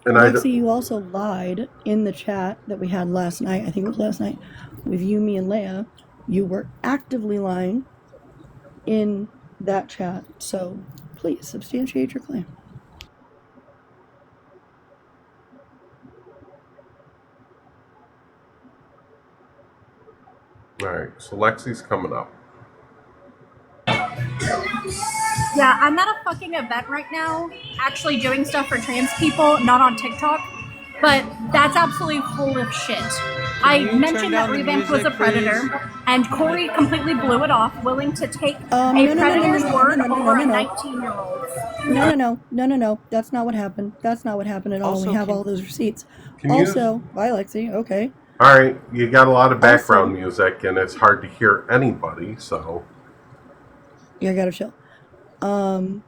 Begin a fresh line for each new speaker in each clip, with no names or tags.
And
Lexi, you also lied in the chat that we had last night. I think it was last night with you, me, and Leia. You were actively lying in that chat. So please substantiate your claim.
all right, so Lexi's coming up.
Yeah, I'm at a fucking event right now, actually doing stuff for trans people, not on TikTok, but that's absolutely full of shit. I mentioned that Revamped was a predator, and Corey completely blew it off, willing to take a predator's word over a 19-year-old's.
No. That's not what happened. That's not what happened at all. We have all those receipts.
Can you?
Also, bye, Lexi. Okay.
All right, you got a lot of background
Also,
music, and it's hard to hear anybody. So
yeah, I gotta chill. Um,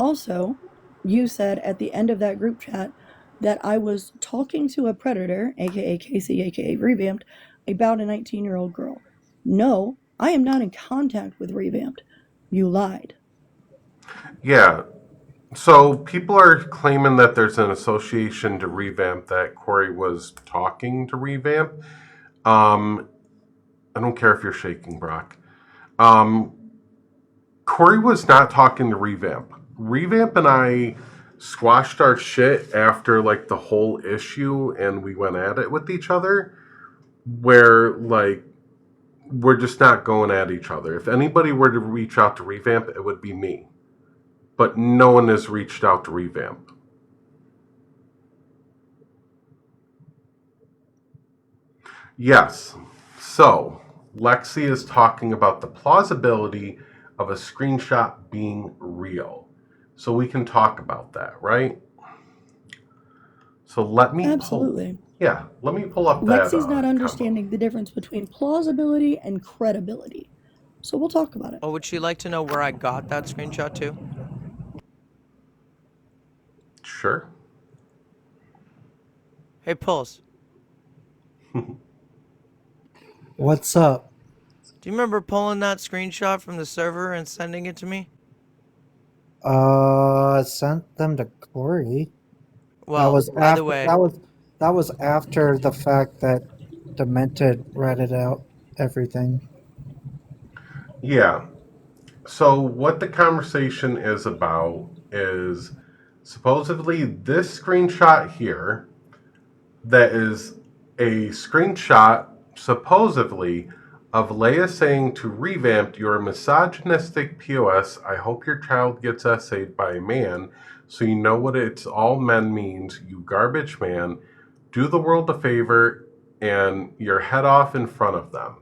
Also, you said at the end of that group chat that I was talking to a predator, aka Casey, aka Revamped, about a 19-year-old girl. No, I am not in contact with Revamped. You lied.
yeah, so people are claiming that there's an association to Revamp, that Corey was talking to Revamp. Um, I don't care if you're shaking, Brock. Um, Corey was not talking to Revamp. Revamp and I squashed our shit after like the whole issue, and we went at it with each other. Where like we're just not going at each other. If anybody were to reach out to Revamp, it would be me. But no one has reached out to Revamp. Yes. So, Lexi is talking about the plausibility of a screenshot being real. So we can talk about that, right? So let me
Absolutely.
let me pull up that
Lexi's not
combo.
understanding the difference between plausibility and credibility. So we'll talk about it.
Oh, would she like to know where I got that screenshot too?
Sure.
Hey, Pulse.
What's up?
Do you remember pulling that screenshot from the server and sending it to me?
Sent them to Corey. That
Well,
was
by the
after
way,
that was after the fact that Demented ratted out everything.
Yeah. So what the conversation is about is supposedly this screenshot here, that is a screenshot supposedly of Leia saying to Revamped, "You're a misogynistic POS. I hope your child gets essayed by a man, so you know what it's all men means, you garbage man. Do the world a favor and your head off in front of them."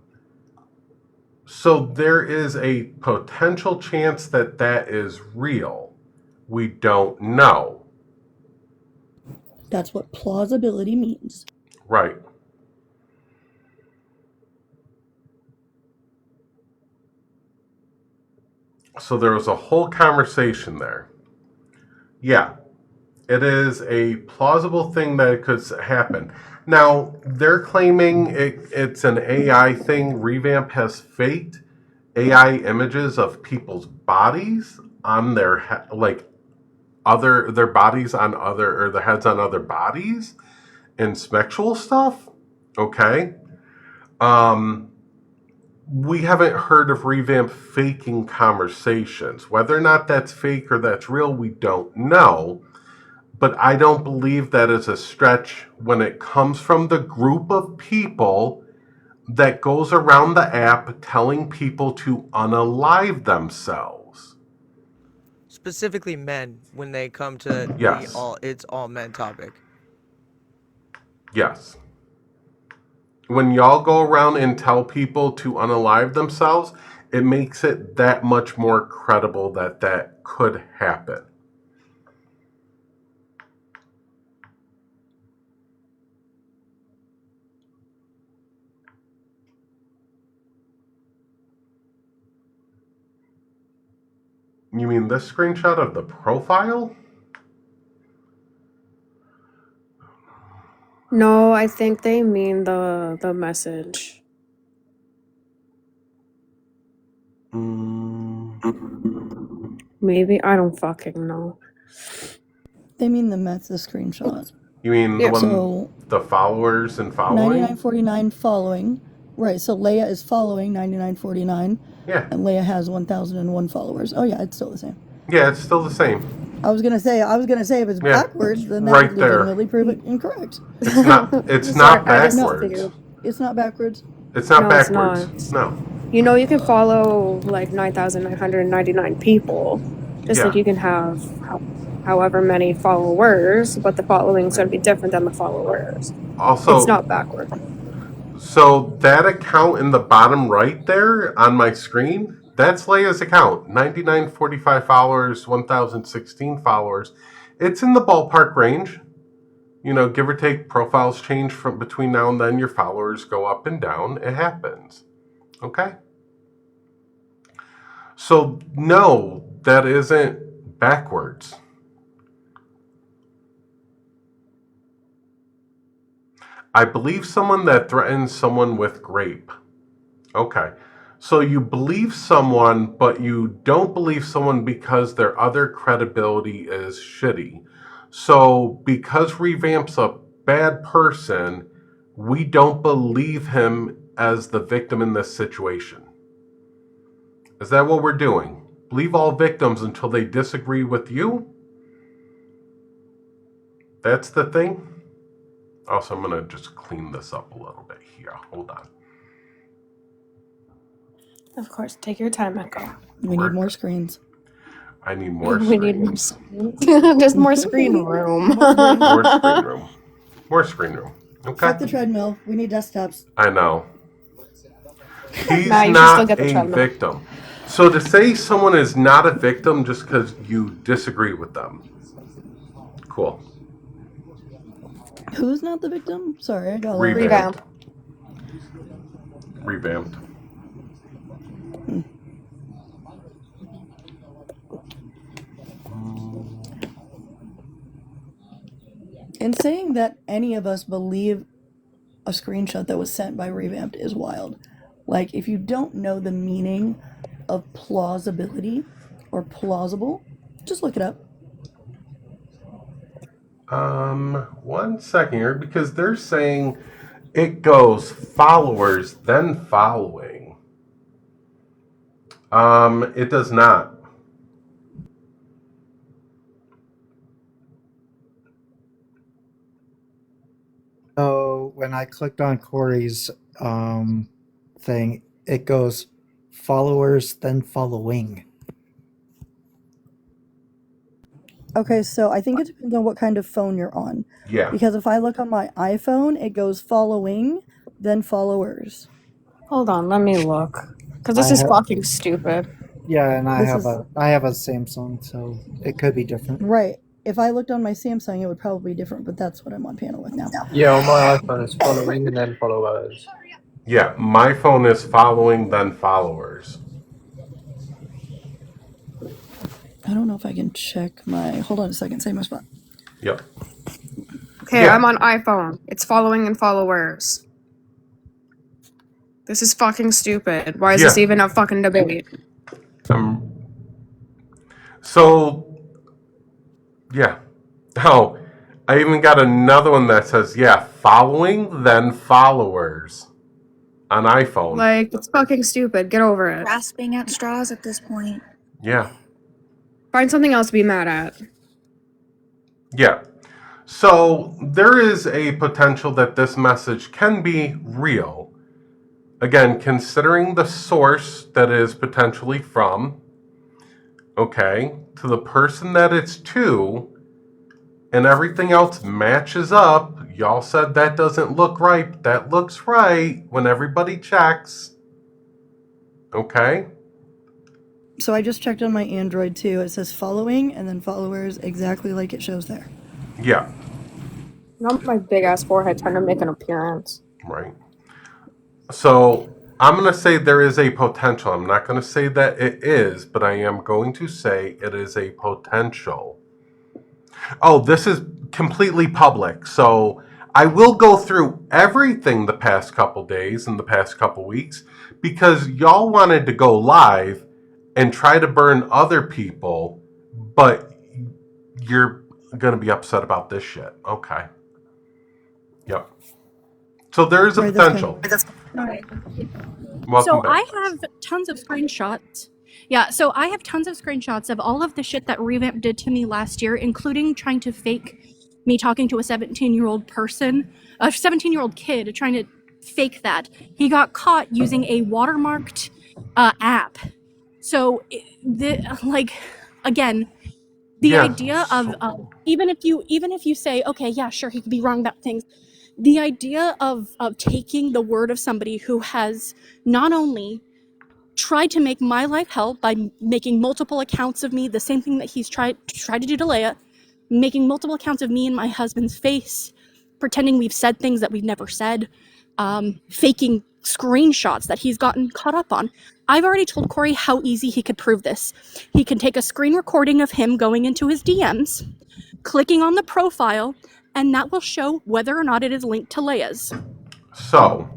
So there is a potential chance that that is real. We don't know.
That's what plausibility means.
Right. So there was a whole conversation there. Yeah, it is a plausible thing that it could happen. Now, they're claiming it's an AI thing. Revamp has faked AI images of people's bodies on their like other their bodies on other, or the heads on other bodies, and sexual stuff. Okay. Um, we haven't heard of Revamp faking conversations. Whether or not that's fake or that's real, we don't know. But I don't believe that is a stretch when it comes from the group of people that goes around the app telling people to unalive themselves.
specifically men when they come to the
Yes.
it's all men topic.
Yes. When y'all go around and tell people to unalive themselves, it makes it that much more credible that that could happen. You mean this screenshot of the profile?
No, I think they mean the message.
Mm,
Maybe I don't fucking know.
They mean the Mets, the screenshot.
You mean
Yeah.
the one,
So
the followers and following?
9949 following. Right, so Leia is following 9949,
Yeah.
and Leia has 1001 followers. Oh yeah, it's still the same.
Yeah, it's still the same.
I was gonna say if it's
Yeah,
backwards, then that
right
would
there.
legitimately prove it incorrect.
It's not. It's
Sorry,
not
I just
backwards.
figured.
It's not backwards.
It's not
No, it's
backwards.
not.
No.
You know, you can follow like 9,999 people. Just like
Yeah.
you can have however many followers, but the following's going to be different than the followers.
Also,
It's not backward.
so that account in the bottom right there on my screen, that's Leia's account. 9945 followers, 1016 followers. It's in the ballpark range. You know, give or take, profiles change from between now and then. Your followers go up and down. It happens. Okay? So, no, that isn't backwards. I believe someone that threatens someone with grape. Okay. So you believe someone, but you don't believe someone because their other credibility is shitty. So because Revamp's a bad person, we don't believe him as the victim in this situation. Is that what we're doing? Believe all victims until they disagree with you? That's the thing? Also, I'm going to just clean this up a little bit here. Hold on.
Of course, take your time, Echo.
We need more screens.
I need more
We need more
screens.
screen. There's more screen room.
More screen room. More screen room.
Fuck
Okay.
the treadmill. We need desktops.
I know. He's
Nah, you should
not
still get the
a
treadmill.
victim. So to say someone is not a victim just because you disagree with them. Cool.
Who's not the victim? Sorry, I got a little-
Revamp.
Revamp.
Revamped.
And saying that any of us believe a screenshot that was sent by Revamped is wild. Like, if you don't know the meaning of plausibility or plausible, just look it up.
1 second here, because they're saying it goes followers, then following. It does not.
So when I clicked on Corey's thing, it goes followers, then following.
Okay, so I think it depends on what kind of phone you're on.
Yeah.
Because if I look on my iPhone, it goes following, then followers.
Hold on, let me look. Because this
I
is
have-
fucking stupid.
Yeah, and I
This
have
is-
I have a Samsung, so it could be different.
Right. If I looked on my Samsung, it would probably be different, but that's what I'm on panel with now.
Yeah, on my iPhone it's following and then followers.
Yeah, my phone is following, then followers.
I don't know if I can check my. Hold on a second. Save my spot.
Yep.
Okay,
Yeah.
I'm on iPhone. It's following and followers. This is fucking stupid. Why is this
Yeah.
even a fucking debate?
So, yeah. Oh, I even got another one that says, yeah, following, then followers on iPhone.
Like, it's fucking stupid. Get over it.
Grasping at straws at this point.
Yeah.
Find something else to be mad at.
Yeah. So, there is a potential that this message can be real. Again, considering the source that is potentially from, okay, to the person that it's to, and everything else matches up. Y'all said that doesn't look right, but that looks right when everybody checks. Okay?
So I just checked on my Android too. It says following and then followers exactly like it shows there.
Yeah,
Not my big ass forehead trying to make an appearance.
right. So, I'm going to say there is a potential. I'm not going to say that it is, but I am going to say it is a potential. Oh, this is completely public. So I will go through everything the past couple days and the past couple weeks because y'all wanted to go live and try to burn other people, but you're gonna be upset about this shit. Okay. Yep. So there is a
Right, that's
potential.
Alright.
Welcome
So
back.
I have tons of screenshots. Yeah, so I have tons of screenshots of all of the shit that Revamp did to me last year, including trying to fake me talking to a 17-year-old person, a 17-year-old kid trying to fake that. He got caught using a watermarked app. So, again, the
Yeah,
idea of even if you say, okay, yeah, sure, he could be wrong about things. The idea of taking the word of somebody who has not only tried to make my life hell by making multiple accounts of me, the same thing that he's tried to do to Leia, making multiple accounts of me and my husband's face, pretending we've said things that we've never said, faking screenshots that he's gotten caught up on. I've already told Corey how easy he could prove this. He can take a screen recording of him going into his DMs, clicking on the profile, and that will show whether or not it is linked to Leia's.
So.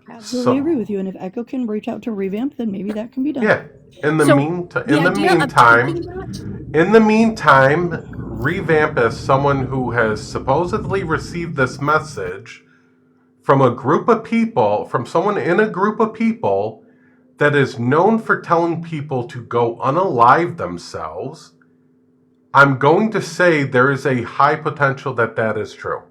Absolutely agree with you. And if Echo can reach out to Revamp, then maybe that can be done.
Yeah. In the meantime, Revamp as someone who has supposedly received this message from a group of people, from someone in a group of people that is known for telling people to go unalive themselves, I'm going to say there is a high potential that that is true.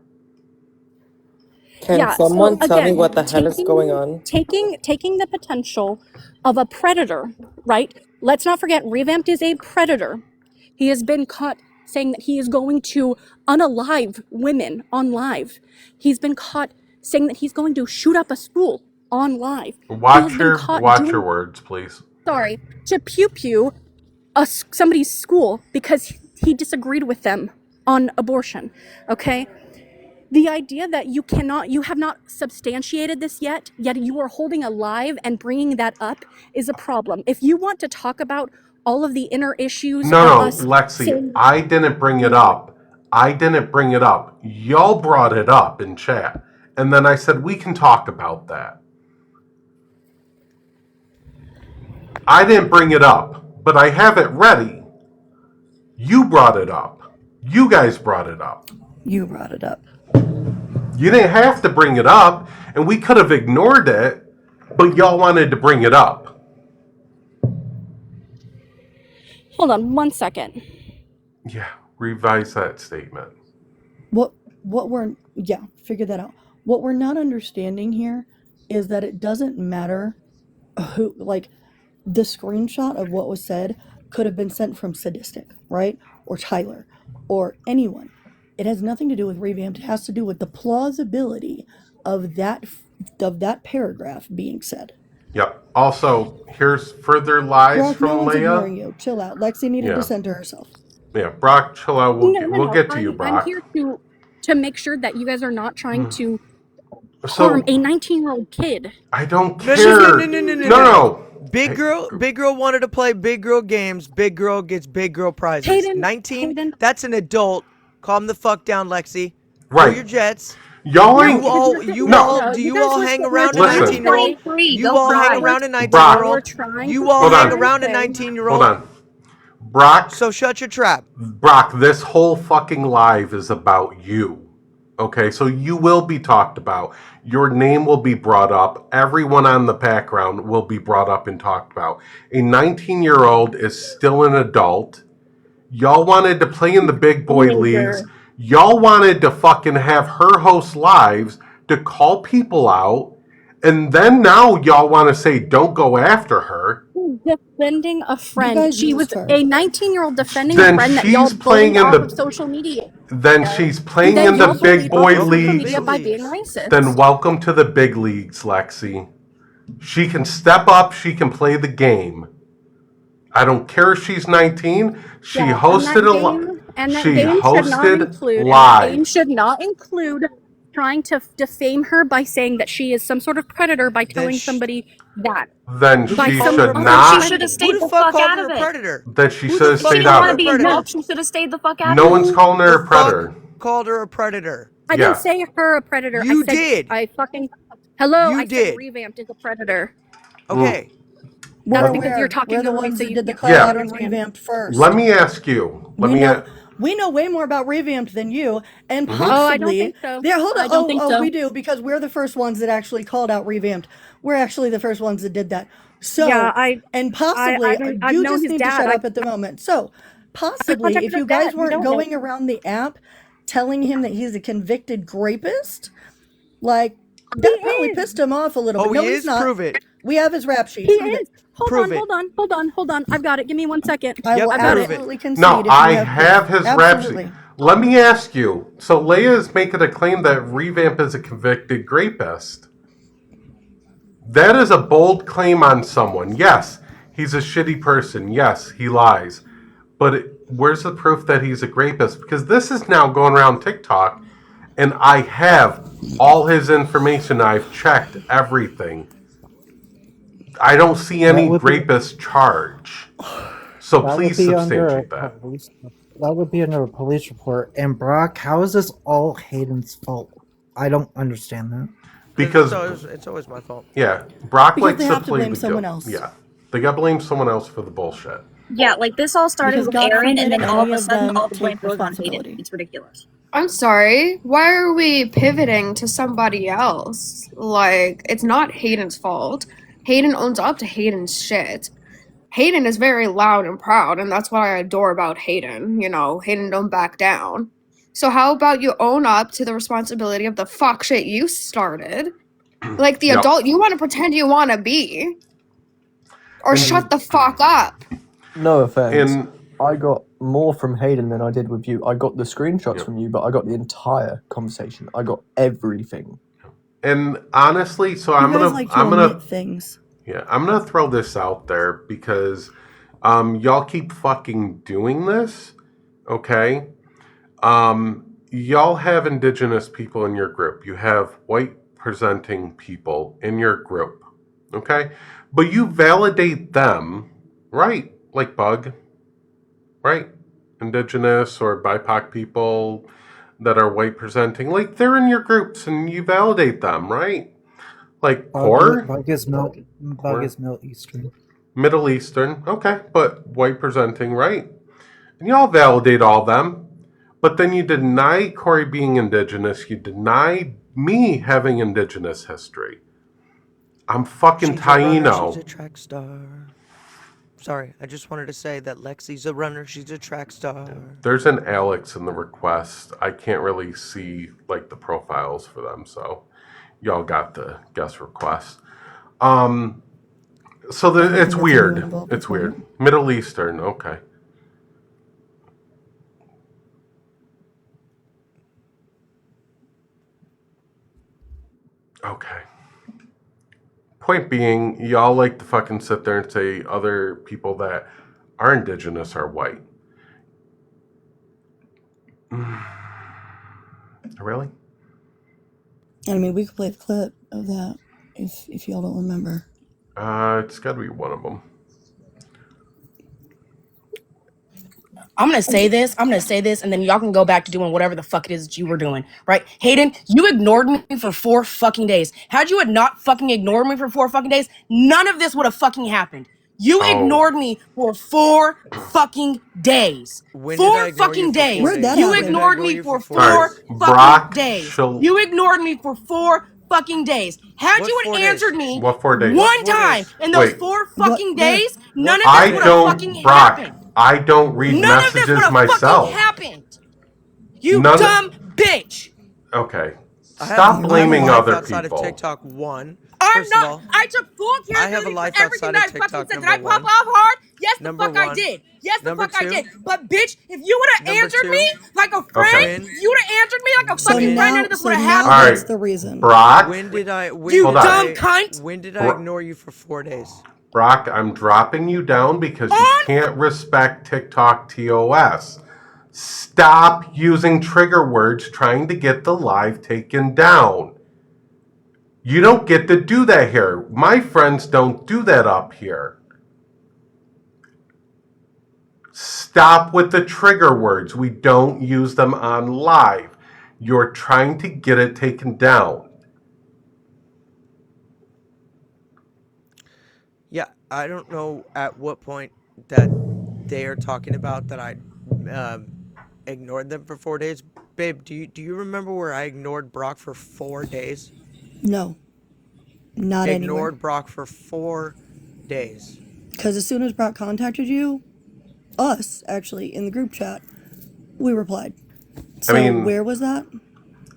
Can someone tell me what the hell is going on?
Taking the potential of a predator, right? Let's not forget, Revamped is a predator. He has been caught saying that he is going to unalive women on live. He's been caught saying that he's going to shoot up a school on live.
Watch your words, please.
Sorry, to pew somebody's school because he disagreed with them on abortion. Okay. The idea that you have not substantiated this yet you are holding alive and bringing that up is a problem. If you want to talk about all of the inner issues
Lexi, I didn't bring it up. Y'all brought it up in chat. And then I said, we can talk about that. I didn't bring it up, but I have it ready. You brought it up. You guys brought it up.
You brought it up.
You didn't have to bring it up, and we could have ignored it, but y'all wanted to bring it up.
Hold on 1 second.
Yeah, revise that statement.
Figure that out. What we're not understanding here is that it doesn't matter who, the screenshot of what was said could have been sent from Sadistic, right? Or Tyler, or anyone. It has nothing to do with Revamped. It has to do with the plausibility of that paragraph being said.
Yep. Also, here's further lies
Brock,
from
no one's
Leia.
ignoring you. Chill out. Lexi needed to center herself.
Yeah, Brock, chill out. We'll get to you, Brock.
I'm here to make sure that you guys are not trying to harm a 19-year-old kid.
I don't care. No.
Big girl wanted to play big girl games. Big girl gets big girl prizes.
Hayden,
19, that's an adult. Calm the fuck down, Lexi.
Right.
Throw your jets.
Y'all
do you all hang around a 19-year-old? You all hang around a 19-year-old? You all hang around a 19-year-old?
Hold on. Brock.
So shut your trap.
Brock, this whole fucking live is about you. Okay, so you will be talked about. Your name will be brought up. Everyone on the background will be brought up and talked about. A 19-year-old is still an adult. Y'all wanted to play in the big boy leagues. Y'all wanted to fucking have her host lives to call people out. And then now y'all want to say don't go after her.
Defending a friend. She was a 19-year-old defending a friend that y'all bullied off of social media.
Then she's playing in the big boy leagues.
By being racist.
Then welcome to the big leagues, Lexi. She can step up. She can play the game. I don't care if she's 19. She hosted live.
That game should not include trying to defame her by saying that she is some sort of predator by telling somebody that.
Then she should not.
She should have stayed the fuck out of it.
Then she should have stayed out of it.
She should have stayed the fuck out of it.
No one's calling her a predator.
Called her a predator.
I didn't say her a predator.
You did.
I fucking. Hello.
You
I
did.
said Revamped is a predator.
Okay.
That's because you're talking
the
the
ones
so
that
you
did the call out on Revamped first.
Let me ask you.
We know way more about Revamped than you, and
Mhm.
possibly.
Oh, I don't think so.
There, hold on.
I don't think so.
We do, because we're the first ones that actually called out Revamped. We're actually the first ones that did that. So,
Yeah,
and possibly,
I've
you
known
just
his
need to
dad.
shut up at the moment. So, possibly,
contacted
if
his
you guys
dad. We
weren't
don't know.
going around the app telling him that he's a convicted rapist, like, that probably
is.
pissed him off a little
Oh,
bit. No,
he
he's
is?
not.
Prove it.
We have his rap sheet.
He
Prove
is.
it.
Hold on. I've got it. Give me 1 second.
I will
Yep, prove it.
absolutely concede
No,
if you
I
have
have
proof.
his rap sheet.
Absolutely.
Let me ask you. So Leia is making a claim that Revamp is a convicted rapist. That is a bold claim on someone. Yes, he's a shitty person. Yes, he lies. But where's the proof that he's a rapist? Because this is now going around TikTok, and I have all his information. I've checked everything. I don't see any rapist charge. So please substantiate that.
That would be under a police report. And Brock, how is this all Hayden's fault? I don't understand that.
Because
it's always my fault.
Yeah, Brock
Because
likes
they
to
have to
play
blame
the
someone
guilt.
else.
Yeah, they got to blame someone else for the bullshit.
Yeah, like this all started
Because
with
God
Aaron, and
forbid
then all of
any
a
of
sudden,
them
all the blame
take
goes on Hayden.
responsibility.
It's ridiculous.
I'm sorry. Why are we pivoting to somebody else? Like, it's not Hayden's fault. Hayden owns up to Hayden's shit. Hayden is very loud and proud, and that's what I adore about Hayden. You know, Hayden don't back down. So how about you own up to the responsibility of the fuck shit you started? Like the
Yep.
adult you want to pretend you want to be. Or
And-
shut the fuck up.
No offense.
And
I got more from Hayden than I did with you. I got the screenshots
Yep.
from you, but I got the entire conversation. I got everything.
and honestly, so
You
I'm
guys
gonna
like to
I'm gonna
omit things.
yeah I'm gonna throw this out there because y'all keep fucking doing this, okay? Y'all have indigenous people in your group. You have white presenting people in your group, okay? But you validate them, right? Like Bug, right? Indigenous or BIPOC people that are white presenting, like they're in your groups and you validate them, right? Like Core,
Bug is Middle Eastern.
Middle Eastern, okay, but white presenting, right? And y'all validate all them, but then you deny Corey being indigenous, you deny me having indigenous history. I'm fucking Taino.
She's a track star. Sorry, I just wanted to say that Lexi's a runner. She's a track star.
There's an Alex in the request. I can't really see like the profiles for them, so y'all got the guest request. So it's weird. It's weird. Middle Eastern, okay. Okay. Point being, y'all like to fucking sit there and say other people that are indigenous are white. Really?
I mean, we could play the clip of that if y'all don't remember.
It's got to be one of them.
I'm gonna say this, and then y'all can go back to doing whatever the fuck it is that you were doing, right? Hayden, you ignored me for 4 fucking days. Had you had not fucking ignored me for 4 fucking days, none of this would have fucking happened. You ignored me for 4 fucking days.
When
4 fucking days.
Where'd that
You
happen?
ignored me for 4
Alright,
fucking
Brock,
days.
she'll-
You ignored me for 4 fucking days. Had
What
you
4
had
days?
answered me
What 4 days?
one
What 4
time
days?
in those
Wait.
4 fucking
What-
days, none of
I
this would have fucking
don't, Brock,
happened.
I don't read
None of this
messages
would have
myself.
fucking happened. You
None-
dumb bitch.
Okay.
I
Stop
have
blaming
a life
other
outside
people.
of TikTok. One.
I'm
First of
not.
all,
I took full
I have a
accountability
life
for everything
outside
that
of
I fucking
TikTok,
said. Did I
number
pop
one.
off hard? Yes, the
Number
fuck I
one.
did. Yes, the
Number
fuck I
two.
did. But bitch, if you would have
Number
answered
two.
me like a friend,
Okay.
if you would have answered me like a
So
fucking friend, none
now,
of this
so
would have
now
happened.
All
that's
right.
the reason.
Brock,
When did I? When
You
did
dumb
I,
cunt.
When did I ignore you for 4 days?
Brock, I'm dropping you down because you can't respect TikTok TOS. Stop using trigger words trying to get the live taken down. You don't get to do that here. My friends don't do that up here. Stop with the trigger words. We don't use them on live. You're trying to get it taken down.
Yeah, I don't know at what point that they are talking about that I ignored them for 4 days. Babe, do you remember where I ignored Brock for 4 days?
No. Not anywhere.
Ignored Brock for 4 days.
Because as soon as Brock contacted you, us, actually, in the group chat, we replied. So
I mean,
where was that?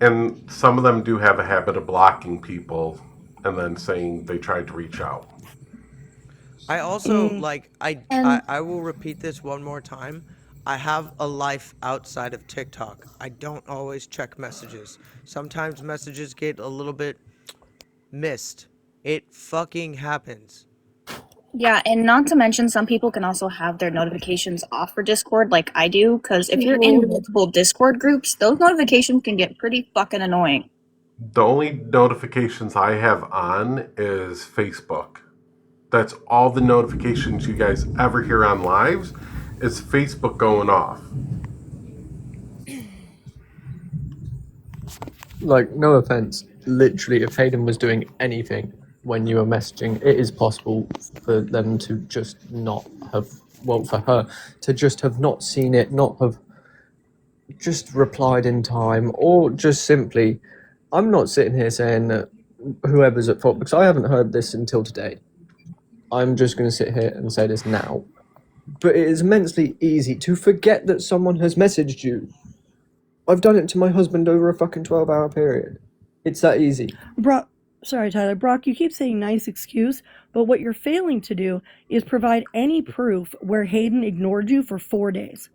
And some of them do have a habit of blocking people and then saying they tried to reach out.
I also, like, I will repeat this one more time. I have a life outside of TikTok. I don't always check messages. Sometimes messages get a little bit missed. It fucking happens.
Yeah, and not to mention, some people can also have their notifications off for Discord, like I do, because if you're in multiple Discord groups, those notifications can get pretty fucking annoying.
The only notifications I have on is Facebook. That's all the notifications you guys ever hear on lives is Facebook going off.
Like, no offense, literally, if Hayden was doing anything when you were messaging, it is possible for them to just not have, well, for her to just have not seen it, not have just replied in time, or just simply, I'm not sitting here saying that whoever's at fault, because I haven't heard this until today. I'm just going to sit here and say this now. But it is immensely easy to forget that someone has messaged you. I've done it to my husband over a fucking 12-hour period. It's that easy.
Brock, sorry, Tyler. Brock, you keep saying nice excuse, but what you're failing to do is provide any proof where Hayden ignored you for 4 days.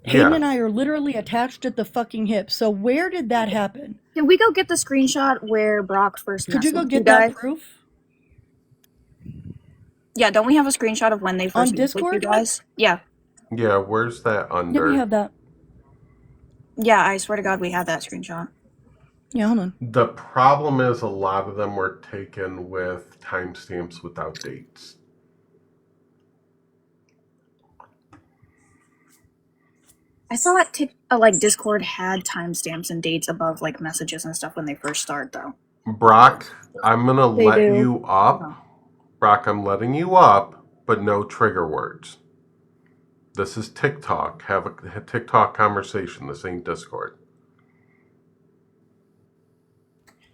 Hayden and I are literally attached at the fucking hip. So where did that happen?
Can we go get the screenshot where Brock first messaged
Could you go get
guys?
that proof?
Yeah, don't we have a screenshot of when they first
On
met with you
Discord?
guys? Yeah.
Yeah, where's that under?
Yeah, we have that.
Yeah, I swear to God, we have that screenshot.
Yeah, hold on.
The problem is a lot of them were taken with timestamps without dates.
I saw that like Discord had timestamps and dates above like messages and stuff when they first start, though.
Brock, I'm going to let you up. Brock, I'm letting you up, but no trigger words. This is TikTok. Have a TikTok conversation. This ain't Discord.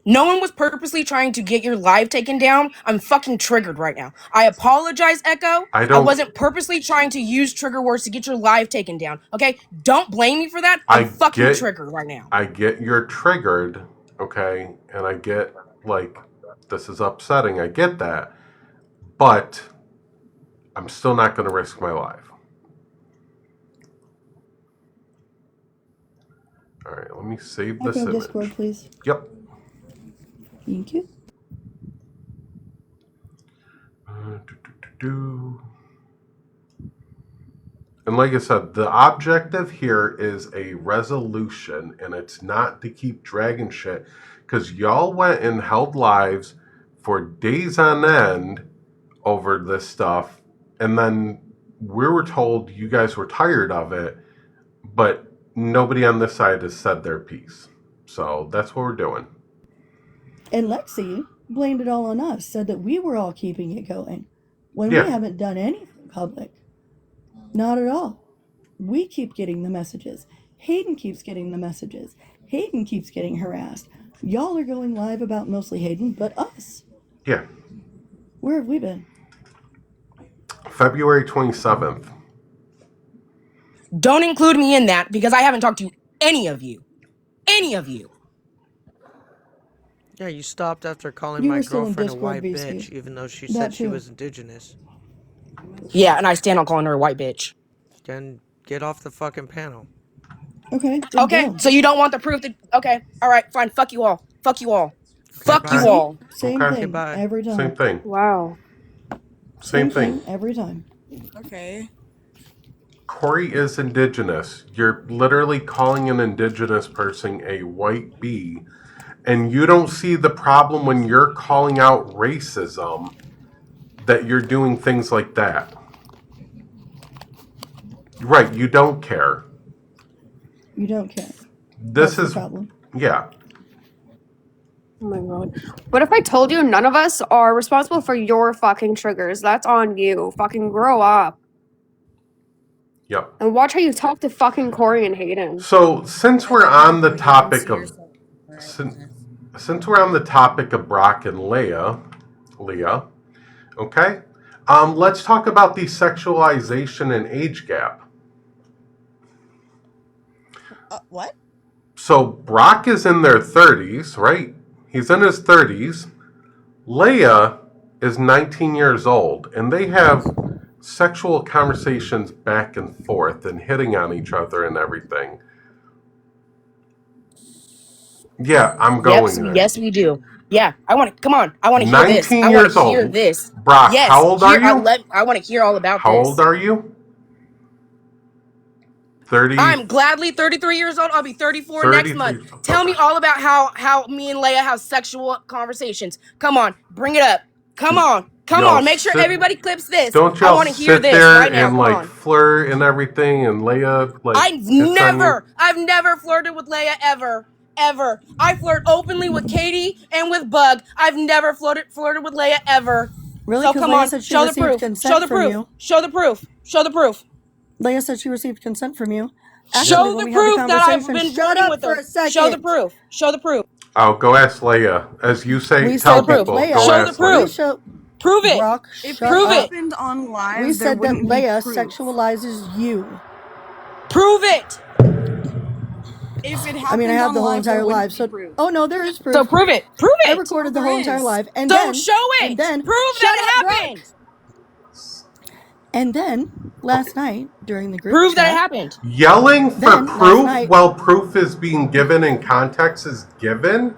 No one was purposely trying to get your live taken down. I'm fucking triggered right now. I apologize, Echo. I wasn't purposely trying to use trigger words to get your live taken down. Okay? Don't blame me for that. I'm fucking triggered right now.
I get you're triggered, okay? And I get, like, this is upsetting. I get that. But I'm still not going to risk my life. All right, let me save this image.
Discord, please.
Yep.
Thank you.
And like I said, the objective here is a resolution, and it's not to keep dragging shit, because y'all went and held lives for days on end over this stuff, and then we were told you guys were tired of it, but nobody on this side has said their piece. So that's what we're doing.
And Lexi blamed it all on us, said that we were all keeping it going, when we haven't done anything public. Not at all. We keep getting the messages. Hayden keeps getting the messages. Hayden keeps getting harassed. Y'all are going live about mostly Hayden, but us.
Yeah.
Where have we been?
February 27th.
Don't include me in that because I haven't talked to any of you. Any of you.
Yeah, you stopped after calling my girlfriend a white bitch, even though she said she was indigenous.
Yeah, and I stand on calling her a white bitch.
Then get off the fucking panel.
Okay.
Okay, so you don't want the proof that... Okay, all right, fine. Fuck you all. Fuck you all. Fuck you all.
Same thing every time.
Same thing.
Wow.
Same thing.
Every time.
Okay.
Corey is indigenous. You're literally calling an indigenous person a white bee, and you don't see the problem when you're calling out racism that you're doing things like that. Right, you don't care.
You don't care.
This is
the problem.
Yeah.
Oh my god. What if I told you none of us are responsible for your fucking triggers? That's on you. Fucking grow up.
Yep.
And watch how you talk to fucking Corey and Hayden.
So since we're on the topic of since we're on the topic of Brock and Leah, okay, let's talk about the sexualization and age gap.
What?
So Brock is in their 30s, right? He's in his 30s. Leia is 19 years old, and they have sexual conversations back and forth and hitting on each other and everything. Yeah, I'm going there.
Yes, we do. Yeah, I want to. Come on, I want to hear this.
19
I want
years
to hear
old.
this.
Brock,
Yes,
how old are you?
I want to hear all about
How
this.
old are you? 30.
I'm gladly 33 years old. I'll be 34 next month. Tell me all about how me and Leia have sexual conversations. Come on, bring it up. Come on. Make sure everybody clips this.
Don't
I
y'all
want to hear
sit
this
there
right now.
and
Come
like
on.
flirt and everything, and Leia like
I've never flirted with Leia ever. I flirt openly with Katie and with Bug. I've never flirted with Leia ever.
Really?
So
'Cause
come
Leia
on,
said she
show the
received
proof.
consent
Show the
from
proof.
you.
Show the proof. Show the proof.
Leia said she received consent from you.
Show
Actually, when
the
we had the
proof that I've
conversation,
been
shut
flirting
up
with
for
her.
a second.
Show the proof. Show the proof.
Oh, go ask Leia. As you say,
We
tell
said that
people.
Leia,
Go
Show
ask
the proof.
Leia.
Prove it.
Brock,
If
shut
prove
up.
it.
On live,
We
there
said that
wouldn't be
Leia
proof.
sexualizes you.
Prove it.
If it
I mean, I
happened
have
on
the whole
live, there
entire
wouldn't
live.
be
So,
proof.
oh no, there is proof.
So prove it. Prove
I
it.
recorded the
There
whole entire
is.
live, and
So
then
show it.
And then
Prove
shut
that
up,
it
Brock.
happened.
And then last night during the group
Prove
chat,
that it happened.
Yelling for
Then, last
proof
night-
while proof is being given and context is given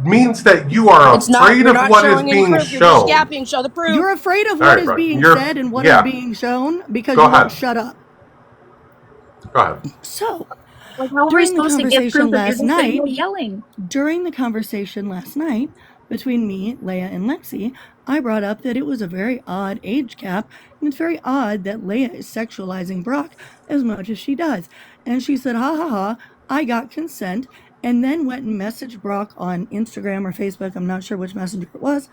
means that you are afraid of what is being
You're just
shown.
yapping. Show the proof.
you're afraid of
All
what
right,
is
Brock.
being
You're-
said and what
yeah.
is being shown because
Go
you
ahead.
won't shut up.
Go ahead.
So,
Like, how are we
during the
supposed to get
conversation
proof if you're
last
just sitting
night,
there yelling?
during the conversation last night between me, Leia, and Lexi, I brought up that it was a very odd age gap, and it's very odd that Leia is sexualizing Brock as much as she does. And she said, ha ha ha, I got consent, and then went and messaged Brock on Instagram or Facebook, I'm not sure which messenger it was.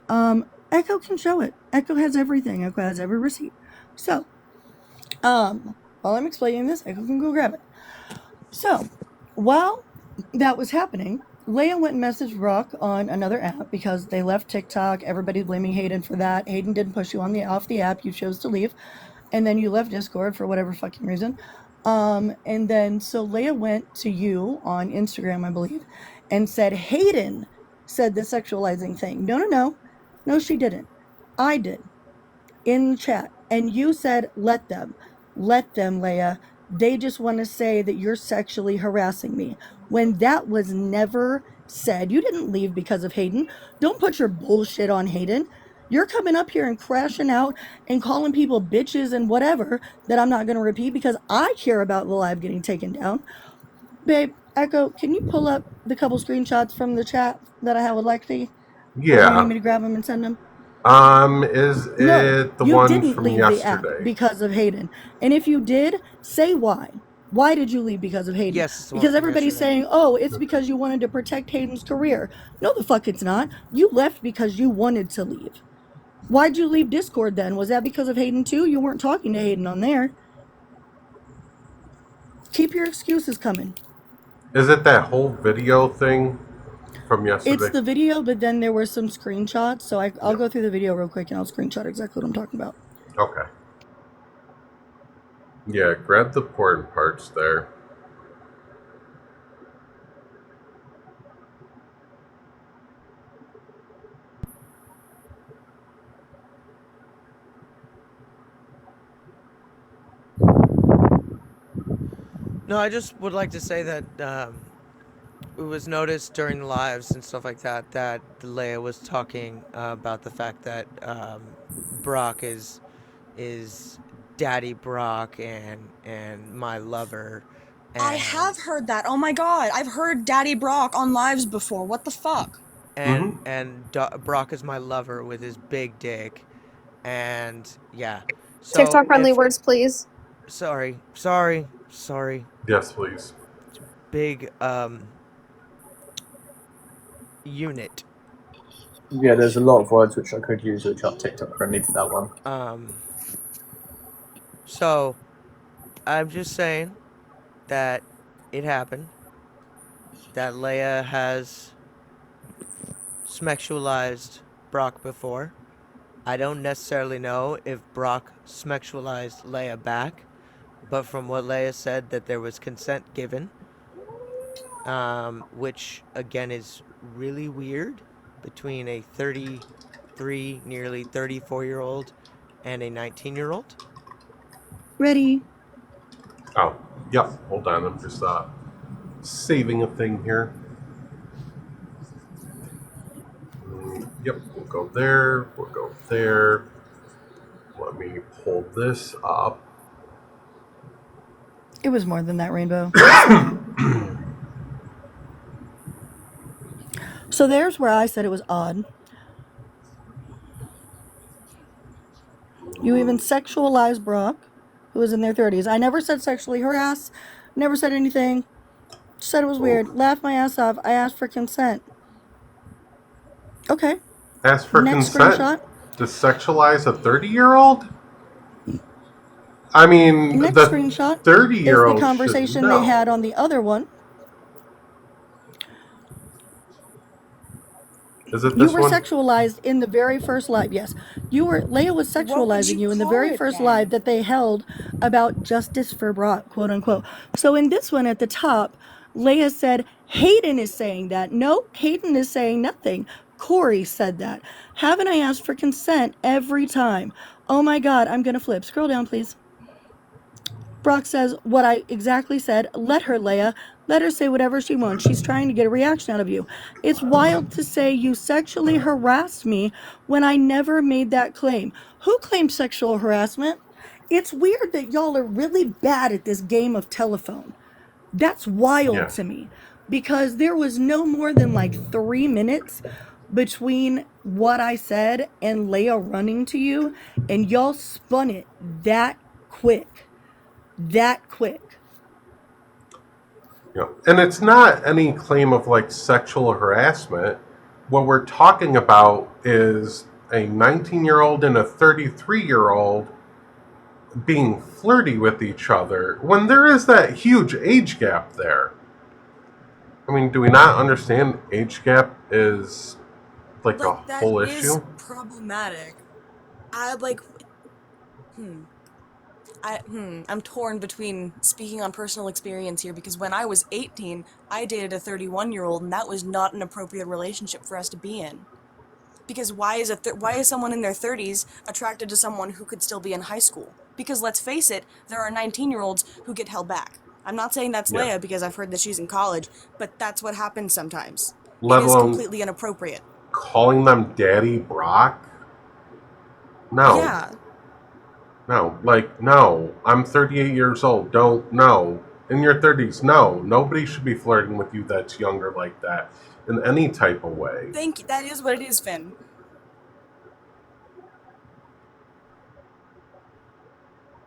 Echo can show it. Echo has everything. Echo has every receipt. So, while I'm explaining this, Echo can go grab it. So, while that was happening, Leia went and messaged Brock on another app because they left TikTok. Everybody's blaming Hayden for that. Hayden didn't push you off the app. You chose to leave. And then you left Discord for whatever fucking reason. And then so Leia went to you on Instagram, I believe, and said Hayden said the sexualizing thing. No, she didn't. I did in the chat, and you said let them, Leia. They just want to say that you're sexually harassing me when that was never said. You didn't leave because of Hayden. Don't put your bullshit on Hayden. You're coming up here and crashing out and calling people bitches and whatever that I'm not going to repeat because I care about the live getting taken down. Babe, Echo, can you pull up the couple screenshots from the chat that I have with Lexi? Or do you
Yeah.
need me to grab them and send them?
Is it the
you
one
didn't
from
leave
yesterday?
the app because of Hayden. And if you did, say why. Why did you leave because of Hayden?
Yes, it's the one
because
from
everybody's
yesterday.
saying, oh, it's because you wanted to protect Hayden's career. No, the fuck it's not. You left because you wanted to leave. Why'd you leave Discord then? Was that because of Hayden too? You weren't talking to Hayden on there. Keep your excuses coming.
Is it that whole video thing from yesterday?
It's the video, but then there were some screenshots. So I'll go through the video real quick and I'll screenshot exactly what I'm talking about.
Okay. Yeah, grab the important parts there.
No, I just would like to say that it was noticed during the lives and stuff like that that Leia was talking about the fact that Brock is Daddy Brock and my lover. And,
I have heard that. Oh my god, I've heard Daddy Brock on lives before. What the fuck?
And Brock is my lover with his big dick, and yeah. So
TikTok friendly words, please.
Sorry.
Yes, please.
Big unit.
Yeah, there's a lot of words which I could use which are TikTok friendly for that one.
So I'm just saying that it happened. That Leia has sexualized Brock before. I don't necessarily know if Brock sexualized Leia back, but from what Leia said, that there was consent given, which again is really weird between a 33, nearly 34-year-old and a 19-year-old.
Ready?
Oh, yep. Hold on. I'm just saving a thing here. Yep. We'll go there. We'll go there. Let me pull this up.
It was more than that, Rainbow. So there's where I said it was odd. You even sexualized Brock, who was in their 30s. I never said sexually harass, never said anything. Just said it was weird. Laughed my ass off. I asked for consent. Okay.
Ask for
Next
consent
screenshot.
to sexualize a 30-year-old? I mean,
Next
the
screenshot is the
30-year-old should
conversation they had
know.
on the other one.
Is it
You
this
were
one?
sexualized in the very first live. Yes, Leia was sexualizing you in the very first live that they held about justice for Brock, quote unquote. So in this one at the top, Leia said Hayden is saying that. No, Hayden is saying nothing. Corey said that. Haven't I asked for consent every time? Oh my God, I'm gonna flip. Scroll down, please. Brock says what I exactly said. Let her, Leia. Let her say whatever she wants. She's trying to get a reaction out of you. It's wild to say you sexually harassed me when I never made that claim. Who claimed sexual harassment? It's weird that y'all are really bad at this game of telephone. That's wild to me because there was no more than like 3 minutes between what I said and Leia running to you, and y'all spun it that quick. That quick.
Yeah. And it's not any claim of like sexual harassment. What we're talking about is a 19-year-old and a 33-year-old being flirty with each other when there is that huge age gap there. I mean, do we not understand age gap is like a whole issue?
Problematic. I'm torn between speaking on personal experience here because when I was 18, I dated a 31-year-old and that was not an appropriate relationship for us to be in. Because why is someone in their 30s attracted to someone who could still be in high school? Because let's face it, there are 19-year-olds who get held back. I'm not saying that's Leia because I've heard that she's in college, but that's what happens sometimes.
Let
it is
alone
completely inappropriate.
calling them Daddy Brock? No.
Yeah.
No. Like, no. I'm 38 years old. Don't. No. In your 30s, no. Nobody should be flirting with you that's younger like that in any type of way.
Thank you. That is what it is, Finn.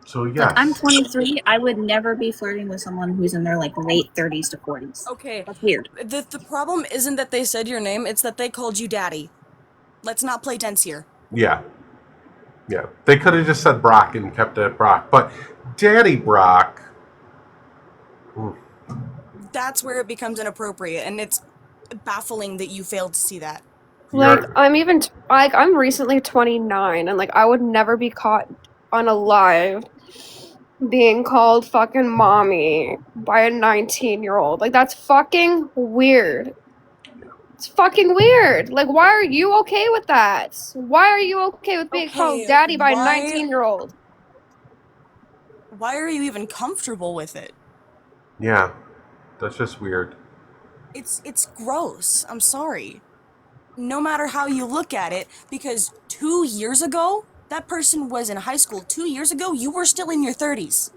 So, yes.
Like, I'm 23. I would never be flirting with someone who's in their like late 30s to 40s.
Okay.
That's weird.
The problem isn't that they said your name, it's that they called you daddy. Let's not play tense here.
Yeah. Yeah. They could have just said Brock and kept it at Brock. But Daddy Brock.
That's where it becomes inappropriate, and it's baffling that you failed to see that.
Like, I'm recently 29, and like, I would never be caught on a live being called fucking mommy by a 19-year-old. Like, that's fucking weird. It's fucking weird. Like, why are you okay with that? Why are you okay with being called daddy by a 19-year-old?
Why are you even comfortable with it?
Yeah. That's just weird.
It's gross. I'm sorry. No matter how you look at it, because 2 years ago, that person was in high school. 2 years ago, you were still in your 30s.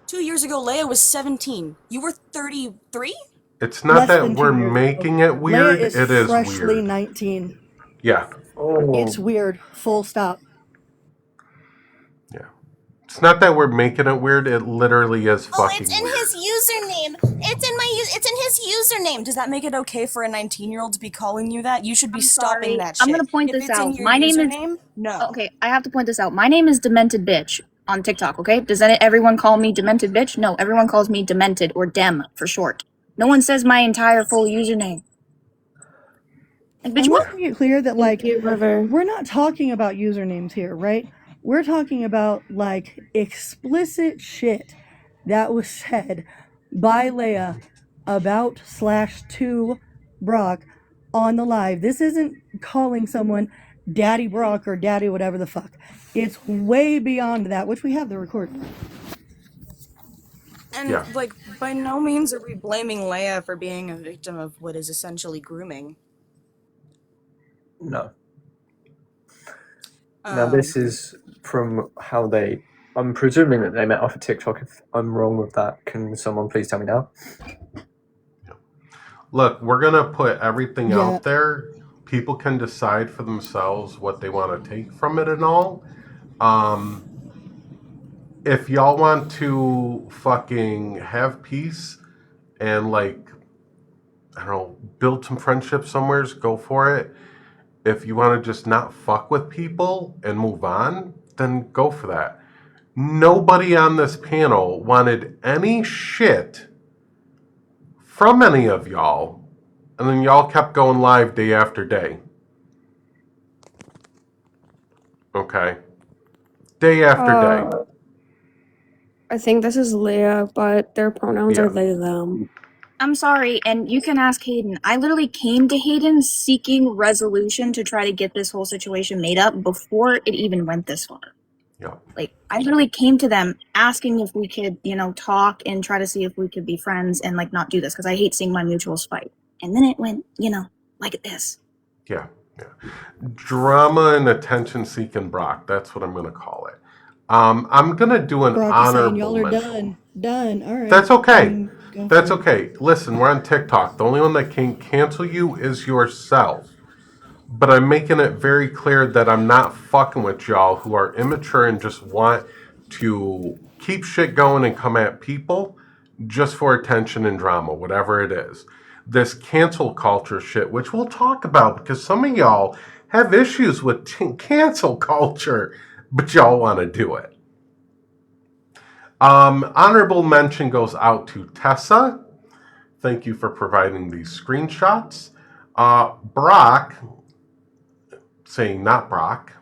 2 years ago, Leia was 17. You were 33?
It's not that we're making it weird.
Leia is
it is
freshly
weird.
19.
Yeah.
It's weird. Full stop.
Yeah. It's not that we're making it weird. It literally is fucking
it's in
weird.
his username.
It's in his username. Does that make it okay for a 19-year-old to be calling you that? You should be stopping
Sorry.
that shit.
I'm gonna point
If
this
it's in
out.
your
My name
username,
is
no.
Okay, I have to point this out. My name is Demented Bitch on TikTok, okay? Does everyone call me Demented Bitch? No, everyone calls me Demented or Dem for short. No one says my entire full username. Like, bitch,
And
what?
let's make it clear that, like,
River.
we're not talking about usernames here, right? We're talking about, like, explicit shit that was said by Leia about /to Brock on the live. This isn't calling someone Daddy Brock or Daddy whatever the fuck. It's way beyond that, which we have the recording.
And, like, by no means are we blaming Leia for being a victim of what is essentially grooming.
No. Now, this is from how they... I'm presuming that they met off of TikTok. If I'm wrong with that, can someone please tell me now?
Look, we're going to put everything out there. People can decide for themselves what they want to take from it and all. If y'all want to fucking have peace and, like, I don't know, build some friendships somewhere, go for it. If you want to just not fuck with people and move on, then go for that. Nobody on this panel wanted any shit from any of y'all, and then y'all kept going live day after day. Okay? Day after day.
I think this is Leah, but their pronouns are they, them.
I'm sorry, and you can ask Hayden. I literally came to Hayden seeking resolution to try to get this whole situation made up before it even went this far.
Yeah.
Like, I literally came to them asking if we could, talk and try to see if we could be friends and, like, not do this, because I hate seeing my mutuals fight. And then it went, like this.
Yeah. Drama and attention-seeking Brock. That's what I'm going to call it. I'm going to do an
Brock is saying y'all
honorable
are
mention.
done. All right.
That's okay. That's
for it.
okay. Listen, we're on TikTok. The only one that can cancel you is yourself. But I'm making it very clear that I'm not fucking with y'all who are immature and just want to keep shit going and come at people just for attention and drama, whatever it is. This cancel culture shit, which we'll talk about because some of y'all have issues with cancel culture, but y'all want to do it. Honorable mention goes out to Tessa. Thank you for providing these screenshots. Brock, saying not Brock.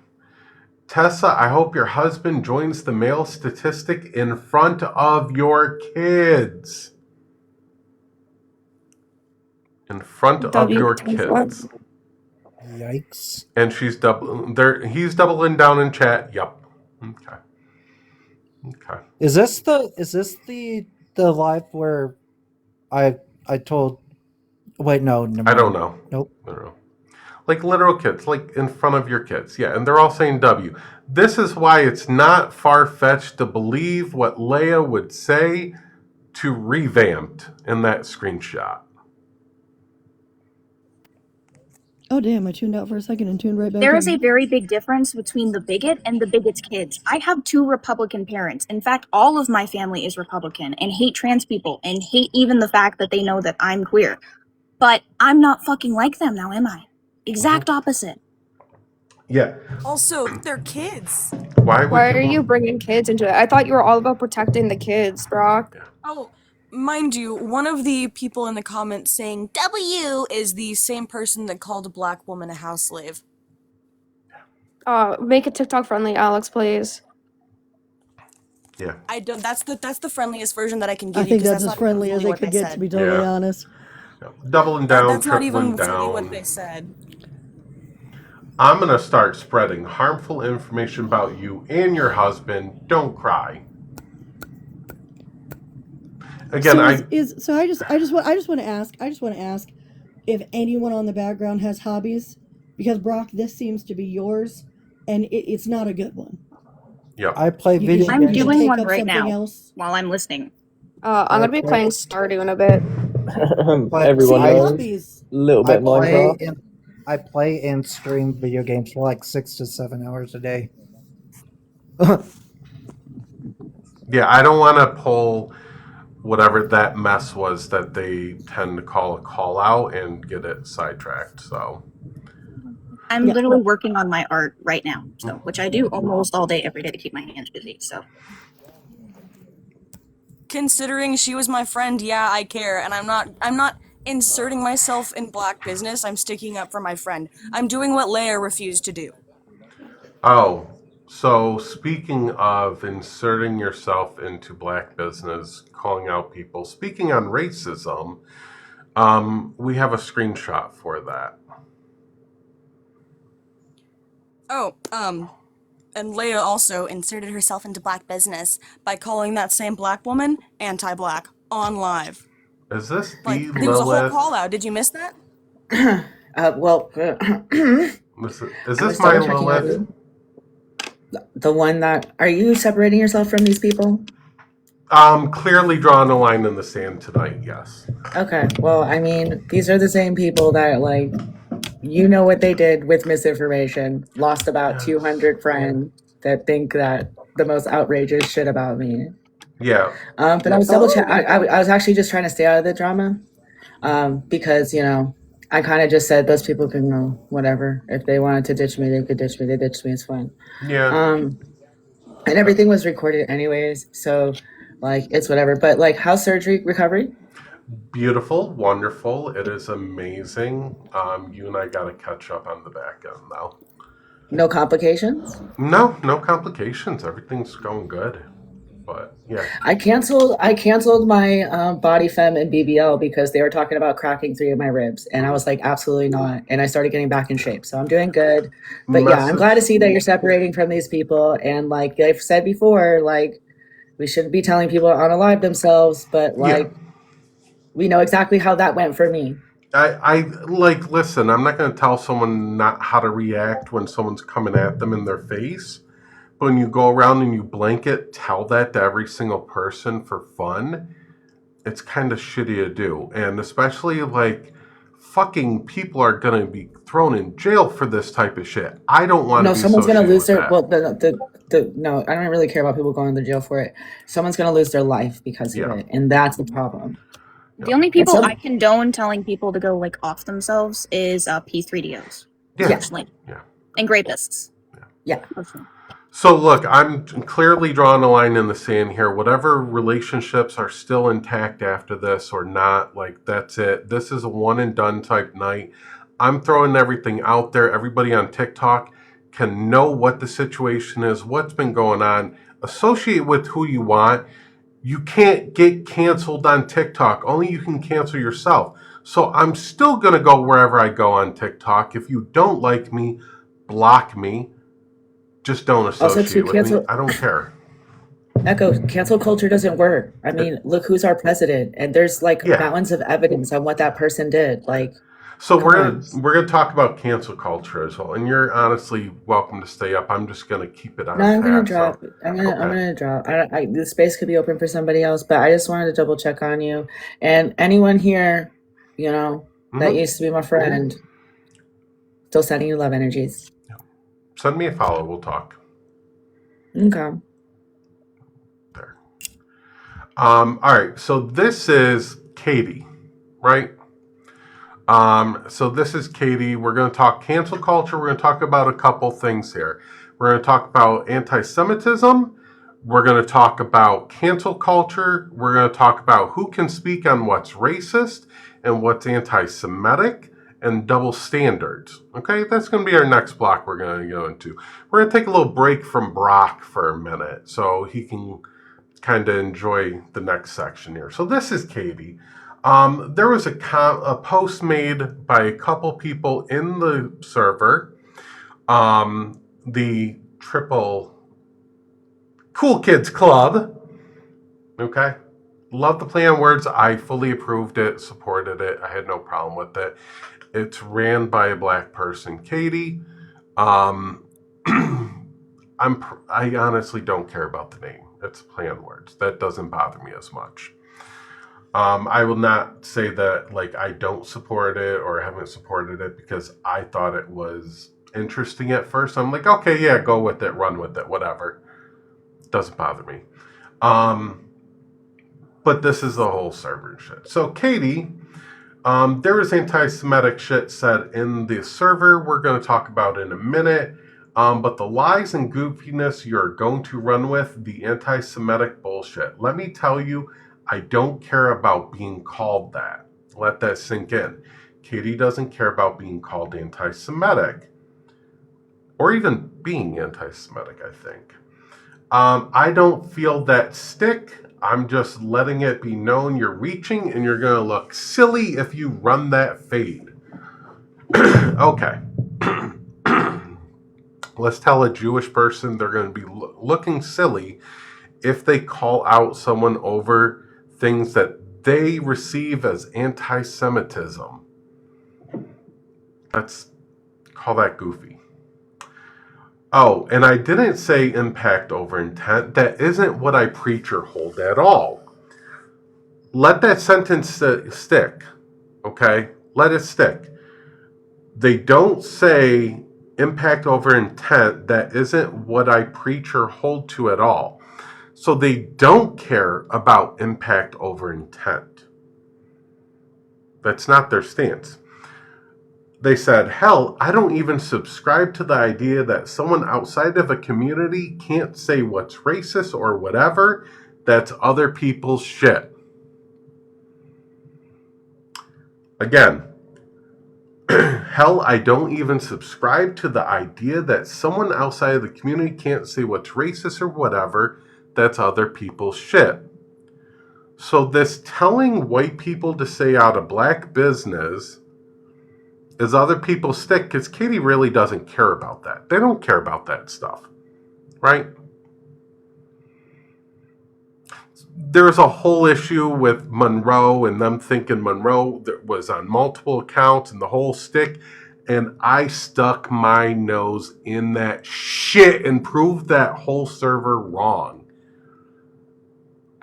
Tessa, I hope your husband joins the male statistic in front of your kids. In front of your kids.
Yikes.
And he's doubling down in chat. Yep. Okay.
Is this the live where I told? Wait, no. Never
I don't
mind.
know.
Nope.
I don't know. Like literal kids, like in front of your kids. Yeah, and they're all saying W. This is why it's not far-fetched to believe what Leia would say to Revamped in that screenshot.
Oh damn! I tuned out for a second and tuned right back in.
There is a very big difference between the bigot and the bigot's kids. I have 2 Republican parents. In fact, all of my family is Republican and hate trans people and hate even the fact that they know that I'm queer. But I'm not fucking like them now, am I? Exact opposite.
Yeah.
Also, they're kids.
Why are you bringing kids into it? I thought you were all about protecting the kids, Brock.
Oh, mind you, one of the people in the comments saying W is the same person that called a black woman a house slave.
Make it TikTok friendly, Alex, please.
Yeah.
I don't. That's the friendliest version that I can give
I
you.
think
Because
that's as
not
friendly
even
as
really
it
what
could
they
get,
said.
to be totally honest.
Doubling down,
That's not even
tripling
fully
down.
what they said.
I'm going to start spreading harmful information about you and your husband. Don't cry. Again,
So I just want to ask if anyone on the background has hobbies, because Brock, this seems to be yours, and it's not a good one.
Yeah.
I play video
I'm
games.
doing
take
one
up
right
something
now
else.
while I'm listening.
I'm gonna be playing Stardew in a bit.
Everyone knows.
Hobbies.
A little bit Minecraft.
I play and stream video games for like 6 to 7 hours a day.
Yeah, I don't want to pull whatever that mess was that they tend to call a call out and get it sidetracked. So
I'm literally working on my art right now, so which I do almost all day, every day to keep my hands busy. So,
Considering she was my friend, yeah, I care, and I'm not inserting myself in black business. I'm sticking up for my friend. I'm doing what Leia refused to do.
oh, so speaking of inserting yourself into black business, calling out people, speaking on racism, we have a screenshot for that.
Oh, and Leia also inserted herself into black business by calling that same black woman anti-black on live.
Is this
Like,
the
there was a whole
Lilith?
call out. Did you miss that?
Is this my Lilith?
The one that are you separating yourself from these people?
Clearly drawing a line in the sand tonight, yes.
Okay, well, I mean, these are the same people that, like, you know what they did with misinformation. Lost about 200 friends that think that the most outrageous shit about me.
Yeah.
But I was double check. I was actually just trying to stay out of the drama, because I kind of just said those people can go whatever. If they wanted to ditch me, they could ditch me. They ditched me. It's fine.
Yeah.
And everything was recorded anyways, so like it's whatever. But like, how's surgery recovery?
Beautiful, wonderful. It is amazing. You and I got to catch up on the back end though.
No complications?
No complications. Everything's going good. But yeah,
I canceled my body fem and BBL because they were talking about cracking 3 of my ribs, and I was like, absolutely not. And I started getting back in shape, so I'm doing good. But yeah, I'm glad to see that you're separating from these people. And like I've said before, like we shouldn't be telling people to unalive themselves, but like we know exactly how that went for me.
I like listen. I'm not going to tell someone not how to react when someone's coming at them in their face. But when you go around and you blanket tell that to every single person for fun, it's kind of shitty to do. And especially like fucking people are going to be thrown in jail for this type of shit. I don't want to be
someone's going to lose their,
that.
well, no, I don't really care about people going to jail for it. Someone's going to lose their life because of it. And that's the problem.
the only people I condone telling people to go like off themselves is P3DOs.
Yeah.
Yeah. And rapists.
Yeah.
So look, I'm clearly drawing a line in the sand here. Whatever relationships are still intact after this or not, like that's it. This is a one and done type night. I'm throwing everything out there. Everybody on TikTok can know what the situation is, what's been going on, associate with who you want. You can't get canceled on TikTok. Only you can cancel yourself. So I'm still going to go wherever I go on TikTok. If you don't like me, block me. Just don't associate with me. I don't care.
Echo, cancel culture doesn't work. I mean, look who's our president, and there's like mountains of evidence on what that person did. Like,
so we're gonna talk about cancel culture as well, and you're honestly welcome to stay up. I'm just gonna keep it on.
No, I'm gonna drop. I'm gonna drop. The space could be open for somebody else, but I just wanted to double check on you and anyone here, that used to be my friend. Still sending you love energies.
Send me a follow. We'll talk.
Okay.
There. All right. So this is Katie, right? So this is Katie. We're going to talk cancel culture. We're going to talk about a couple things here. We're going to talk about anti-Semitism. We're going to talk about cancel culture. We're going to talk about who can speak on what's racist and what's anti-Semitic. And double standards. Okay, that's going to be our next block we're going to go into. We're going to take a little break from Brock for a minute so he can kind of enjoy the next section here. So this is Katie. There was a post made by a couple people in the server. The Triple Cool Kids Club. Okay. Love the play on words. I fully approved it, supported it. I had no problem with it. It's ran by a black person, Katie. I honestly don't care about the name. It's a play on words. That doesn't bother me as much. I will not say that like I don't support it or haven't supported it because I thought it was interesting at first. I'm like, okay, yeah, go with it, run with it, whatever. Doesn't bother me. But this is the whole server and shit. So, Katie, there is anti-Semitic shit said in the server we're going to talk about in a minute. But the lies and goofiness you're going to run with, the anti-Semitic bullshit. Let me tell you, I don't care about being called that. Let that sink in. Katie doesn't care about being called anti-Semitic. Or even being anti-Semitic, I think. I don't feel that stick. I'm just letting it be known you're reaching and you're going to look silly if you run that fade. Okay. Let's tell a Jewish person they're going to be looking silly if they call out someone over things that they receive as anti-Semitism. Let's call that goofy. Oh, and I didn't say impact over intent. That isn't what I preach or hold at all. Let that sentence stick, okay? Let it stick. They don't say impact over intent. That isn't what I preach or hold to at all. So they don't care about impact over intent. That's not their stance. They said, hell, I don't even subscribe to the idea that someone outside of a community can't say what's racist or whatever. That's other people's shit. Again, hell, I don't even subscribe to the idea that someone outside of the community can't say what's racist or whatever. That's other people's shit. So this telling white people to stay out of black business is other people's stick, because Katie really doesn't care about that. They don't care about that stuff, right? There's a whole issue with Monroe and them thinking Monroe was on multiple accounts and the whole stick, and I stuck my nose in that shit and proved that whole server wrong.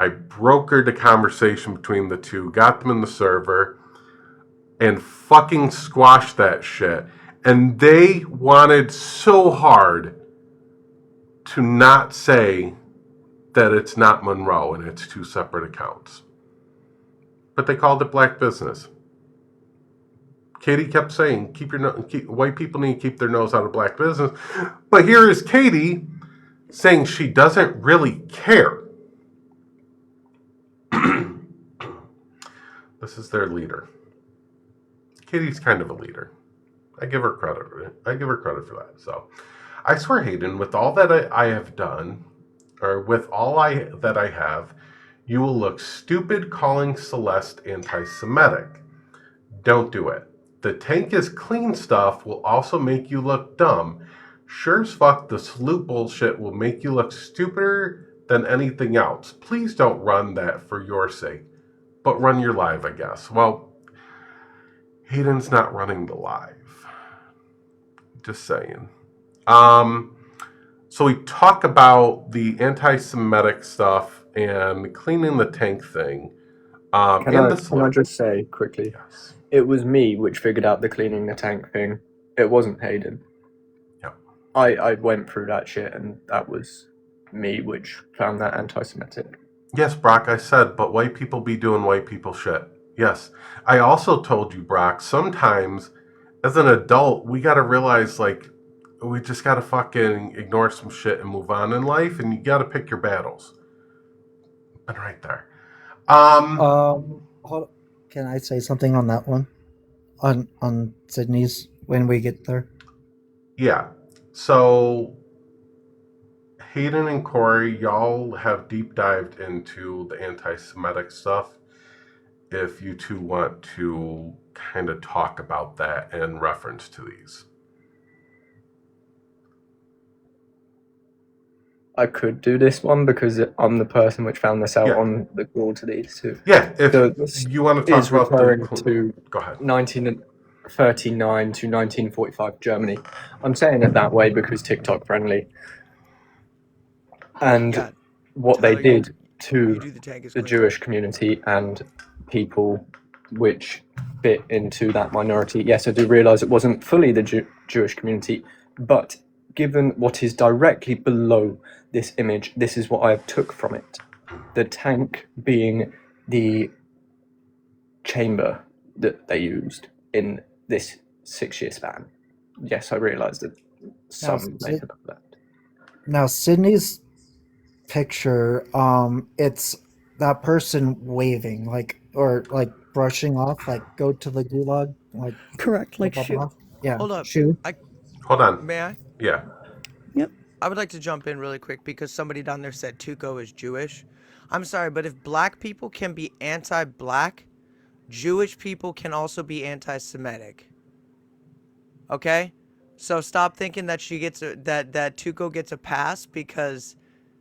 I brokered a conversation between the two, got them in the server, and fucking squashed that shit. And they wanted so hard to not say that it's not Monroe and it's two separate accounts. But they called it black business. Katie kept saying, white people need to keep their nose out of black business. But here is Katie saying she doesn't really care. This is their leader. Katie's kind of a leader. I give her credit for that. So, I swear, Hayden, with all that I have done, or with all that I have, you will look stupid calling Celeste anti-Semitic. Don't do it. The tank is clean stuff will also make you look dumb. Sure as fuck, the salute bullshit will make you look stupider than anything else. Please don't run that for your sake, but run your live, I guess. Well, Hayden's not running the live. Just saying. So we talk about the anti-Semitic stuff and cleaning the tank thing.
Can I just say quickly?
Yes.
It was me which figured out the cleaning the tank thing. It wasn't Hayden.
Yep.
I went through that shit, and that was me which found that anti-Semitic.
Yes, Brock, I said, but white people be doing white people shit. Yes. I also told you, Brock, sometimes as an adult, we got to realize, like, we just got to fucking ignore some shit and move on in life, and you got to pick your battles. And right there.
Can I say something on that one? On Sydney's when we get there?
Yeah. So Hayden and Corey, y'all have deep dived into the anti-Semitic stuff. If you two want to kind of talk about that in reference to these.
I could do this one because I'm the person which found this out on the call to these two.
Yeah, if you want to talk about
referring to
go ahead.
1939 to 1945 Germany. I'm saying it that way because TikTok friendly. And what they did to the Jewish community and people which fit into that minority. Yes, I do realise it wasn't fully the Jewish community, but given what is directly below this image, this is what I have took from it. The tank being the chamber that they used in this 6-year span. Yes, I realise that some may have left.
Now, Sydney's picture, it's that person waving, or brushing off, go to the gulag,
Correct,
blah,
like
blah,
shoe.
blah. Yeah,
Hold up.
shoe.
Hold on.
May I?
Yeah.
Yep.
I would like to jump in really quick because somebody down there said Tuco is Jewish. I'm sorry, but if black people can be anti-black, Jewish people can also be anti-Semitic. Okay? So stop thinking that that Tuco gets a pass because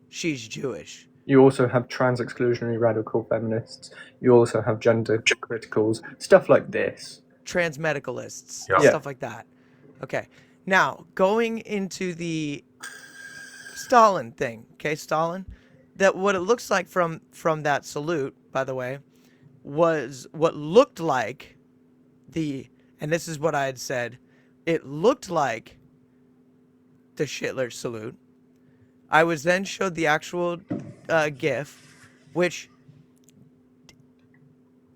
she's Jewish.
You also have trans-exclusionary radical feminists. You also have gender criticals, stuff like this.
Trans medicalists,
Yeah.
stuff like that. Okay. Now, going into the Stalin thing, okay, Stalin, that what it looks like from that salute, by the way, was what looked like and this is what I had said, it looked like the Hitler salute. I was then showed the actual GIF, which,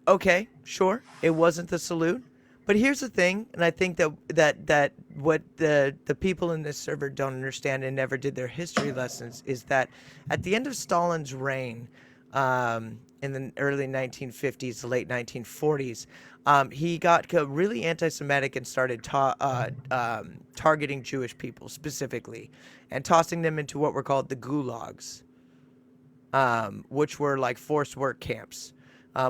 okay, sure, it wasn't the salute, but here's the thing, and I think that what the people in this server don't understand and never did their history lessons is that at the end of Stalin's reign, in the early 1950s to late 1940s, he got really anti-Semitic and started targeting Jewish people specifically and tossing them into what were called the gulags, which were like forced work camps,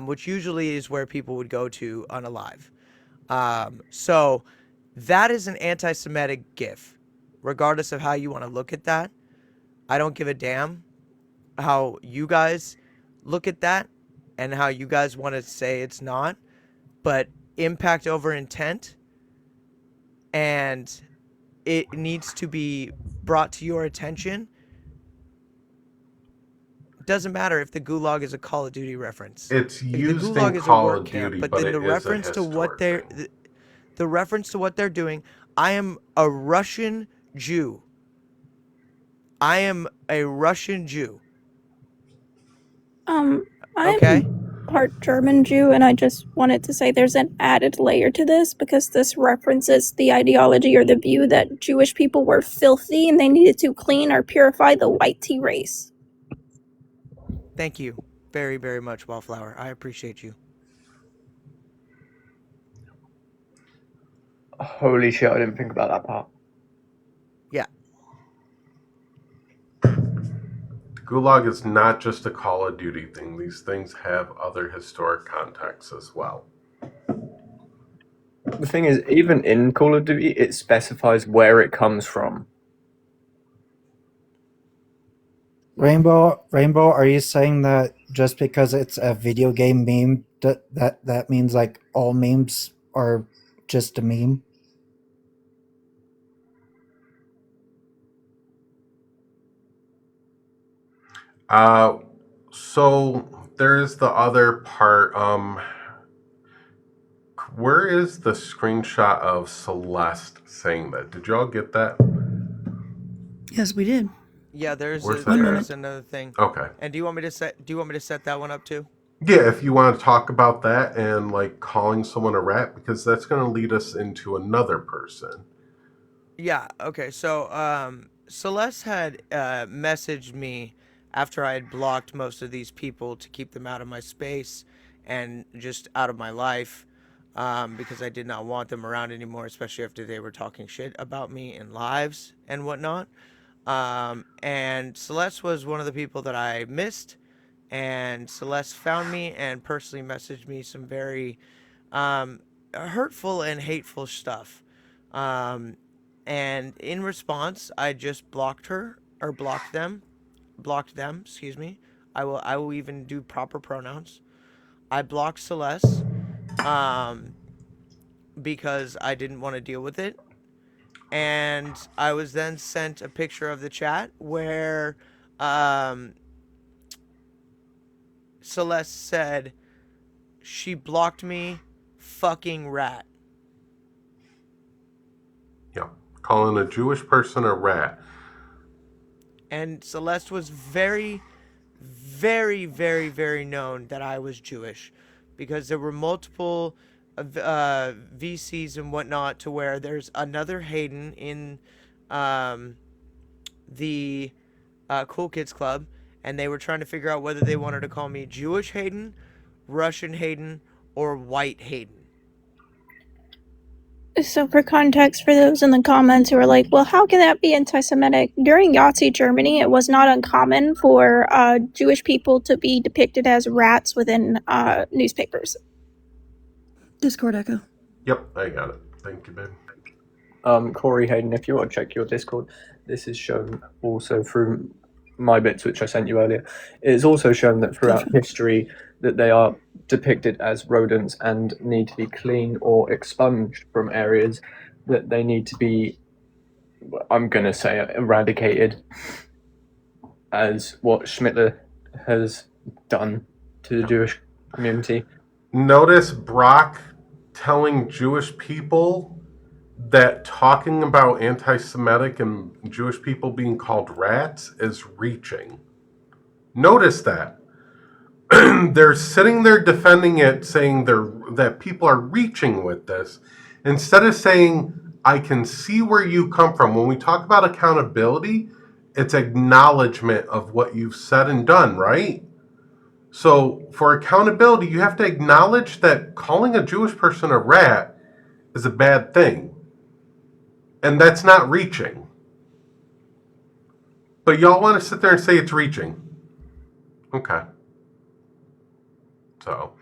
which usually is where people would go to unalive. So that is an anti-Semitic GIF, regardless of how you want to look at that. I don't give a damn how you guys look at that and how you guys want to say it's not, but impact over intent, and it needs to be brought to your attention. Doesn't matter if the gulag is a Call of Duty reference.
It's
If
used
the gulag
in
is a
Call
work
of
camp,
Duty,
but
but
then
it
the
is a
reference to what
historic
they're the reference to what they're doing, I am a Russian Jew. I am a Russian Jew.
I'm
Okay?
part German Jew, and I just wanted to say there's an added layer to this because this references the ideology or the view that Jewish people were filthy and they needed to clean or purify the white tea race.
Thank you very, very much, Wallflower. I appreciate you.
Holy shit, I didn't think about that part.
Yeah.
Gulag is not just a Call of Duty thing. These things have other historic contexts as well.
The thing is, even in Call of Duty, it specifies where it comes from.
Rainbow, are you saying that just because it's a video game meme, that means like all memes are just a meme?
So there's the other part. Where is the screenshot of Celeste saying that? Did y'all get that?
Yes, we did.
Yeah, there's another thing.
Okay.
And do you want me to set that one up too?
Yeah, if you want to talk about that and like calling someone a rat, because that's going to lead us into another person.
Yeah, okay. So Celeste had messaged me after I had blocked most of these people to keep them out of my space and just out of my life, because I did not want them around anymore, especially after they were talking shit about me in lives and whatnot. And Celeste was one of the people that I missed, and Celeste found me and personally messaged me some very hurtful and hateful stuff. And in response, I just blocked them, excuse me. I will even do proper pronouns. I blocked Celeste, because I didn't want to deal with it. And I was then sent a picture of the chat where, Celeste said, she blocked me, fucking rat.
Yeah. Calling a Jewish person a rat.
And Celeste was very, very, very, very known that I was Jewish, because there were multiple VCs and whatnot to where there's another Hayden in the Cool Kids Club, and they were trying to figure out whether they wanted to call me Jewish Hayden, Russian Hayden, or White Hayden.
So, for context, for those in the comments who are like, well, how can that be anti Semitic? During Nazi Germany, it was not uncommon for Jewish people to be depicted as rats within newspapers.
Discord echo.
Yep, I got it. Thank you, babe.
Corey Hayden, if you want to check your Discord, this is shown also through my bits, which I sent you earlier. It is also shown that throughout history that they are depicted as rodents and need to be cleaned or expunged from areas, that they need to be, I'm going to say, eradicated, as what Schmittler has done to the Jewish community.
Notice Brock telling Jewish people that talking about anti-Semitic and Jewish people being called rats is reaching. Notice that. They're sitting there defending it, saying that people are reaching with this, instead of saying, I can see where you come from. When we talk about accountability, it's acknowledgement of what you've said and done, right? So for accountability, you have to acknowledge that calling a Jewish person a rat is a bad thing. And that's not reaching. But y'all want to sit there and say it's reaching. Okay. So,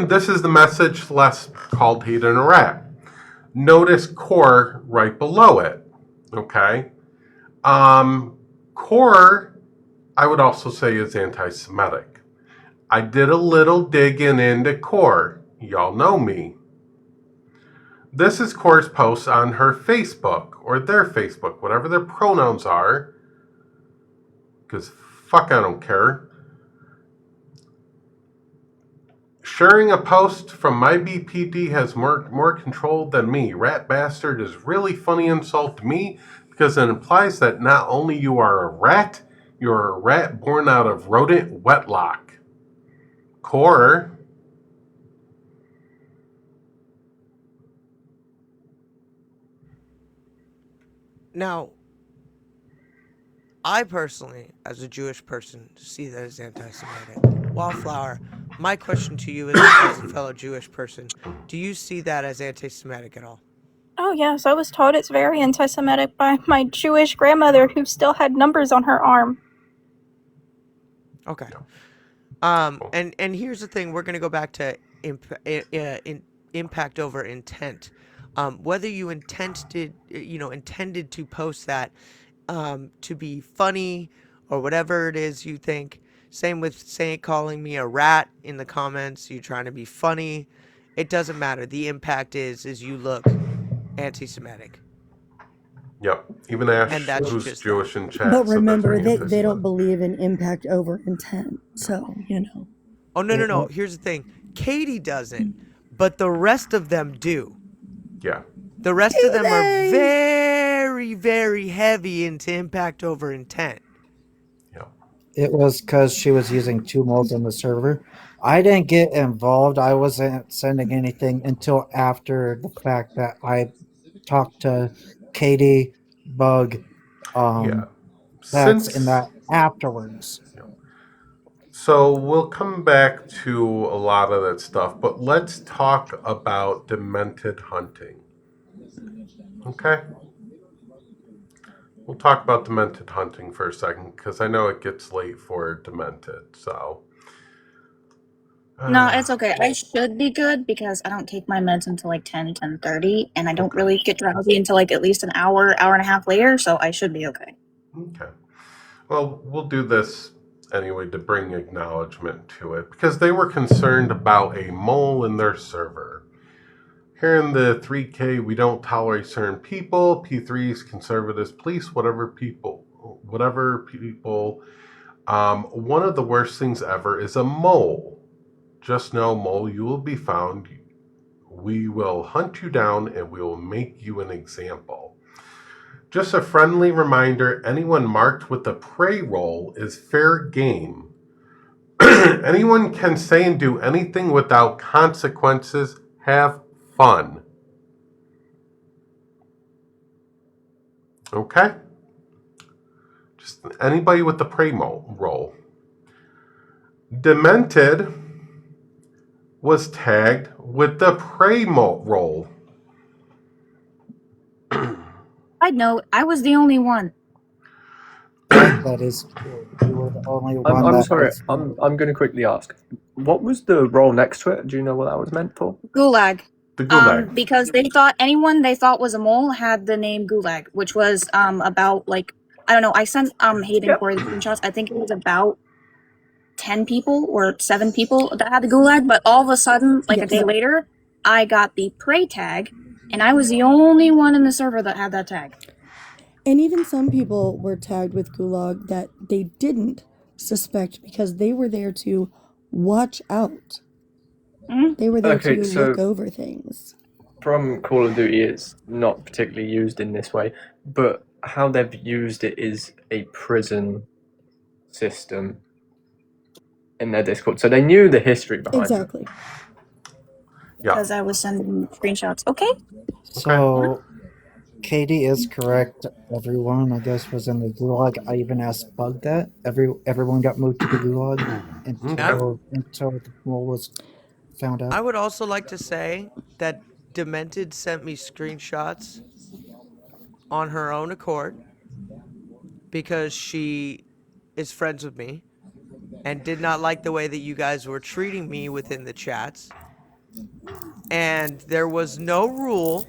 this is the message Celeste called Hayden a rat. Notice core right below it. Okay. Core, I would also say, is anti-Semitic. I did a little digging into core. Y'all know me. This is Core's post on her Facebook, or their Facebook, whatever their pronouns are. Because fuck, I don't care. Sharing a post from my BPD has more control than me. Rat bastard is really funny insult to me because it implies that not only you are a rat, you're a rat born out of rodent wetlock. Core.
Now, I personally, as a Jewish person, see that as anti-Semitic. Wallflower, my question to you as a fellow Jewish person, do you see that as anti-Semitic at all?
Oh, yes, I was told it's very anti Semitic by my Jewish grandmother who still had numbers on her arm.
Okay. And here's the thing, we're going to go back to impact over intent. Whether you intended to post that to be funny or whatever it is you think. Same with calling me a rat in the comments. You trying to be funny. It doesn't matter. The impact is you look anti-Semitic.
Yep. Even Ash, who's Jewish in chat.
But remember, they don't believe in impact over intent. So, you know.
Oh, no. Here's the thing. Katie doesn't, but the rest of them do.
Yeah.
The rest of them are very, very heavy into impact over intent.
It was because she was using two modes on the server. I didn't get involved. I wasn't sending anything until after the fact that I talked to Katie, Bug, that's in that afterwards.
So we'll come back to a lot of that stuff, but let's talk about demented hunting. Okay? We'll talk about demented hunting for a second, because I know it gets late for demented, so.
No, it's okay. I should be good because I don't take my meds until like 10:30, and I don't really get drowsy until like at least an hour and a half later, so I should be okay.
Okay. Well, we'll do this anyway to bring acknowledgement to it, because they were concerned about a mole in their server. Here in the 3K, we don't tolerate certain people, P3s, conservatives, police, whatever people. One of the worst things ever is a mole. Just know, mole, you will be found. We will hunt you down and we will make you an example. Just a friendly reminder, anyone marked with the prey roll is fair game. Anyone can say and do anything without consequences. Have fun. Okay? Just anybody with the prey roll. Demented was tagged with the prey roll.
I'd know. I was the only one.
That is true. You were the only one
I'm
that
sorry.
was.
I'm going to quickly ask. What was the role next to it? Do you know what that was meant for?
Gulag.
The gulag.
Because they thought anyone they thought was a mole had the name Gulag, which was about like I don't know. I sent Hayden for the screenshots. I think it was about 10 people or 7 people that had the Gulag, but all of a sudden, like a day later, I got the prey tag, and I was the only one in the server that had that tag.
And even some people were tagged with Gulag that they didn't suspect because they were there to watch out. They were there to look over things.
From Call of Duty, it's not particularly used in this way, but how they've used it is a prison system in their Discord. So they knew the history behind
Exactly.
it.
Yeah.
Because I was sending screenshots. Okay.
So, Katie is correct. Everyone, I guess, was in the gulag. I even asked Bug that. Everyone got moved to the gulag until the role was found out.
I would also like to say that Demented sent me screenshots on her own accord because she is friends with me and did not like the way that you guys were treating me within the chats. And there was no rule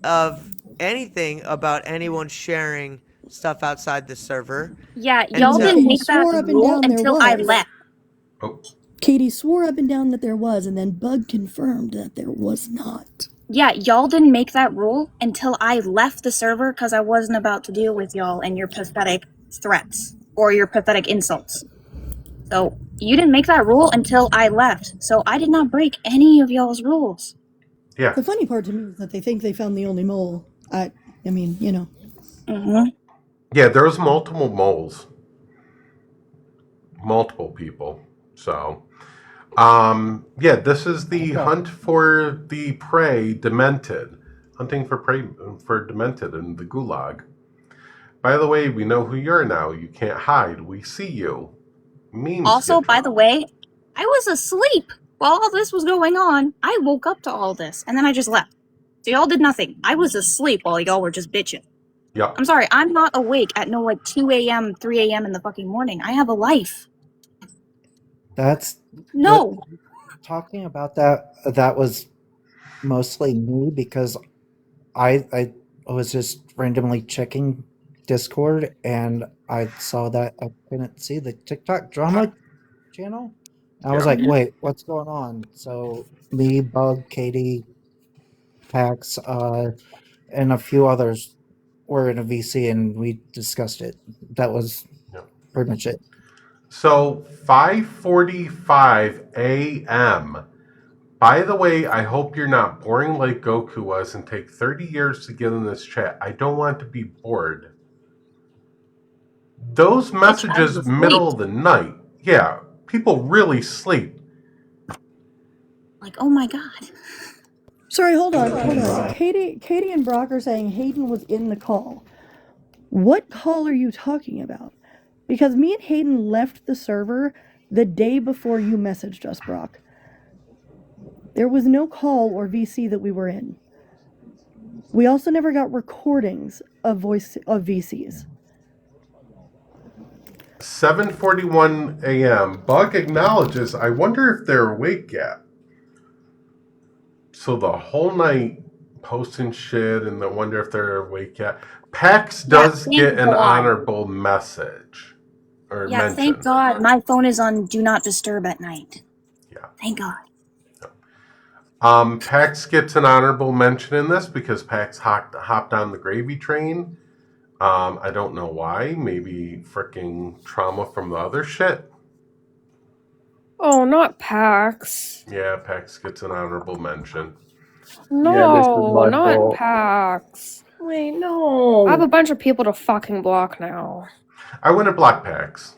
of anything about anyone sharing stuff outside the server.
Yeah, y'all didn't make that rule until I left.
Katie swore up and down that there was, and then Bug confirmed that there was not.
Yeah, y'all didn't make that rule until I left the server because I wasn't about to deal with y'all and your pathetic threats or your pathetic insults. So you didn't make that rule until I left. So I did not break any of y'all's rules.
Yeah.
The funny part to me is that they think they found the only mole. I mean, you know.
Mm-hmm.
Yeah, there was multiple moles. Multiple people. So, yeah, this is the hunt for the prey, Demented. Hunting for prey for Demented in the gulag. By the way, we know who you are now. You can't hide. We see you. Memes
also, by the way, I was asleep while all this was going on. I woke up to all this, and then I just left. So y'all did nothing. I was asleep while y'all were just bitching.
Yep.
I'm sorry, I'm not awake at no like 2 a.m., 3 a.m. in the fucking morning. I have a life.
That's
no.
Talking about that was mostly me because I was just randomly checking Discord and I saw that I couldn't see the TikTok drama channel. I was like, wait, what's going on? So me, Bug, Katie, Pax, and a few others were in a VC and we discussed it. That was pretty much it.
So 5:45 a.m. By the way, I hope you're not boring like Goku was and take 30 years to get in this chat. I don't want to be bored. Those messages middle of the night. Yeah, people really sleep.
Like, oh my god.
Sorry, hold on. Katie and Brock are saying Hayden was in the call. What call are you talking about? Because me and Hayden left the server the day before you messaged us, Brock. There was no call or VC that we were in. We also never got recordings of VCs.
7:41 a.m. Bug acknowledges, I wonder if they're awake yet. So the whole night posting shit and I wonder if they're awake yet. Pax does get an honorable message. Or mention.
Thank God my phone is on Do Not Disturb at night.
Yeah.
Thank God.
Pax gets an honorable mention in this because Pax hopped on the gravy train. I don't know why. Maybe freaking trauma from the other shit.
Oh, not Pax.
Yeah, Pax gets an honorable mention.
No, not Pax.
Wait, no.
I have a bunch of people to fucking block now.
I wouldn't block Pax.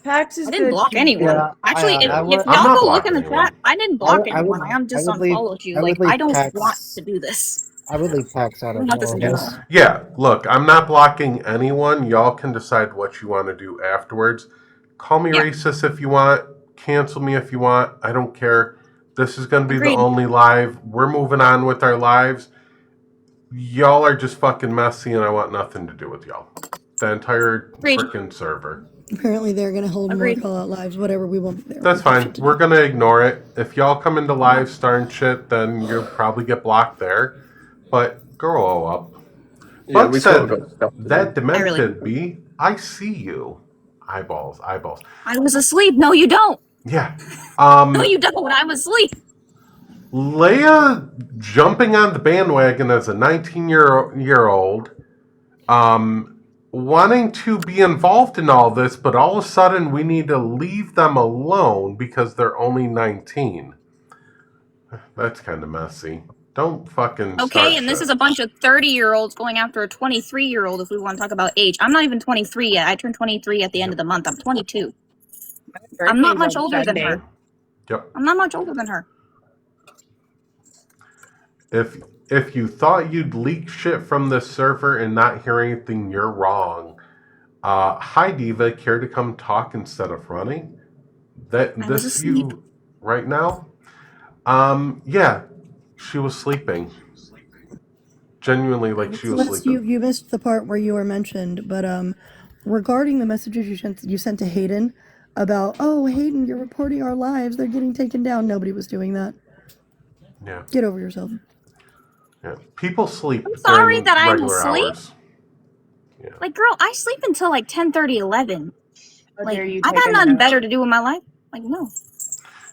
Pax is
I didn't
good.
block anyone.
Yeah,
Actually, if
I would.
I'm
y'all
not
go look in
blocking
the
anyone.
chat, I didn't block anyone. I just unfollowed you.
I
Like,
would leave
I don't want
Pax.
to do this.
I would leave Pax out
I
of
don't want this
all
in
of
your
this.
home.
Yeah, look, I'm not blocking anyone. Y'all can decide what you want to do afterwards. Call me racist if you want. Cancel me if you want. I don't care. This is going to be the
Agreed.
only live. We're moving on with our lives. Y'all are just fucking messy, and I want nothing to do with y'all. The entire freaking server.
Apparently, they're going to hold
Agreed.
more call-out lives, whatever we want.
That's fine. We're going to ignore it. If y'all come into live starting shit, then you'll probably get blocked there. But grow up.
Yeah,
Bug
we
said,
sort of got stuff to
that
do.
demented B, I see you. Eyeballs.
I was asleep. No, you don't.
Yeah.
No, you don't. I was asleep.
Leia jumping on the bandwagon as a 19-year-old, wanting to be involved in all this, but all of a sudden we need to leave them alone because they're only 19. That's kind of messy. Don't fucking start
Okay, and this
shit.
is a bunch of 30-year-olds going after a 23-year-old if we want to talk about age. I'm not even 23 yet. I turned 23 at the end of the month. I'm 22. I'm not much older than her.
Yep.
I'm not much older than her.
If you thought you'd leak shit from this server and not hear anything, you're wrong. Hi Diva, care to come talk instead of running? This you right now? Yeah, she was sleeping. Genuinely, like she was sleeping.
You missed the part where you were mentioned, but regarding the messages you sent to Hayden about, oh Hayden, you're reporting our lives, they're getting taken down. Nobody was doing that.
Yeah.
Get over yourself.
Yeah. People sleep.
I'm sorry
during
that I'm
regular
asleep.
hours. Yeah.
Like, girl, I sleep until like 10:30, 11. Like,
dare you
I got
take a
nothing
nap?
better to do with my life. Like, no.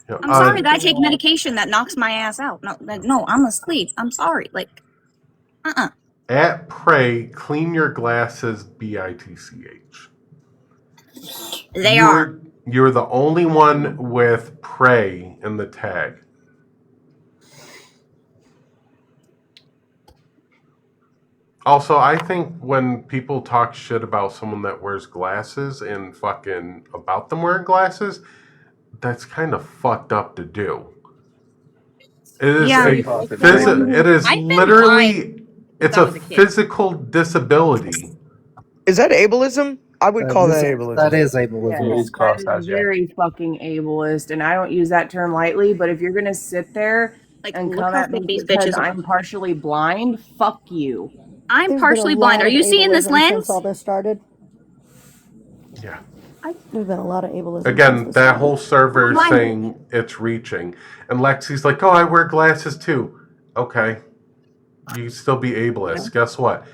Yeah.
I'm sorry that I take medication that knocks my ass out. No, like, no, I'm asleep. I'm sorry. Like,
At Prey, clean your glasses, BITCH.
They are.
You're the only one with Prey in the tag. Also, I think when people talk shit about someone that wears glasses and fucking about them wearing glasses, that's kind of fucked up to do. It is it is literally it's a physical disability.
Is that ableism? I would call that ableism.
That is ableism.
It is classed
That
as,
is
yeah.
very fucking ableist, and I don't use that term lightly. But if you're gonna sit there and
look
come
how
at me
thick these
because
bitches are.
I'm partially blind, fuck you.
I'm
There's
partially
been a lot
blind. Are
of
you seeing this
ableism
lens?
Since all this started.
Yeah.
There's been a lot of ableism.
Again, that whole server is
Blind.
saying it's reaching. And Lexi's like, oh, I wear glasses too. Okay. You can still be ableist. Guess what?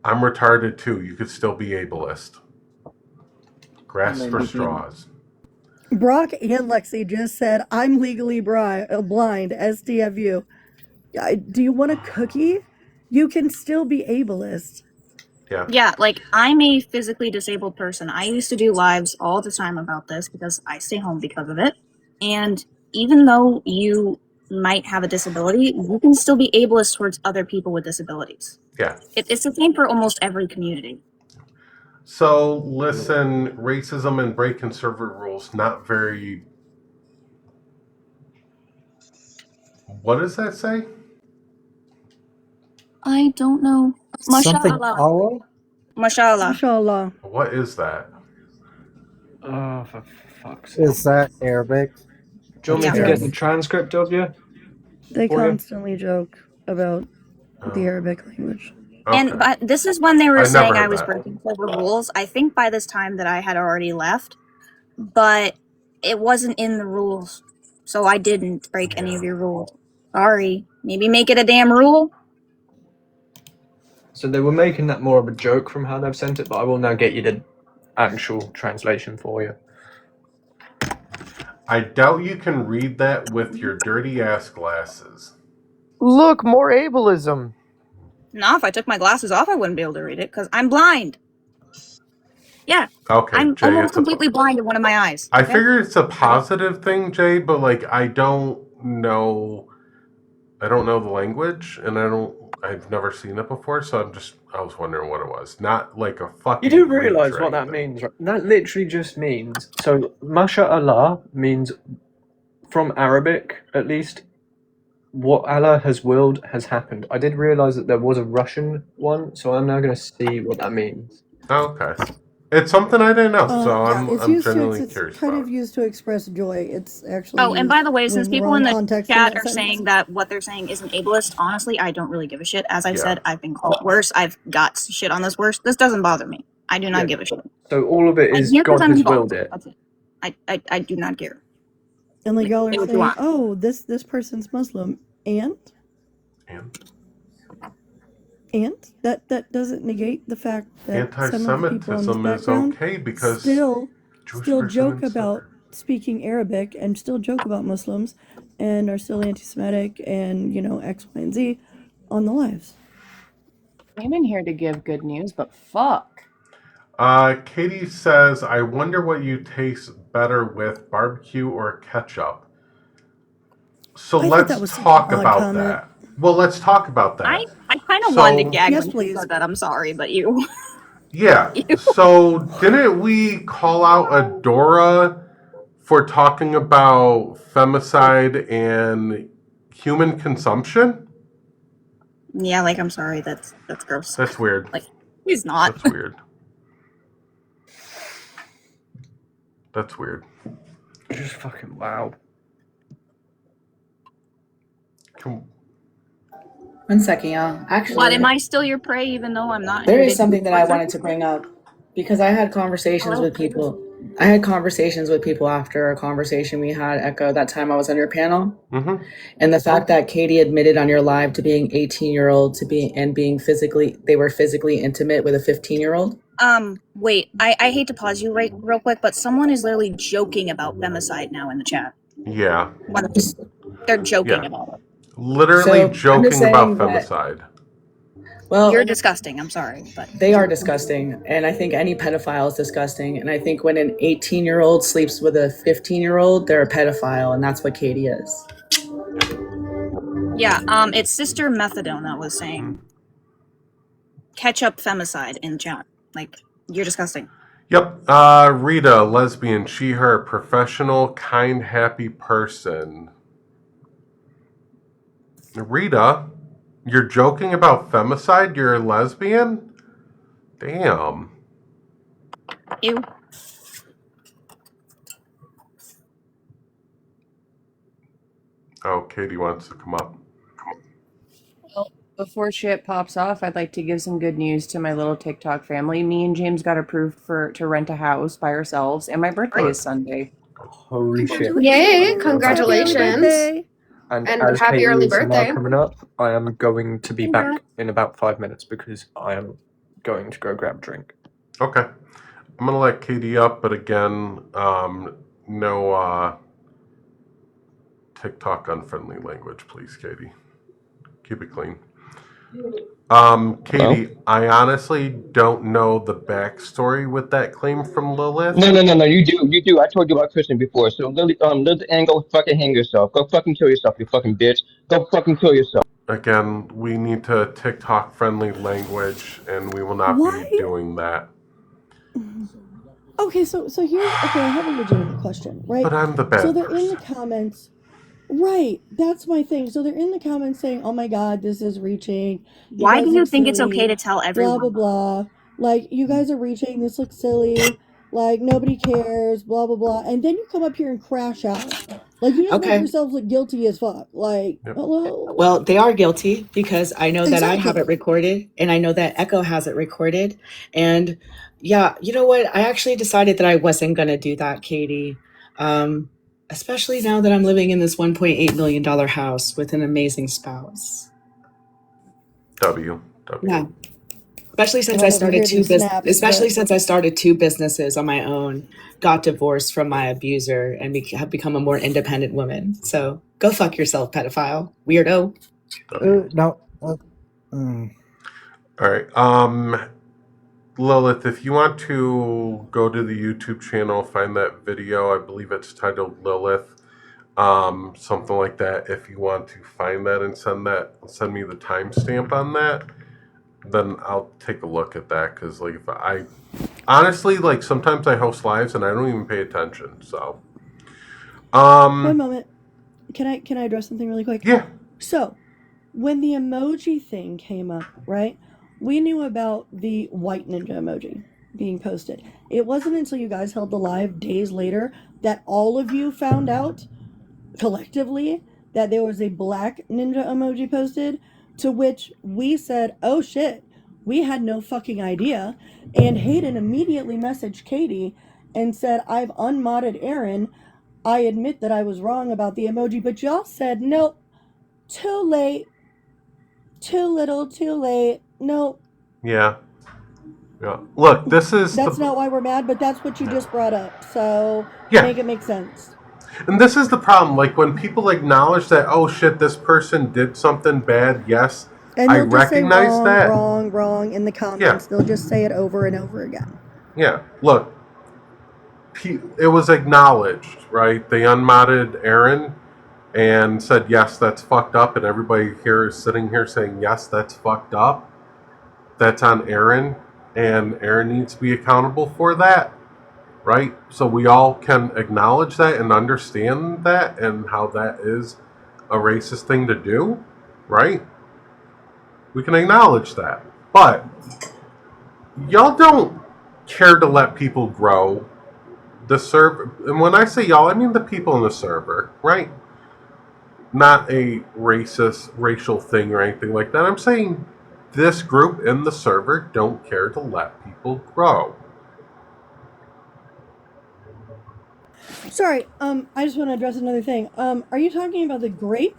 I'm retarded too. You could still be ableist. Grasp for straws.
Brock and Lexi just said, I'm legally blind, SDFU. Do you want a cookie? You can still be ableist.
Yeah.
Yeah, like, I'm a physically disabled person. I used to do lives all the time about this because I stay home because of it. And even though you might have a disability, you can still be ableist towards other people with disabilities.
Yeah.
It's the same for almost every community.
So, listen, racism and breaking server rules, not very... What does that say?
I don't know.
Something
Mashallah.
Allah?
Mashallah.
Mashallah.
What is that?
Oh, for fuck's sake.
Is that Arabic?
Do you want me to get the transcript of you?
They
For you?
constantly joke about the Arabic language.
And but this is when they were
I've
saying
never
I
heard
was
that.
breaking server rules. I think by this time that I had already left, but it wasn't in the rules, so I didn't break any of your rules. Sorry. Maybe make it a damn rule.
So they were making that more of a joke from how they've sent it, but I will now get you the actual translation for you.
I doubt you can read that with your dirty ass glasses.
Look, more ableism.
No, if I took my glasses off, I wouldn't be able to read it because I'm blind. Yeah.
Okay,
I'm
Jay,
almost
it's
completely blind in one of my eyes.
I
okay?
figure it's a positive thing, Jay, but like I don't know the language, and I don't I've never seen it before, so I was wondering what it was. Not like a fucking.
You do
reach
realise
or
what that
anything.
means, right? That literally just means, so Masha Allah means, from Arabic at least, what Allah has willed has happened. I did realise that there was a Russian one, so I'm now going to see what that means.
Oh, okay. It's something I didn't know, so
It's
I'm
used to
genuinely
it's
curious
kind
about
of
it.
used to express joy. It's actually
Oh, and by the way, since
when the
people in
wrong
the
context in
chat
that
are
sentence.
saying that what they're saying isn't ableist, honestly, I don't really give a shit. As I've
Yeah.
said, I've been called worse. I've got shit on this worse. This doesn't bother me. I do not
Yeah.
give a shit.
So all of it
I'm
is
here 'cause
God
I'm
has
involved.
willed it.
That's it. I do not care.
And like y'all
Say
are
what you
saying,
want.
oh, this person's Muslim, and that doesn't negate the fact that some of the people in this
Anti-Semitism is
background
okay because
still
Jewish
still
person
joke
instead.
about speaking Arabic and still joke about Muslims and are still anti-Semitic and X, Y, and Z on the lives.
I'm in here to give good news, but fuck.
Katie says, I wonder what you taste better with, barbecue or ketchup. So
I thought that was such an
talk
odd
about
comment.
that. Well, let's talk about that.
I kind of
So-
wanted to gag
Yes,
when
please.
you said that. I'm sorry, but you.
Yeah. So didn't we call out Adora for talking about femicide and human consumption?
Yeah, like I'm sorry. That's gross.
That's weird.
Like he's not.
That's weird. That's weird.
Just fucking wow.
One second, y'all. Actually,
What, am I still your prey even though I'm not?
there
in
is
big
something that I
person?
wanted to bring up because I had conversations with people. I had conversations with people after a conversation we had, Echo, that time I was on your panel.
Mm-hmm.
And the fact that Katie admitted on your live to being 18-year-old to being physically, they were physically intimate with a 15-year-old.
Wait, I hate to pause you real quick, but someone is literally joking about femicide now in the chat.
Yeah.
They're joking
Yeah.
about it.
Literally
So, I'm
joking
just
about
saying that-
femicide.
Well,
You're disgusting. I'm sorry, but
they are disgusting. And I think any pedophile is disgusting. And I think when an 18-year-old sleeps with a 15-year-old, they're a pedophile. And that's what Katie is.
yeah, it's Sister Methadone that was saying ketchup femicide in chat. Like, you're disgusting.
Yep. Rita, lesbian, she, her, professional, kind, happy person. Rita, you're joking about femicide? You're a lesbian? Damn.
Ew.
Oh, Katie wants to come up.
Well, before shit pops off, I'd like to give some good news to my little TikTok family. Me and James got approved to rent a house by ourselves, and my birthday is Sunday.
Holy shit.
Yay,
Happy
congratulations.
early birthday.
And
And
as
happy
Katie
early
is now
birthday.
coming up, I am going to be back in about 5 minutes because I am going to go grab a drink.
Okay. I'm going to let Katie up, but again, no TikTok unfriendly language, please, Katie. Keep it clean. Katie, I honestly don't know the backstory with that claim from Lilith.
No, you do. I told you about Christian before. So Lily, and go fucking hang yourself. Go fucking kill yourself, you fucking bitch. Go fucking kill yourself.
Again, we need to TikTok friendly language, and we will not be doing that.
Okay, so here's okay. I have a legitimate question, right?
But I'm the bad
So they're in the comments, right? That's my thing. So they're in the comments saying, "Oh my God, this is reaching."
Why do you
look
think it's
silly,
okay to tell everyone?
Blah blah blah. Like you guys are reaching. This looks silly. Like nobody cares. Blah blah blah. And then you come up here and crash out. Like you just make yourselves look guilty as fuck. Like hello.
Well, they are guilty because I know that I have
Exactly.
it recorded and I know that Echo has it recorded. And yeah, you know what? I actually decided that I wasn't going to do that, Katie. Especially now that I'm living in this $1.8 million house with an amazing spouse. Yeah. Especially since I started since I started two businesses on my own, got divorced from my abuser, and have become a more independent woman. So go fuck yourself, pedophile, weirdo.
No.
All right. Lilith, if you want to go to the YouTube channel, find that video. I believe it's titled Lilith. something like that. If you want to find that and send me the timestamp on that, then I'll take a look at that. Because like, if I honestly, like, sometimes I host lives and I don't even pay attention. So,
One moment. Can I address something really quick?
Yeah.
So, when the emoji thing came up, right? We knew about the white ninja emoji being posted. It wasn't until you guys held the live days later that all of you found out collectively that there was a black ninja emoji posted, to which we said, oh shit, we had no fucking idea. And Hayden immediately messaged Katie and said, I've unmodded Aaron. I admit that I was wrong about the emoji, but y'all said, nope, too late, too little, too late, nope.
Yeah. Yeah. Look,
That's not why we're mad, but that's what you just brought up. So make it make sense.
And this is the problem. Like, when people acknowledge that, oh shit, this person did something bad, yes,
And
I
they'll just say
recognize
wrong,
that.
wrong in the comments. They'll just say it over and over again.
Yeah, look, it was acknowledged, right? They unmodded Aaron and said, yes, that's fucked up. And everybody here is sitting here saying, yes, that's fucked up. That's on Aaron. And Aaron needs to be accountable for that, right? So we all can acknowledge that and understand that and how that is a racist thing to do, right? We can acknowledge that. But y'all don't care to let people grow. The server, and when I say y'all, I mean the people in the server, right? Not a racial thing or anything like that. I'm saying this group in the server don't care to let people grow.
Sorry, I just want to address another thing. Are you talking about the grape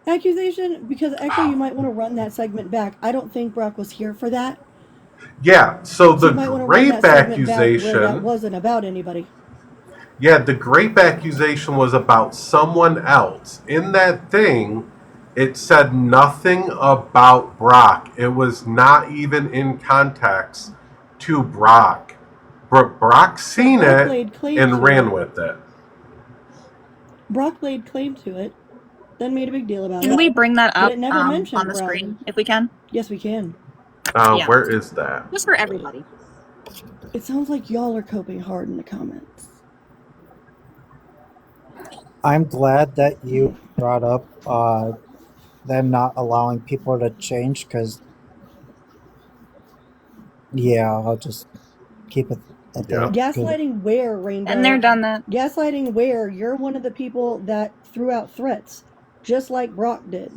accusation? Because Echo, you might want to run that segment back. I don't think Brock was here for that.
Yeah, so the
you might want to run that
grape
segment back where that
accusation.
wasn't about anybody.
Yeah, the grape accusation was about someone else. In that thing, it said nothing about Brock. It was not even in context to Brock. Brock seen it and ran with it.
Brock laid claim to it, then made a big deal about it.
Can we bring that
But
up
it never mentioned
on the
Brock.
screen if we can?
Yes, we can.
Yeah.
Where is that?
Just for everybody.
It sounds like y'all are coping hard in the comments.
I'm glad that you brought up them not allowing people to change, because yeah, I'll just keep it at that.
Gaslighting where, Rainbow?
And they're done that.
Gaslighting where you're one of the people that threw out threats, just like Brock did.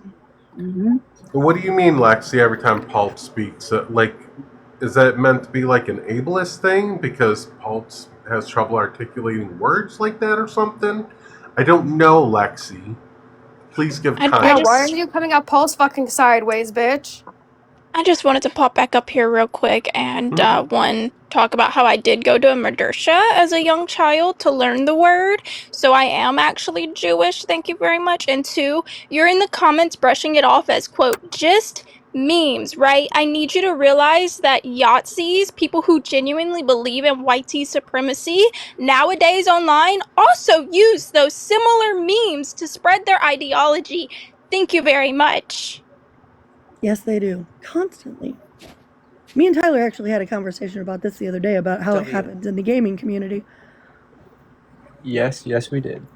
Mm-hmm.
What do you mean, Lexi, every time Pulp speaks? Is that meant to be like an ableist thing because Pulp has trouble articulating words like that or something? I don't know, Lexi. Please give context.
Yeah, why are you coming up Paul's fucking sideways, bitch?
I just wanted to pop back up here real quick and talk about how I did go to a madrasha as a young child to learn the word. So I am actually Jewish, thank you very much. And two, you're in the comments brushing it off as, quote, just memes, right? I need you to realize that Yahtzees, people who genuinely believe in white supremacy, nowadays online also use those similar memes to spread their ideology. Thank you very much.
Yes, they do. Constantly. Me and Tyler actually had a conversation about this the other day about how it happens in the gaming community.
Yes, we did.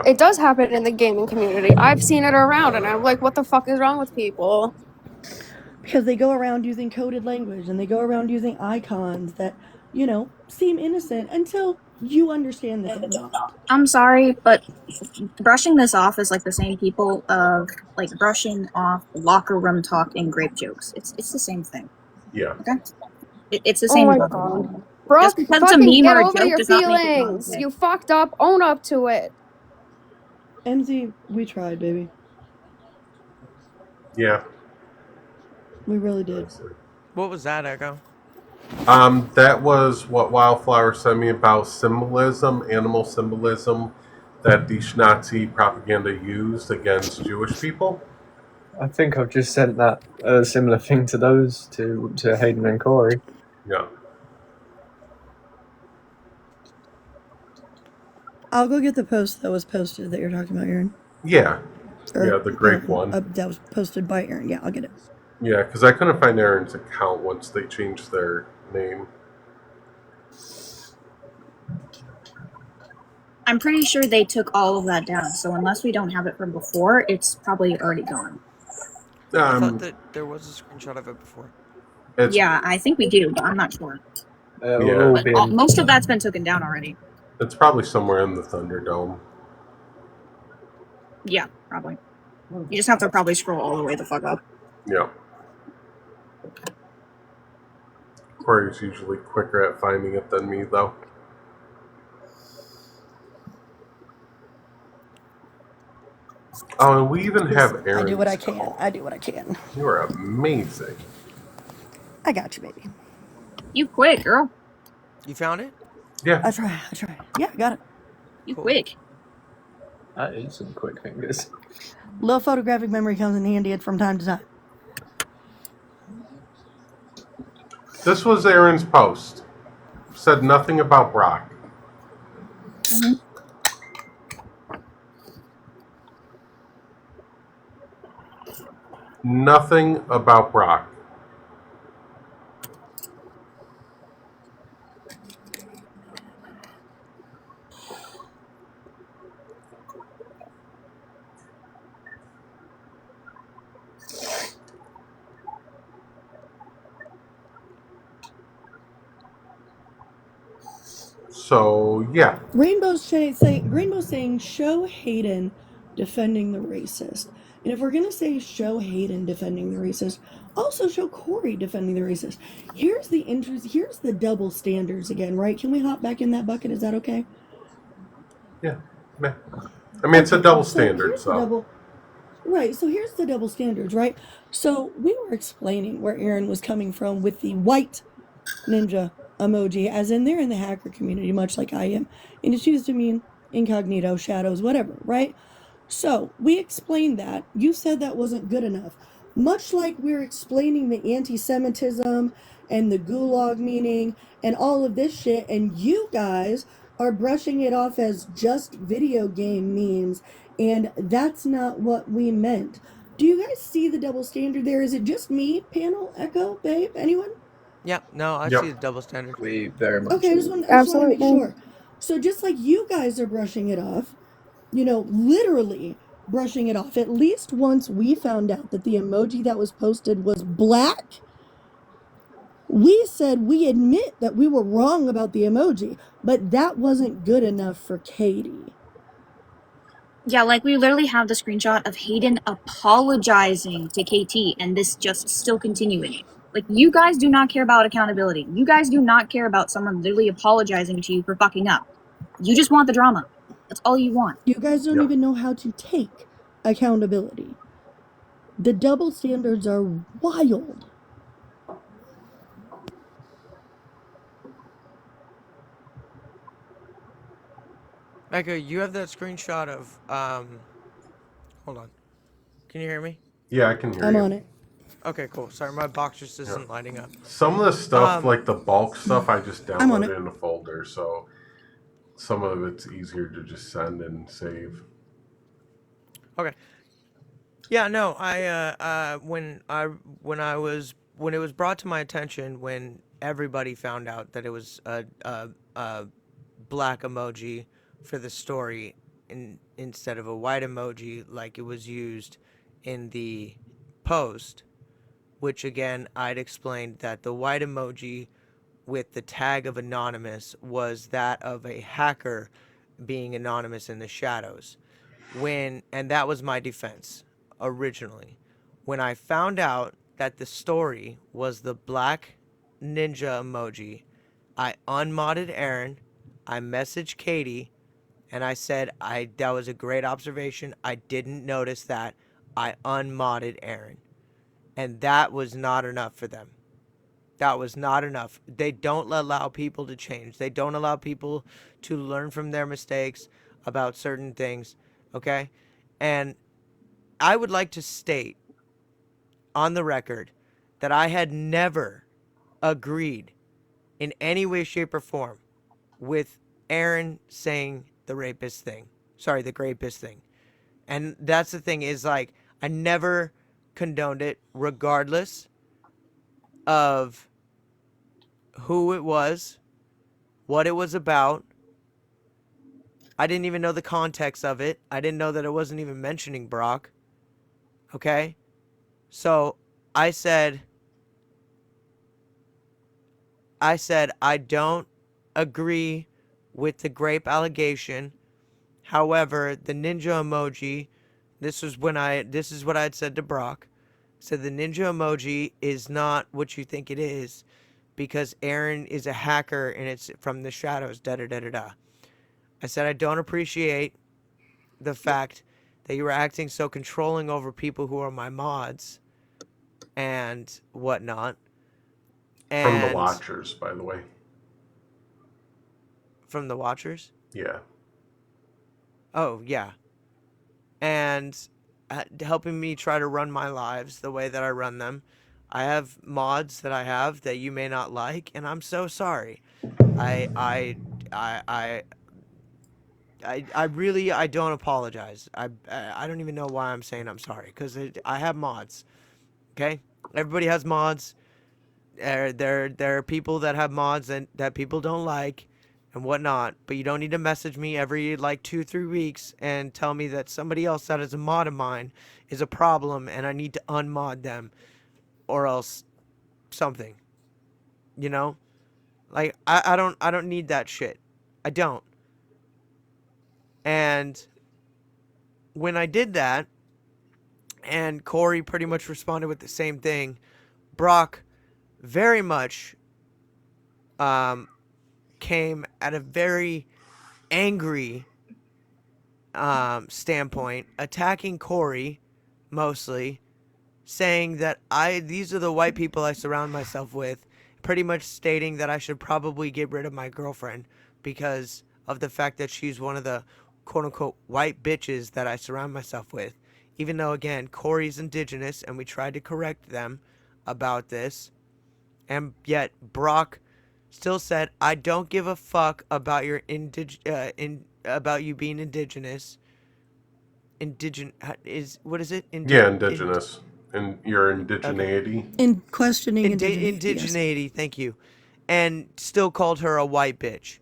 It does happen in the gaming community. I've seen it around, and I'm like, what the fuck is wrong with people?
Because they go around using coded language and they go around using icons that, seem innocent until you understand that they're not.
I'm sorry, but brushing this off is like the same people of like brushing off locker room talk and grape jokes. It's the same thing.
Yeah.
Okay. It's the same.
Oh my god. Brock,
Just because it's a
fucking
meme
get
or a
over
joke
your
does not make it
feelings.
wrong.
You fucked up. Own up to it.
MZ, we tried, baby.
Yeah.
We really did.
What was that, Echo?
That was what Wildflower sent me about symbolism, animal symbolism, that the Nazi propaganda used against Jewish people.
I think I've just sent that a similar thing to those to Hayden and Corey.
Yeah.
I'll go get the post that was posted that you're talking about, Aaron.
Yeah.
Or,
Yeah, the grape one.
That was posted by Aaron. Yeah, I'll get it.
Yeah, because I couldn't find Aaron's account once they changed their name.
I'm pretty sure they took all of that down. So unless we don't have it from before, it's probably already gone.
I thought that there was a screenshot of it before.
Yeah, I think we do, but I'm not sure.
Yeah.
But most of that's been taken down already.
It's probably somewhere in the Thunderdome.
Yeah, probably. You just have to probably scroll all the way the fuck up.
Yeah. Corey's usually quicker at finding it than me, though. Oh, and we even have Aaron's.
I do what I can. I do what I can.
You are amazing.
I got you, baby.
You quick, girl.
You found it?
Yeah.
I try. Yeah, I got it.
You quick.
That is some quick fingers.
Little photographic memory comes in handy from time to time.
This was Aaron's post. Said nothing about Brock.
Mm-hmm.
Nothing about Brock. So yeah.
Rainbow's saying show Hayden defending the racist. And if we're gonna say show Hayden defending the racist, also show Corey defending the racist. Here's the double standards again, right? Can we hop back in that bucket? Is that okay?
Yeah. I mean, it's a double standard, so.
Right, so here's the double standards, right? So we were explaining where Aaron was coming from with the white ninja emoji, as in they're in the hacker community, much like I am, and it's used to mean incognito, shadows, whatever, right? So we explained that. You said that wasn't good enough. Much like we're explaining the anti-Semitism and the gulag meaning and all of this shit, and you guys are brushing it off as just video game memes, and that's not what we meant. Do you guys see the double standard there? Is it just me, panel, echo, babe, anyone?
Yeah, no, I see the double standard.
We very much.
Okay, I just want to make sure. So just like you guys are brushing it off, literally brushing it off. At least once we found out that the emoji that was posted was black, we said we admit that we were wrong about the emoji, but that wasn't good enough for Katie.
Yeah, like we literally have the screenshot of Hayden apologizing to KT and this just still continuing. Like, you guys do not care about accountability. You guys do not care about someone literally apologizing to you for fucking up. You just want the drama. That's all you want.
You guys don't even know how to take accountability. The double standards are wild.
Micah, you have that screenshot of hold on. Can you hear me?
Yeah, I can hear you.
I'm on it.
Okay, cool. Sorry, my box just isn't lighting up.
Some of the stuff, like the bulk stuff, I just
I'm on
downloaded in a folder, so some of it's easier to just send and save.
Okay. Yeah, no, when it was brought to my attention, when everybody found out that it was a black emoji for the story instead of a white emoji like it was used in the post, which again I'd explained that the white emoji with the tag of anonymous was that of a hacker being anonymous in the shadows. And that was my defense originally. When I found out that the story was the black ninja emoji, I unmodded Aaron, I messaged Katie, and I said that was a great observation. I didn't notice that. I unmodded Aaron. And that was not enough for them. That was not enough. They don't allow people to change. They don't allow people to learn from their mistakes about certain things, okay? And I would like to state on the record that I had never agreed in any way, shape, or form with Aaron saying the rapist thing. Sorry, the grapist thing. And that's the thing is, like, I never condoned it regardless of who it was, what it was about. I didn't even know the context of it. I didn't know that it wasn't even mentioning Brock. Okay? So I said, I don't agree with the grape allegation. However, the ninja emoji, this is what I had said to Brock. Said the ninja emoji is not what you think it is because Aaron is a hacker and it's from the shadows, da-da-da-da-da. I said I don't appreciate the fact that you were acting so controlling over people who are my mods and whatnot.
From the
And
Watchers, by the way.
From the Watchers?
Yeah.
Oh, yeah. And helping me try to run my lives the way that I run them. I have mods that I have that you may not like, and I'm so sorry. I really don't apologize. I don't even know why I'm saying I'm sorry because I have mods. Okay, everybody has mods. There are people that have mods that people don't like and whatnot, but you don't need to message me every like 2-3 weeks and tell me that somebody else that is a mod of mine is a problem and I need to unmod them or else something. You know? Like I don't need that shit. I don't. And when I did that and Corey pretty much responded with the same thing, Brock very much came at a very angry standpoint, attacking Corey mostly, saying that these are the white people I surround myself with, pretty much stating that I should probably get rid of my girlfriend because of the fact that she's one of the quote unquote white bitches that I surround myself with. Even though, again, Corey's indigenous and we tried to correct them about this. And yet Brock still said, I don't give a fuck about your about you being indigenous. What is it?
Yeah, indigenous. And your indigeneity.
In questioning indigeneity.
Indigeneity, yes. Thank you. And still called her a white bitch.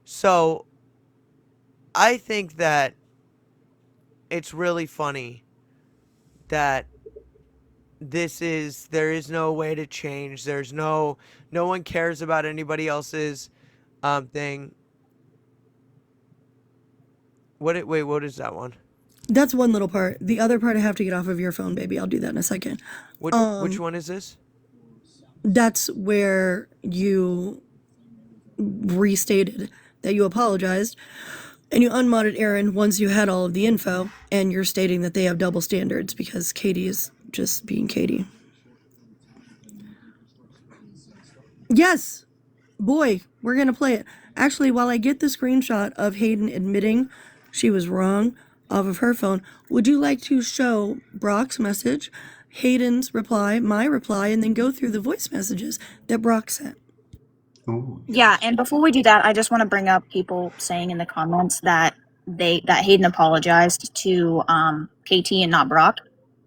So, I think that it's really funny that there is no way to change. There's no one cares about anybody else's thing. What is that one?
That's one little part. The other part I have to get off of your phone, baby. I'll do that in a second.
Which one is this?
That's where you restated that you apologized and you unmodded Aaron once you had all of the info, and you're stating that they have double standards because Katie is just being Katie. Yes! Boy, we're gonna play it. Actually, while I get the screenshot of Hayden admitting she was wrong off of her phone, would you like to show Brock's message, Hayden's reply, my reply, and then go through the voice messages that Brock sent?
Ooh, yes.
Yeah, and before we do that, I just want to bring up people saying in the comments that Hayden apologized to KT and not Brock.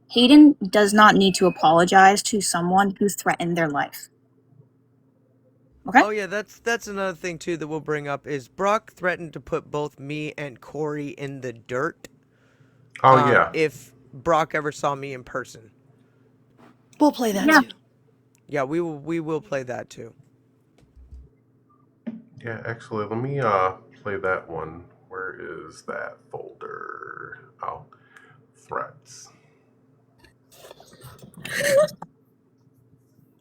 Hayden does not need to apologize to someone who threatened their life. Okay?
Oh yeah, that's another thing too that we'll bring up is Brock threatened to put both me and Corey in the dirt.
Oh yeah.
If Brock ever saw me in person.
We'll play that too.
Yeah, we will play that too.
Yeah, actually, let me play that one. Where is that folder? Oh, threats.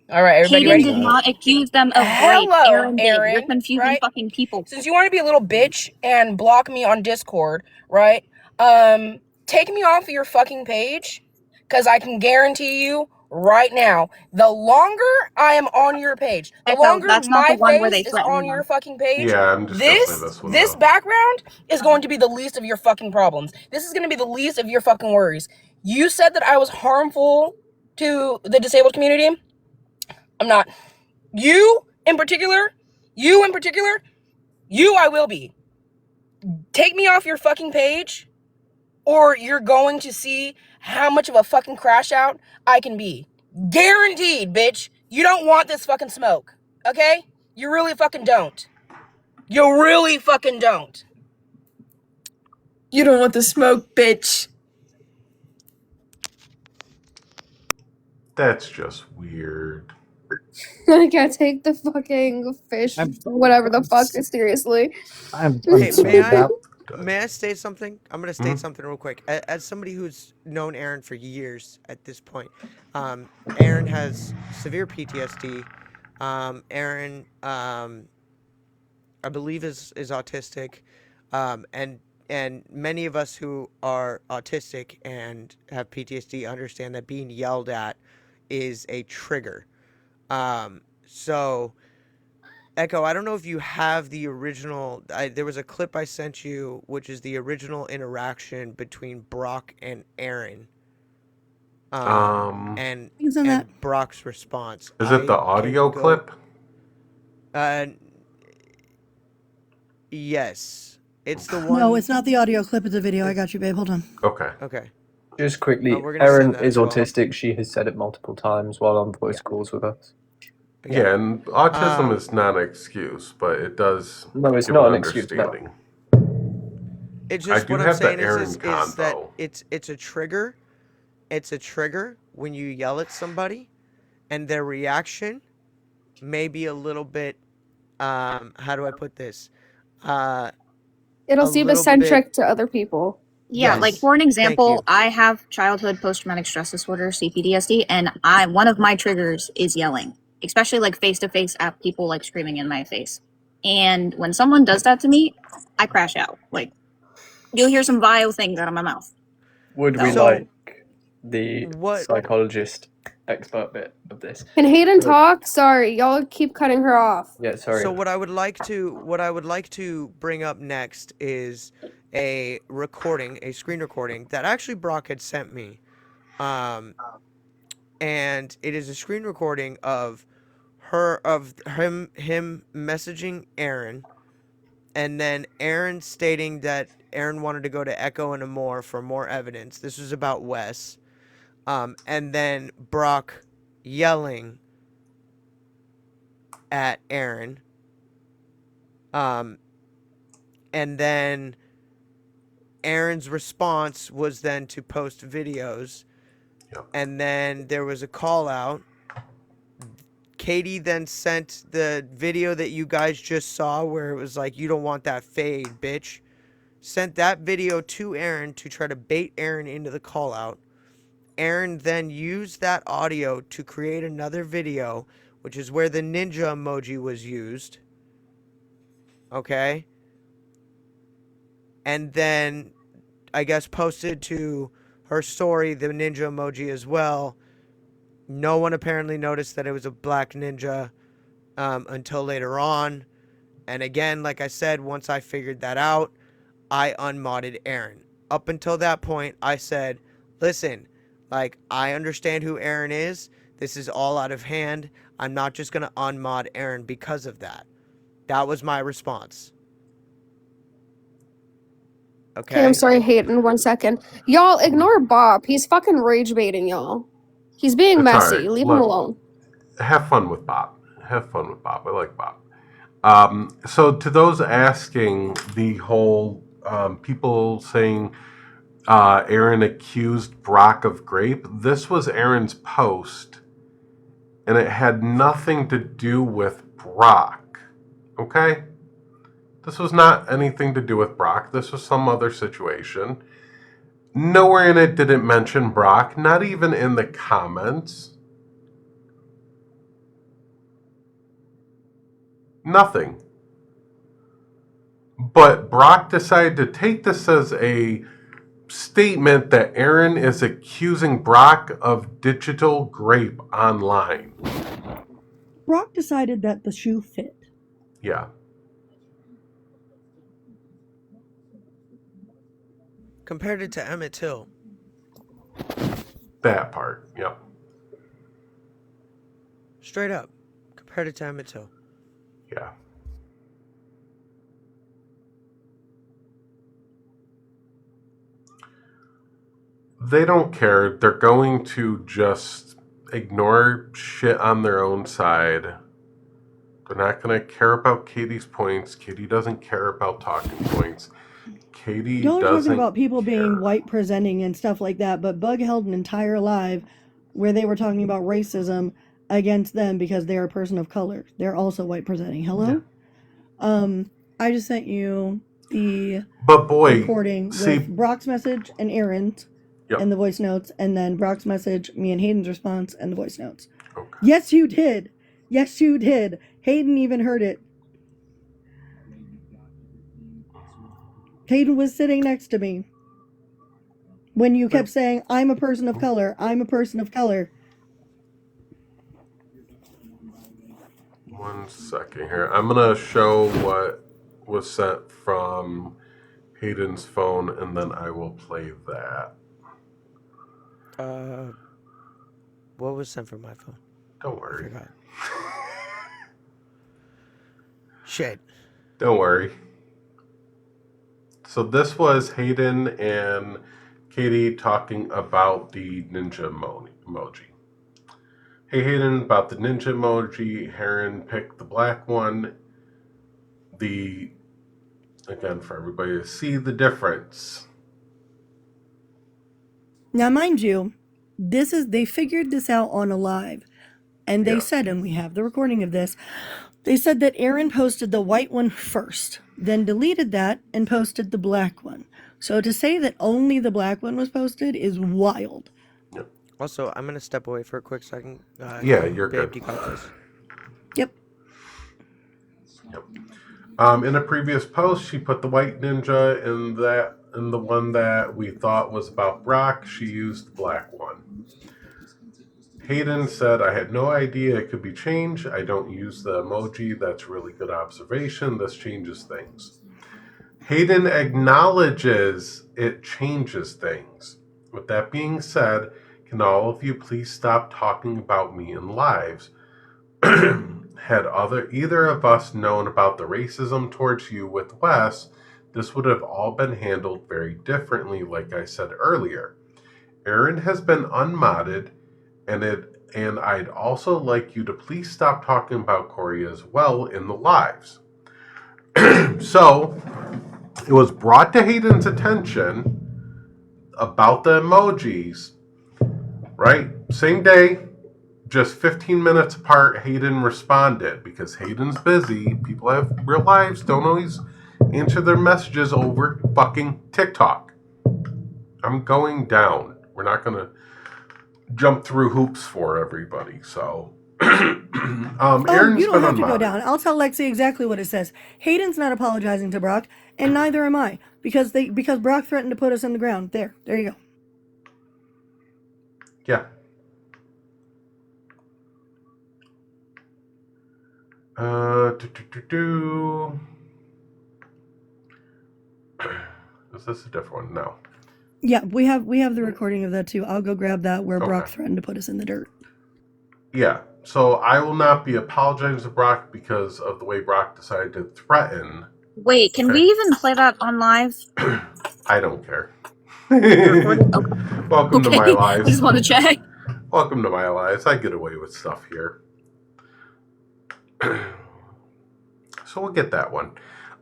All right, everybody
Hayden
ready?
did not accuse them of rape. Aaron did. You're confusing fucking people.
Since you want to be a little bitch and block me on Discord, right? Take me off of your fucking page, because I can guarantee you right now, the longer I am on your page, the longer my face is on your fucking page,
yeah, I'm just gonna play this one.
This background is going to be the least of your fucking problems. This is going to be the least of your fucking worries. You said that I was harmful to the disabled community. I'm not. You in particular, I will be. take me off your fucking page, or you're going to see how much of a fucking crash out I can be. Guaranteed, bitch. You don't want this fucking smoke. Okay? You really fucking don't. You really fucking don't. You don't want the smoke, bitch.
That's just weird.
I can't take the fucking fish, whatever the fuck, seriously.
I'm
Hey,
sorry. That
may I state something? I'm gonna state something real quick. As somebody who's known Aaron for years at this point, Aaron has severe PTSD. Aaron, I believe is autistic, and many of us who are autistic and have PTSD understand that being yelled at is a trigger. So Echo, I don't know if you have the original. There was a clip I sent you, which is the original interaction between Brock and Aaron, and
You can send that.
Brock's response.
Is it the audio clip?
Yes, it's the one.
No, it's not the audio clip. It's a video. I got you, babe. Hold on.
Okay.
Okay.
Just quickly,
we're gonna
Erin
send that
is
as well.
autistic. She has said it multiple times while on voice calls with us.
Yeah, and autism is not an excuse, but it does
No, it's
give
not
an
an excuse, no.
understanding.
It's
I
just
do
what I'm
have the
saying
Aaron
is that
convo.
it's a trigger. It's a trigger when you yell at somebody, and their reaction may be a little bit. How do I put this?
It'll
A
seem
little
eccentric
bit.
to other people.
Yeah,
Yes.
like for an
Thank
example,
you.
I have childhood post-traumatic stress disorder, CPTSD, and one of my triggers is yelling, especially like face to face at people like screaming in my face. And when someone does that to me, I crash out. Like you'll hear some vile things out of my mouth.
Would we
So-
like the
What-
psychologist expert bit of this?
Can Hayden talk? Sorry, y'all keep cutting her off.
Yeah, sorry.
So what I would like to bring up next is a screen recording that actually Brock had sent me. And it is a screen recording of him messaging Aaron, and then Aaron stating that Aaron wanted to go to Echo and Amore for more evidence. This was about Wes. And then Brock yelling at Aaron. And then Aaron's response was then to post videos.
Yep.
And then there was a call out. Katie then sent the video that you guys just saw where it was like, you don't want that fade, bitch. Sent that video to Aaron to try to bait Aaron into the call out. Aaron then used that audio to create another video, which is where the ninja emoji was used. Okay? And then, I guess, posted to her story the ninja emoji as well. No one apparently noticed that it was a black ninja until later on. And again, like I said, once I figured that out, I unmodded Aaron. Up until that point, I said, listen, like, I understand who Aaron is. This is all out of hand. I'm not just going to unmod Aaron because of that. That was my response.
Okay, I'm sorry, Hayden. 1 second. Y'all ignore Bob. He's fucking rage baiting y'all. He's being
It's
messy.
alright.
Leave him alone.
Have fun with Bob. Have fun with Bob. I like Bob. So to those asking, the whole people saying Aaron accused Brock of grape, this was Aaron's post, and it had nothing to do with Brock. Okay? This was not anything to do with Brock. This was some other situation. Nowhere in it did it mention Brock, not even in the comments. Nothing. But Brock decided to take this as a statement that Aaron is accusing Brock of digital grape online.
Brock decided that the shoe fit.
Yeah.
Compared it to Emmett Till.
That part, yep.
Straight up. Compared it to Emmett Till.
Yeah. They don't care. They're going to just ignore shit on their own side. They're not going to care about Katie's points. Katie doesn't care about talking points. Katie
Y'all are
doesn't
talking about people
care.
being white presenting and stuff like that, but Bug held an entire live where they were talking about racism against them because they're a person of color. They're also white presenting. Hello? Yeah. I just sent you the recording with Brock's message and Aaron's and the voice notes, and then Brock's message, me and Hayden's response, and the voice notes. Okay. Yes, you did. Yes, you did. Hayden even heard it. Hayden was sitting next to me when you kept saying, I'm a person of color. I'm a person of color.
1 second here. I'm going to show what was sent from Hayden's phone, and then I will play that.
What was sent from my phone?
Don't worry.
I forgot. Shit.
Don't worry. So this was Hayden and Katie talking about the ninja emoji. Hey Hayden, about the ninja emoji, Heron picked the black one. Again, for everybody to see the difference.
Now, mind you, they figured this out on a live. And they said, and we have the recording of this, they said that Aaron posted the white one first, then deleted that and posted the black one. So to say that only the black one was posted is wild.
Yep.
Also, I'm going to step away for a quick second.
You're good.
Yep.
In a previous post, she put the white ninja in the one that we thought was about Brock. She used the black one. Hayden said, I had no idea it could be changed. I don't use the emoji. That's really good observation. This changes things. Hayden acknowledges it changes things. With that being said, can all of you please stop talking about me in lives? Had either of us known about the racism towards you with Wes, this would have all been handled very differently, like I said earlier. Aaron has been unmodded, and I'd also like you to please stop talking about Corey as well in the lives. So, it was brought to Hayden's attention about the emojis, right? Same day, just 15 minutes apart, Hayden responded because Hayden's busy. People have real lives, don't always answer their messages over fucking TikTok. I'm going down. We're not going to jump through hoops for everybody, so. Aaron's
you don't have to go down. I'll tell Lexi exactly what it says. Hayden's not apologizing to Brock, and neither am I, because Brock threatened to put us in the ground. There you go.
Yeah. Is this a different one? No.
Yeah, we have the recording of that too. I'll go grab that where Brock threatened to put us in the dirt.
Yeah, so I will not be apologizing to Brock because of the way Brock decided to threaten.
Wait, can we even play that on live?
I don't care. Welcome to my lives.
I just want to check.
Welcome to my lives. I get away with stuff here. So we'll get that one.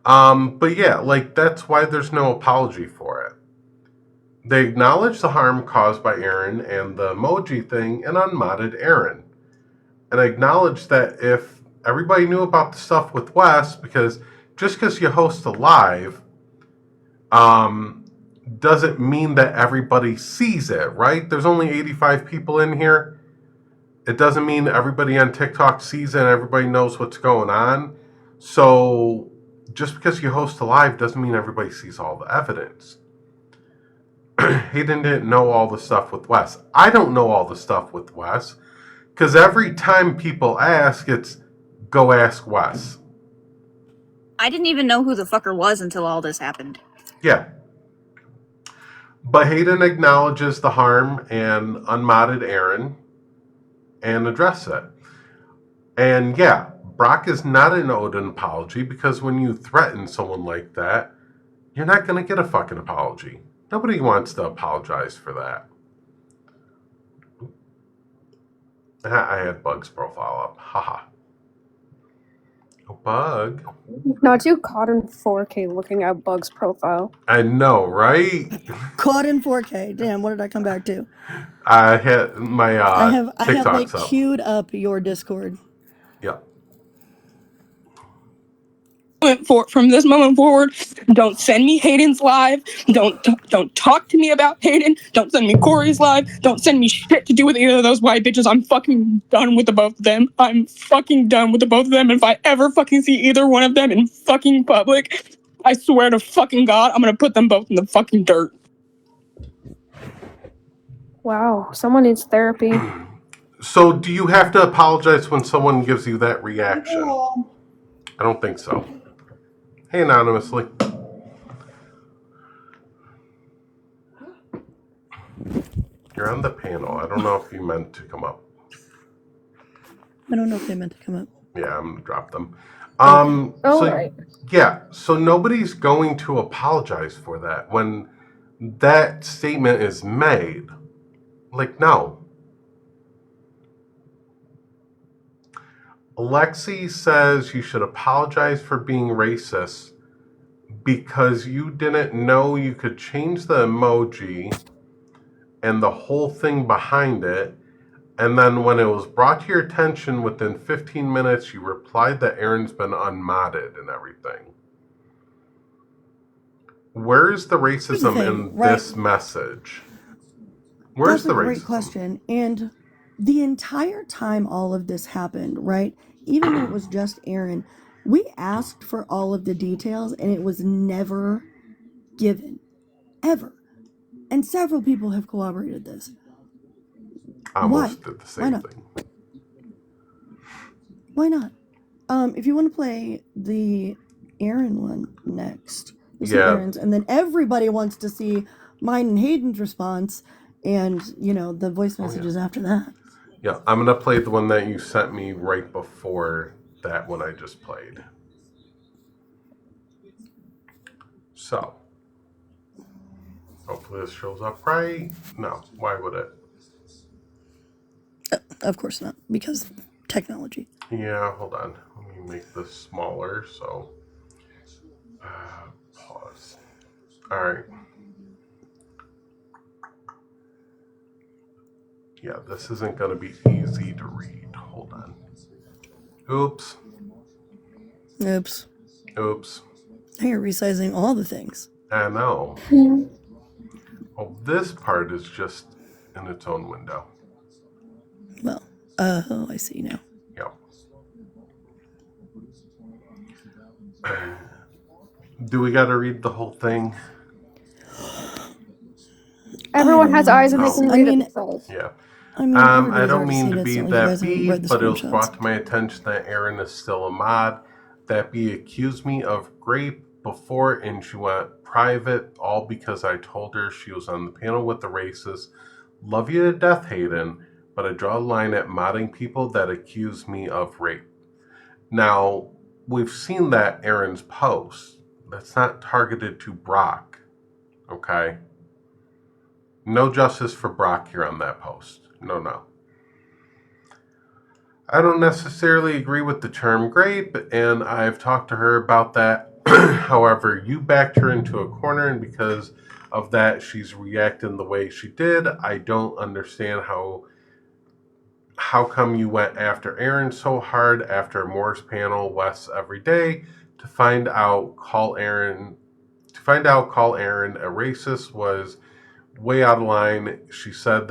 But yeah, that's why there's no apology for it. They acknowledge the harm caused by Aaron and the emoji thing and unmodded Aaron. And acknowledge that if everybody knew about the stuff with Wes, because just because you host a live doesn't mean that everybody sees it, right? There's only 85 people in here. It doesn't mean everybody on TikTok sees it and everybody knows what's going on. So just because you host a live doesn't mean everybody sees all the evidence. Hayden didn't know all the stuff with Wes. I don't know all the stuff with Wes because every time people ask, it's go ask Wes.
I didn't even know who the fucker was until all this happened.
Yeah. But Hayden acknowledges the harm and unmodded Aaron and address it. And yeah, Brock is not an owed an apology because when you threaten someone like that, you're not going to get a fucking apology. Nobody wants to apologize for that. I had Bug's profile up. Haha. Oh, Bug.
Not too caught in 4K looking at Bug's profile.
I know, right?
Caught in 4K. Damn, what did I come back to?
I had my
I have
TikToks
like
up.
queued up your Discord.
Yeah.
From this moment forward, don't send me Hayden's live. Don't talk to me about Hayden. Don't send me Corey's live. Don't send me shit to do with either of those white bitches. I'm fucking done with the both of them. I'm fucking done with the both of them. And if I ever fucking see either one of them in fucking public, I swear to fucking God, I'm gonna put them both in the fucking dirt.
Wow, someone needs therapy.
So, do you have to apologize when someone gives you that reaction? I don't think so. Hey, anonymously. You're on the panel. I don't know if you meant to come up.
I don't know if they meant to come up.
Yeah, I'm gonna drop them.
Right.
Yeah, so nobody's going to apologize for that when that statement is made. Like, no. Alexi says you should apologize for being racist because you didn't know you could change the emoji and the whole thing behind it. And then when it was brought to your attention within 15 minutes, you replied that Aaron's been unmodded and everything. Where's the racism in this message? Where's the racism?
That's a great question. And the entire time all of this happened, right? Even when it was just Aaron, we asked for all of the details and it was never given. Ever. And several people have corroborated this.
I almost did the same thing.
Why not? If you want to play the Aaron one next, Aaron's, and then everybody wants to see mine and Hayden's response, and the voice messages after that.
Yeah, I'm gonna play the one that you sent me right before that one I just played. So, hopefully this shows up right. No, why would it?
Of course not, because technology.
Yeah, hold on. Let me make this smaller. So, pause. All right. Yeah, this isn't going to be easy to read. Hold on. Oops.
Oops.
Oops.
Now you're resizing all the things.
I know. Well, this part is just in its own window.
Well, I see now.
Yep. Do we got to read the whole thing?
Everyone has eyes and they can read it themselves.
Yeah.
I
don't mean to be that B, but it was brought to my attention that Aaron is still a mod. That B accused me of rape before and she went private, all because I told her she was on the panel with the racist. Love you to death, Hayden, but I draw a line at modding people that accuse me of rape. Now, we've seen that Aaron's post. That's not targeted to Brock, okay? No justice for Brock here on that post. No. I don't necessarily agree with the term grape, and I've talked to her about that. However, you backed her into a corner, and because of that, she's reacting the way she did. I don't understand how come you went after Aaron so hard after Moore's panel Wes every day to find out call Aaron a racist was way out of line. She said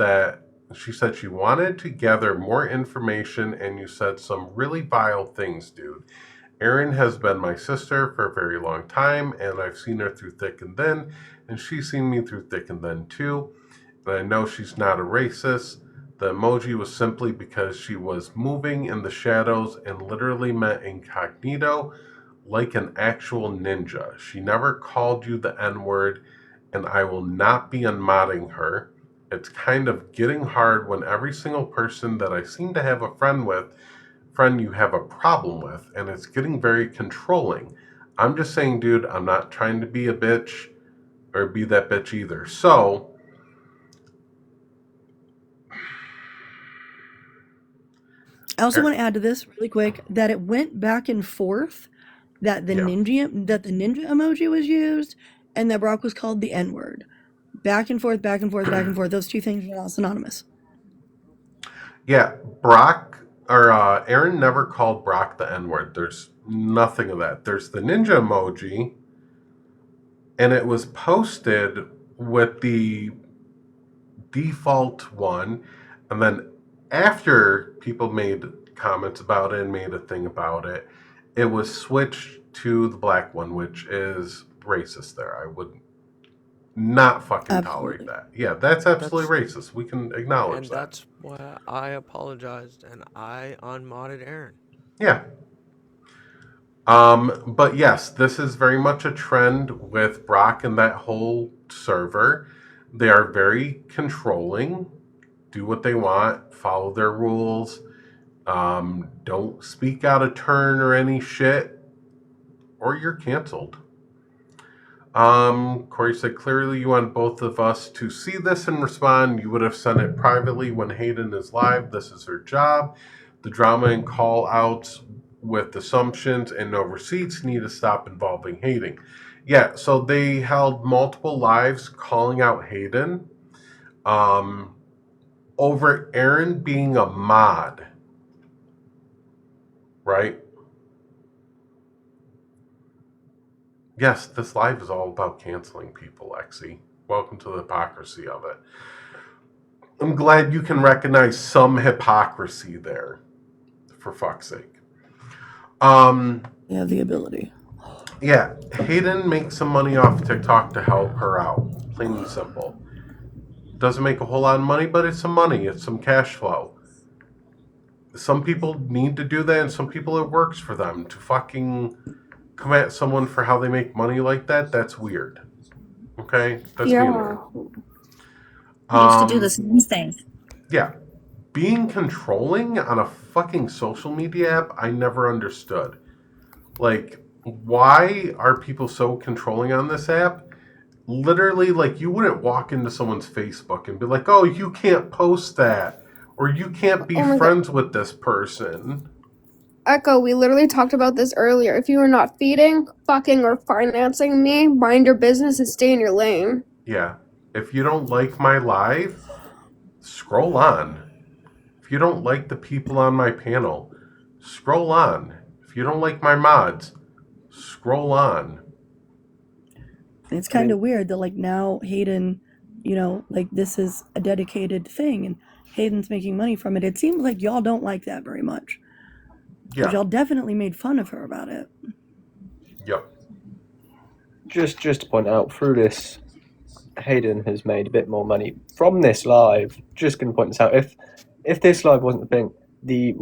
she wanted to gather more information, and you said some really vile things, dude. Erin has been my sister for a very long time, and I've seen her through thick and thin, and she's seen me through thick and thin too. And I know she's not a racist. The emoji was simply because she was moving in the shadows and literally meant incognito, like an actual ninja. She never called you the N-word, and I will not be unmodding her. It's kind of getting hard when every single person that I seem to have a friend you have a problem with, and it's getting very controlling. I'm just saying, dude, I'm not trying to be a bitch or be that bitch either. So,
I also want to add to this really quick that it went back and forth that the ninja emoji was used and that Brock was called the N-word. Back and forth, back and forth, back and forth. Those two things are not synonymous.
Yeah, Aaron never called Brock the N-word. There's nothing of that. There's the ninja emoji, and it was posted with the default one, and then after people made comments about it and made a thing about it, it was switched to the black one, which is racist there. I would not fucking tolerate that. Yeah, that's absolutely racist. We can acknowledge
and
that.
That's why I apologized and I unmodded Aaron.
Yeah. But yes, this is very much a trend with Brock and that whole server. They are very controlling, do what they want, follow their rules, don't speak out of turn or any shit, or you're canceled. Corey said, clearly you want both of us to see this and respond. You would have sent it privately when Hayden is live. This is her job. The drama and call outs with assumptions and no receipts need to stop involving Hayden. Yeah, so they held multiple lives calling out Hayden over Aaron being a mod. Right? Yes, this live is all about canceling people, Lexi. Welcome to the hypocrisy of it. I'm glad you can recognize some hypocrisy there, for fuck's sake.
Yeah, the ability.
Yeah, Hayden makes some money off TikTok to help her out. Plain and simple. Doesn't make a whole lot of money, but it's some money. It's some cash flow. Some people need to do that, and some people it works for them. To fucking come at someone for how they make money like that, that's weird. Okay? That's being weird.
Used to do the same thing.
Yeah. Being controlling on a fucking social media app, I never understood. Like, why are people so controlling on this app? Literally, like, you wouldn't walk into someone's Facebook and be like, oh, you can't post that. Or you can't be friends with this person.
Echo, we literally talked about this earlier. If you are not feeding, fucking, or financing me, mind your business and stay in your lane.
Yeah. If you don't like my live, scroll on. If you don't like the people on my panel, scroll on. If you don't like my mods, scroll on.
It's kind of weird that, like, now Hayden, you know, like, this is a dedicated thing and Hayden's making money from it. It seems like y'all don't like that very much. Because y'all definitely made fun of her about it.
Yep.
Just to point out, through this, Hayden has made a bit more money from this live. Just going to point this out. If this live wasn't a thing, the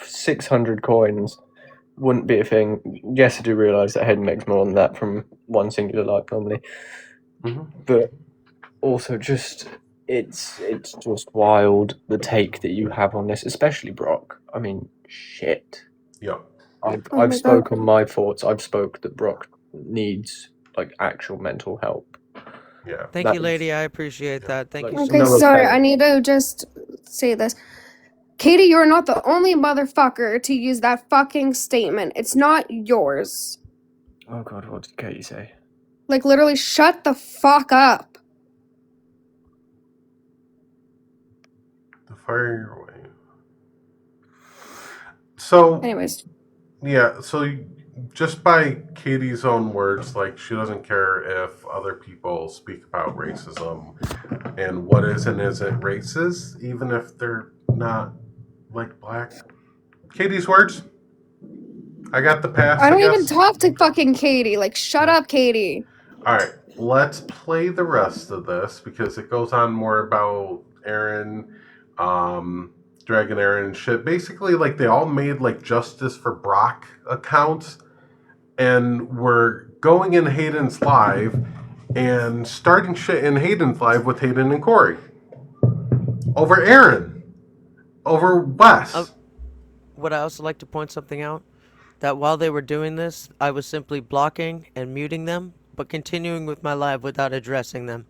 600 coins wouldn't be a thing. Yes, I do realise that Hayden makes more than that from one singular live normally.
Mm-hmm.
But also just it's just wild, the take that you have on this, especially Brock. I mean, shit.
Yeah.
I've spoken my thoughts. I've spoke that Brock needs like actual mental help.
Yeah.
Thank you, lady. I appreciate that. Thank you so
Okay,
much.
sorry, I need to just say this. Katie, you're not the only motherfucker to use that fucking statement. It's not yours.
Oh god, what did Katie say?
Like, literally, shut the fuck up.
The fire your way. So,
anyways,
yeah. So, just by Katie's own words, like, she doesn't care if other people speak about racism and what is and isn't racist, even if they're not like black. Katie's words. I got the pass.
I don't even talk to fucking Katie. Like, shut up, Katie.
All right, let's play the rest of this because it goes on more about Aaron, Dragon Aaron and shit. Basically, like, they all made like Justice for Brock accounts and were going in Hayden's live and starting shit in Hayden's live with Hayden and Corey over Aaron, over Wes.
Would I also like to point something out? That while they were doing this, I was simply blocking and muting them, but continuing with my live without addressing them.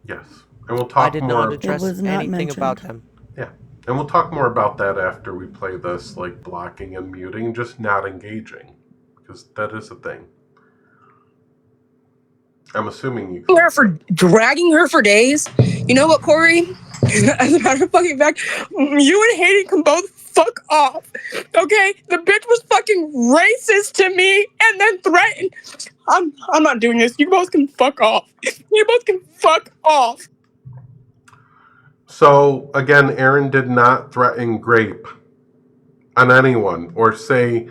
Yes. And we'll talk more.
I did not address anything about them.
Yeah. And we'll talk more about that after we play this, like blocking and muting, just not engaging, because that is a thing. I'm assuming you
her for dragging her for days. You know what, Corey? As a matter of fucking fact, you and Hayden can both fuck off. Okay? The bitch was fucking racist to me and then threatened. I'm not doing this. You both can fuck off. You both can fuck off.
So, again, Aaron did not threaten grape on anyone or say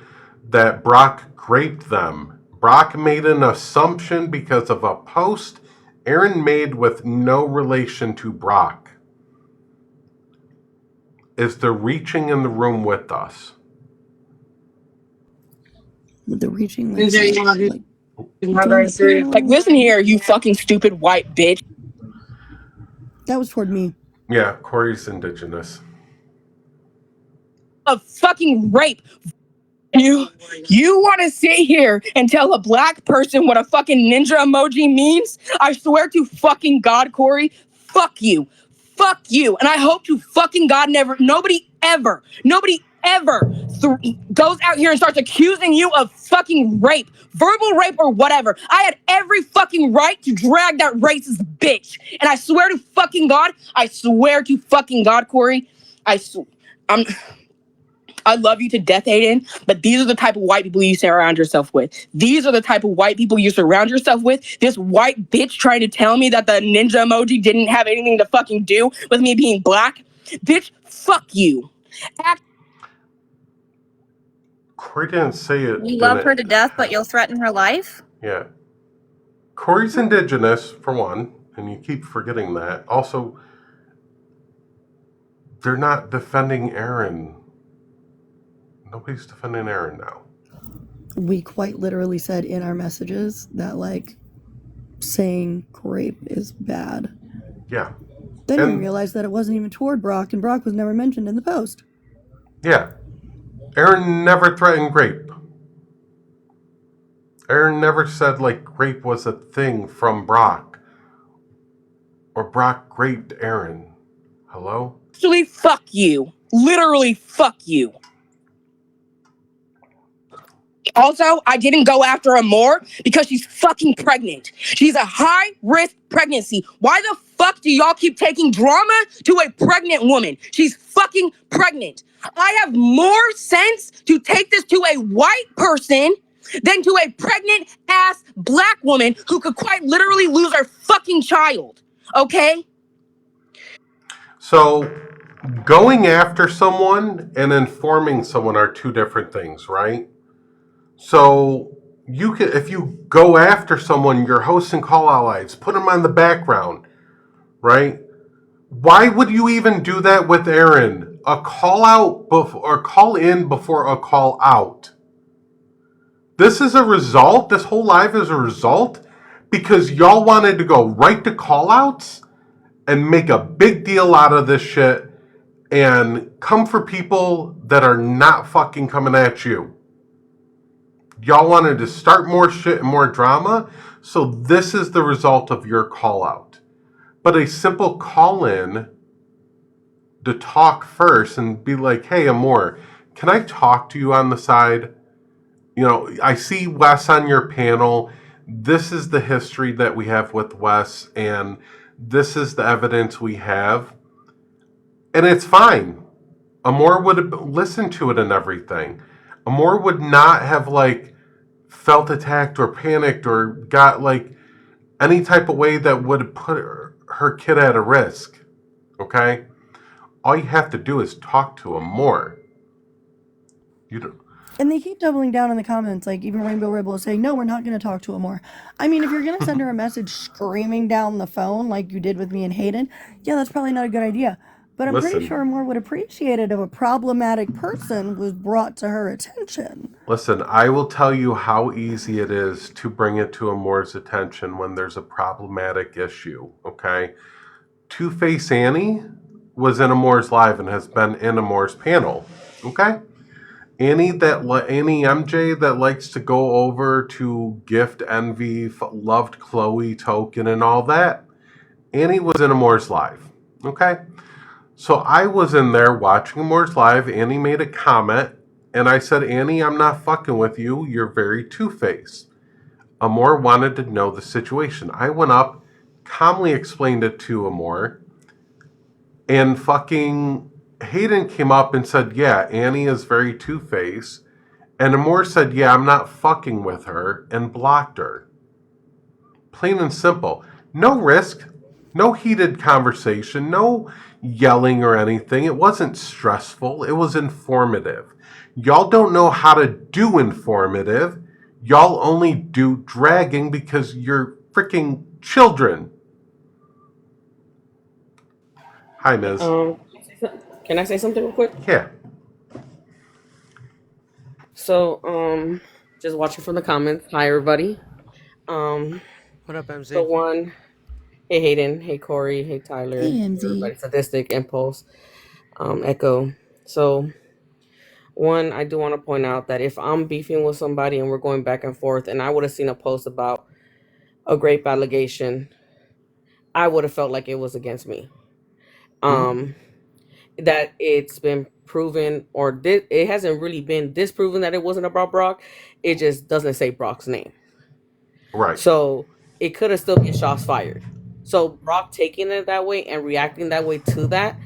that Brock graped them. Brock made an assumption because of a post Aaron made with no relation to Brock. Is the reaching in the room with us?
The reaching,
Like, listen here, you fucking stupid white bitch.
That was toward me.
Yeah, Corey's indigenous.
A fucking rape. You want to sit here and tell a black person what a fucking ninja emoji means? I swear to fucking God, Corey, fuck you. Fuck you. And I hope to fucking God nobody ever goes out here and starts accusing you of fucking rape, verbal rape or whatever. I had every fucking right to drag that racist bitch. And I swear to fucking God, Corey, I love you to death, Aiden, but these are the type of white people you surround yourself with. These are the type of white people you surround yourself with. This white bitch trying to tell me that the ninja emoji didn't have anything to fucking do with me being black. Bitch, fuck you.
Corey didn't say it.
You love her to death, but you'll threaten her life?
Yeah. Corey's indigenous, for one, and you keep forgetting that. Also, they're not defending Aaron. Nobody's defending Aaron now.
We quite literally said in our messages that, like, saying grape is bad.
Yeah.
Then we realized that it wasn't even toward Brock, and Brock was never mentioned in the post.
Yeah. Aaron never threatened grape. Aaron never said, like, grape was a thing from Brock. Or Brock graped Aaron. Hello?
Actually, fuck you. Literally, fuck you. Also, I didn't go after her more because she's fucking pregnant. She's a high-risk pregnancy. Why the fuck do y'all keep taking drama to a pregnant woman? She's fucking pregnant. I have more sense to take this to a white person than to a pregnant-ass black woman who could quite literally lose her fucking child. Okay?
So, going after someone and informing someone are two different things, right? So, if you go after someone, you're hosting call out lives, put them on the background, right? Why would you even do that with Aaron? A call out or call in before a call out. This is a result. This whole live is a result because y'all wanted to go right to call outs and make a big deal out of this shit and come for people that are not fucking coming at you. Y'all wanted to start more shit and more drama, so this is the result of your call out. But a simple call in to talk first and be like, hey, Amor, can I talk to you on the side? You know, I see Wes on your panel. This is the history that we have with Wes, and this is the evidence we have. And it's fine. Amor would have listened to it and everything. Amor would not have, like, felt attacked or panicked or got, like, any type of way that would put her kid at a risk. Okay? All you have to do is talk to him more. You don't.
And they keep doubling down in the comments, like even Rainbow Rebel is saying, no, we're not going to talk to him more. I mean, if you're going to send her a message screaming down the phone like you did with me and Hayden, yeah, that's probably not a good idea. But I'm pretty sure Amor would appreciate it if a problematic person was brought to her attention.
Listen, I will tell you how easy it is to bring it to Amor's attention when there's a problematic issue, okay? Two-Face Annie was in Amor's live and has been in Amor's panel, okay? Annie MJ that likes to go over to gift envy, loved Chloe token and all that. Annie was in Amor's live, okay? So I was in there watching Moore's Live. Annie made a comment, and I said, Annie, I'm not fucking with you. You're very two-faced. Amor wanted to know the situation. I went up, calmly explained it to Amor, and fucking Hayden came up and said, yeah, Annie is very two-faced. And Amor said, yeah, I'm not fucking with her, and blocked her. Plain and simple. No risk, no heated conversation, no yelling or anything. It wasn't stressful, it was informative. Y'all don't know how to do informative. Y'all only do dragging because you're freaking children. Hi, Ms.
Can I say something real quick?
Yeah.
So, just watching from the comments. Hi, everybody.
What up, MZ?
So one, hey Hayden, hey Corey, hey Tyler,
Hey, MZ.
everybody, Sadistic, Impulse, Echo. So one, I do want to point out that if I'm beefing with somebody and we're going back and forth, and I would have seen a post about a grape allegation, I would have felt like it was against me. That it's been proven, or it hasn't really been disproven that it wasn't about Brock. It just doesn't say Brock's name.
Right.
So it could have still been shots fired. So Brock taking it that way and reacting that way to that,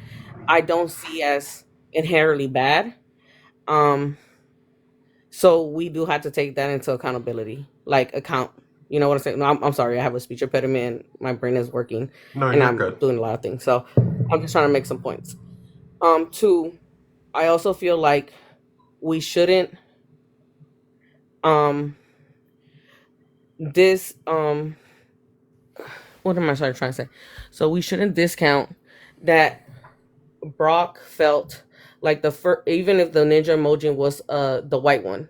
I don't see as inherently bad. So we do have to take that into accountability, like account. You know what I'm saying? No, I'm sorry. I have a speech impediment. And my brain is working,
No,
and
you're
I'm
good.
doing a lot of things. So I'm just trying to make some points. Two, I also feel like we shouldn't this what am I trying to say? So we shouldn't discount that Brock felt like the first, even if the ninja emoji was the white one.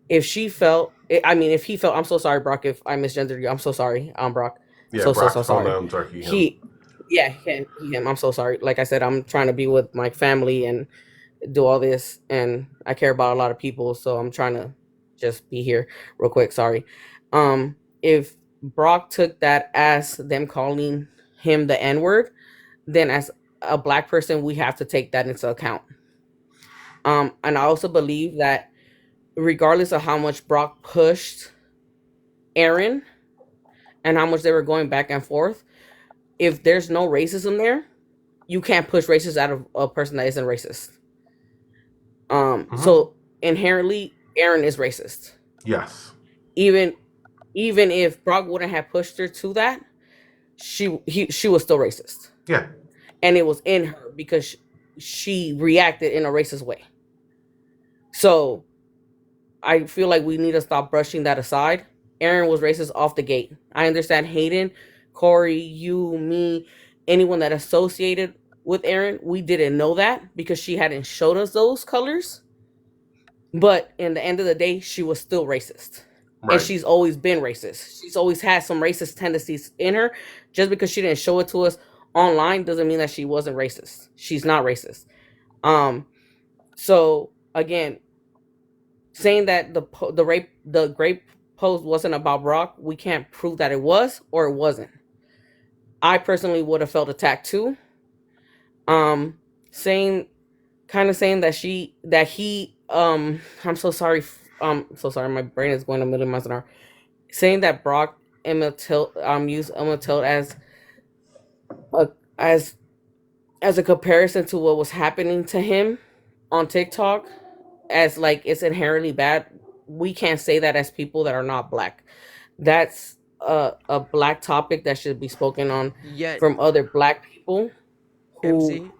If she felt, I mean, if he felt, I'm so sorry, Brock. If I misgendered you, I'm so sorry, Brock.
Yeah,
So
Brock's
sorry.
pronouns are he, him.
Yeah, him. I'm so sorry. Like I said, I'm trying to be with my family and do all this, and I care about a lot of people, so I'm trying to just be here real quick. Sorry. If Brock took that as them calling him the N-word, then as a black person, we have to take that into account. And I also believe that regardless of how much Brock pushed Aaron and how much they were going back and forth, if there's no racism there, you can't push racism out of a person that isn't racist. So inherently, Aaron is racist.
Yes.
Even if Brock wouldn't have pushed her to that, she was still racist.
Yeah.
And it was in her because she reacted in a racist way. So I feel like we need to stop brushing that aside. Aaron was racist off the gate. I understand Hayden, Corey, you, me, anyone that associated with Aaron, we didn't know that because she hadn't showed us those colors. But in the end of the day, she was still racist. Right. And she's always been racist. She's always had some racist tendencies in her. Just because she didn't show it to us online doesn't mean that she wasn't racist. She's not racist. So again, saying that the grape post wasn't about Brock, we can't prove that it was or it wasn't. I personally would have felt attacked too. Saying that he I'm so sorry. So sorry, my brain is going a million miles an hour. Saying that Brock used Emma Tilt as a comparison to what was happening to him on TikTok, as like it's inherently bad. We can't say that as people that are not black. That's a black topic that should be spoken on from other black people.
MZ,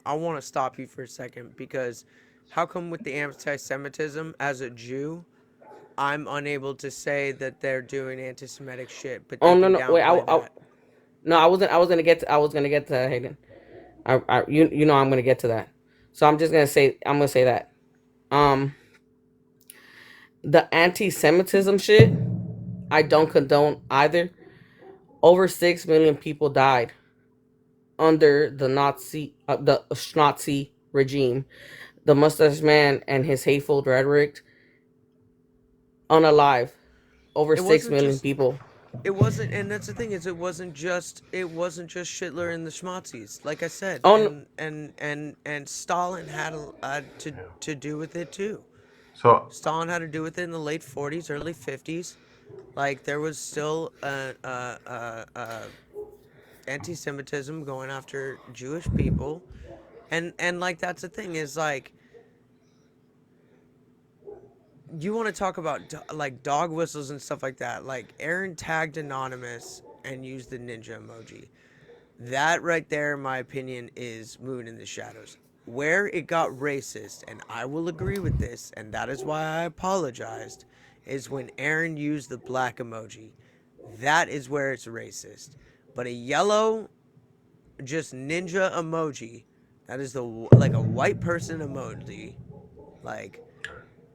I want to stop you for a second because how come with the anti-Semitism as a Jew, I'm unable to say that they're doing anti-Semitic shit, but they can downplay that.
No, I was gonna get to that, Hayden. You know I'm gonna get to that. So I'm gonna say that. The anti-Semitism shit, I don't condone either. Over 6 million people died under the Nazi regime. The mustache man and his hateful rhetoric, unalive. Over 6 million people.
It wasn't, and that's the thing is, it wasn't just Schindler and the Schmazzies. Like I said,
Oh,
and Stalin had to do with it too.
So
Stalin had to do with it in the late 40s, early 50s. Like there was still anti-Semitism going after Jewish people, and like that's the thing is like, you want to talk about like dog whistles and stuff like that. Like Aaron tagged Anonymous and used the ninja emoji. That right there, in my opinion, is moving in the shadows. Where it got racist, and I will agree with this, and that is why I apologized, is when Aaron used the black emoji. That is where it's racist. But a yellow, just ninja emoji, that is like a white person emoji, like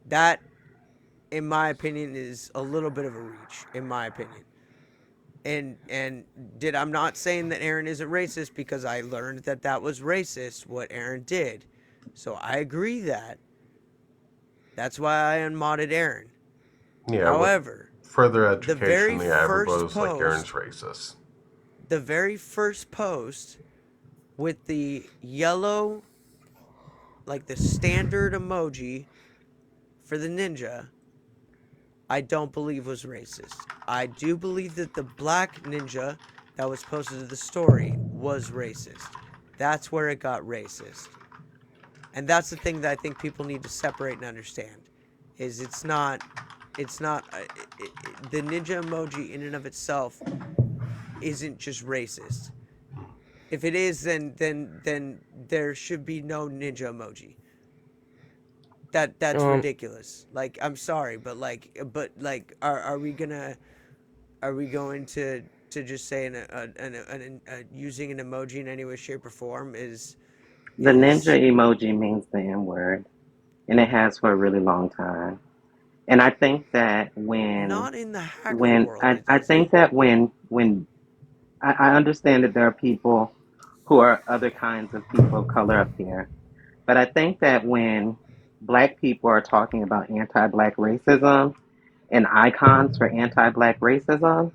that, in my opinion, is a little bit of a reach, in my opinion. And I'm not saying that Aaron isn't racist, because I learned that was racist what Aaron did. So I agree that's why I unmodded Aaron.
yeah,
However,
with further
the very
education, yeah,
first
everybody's like Aaron's
post,
racist.
the very first post with the yellow, like the standard emoji for the ninja, I don't believe was racist. I do believe that the black ninja that was posted to the story was racist. That's where it got racist. And that's the thing that I think people need to separate and understand, is it's not the ninja emoji in and of itself isn't just racist. If it is, then there should be no ninja emoji. That's ridiculous. Like, I'm sorry, but are we going to just say using an emoji in any way, shape, or form is
The ninja emoji means the N word, and it has for a really long time. And I think that
not in the hacker world.
I think that when I understand that there are people who are other kinds of people of color up here, but I think that when black people are talking about anti-black racism and icons for anti-black racism,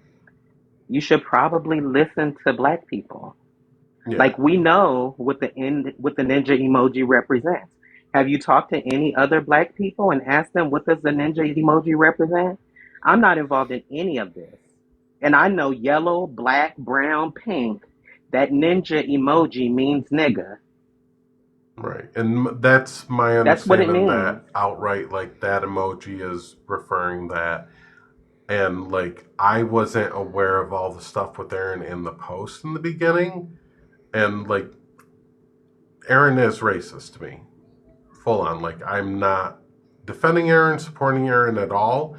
you should probably listen to black people.
Yeah.
Like, we know what the ninja emoji represents. Have you talked to any other black people and asked them what does the ninja emoji represent? I'm not involved in any of this. And I know yellow, black, brown, pink. That ninja emoji means nigga.
Right. And that's my
That's what it
understanding,
means.
that outright, like, that emoji is referring that. And, like, I wasn't aware of all the stuff with Aaron in the post in the beginning. And, like, Aaron is racist to me. Full on. Like, I'm not defending Aaron, supporting Aaron at all.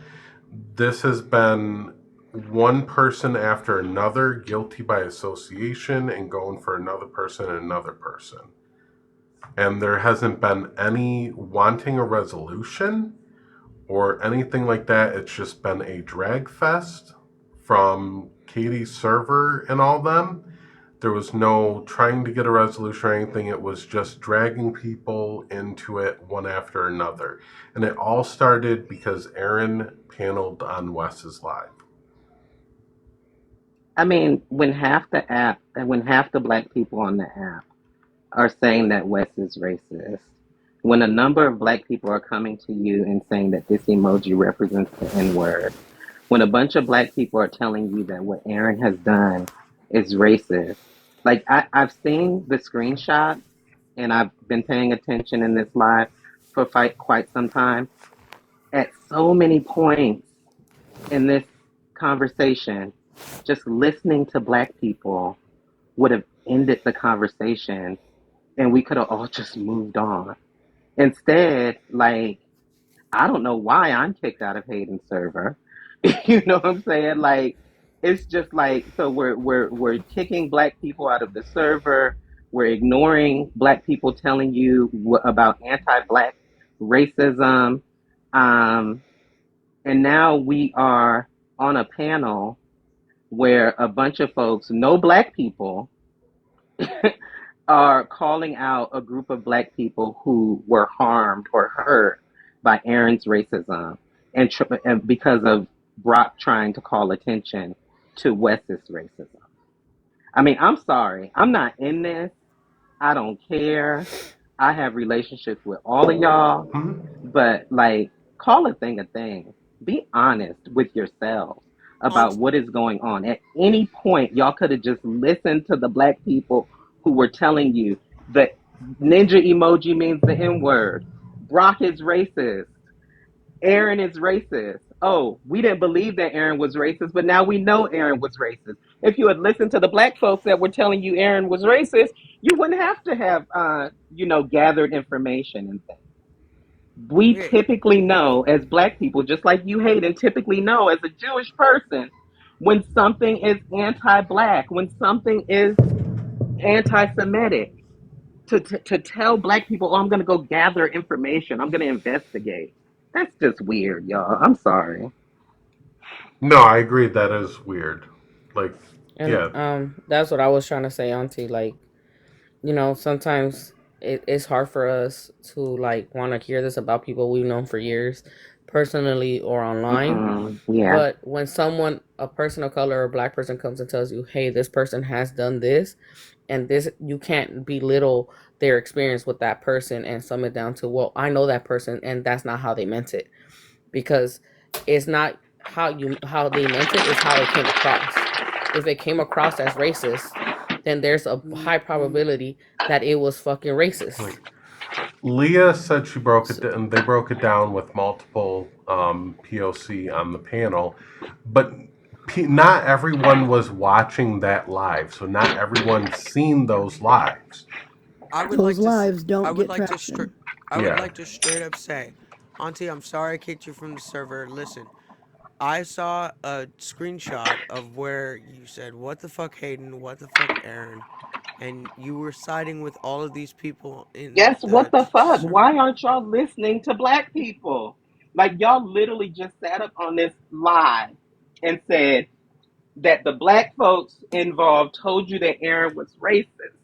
This has been one person after another, guilty by association, and going for another person and another person. And there hasn't been any wanting a resolution or anything like that. It's just been a drag fest from Katie's server and all them. There was no trying to get a resolution or anything. It was just dragging people into it one after another. And it all started because Aaron paneled on Wes's live.
I mean, when half the black people on the app are saying that Wes is racist, when a number of black people are coming to you and saying that this emoji represents the N word, when a bunch of black people are telling you that what Aaron has done is racist, like I've seen the screenshot and I've been paying attention in this live for quite some time. At so many points in this conversation, just listening to black people would have ended the conversation and we could have all just moved on. Instead, like, I don't know why I'm kicked out of Hayden's server. You know what I'm saying? Like, it's just like, so we're kicking black people out of the server. We're ignoring black people telling you about anti-black racism. And now we are on a panel where a bunch of folks, no black people, are calling out a group of black people who were harmed or hurt by Aaron's racism and because of Brock trying to call attention to Wes's racism. I mean, I'm sorry. I'm not in this. I don't care. I have relationships with all of y'all, but like, call a thing a thing. Be honest with yourselves about what is going on. At any point, y'all could have just listened to the black people who were telling you that ninja emoji means the N word. Brock is racist. Aaron is racist. Oh, we didn't believe that Aaron was racist, but now we know Aaron was racist. If you had listened to the black folks that were telling you Aaron was racist, you wouldn't have to have, gathered information and things. We typically know as black people, just like you hate and typically know as a Jewish person, when something is anti-black, when something is anti-Semitic, to tell black people, oh, I'm going to go gather information, I'm going to investigate. That's just weird, y'all. I'm sorry.
No, I agree. That is weird. Like,
And
yeah.
that's what I was trying to say, Auntie. Like, sometimes it's hard for us to like want to hear this about people we've known for years, personally or online.
Yeah.
But when a person of color or a black person comes and tells you, hey, this person has done this, and this, you can't belittle their experience with that person and sum it down to, well, I know that person and that's not how they meant it. Because it's not how they meant it, it's how it came across. If it came across as racist, then there's a high probability that it was fucking racist.
Leah said she broke it down, they broke it down with multiple POC on the panel, but not everyone was watching that live, so not everyone's seen those lives.
Those lives don't get traction.
I would like to straight up say, Auntie, I'm sorry I kicked you from the server. Listen, I saw a screenshot of where you said, what the fuck, Hayden? What the fuck, Aaron? And you were siding with all of these people in
Yes, what the fuck? Why aren't y'all listening to black people? Like, y'all literally just sat up on this live and said that the black folks involved told you that Aaron was racist.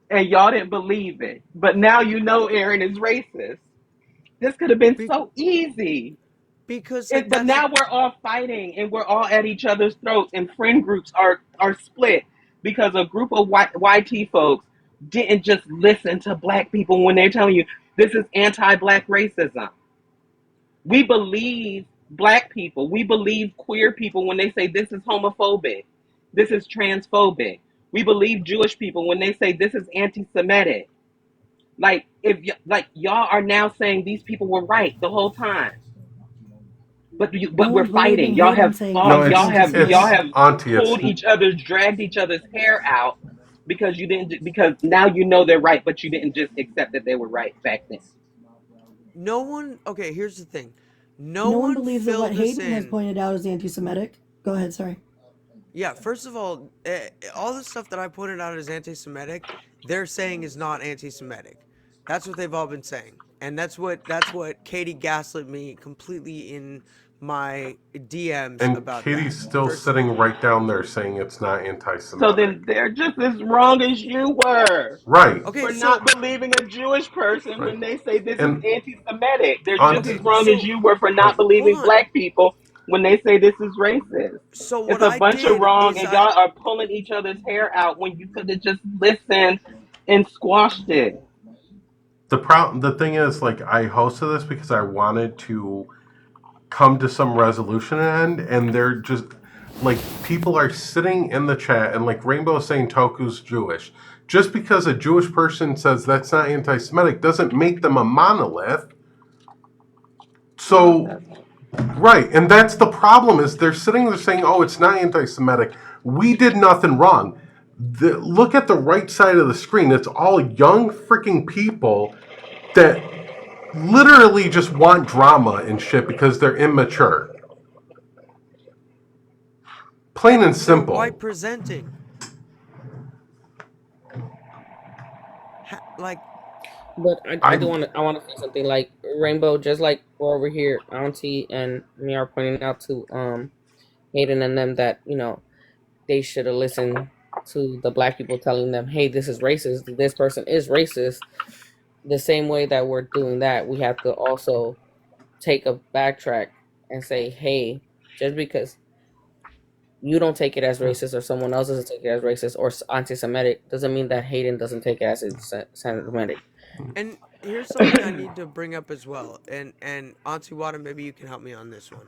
And y'all didn't believe it. But now you know Aaron is racist. This could have been so easy.
Because
But now we're all fighting and we're all at each other's throats, and friend groups are split because a group of YT folks didn't just listen to black people when they're telling you this is anti-black racism. We believe black people. We believe queer people when they say this is homophobic, this is transphobic. We believe Jewish people when they say this is anti-Semitic. Like, y'all are now saying these people were right the whole time. But
No
we're
one's believing
fighting. Y'all
Hayden
have
saying
fought.
Aaron's
Y'all
anti-Semitic.
have
Auntie,
pulled each other's, dragged each other's hair out because now you know they're right, but you didn't just accept that they were right back then.
No one. Okay, here's the thing. No
No one
one
believes that what
filled us
Hayden has
in.
pointed out is anti-Semitic. Go ahead, sorry.
Yeah, first of all the stuff that I pointed out as anti-Semitic, they're saying is not anti-Semitic. That's what they've all been saying, and that's what Katie gaslit me completely in my DMs
And
about that.
Katie's still sitting right down there saying it's not
So
anti-Semitic.
then they're just as wrong as you were.
Right.
For not believing a Jewish person when they say this is
And
anti-Semitic. They're just as
Auntie,
wrong as you were for not believing black people when they say this is racist.
So
It's
what
a
I
bunch of
did
wrong,
is
and y'all are pulling each other's hair out when you could have just listened and squashed it.
the thing is, like, I hosted this because I wanted to come to some resolution and they're just like, people are sitting in the chat and like Rainbow saying Toku's Jewish. Just because a Jewish person says that's not anti-Semitic doesn't make them a monolith. So, right, and that's the problem, is they're sitting there saying, oh, it's not anti-Semitic. We did nothing wrong. Look at the right side of the screen. It's all young freaking people that literally just want drama and shit because they're immature. Plain and simple.
They're white presenting.
But I do want to, I want to say something, like Rainbow, just like we're over here, Auntie and me are pointing out to Hayden and them that they should have listened to the black people telling them, hey, this is racist, this person is racist. The same way that we're doing that, we have to also take a backtrack and say, hey, just because you don't take it as racist or someone else doesn't take it as racist or anti-Semitic doesn't mean that Hayden doesn't take it as anti-Semitic.
And here's something I need to bring up as well. And Auntie Wada, maybe you can help me on this one.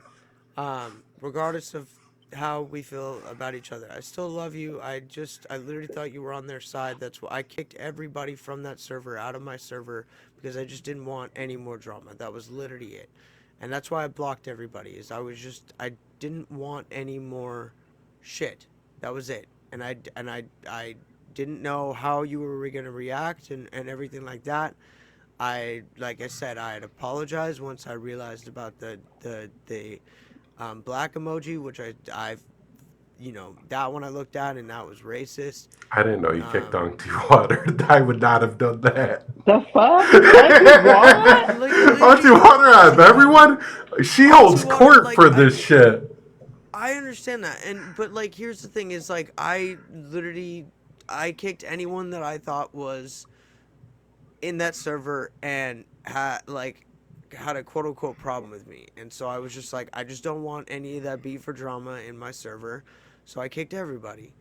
Regardless of how we feel about each other, I still love you. I literally thought you were on their side. That's why I kicked everybody from that server out of my server because I just didn't want any more drama. That was literally it. And that's why I blocked everybody. I didn't want any more shit. That was it. And I didn't know how you were going to react and everything like that. Like I said, I had apologized once I realized about the black emoji, which I've that one I looked at and that was racist.
I didn't know you kicked Auntie Water. I would not have done that.
The fuck? Auntie what?
Auntie Water out of everyone? She holds court for this shit.
I understand that, but like, here's the thing: is like I kicked anyone that I thought was in that server and had a quote unquote problem with me, and so I was just like, I just don't want any of that beef or drama in my server, so I kicked everybody.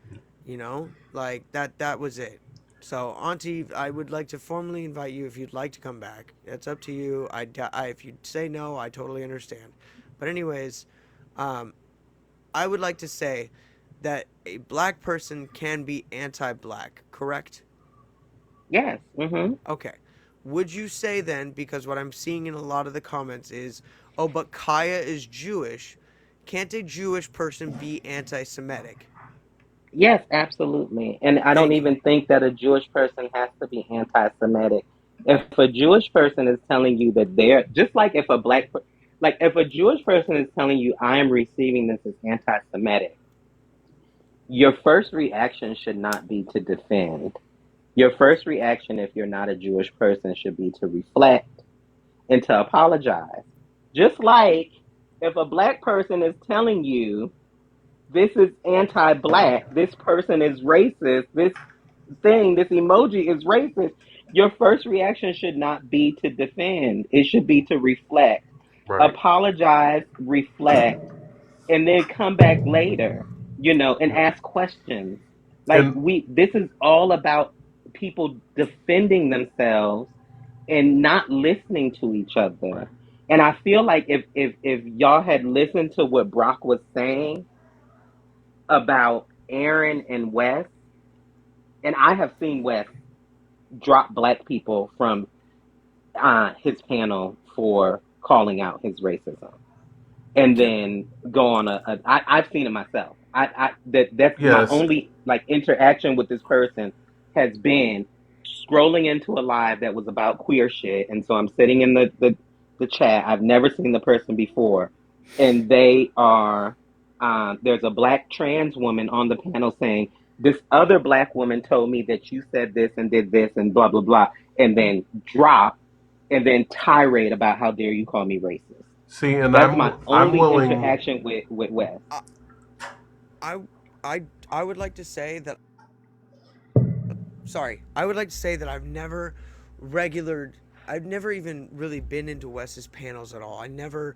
Like that was it. So Auntie, I would like to formally invite you if you'd like to come back. It's up to you. If you say no, I totally understand. But anyways, I would like to say that a black person can be anti-black, correct?
Yes. Mm-hmm.
Okay. Would you say then, because what I'm seeing in a lot of the comments is, oh, but Kaya is Jewish, can't a Jewish person be anti-Semitic?
Yes, absolutely. And I don't even think that a Jewish person has to be anti-Semitic. If a Jewish person is telling you that they're just like if if a Jewish person is telling you I am receiving this as anti-Semitic, your first reaction should not be to defend. Your first reaction, if you're not a Jewish person, should be to reflect and to apologize. Just like if a black person is telling you this is anti-black, this person is racist, this emoji is racist, your first reaction should not be to defend. It should be to reflect, apologize, reflect, and then come back later, and ask questions. This is all about people defending themselves and not listening to each other. And I feel like if y'all had listened to what Brock was saying about Aaron and Wes, and I have seen Wes drop black people from his panel for calling out his racism, and then go on I've seen it myself. That's my only interaction with this person has been scrolling into a live that was about queer shit, and so I'm sitting in the chat. I've never seen the person before, and they are there's a black trans woman on the panel saying, this other black woman told me that you said this and did this and blah blah blah, and then drop and then tirade about how dare you call me racist.
See, and
that's my only
willing...
interaction with Wes.
I would like to say that. Sorry, I would like to say that I've never even really been into Wes's panels at all. I never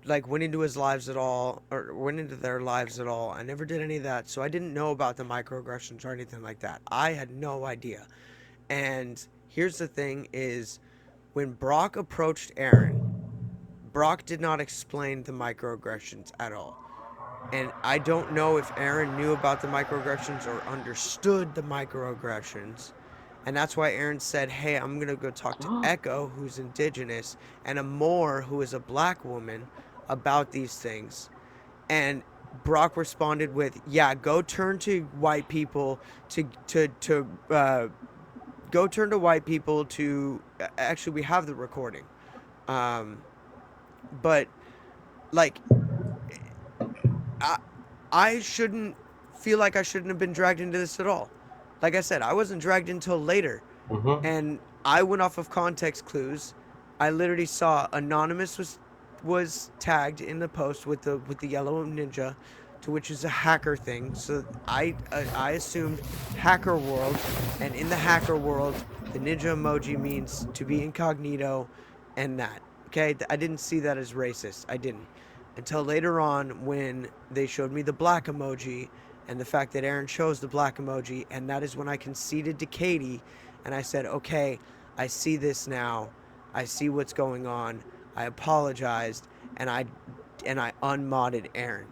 went into his lives at all, or went into their lives at all. I never did any of that, so I didn't know about the microaggressions or anything like that. I had no idea. And here's the thing is, when Brock approached Aaron, Brock did not explain the microaggressions at all. And I don't know if Aaron knew about the microaggressions or understood the microaggressions. And that's why Aaron said, hey, I'm going to go talk to Echo, who's indigenous, and Amore, who is a black woman, about these things. And Brock responded with, yeah, go turn to white people go turn to white people to, actually, we have the recording. But, I shouldn't feel like I shouldn't have been dragged into this at all. Like I said, I wasn't dragged until later. And I went off of context clues. I literally saw Anonymous was tagged in the post with the yellow ninja, to which is a hacker thing. So I assumed hacker world, and in the hacker world, the ninja emoji means to be incognito, and that. Okay, I didn't see that as racist. I didn't. until later on when they showed me the black emoji and the fact that Aaron chose the black emoji, and that is when I conceded to Katie and I said, okay, I see this now. I see what's going on. I apologized and I unmodded Aaron.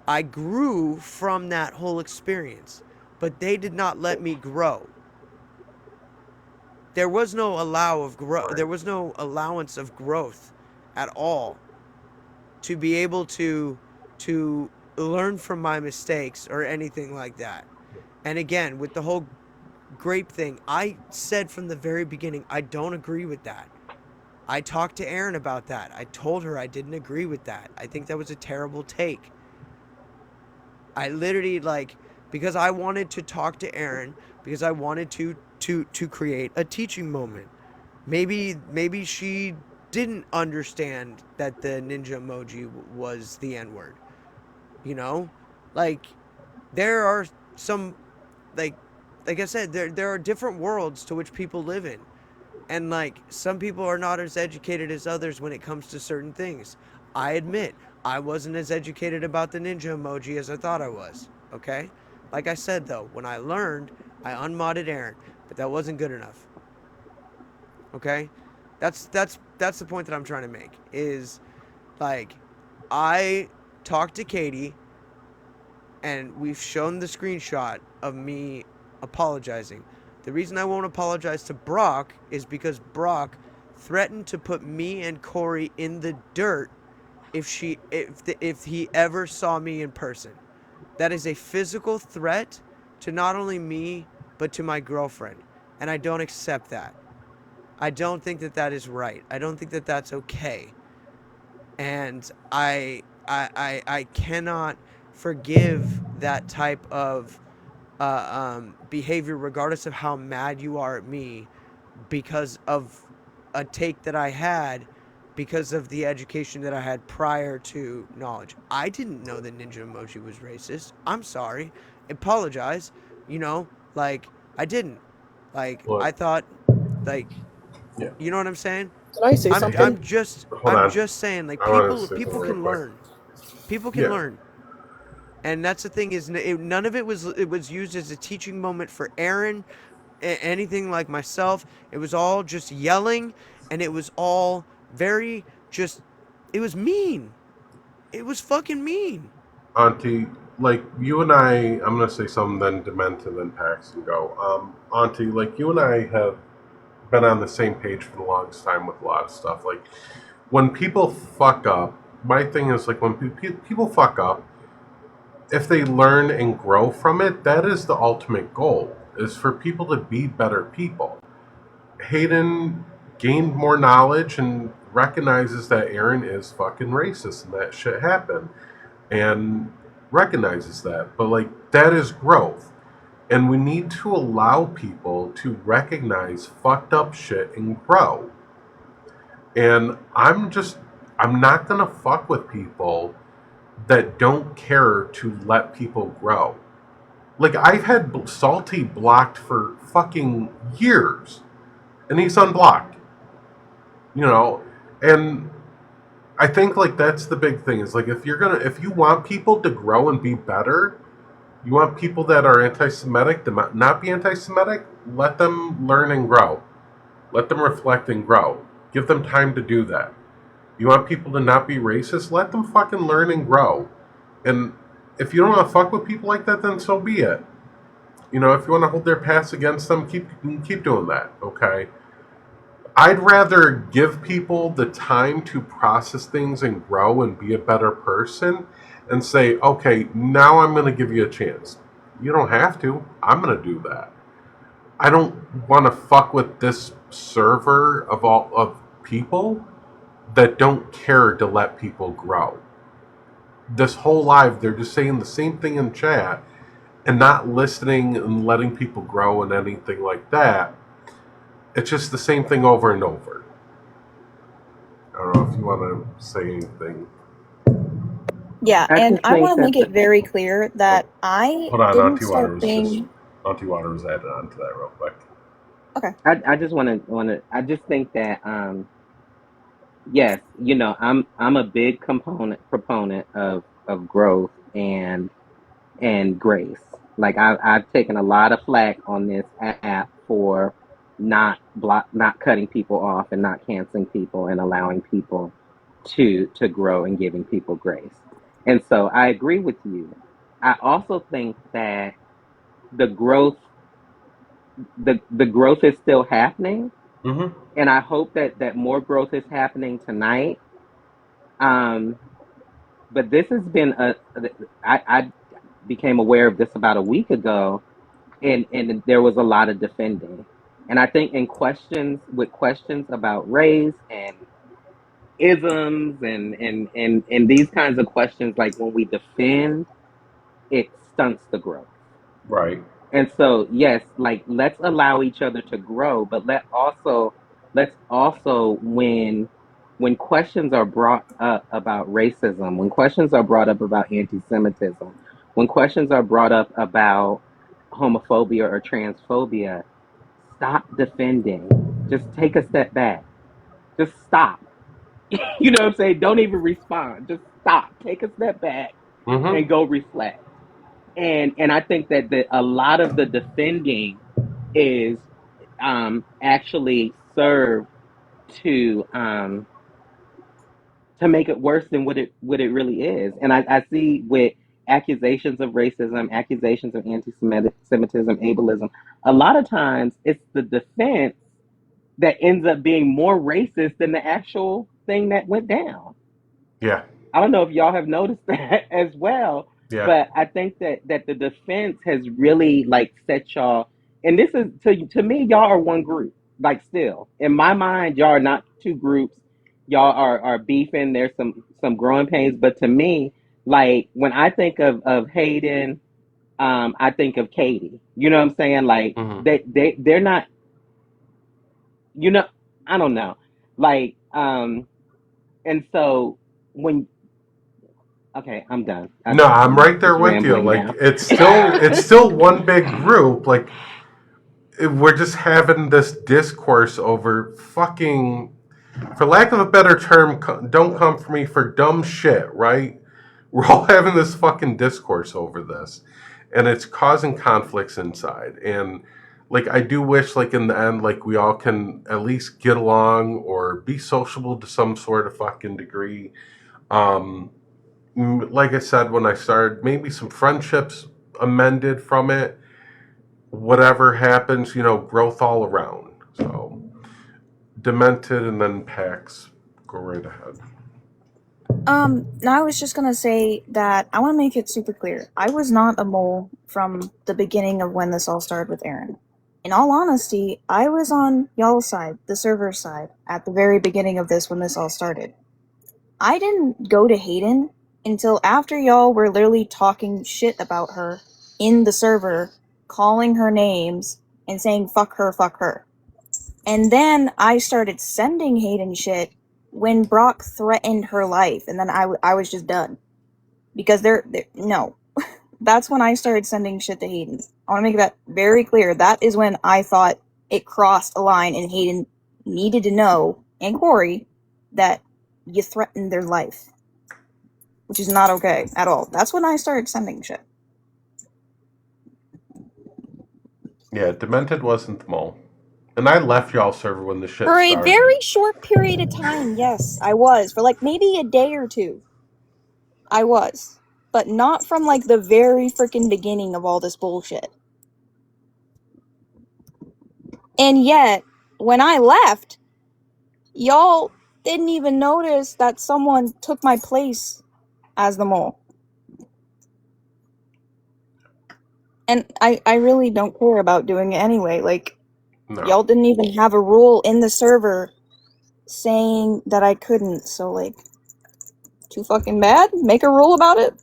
I grew from that whole experience, but they did not let me grow. There was no there was no allowance of growth at all to be able to learn from my mistakes or anything like that. And again, with the whole grape thing, I said from the very beginning, I don't agree with that. I talked to Erin about that. I told her I didn't agree with that. I think that was a terrible take. I literally, like, because I wanted to talk to Erin, because I wanted to create a teaching moment. Maybe she didn't understand that the ninja emoji was the N-word. You know? Like, there are some, like I said, there are different worlds to which people live in. And, like, some people are not as educated as others when it comes to certain things. I admit, I wasn't as educated about the ninja emoji as I thought I was, okay? Like I said, though, when I learned, I unmodded Aaron, but that wasn't good enough. Okay? That's the point that I'm trying to make, is, like, I talked to Katie, and we've shown the screenshot of me apologizing. The reason I won't apologize to Brock is because Brock threatened to put me and Corey in the dirt if he ever saw me in person. That is a physical threat to not only me, but to my girlfriend. And I don't accept that. I don't think that that is right. I don't think that that's okay. And I cannot forgive that type of behavior, regardless of how mad you are at me, because of a take that I had, because of the education that I had prior to knowledge. I didn't know that ninja emoji was racist. I'm sorry. Apologize. You know, like, I didn't. Like,
Look,
I thought, like,
yeah.
you know what I'm saying?
Can I say something?
I'm just saying, like,
I want to say
people
something real
can
quick.
learn. People can
Yeah.
learn. And that's the thing, is none of it was used as a teaching moment for Aaron, anything like myself. It was all just yelling, and it was all very just, it was mean. It was fucking mean.
Auntie, like you and I'm gonna say something, then Dement, and then Paxton go. Auntie, like you and I have been on the same page for the longest time with a lot of stuff. Like when people fuck up, my thing is like when people fuck up, if they learn and grow from it, that is the ultimate goal, is for people to be better people. Hayden gained more knowledge and recognizes that Aaron is fucking racist and that shit happened, and recognizes that. But like, that is growth. And we need to allow people to recognize fucked up shit and grow. And I'm not gonna fuck with people that don't care to let people grow. Like, I've had Salty blocked for fucking years, and he's unblocked. You know, and I think like that's the big thing, is like if you want people to grow and be better, you want people that are anti-Semitic to not be anti-Semitic, let them learn and grow. Let them reflect and grow. Give them time to do that. You want people to not be racist, let them fucking learn and grow. And if you don't want to fuck with people like that, then so be it. You know, if you want to hold their past against them, keep doing that, okay? I'd rather give people the time to process things and grow and be a better person and say, okay, now I'm going to give you a chance. You don't have to. I'm going to do that. I don't want to fuck with this server of people that don't care to let people grow. This whole live, they're just saying the same thing in chat and not listening and letting people grow and anything like that. It's just the same thing over and over. I don't know if you want to say anything.
Yeah, and I want to make it very clear that I
Hold on,
didn't start being.
Auntie Water was added on to that real quick.
Okay.
I just want to. I just think that yes, I'm a big proponent of growth and grace. Like I've taken a lot of flack on this app for not cutting people off and not canceling people and allowing people to grow and giving people grace. And so I agree with you. I also think that the growth the growth is still happening,
Mm-hmm.
and I hope that more growth is happening tonight. Um, but this has been I became aware of this about a week ago, and there was a lot of defending, and I think in questions about race and isms and these kinds of questions, like when we defend, it stunts the growth.
Right.
And so, yes, like let's allow each other to grow, but let's also when questions are brought up about racism, when questions are brought up about anti-Semitism, when questions are brought up about homophobia or transphobia, stop defending. Just take a step back. Just stop. You know what I'm saying? Don't even respond. Just stop. Take a step back
Mm-hmm.
and go reflect. And I think that a lot of the defending is actually served to to make it worse than what it really is. And I see with accusations of racism, accusations of anti-Semitism, ableism, a lot of times it's the defense that ends up being more racist than the actual thing that went down.
Yeah.
I don't know if y'all have noticed that as well,
Yeah.
but I think that the defense has really like set y'all, and this is to me, y'all are one group. Like still, in my mind, y'all are not two groups. Y'all are beefing. There's some growing pains, but to me, like when I think of Hayden, I think of Katie. You know what I'm saying? Like
Mm-hmm.
they're not. You know, I don't know. Like and so when okay, I'm done.
No, I'm
I'm
right there
just
with you.
rambling
Like
now.
it's still one big group. Like we're just having this discourse over fucking, for lack of a better term, don't come for me for dumb shit, right? We're all having this fucking discourse over this, and it's causing conflicts inside. And like, I do wish, like in the end, like we all can at least get along or be sociable to some sort of fucking degree. Um, like I said when I started, maybe some friendships amended from it. Whatever happens, growth all around. So, Demented and then Pax. Go right ahead.
Now I was just gonna say that I want to make it super clear. I was not a mole from the beginning of when this all started with Aaron. In all honesty, I was on y'all's side, the server side, at the very beginning of this when this all started. I didn't go to Hayden until after y'all were literally talking shit about her in the server, calling her names, and saying fuck her, fuck her. And then I started sending Hayden shit when Brock threatened her life, and then I was just done. Because no. That's when I started sending shit to Hayden. I want to make that very clear. That is when I thought it crossed a line and Hayden needed to know, and Corey, that you threatened their life. Which is not okay at all. That's when I started sending shit.
Yeah, Demented wasn't the mole. And I left y'all server when the shit
For a
started.
very short period of time, yes, I was. For like maybe a day or two. I was. But not from like the very freaking beginning of all this bullshit. And yet, when I left, y'all didn't even notice that someone took my place as the mole. And I really don't care about doing it anyway. Like,
No.
y'all didn't even have a rule in the server saying that I couldn't, so like, too fucking bad? Make a rule about it?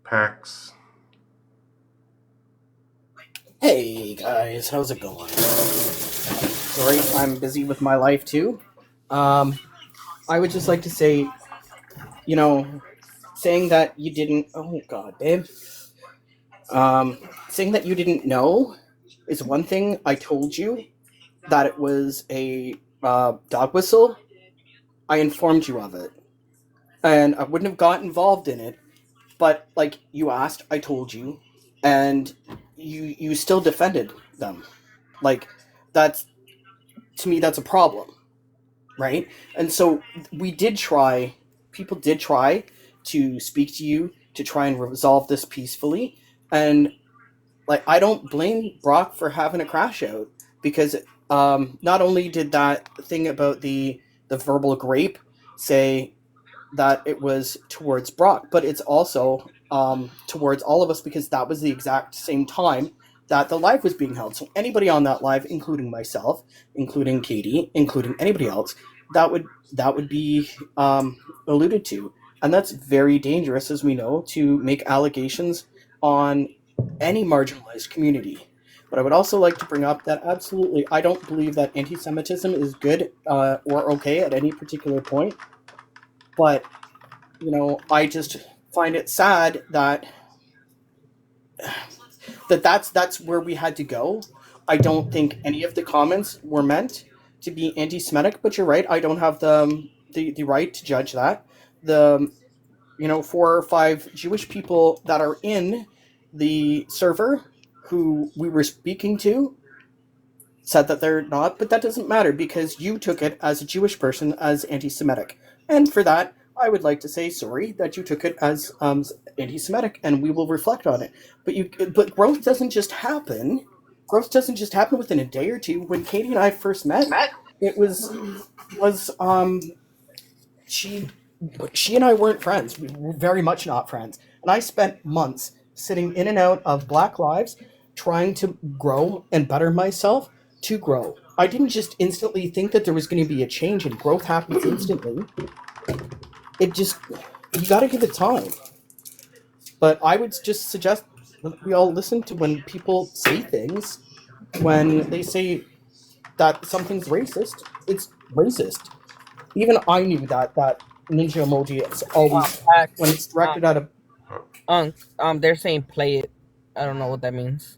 Pax.
Hey guys, how's it going? Sorry, I'm busy with my life too. I would just like to say, saying that you didn't. Oh god, babe. Saying that you didn't know It's one thing I told you that it was a dog whistle. I informed you of it, and I wouldn't have got involved in it. But like you asked, I told you, and you still defended them. Like that's to me that's a problem, right? And so we did try. People did try to speak to you to try and resolve this peacefully, and like I don't blame Brock for having a crash out because not only did that thing about the verbal grape say that it was towards Brock, but it's also towards all of us because that was the exact same time that the live was being held. So anybody on that live, including myself, including Katie, including anybody else, that would be alluded to, and that's very dangerous, as we know, to make allegations on any marginalized community. But I would also like to bring up that absolutely, I don't believe that anti-Semitism is good or okay at any particular point. But I just find it sad that that's where we had to go. I don't think any of the comments were meant to be anti-Semitic, but you're right. I don't have the right to judge that. The 4 or 5 Jewish people that are in the server who we were speaking to said that they're not, but that doesn't matter because you took it as a Jewish person as anti-Semitic, and for that I would like to say sorry that you took it as anti-Semitic, and we will reflect on it. But growth doesn't just happen. Growth doesn't just happen within a day or two. When Katie and I first met, it was she and I weren't friends. We were very much not friends, and I spent months sitting in and out of Black Lives, trying to grow and better myself to grow. I didn't just instantly think that there was going to be a change, and growth happens instantly. It just, you got to give it time. But I would just suggest that we all listen to when people say things. When they say that something's racist, it's racist. Even I knew that ninja emoji is always when it's directed at a.
They're saying play it. I don't know what that means.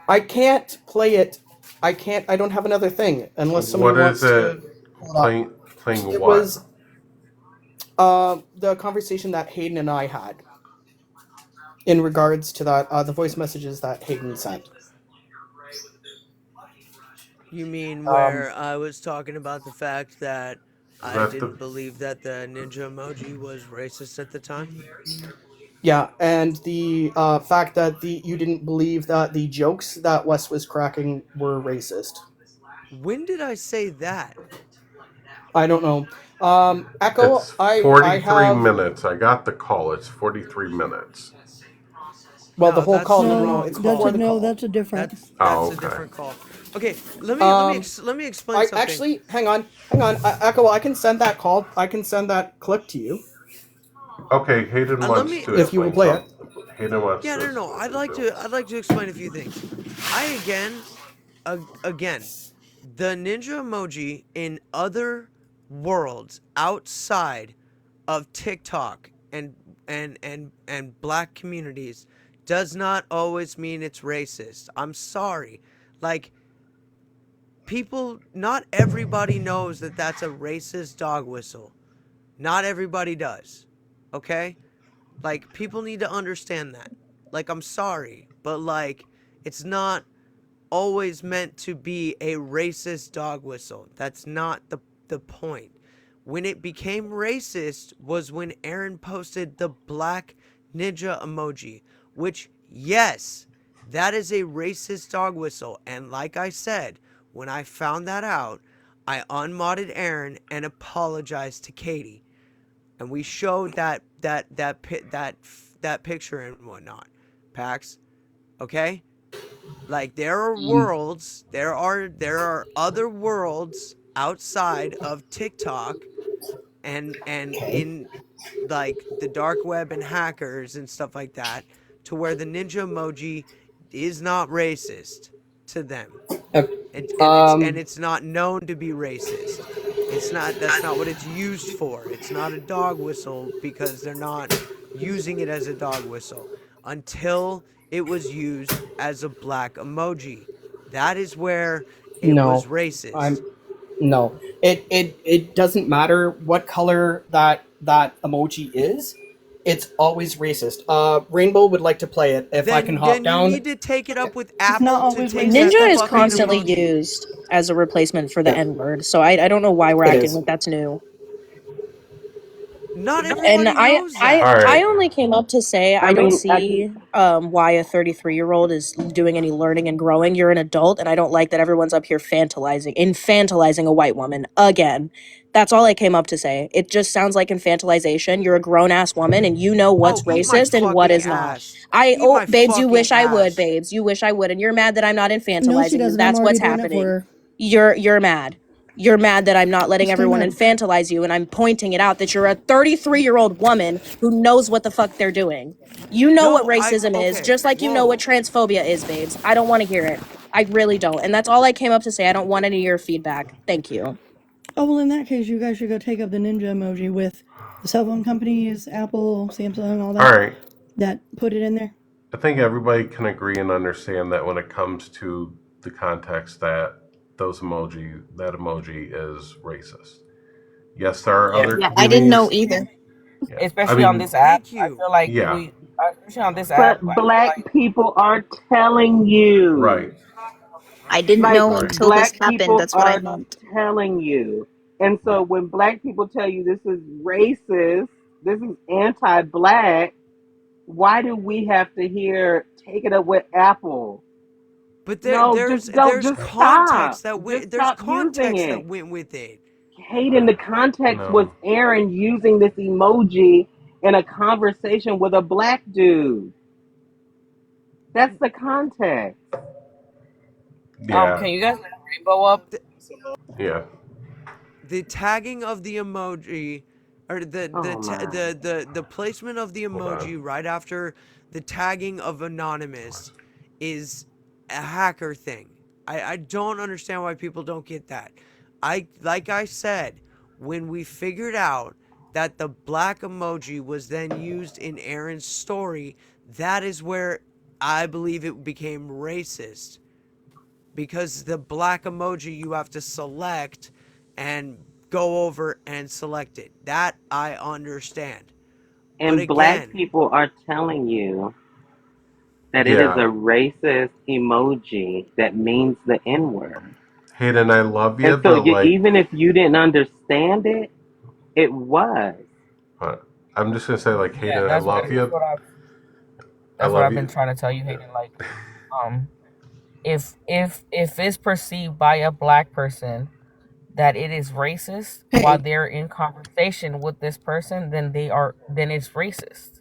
I can't play it. I can't. I don't have another thing unless somebody
What
wants
is
to
it?
pull it up.
Playing
It
what?
was the conversation that Hayden and I had in regards to that the voice messages that Hayden sent.
You mean where I was talking about the fact that I
that
didn't believe that the ninja emoji was racist at the time?
Yeah, and the fact that you didn't believe that the jokes that Wes was cracking were racist.
When did I say that?
I don't know. Echo,
It's
I
43
have.
minutes. I got the call. It's 43 minutes.
Well,
No,
the whole
that's
call.
the
No,
wrong
it's
call.
before the call.
That's a different.
That's
Oh,
a
okay.
different call. Okay, let me explain something.
Actually, hang on. Echo, I can send that call. I can send that clip to you.
Okay, Hayden wants to explain
if you will play it.
Hayden wants
Yeah,
to
no. I'd like to explain a few things. Again, the ninja emoji in other worlds outside of TikTok and black communities does not always mean it's racist. I'm sorry. Like, not everybody knows that that's a racist dog whistle. Not everybody does. Okay? Like, people need to understand that. Like, I'm sorry, but like, it's not always meant to be a racist dog whistle. That's not the point. When it became racist was when Aaron posted the black ninja emoji, which, yes, that is a racist dog whistle. And like I said, when I found that out, I unmodded Aaron and apologized to Katie. And we showed that picture and whatnot. Pax, okay? Like, there are worlds, there are other worlds outside of TikTok and in like the dark web and hackers and stuff like that, to where the ninja emoji is not racist to them. It's not known to be racist. That's not what it's used for. It's not a dog whistle because they're not using it as a dog whistle until it was used as a black emoji. That is where it was
No,
racist.
I'm no. It doesn't matter what color that emoji is. It's always racist. Rainbow would like to play it. If I can hop
Then you
down.
need to take it up with
It's not
Apple to
always
take
racist.
that
Ninja is
That's
fucking
constantly
crazy.
emoji.
used as a replacement for the
Yeah,
N-word, so I don't know why we're
it
acting
is.
like that's new.
Not
And
everybody knows
I
All
that.
right.
only came up to say
I
I don't
mean,
see why a 33-year-old is doing any learning and growing. You're an adult, and I don't like that everyone's up here infantilizing a white woman again. That's all I came up to say. It just sounds like infantilization. You're a grown ass woman, and you know
Oh,
what's
eat my
racist and what
fucking
is not.
ass. Eat my
Babes, you
fucking
wish I would,
ass.
babes. You wish I would, and you're mad that I'm not
No, she
infantilizing you.
doesn't. I'm
That's
already
what's
doing it for
happening.
her.
You're mad. You're mad that I'm not letting
Stay
everyone
mad.
infantilize you, and I'm pointing it out that you're a 33-year-old woman who knows what the fuck they're doing. You know what
No,
racism is,
okay.
just like you know what
Whoa.
transphobia is, babes. I don't want to hear it. I really don't. And that's all I came up to say. I don't want any of your feedback. Thank you.
Oh, well, in that case, you guys should go take up the ninja emoji with the cell phone companies, Apple, Samsung, all
All
that,
right.
that put it in there.
I think everybody can agree and understand that when it comes to the context that that emoji is racist. Yes, there are
Yeah.
other
Yeah, I didn't know
communities.
either.
Yeah. I
Especially on
mean,
this app.
Thank
I
you.
feel like
yeah.
especially on this app,
but
I feel
black
like
people are telling you.
Right.
I didn't
Like
know
Right.
until this
black
happened.
people
That's what I
are
meant.
telling you. And so
Right.
when black people tell you this is racist, this is anti-black, why do we have to hear take it up with Apple?
But
No, just don't,
there's
just stop.
context that
Just
there's
stop using
context that
it.
went with it.
Hayden, the context was
No.
Aaron using this emoji in a conversation with a black dude. That's the context.
Yeah.
can you guys let Rainbow up?
Yeah.
The tagging of the emoji or
Oh my.
the placement of the
Hold on.
emoji right after the tagging of anonymous is a hacker thing. I don't understand why people don't get that. Like I said, when we figured out that the black emoji was then used in Aaron's story, that is where I believe it became racist. Because the black emoji you have to select and go over and select it. That I understand. But
And black
again,
people are telling you that it is
Yeah.
a racist emoji that means the N word.
Hayden, I love
And
you,
so
but
you,
like,
even if you didn't understand it, it was.
uh, I'm just gonna say, like,
Yeah,
Hayden, I love
that's
you.
what
I
I've
love
been
you.
trying to tell you, Hayden. Like, um, if it's perceived by a black person that it is racist while
Hey,
they're in conversation with this person, then it's racist.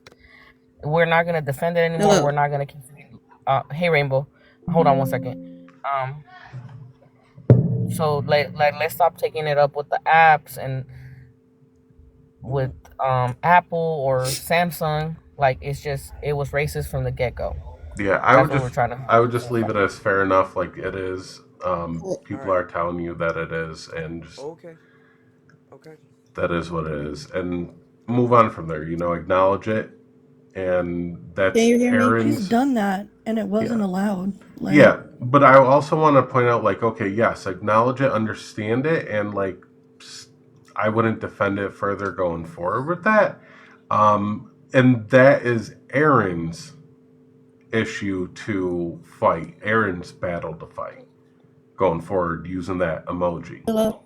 We're not gonna defend it anymore. We're
hello.
not gonna keep. Hey Rainbow, hold on one second. So let's stop taking it up with the apps and with Apple or Samsung. Like it was racist from the get go.
Yeah,
That's what we're trying to
I would just
say.
leave it as fair enough. Like it is.
all
People
right.
are telling you that it is, and just
Okay. Okay.
that is what it is, and move on from there. Acknowledge it, and
Can
that's
you hear me? She's
Aaron's.
done that, and it wasn't
Yeah,
allowed. Like,
yeah. But I also want to point out, like, okay, yes, acknowledge it, understand it, and like, I wouldn't defend it further going forward with that. And that is Aaron's issue to fight, Aaron's battle to fight going forward using that emoji.
hello.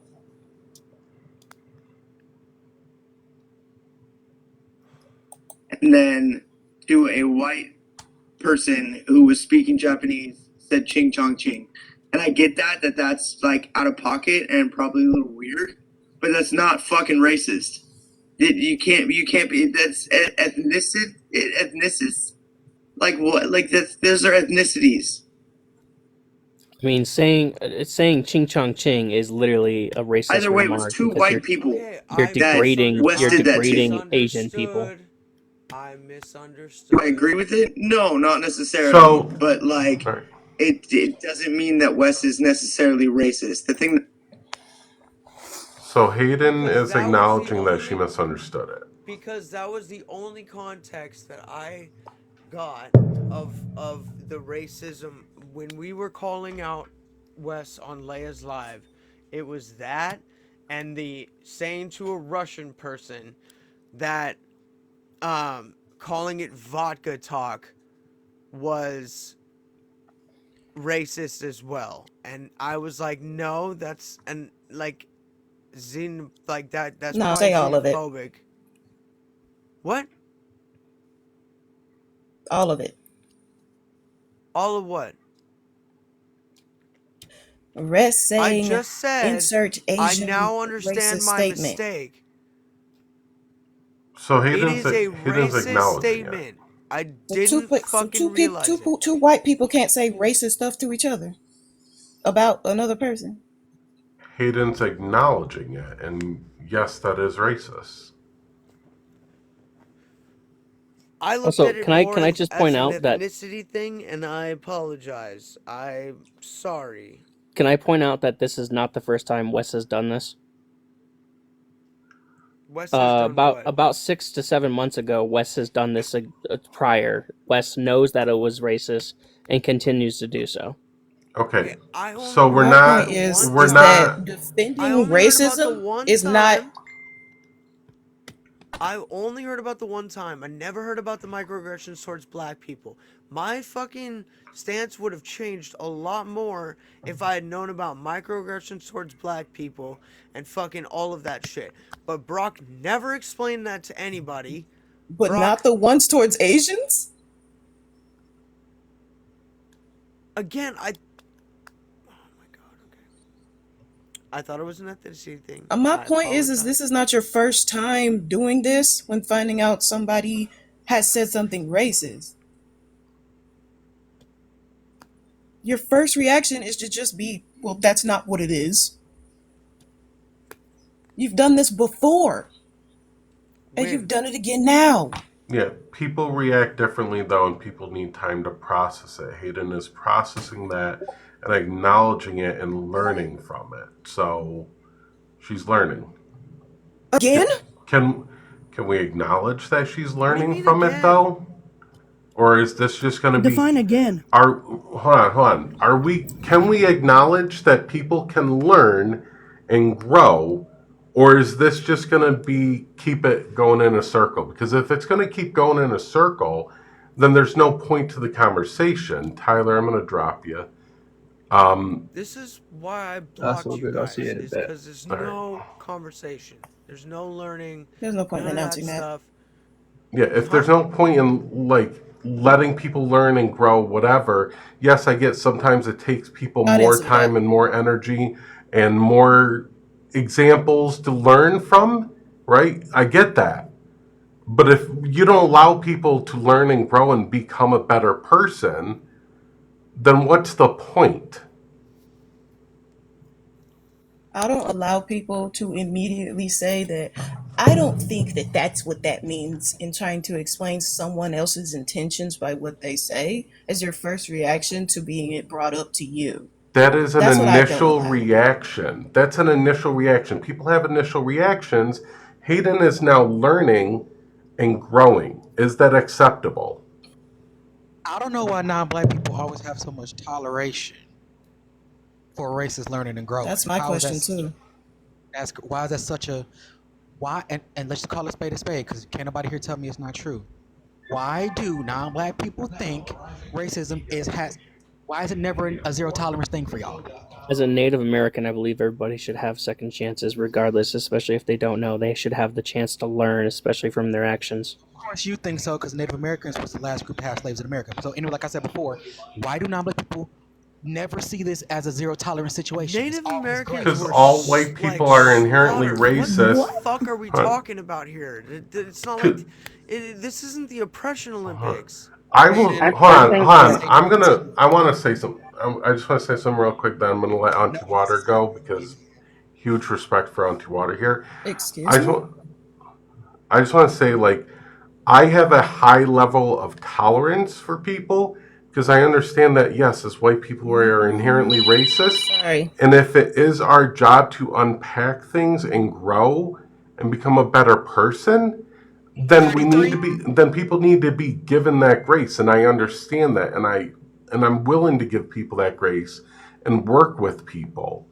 And then to a white person who was speaking Japanese said ching chong ching. And I get that that's like out of pocket and probably a little weird, but that's not fucking racist. You can't be that's ethnicist like what like that's those are ethnicities.
I mean, saying "ching chong ching" is literally a racist
Either way, it was
remark
two
because
white people
Okay,
you're
that
degrading
West
you're
did that to.
degrading Asian people.
misunderstood. I
Do I
misunderstood.
agree with it? No, not necessarily.
So,
But like,
all right.
it doesn't mean that West is necessarily racist. The thing.
So Hayden
Because
is
that was the
acknowledging that she
only
misunderstood it.
because that was the only context that I got of the racism when we were calling out Wes on Leia's live, it was that and the saying to a Russian person that calling it vodka talk was racist as well. And I was like, no, that's and like that's
No,
probably
say all of it.
xenophobic. What?
All of it.
All of what?
Rest saying
I just said
insert
I
Asian
now understand
racist
my
statement.
mistake.
So
It
Hayden's
is a
Hayden's
racist
acknowledging it.
statement. I didn't fucking realize it.
Two white people can't say racist stuff to each other about another person.
Hayden's acknowledging it, and yes, that is racist.
I looked
Also,
at it
can I
more
just
as
point
an
out that
ethnicity thing, and I apologize. I'm sorry.
can I point out that this is not the first time Wes has done this?
Wes has done what?
About 6 to 7 months ago, Wes has done this prior. Wes knows that it was racist and continues to do so.
Okay,
I only
so we're
My
not
point is
we're
that
not.
defending
I only heard about the
racism
one
is not.
time. I only heard about the one time. I never heard about the microaggressions towards black people. My fucking stance would have changed a lot more if I had known about microaggressions towards black people and fucking all of that shit. But Brock never explained that to anybody.
But
Brock,
not the ones towards Asians?
again, oh my god, okay. I thought it was an ethnicity thing.
My point is this is not your first time doing this when finding out somebody has said something racist. Your first reaction is to just be, well, that's not what it is. You've done this before. And you've done it again now.
Yeah, people react differently though, and people need time to process it. Hayden is processing that and acknowledging it and learning from it. So she's learning.
Again?
Can we acknowledge that she's learning from it though? Or is this just going to be
Define again.
Hold on. Can we acknowledge that people can learn and grow, or is this just going to be keep it going in a circle? Because if it's going to keep going in a circle, then there's no point to the conversation. Tyler, I'm going to drop you.
This is why I blocked
all
you
good. I'll
guys,
see you in a
is
bit.
because there's no conversation. There's no learning.
There's no point in
none of
announcing that.
stuff.
Yeah, if there's no point in like letting people learn and grow, whatever. Yes, I get sometimes it takes people more time and more energy and more examples to learn from, right? I get that. But if you don't allow people to learn and grow and become a better person, then what's the point?
I don't allow people to immediately say that I don't think that that's what that means in trying to explain someone else's intentions by what they say as your first reaction to being it brought up to you.
That is an
That's what I don't
initial
allow.
reaction. That's an initial reaction. People have initial reactions. Hayden is now learning and growing. Is that acceptable?
I don't know why non-black people always have so much toleration for racist learning and growth.
That's my question too.
Why is that such a why? And let's just call a spade, because can't nobody here tell me it's not true. Why do non-black people think racism why is it never a zero tolerance thing for y'all?
As a Native American, I believe everybody should have second chances, regardless, especially if they don't know. They should have the chance to learn, especially from their actions.
Of course you think so, because Native Americans was the last group to have slaves in America. So anyway, like I said before, why do non-black people never see this as a zero tolerance situation?
Native Americans
Because
were
all white people are inherently racist.
What the fuck are we talking about here? It's not like this isn't the oppression Olympics.
I will hold on. I want to say something. I just want to say something real quick. Then I'm going to let Auntie Water go because huge respect for Auntie Water here.
Excuse
I
me?
just want to say, like, I have a high level of tolerance for people because I understand that, yes, as white people we are inherently racist.
Sorry.
And if it is our job to unpack things and grow and become a better person, then we need to be, then people need to be given that grace, and I understand that, and I'm willing to give people that grace and work with people.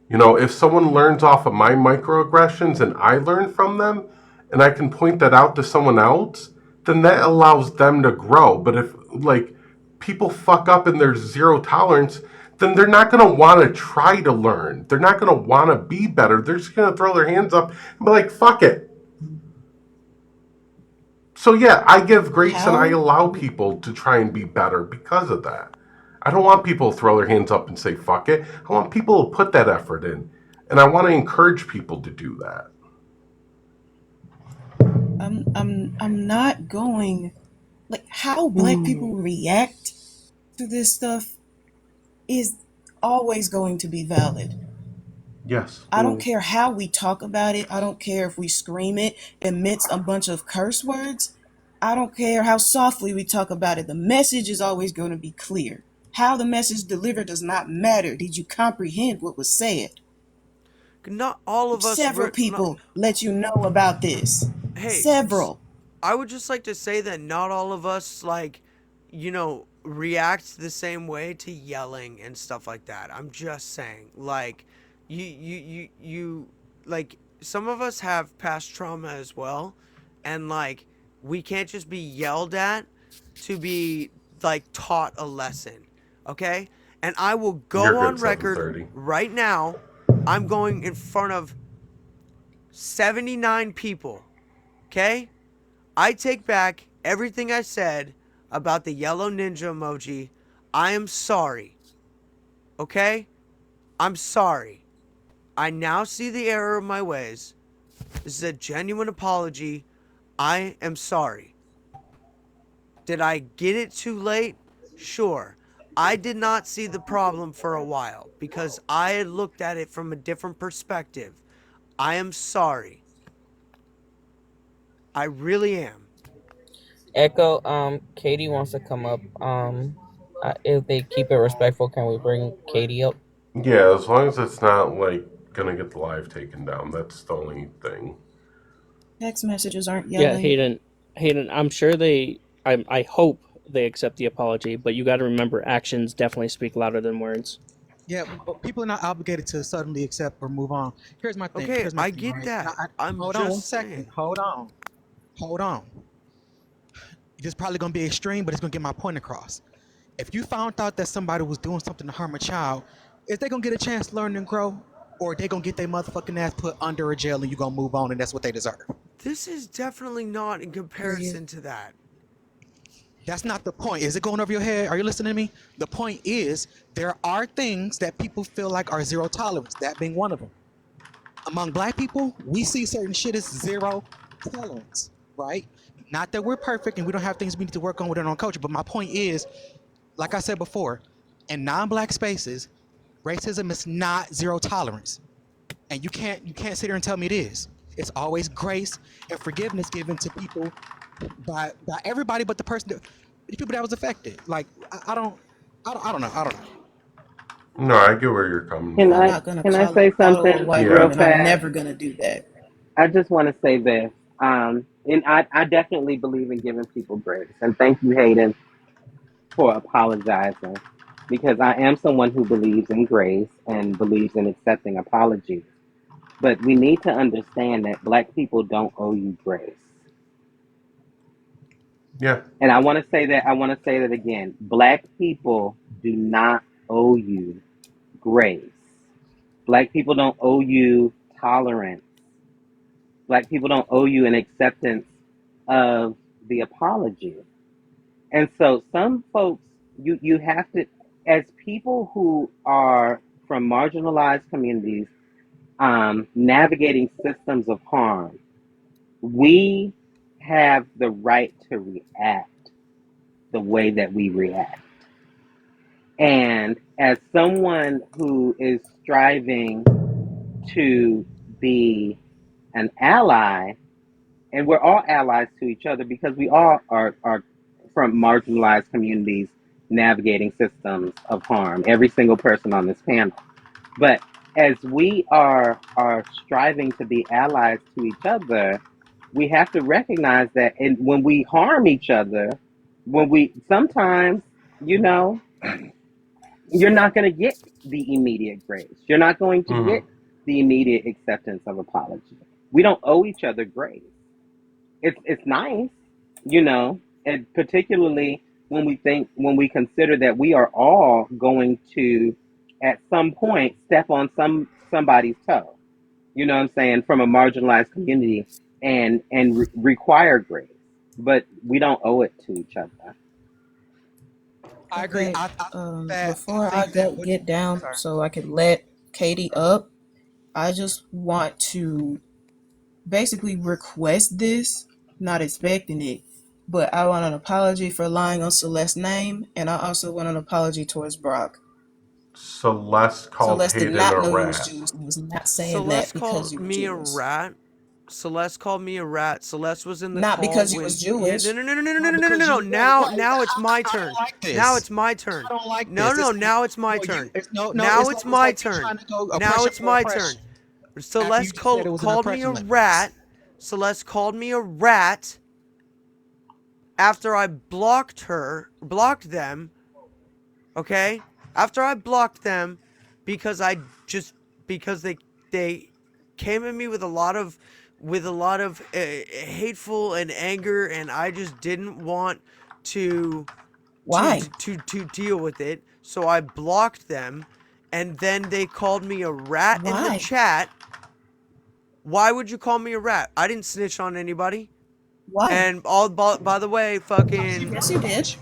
You know, if someone learns off of my microaggressions and I learn from them, and I can point that out to someone else, then that allows them to grow. But if, like, people fuck up and there's zero tolerance, then they're not going to want to try to learn. They're not going to want to be better. They're just going to throw their hands up and be like, fuck it. So yeah, I give grace and I allow people to try and be better because of that. I don't want people to throw their hands up and say fuck it. I want people to put that effort in. And I want to encourage people to do that.
I'm not going, like, how black people react to this stuff is always going to be valid.
Yes.
I don't care how we talk about it. I don't care if we scream it amidst a bunch of curse words. I don't care how softly we talk about it. The message is always going to be clear. How the message delivered does not matter. Did you comprehend what was said?
Not all of us.
Several people let you know about this.
Hey,
Several.
I would just like to say that not all of us, like, you know, react the same way to yelling and stuff like that. I'm just saying, like, you like, some of us have past trauma as well, and like, we can't just be yelled at to be like taught a lesson, okay? And I will go on record right now. I'm going in front of 79 people, okay? I take back everything I said about the yellow ninja emoji. I am sorry. Okay? I'm sorry. I now see the error of my ways. This is a genuine apology. I am sorry. Did I get it too late? Sure. I did not see the problem for a while because I had looked at it from a different perspective. I am sorry. I really am.
Echo, Katie wants to come up. If they keep it respectful, can we bring Katie up?
Yeah, as long as it's not like gonna get the live taken down. That's the only thing.
Text messages aren't yelling.
Yeah, Hayden, I'm sure I hope they accept the apology, but you got to remember, actions definitely speak louder than words.
Yeah, but people are not obligated to suddenly accept or move on. Here's my thing.
Okay,
Here's my
I
thing,
get
right?
that.
Hold on 1 second. Hold on. This is probably going to be extreme, but it's going to get my point across. If you found out that somebody was doing something to harm a child, is they going to get a chance to learn and grow? Or are they going to get their motherfucking ass put under a jail and you going to move on and that's what they deserve?
This is definitely not in comparison to that.
That's not the point. Is it going over your head? Are you listening to me? The point is, there are things that people feel like are zero tolerance, that being one of them. Among black people, we see certain shit as zero tolerance, right? Not that we're perfect and we don't have things we need to work on within our culture, but my point is, like I said before, in non-black spaces, racism is not zero tolerance. And you can't sit here and tell me it is. It's always grace and forgiveness given to people by everybody but the people that was affected. Like I don't know.
No, I get where you're coming
Can
from.
I can I say something real fast?
I'm never gonna do that.
I just want to say this, and I definitely believe in giving people grace, and thank you, Hayden, for apologizing, because I am someone who believes in grace and believes in accepting apologies. But we need to understand that Black people don't owe you grace.
Yeah.
And I want to say that again. Black people do not owe you grace. Black people don't owe you tolerance. Black people don't owe you an acceptance of the apology. And so some folks, you have to, as people who are from marginalized communities, navigating systems of harm, we have the right to react the way that we react. And as someone who is striving to be an ally, and we're all allies to each other because we all are from marginalized communities navigating systems of harm, every single person on this panel. But as we are striving to be allies to each other, we have to recognize that, and when we harm each other, when we sometimes, you know, you're not going to get the immediate grace. You're not going to
Mhm.
get the immediate acceptance of apology. We don't owe each other grace. It's nice, you know, and particularly when we consider that we are all going to at some point step on somebody's toe. You know what I'm saying, from a marginalized community, and require grace, but we don't owe it to each other.
I agree.
Okay,
I
before I
think that what
get down
sorry.
so I could let Katie up, I just want to basically request this, not expecting it, but I want an apology for lying on Celeste's name, and I also want an apology towards Brock.
Celeste called
Celeste did
Hayden
not
a
know you was
rat.
Jewish and was not saying that
Celeste
because
called
you were
me a
Jewish.
rat. Celeste called me a rat. Celeste was in the
Not
call
because you
when
was
yeah, no
Jewish.
no no no no no
No,
no no no
because
no.
you wait,
Now it's my
I
turn.
don't like
Now
this.
it's my turn.
I don't like
No
this.
no no.
It's like
Now it's my
no, you
turn.
it's no.
Now it's
It's
my
like you
turn.
trying to go
Now
oppression
it's
for
my
oppression
turn.
after you
Celeste
just said it was an
called me a
oppression limit.
rat. Celeste called me a rat after I blocked them. Okay, after I blocked them because because they came at me with a lot of hateful and anger, and I just didn't want to
Why?
to deal with it, so I blocked them, and then they called me a rat in the
Why?
chat. Why would you call me a rat? I didn't snitch on anybody.
Why?
And by the way, fucking
Yes, you did.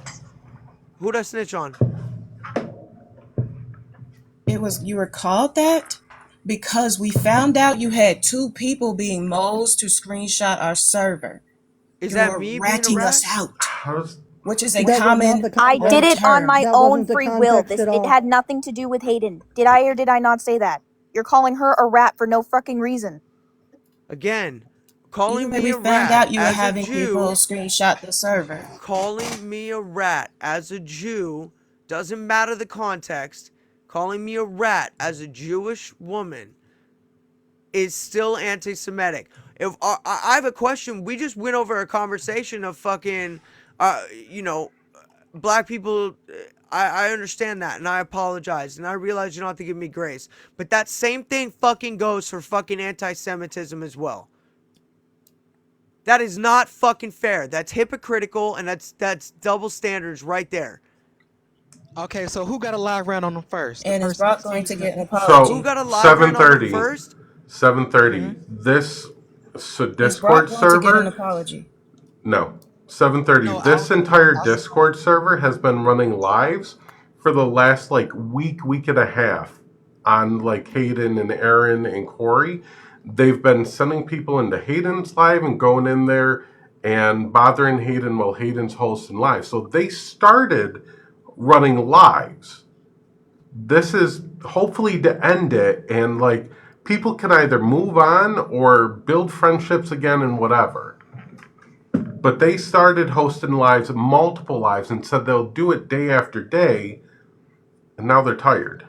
who'd I snitch on?
It was you were called that because we found out you had two people being moles to screenshot our server.
Is
You
that
were
me being a
ratting us
rat?
out,
How does
which is a
That was not
common
the
I did it
context.
on
term.
my
That
own
wasn't the
free will.
context
This
at
it
all.
had nothing to do with Hayden. Did I or did I not say that? You're calling her a rat for no fucking reason.
Again,
Either
calling
way,
me
we
a
found
rat
out you were
as a
having people
Jew,
screenshot the server.
calling me a rat as a Jew, doesn't matter the context, calling me a rat as a Jewish woman is still anti-Semitic. If I have a question, we just went over a conversation of fucking, you know, black people. I understand that, and I apologize, and I realize you don't have to give me grace. But that same thing fucking goes for fucking anti-Semitism as well. That is not fucking fair. That's hypocritical, and that's double standards right there.
Okay, so who got a live round on them first? The
And is
person
Brock
that's
going to get an
Who
apology?
So
got a live rant on them
7:30,
first?
7:30. This
Is Brock
Discord
going to get an
server.
apology?
No, 7:30.
no,
This entire Discord server has been running lives for the last like week and a half on like Hayden and Aaron and Corey. They've been sending people into Hayden's live and going in there and bothering Hayden while Hayden's hosting live. So they started running lives. This is hopefully to end it, and like people can either move on or build friendships again and whatever. But they started hosting lives, multiple lives, and said they'll do it day after day, and now they're tired.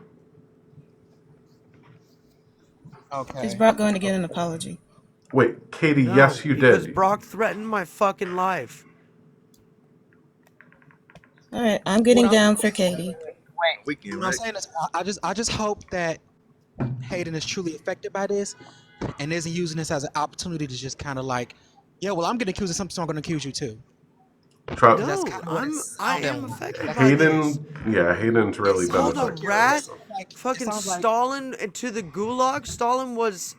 Is
okay.
Brock going to get an apology?
Wait, Katie,
No,
yes, you
because
did.
Brock threatened my fucking life.
All right, I'm
What
getting
I'm
down for Katie.
what I'm saying is, I just hope that Hayden is truly affected by this and isn't using this as an opportunity to just kind of like, yeah, well, I'm getting accused of something, so I'm going to accuse you too. Because that's
No,
kind of what it
I
sounded
am
like.
affected by this.
Hayden, yeah, Hayden's
It
really been
sounds
Called a
like
affected
you're.
by
It
rat,
this.
sounds like. It
fucking
sounds like.
Stalin to the gulag. Stalin was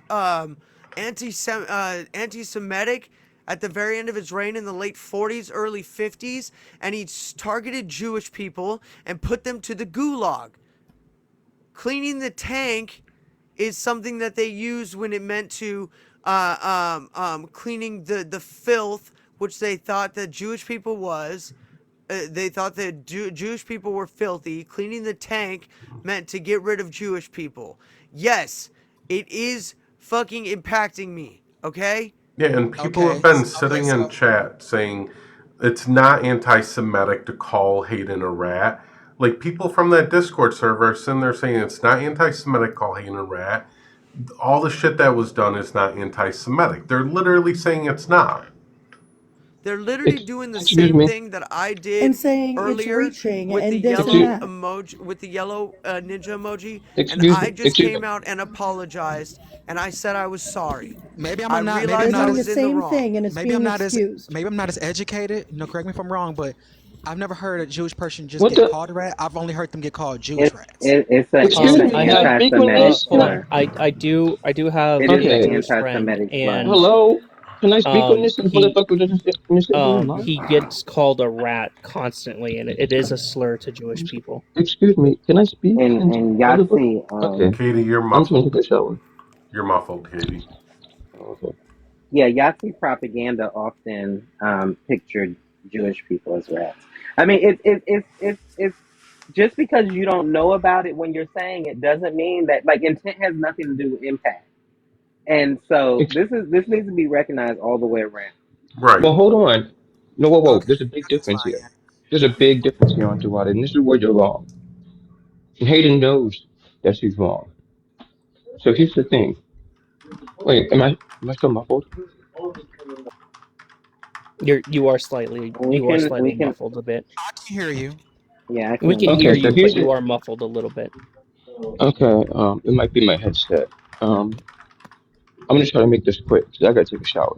anti-Semitic at the very end of his reign in the late 40s, early 50s, and he targeted Jewish people and put them to the gulag. Cleaning the tank is something that they used when it meant to cleaning the filth, which they thought that Jewish people was. They thought that Jewish people were filthy. Cleaning the tank meant to get rid of Jewish people. Yes, it is fucking impacting me. Okay?
Yeah, and people have
Okay.
been
Okay.
sitting in
So
chat saying it's not anti-Semitic to call Hayden a rat. Like people from that Discord server are sitting there saying it's not anti-Semitic to call Hayden a rat. all the shit that was done is not anti-Semitic. They're literally saying it's not.
They're literally doing the
Excuse
same
me.
thing that I did
And saying it's
earlier
reaching
with the
and this and
yellow
that.
emoji, with the yellow ninja emoji, and
Excuse
I
me.
just
Excuse me.
came out and apologized, and I said I was sorry.
Maybe
I
I'm not.
They're
realized I
doing the
was in the
same
wrong.
thing and it's
Maybe I'm
being
not as.
excused.
Maybe I'm not as educated. Correct me if I'm wrong, but I've never heard a Jewish person just
What
get
the?
called a rat. I've only heard them get called Jewish
It's
rats.
it, it's a
Excuse
it's an
me.
I
Can I
have
speak on
anti-Semitic
this?
hold on.
slur.
I do have
It is
a
an
Okay.
Jewish friend,
anti-Semitic slur.
and
Hello. Can I speak on this? And
he
motherfucker just sit here and lie?
he gets called a rat constantly, and it is a slur to Jewish people.
Excuse me. Can I speak? And
And
motherfucker.
Yahtzee,
Okay.
Katie, you're
I'm just gonna
muffled.
take a shower.
You're muffled, Katie.
Okay.
yeah, Yahtzee propaganda often pictured Jewish people as rats. I mean, it's just because you don't know about it when you're saying it doesn't mean that like intent has nothing to do with impact. And so
Ex-
this needs to be recognized all the way around.
Right.
well, hold on. No, whoa, whoa.
Okay,
There's a big
that's
difference
fine.
here. There's a big difference here on Duwada, and this is where you're wrong. And Hayden knows that she's wrong. So here's the thing. Wait, am I still muffled?
We
you are
can we
slightly
can
muffled a bit.
I can hear you.
yeah, I can
We can hear
Okay,
understand
so
you,
you.
but
here's
you
the
are muffled a little bit.
okay. It might be my headset. I'm gonna try to make this quick because I gotta take a shower.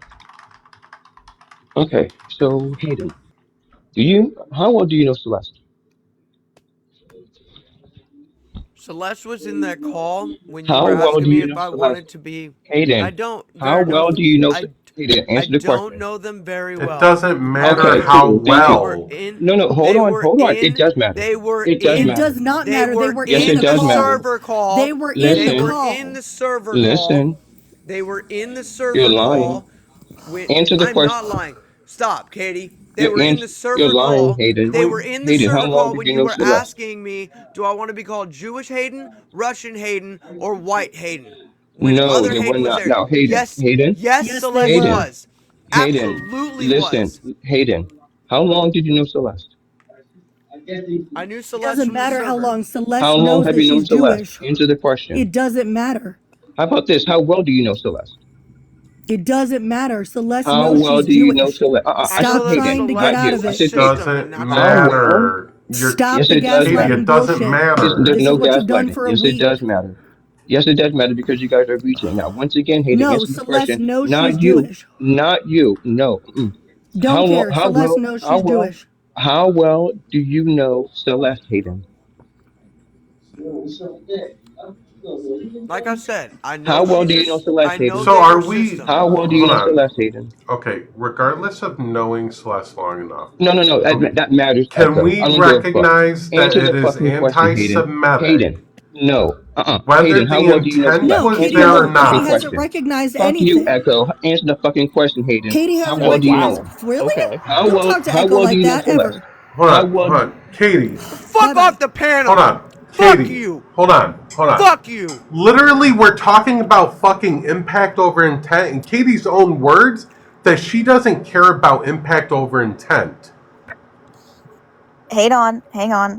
Okay, so Hayden, how well do you know Celeste?
Celeste was in that call when you were
How well
asking
do
me
you
if
know
I wanted
Celeste?
to be. I
Hayden,
don't. There
how
are no.
well do you know
I
Hayden,
I
answer the
don't
question.
know them very
It
well.
doesn't matter
Okay,
how
cool. Thank
They
you.
were
well.
in.
No, no, hold
They
on,
were
hold on. It
in.
does matter.
They were
It does
It
in.
matter.
does not
They
matter. They
were
were
Yes,
in
it
the
in the
does
call.
matter.
server
They
call.
were in
They
the
were
Listen,
in
call.
the server call.
listen.
They were in the
You're
server
lying.
call. With
Answer the
I'm
question.
not lying. Stop, Katie. They
You're,
were in
ans-
the
you're
server
lying,
call.
Hayden.
They
We
were in the
Hayden, how
server
long
call
did
when
you
you
know
were
Celeste?
asking me, do I want to be called Jewish Hayden, Russian Hayden, or White Hayden? When
No,
other
they were
Hayden was
not.
there.
Now, Hayden,
Yes,
Hayden,
yes,
Yes, they
Celeste
Hayden,
were.
was.
Hayden,
Absolutely
listen,
was.
Hayden, how long did you know Celeste?
I knew
It
Celeste
doesn't
from the
matter how
server.
long
How
Celeste
long
knows
have
that
you known
she's
Celeste?
Jewish.
Answer the question.
It doesn't matter.
How about this? How well do you know Celeste?
It doesn't matter. Celeste
How
knows
well
she's
do you know
Jewish.
Celeste?
I
I
know
said
Stop
that
Hayden,
trying to get
not
Celeste
out
you.
is
of
I
a
it.
said
It
Hayden.
system, and
doesn't
that's
How
okay.
well?
matter. You're
Stop
Yes,
the
it does
Katie.
matter.
gaslighting
It doesn't
bullshit.
There's
This
matter.
no
is what you've done
gaslighting.
for a
Yes, it does
week.
matter. Yes, it does matter because you guys are reaching. Now, once again, Hayden,
No,
answer the
Celeste
question.
knows she's
Not you.
Jewish.
Not you. No. Mm.
Don't care.
How
Celeste
well?
knows
How
she's
well?
Jewish.
How well do you know Celeste, Hayden?
Like I said, I know
How well
she's
do
a.
you know Celeste,
I know
Hayden?
So
they
are
were
we?
system.
How well do you
Hold
know
on.
Celeste, Hayden?
Okay. Regardless of knowing Celeste long enough,
No, no, no.
okay,
That matters,
can
Echo.
we
I don't give a fuck.
recognize that
Answer
it
the
is
fucking question, Hayden.
anti-Semitic,
Hayden. No.
whether
Hayden, how
the
well do you know
intent
No,
Celeste?
was
Answer
Katie
the
there or
hasn't. Katie
motherfucking
not?
hasn't
question.
recognized
Fuck you,
anything.
Echo. Answer the fucking question, Hayden.
Katie
How
hasn't
well do you
recognized.
know
Wow.
her?
Really?
Okay.
Don't talk to
How
Echo
well do
like
you know
that
Celeste?
ever.
Hold
How
on,
well
hold on, Katie.
Bye
Fuck
bye.
off the
Hold
panel.
on,
Fuck
Katie.
you.
Hold on, hold on.
Fuck you.
Literally, we're talking about fucking impact over intent, in Katie's own words, that she doesn't care about impact over intent.
Hang on.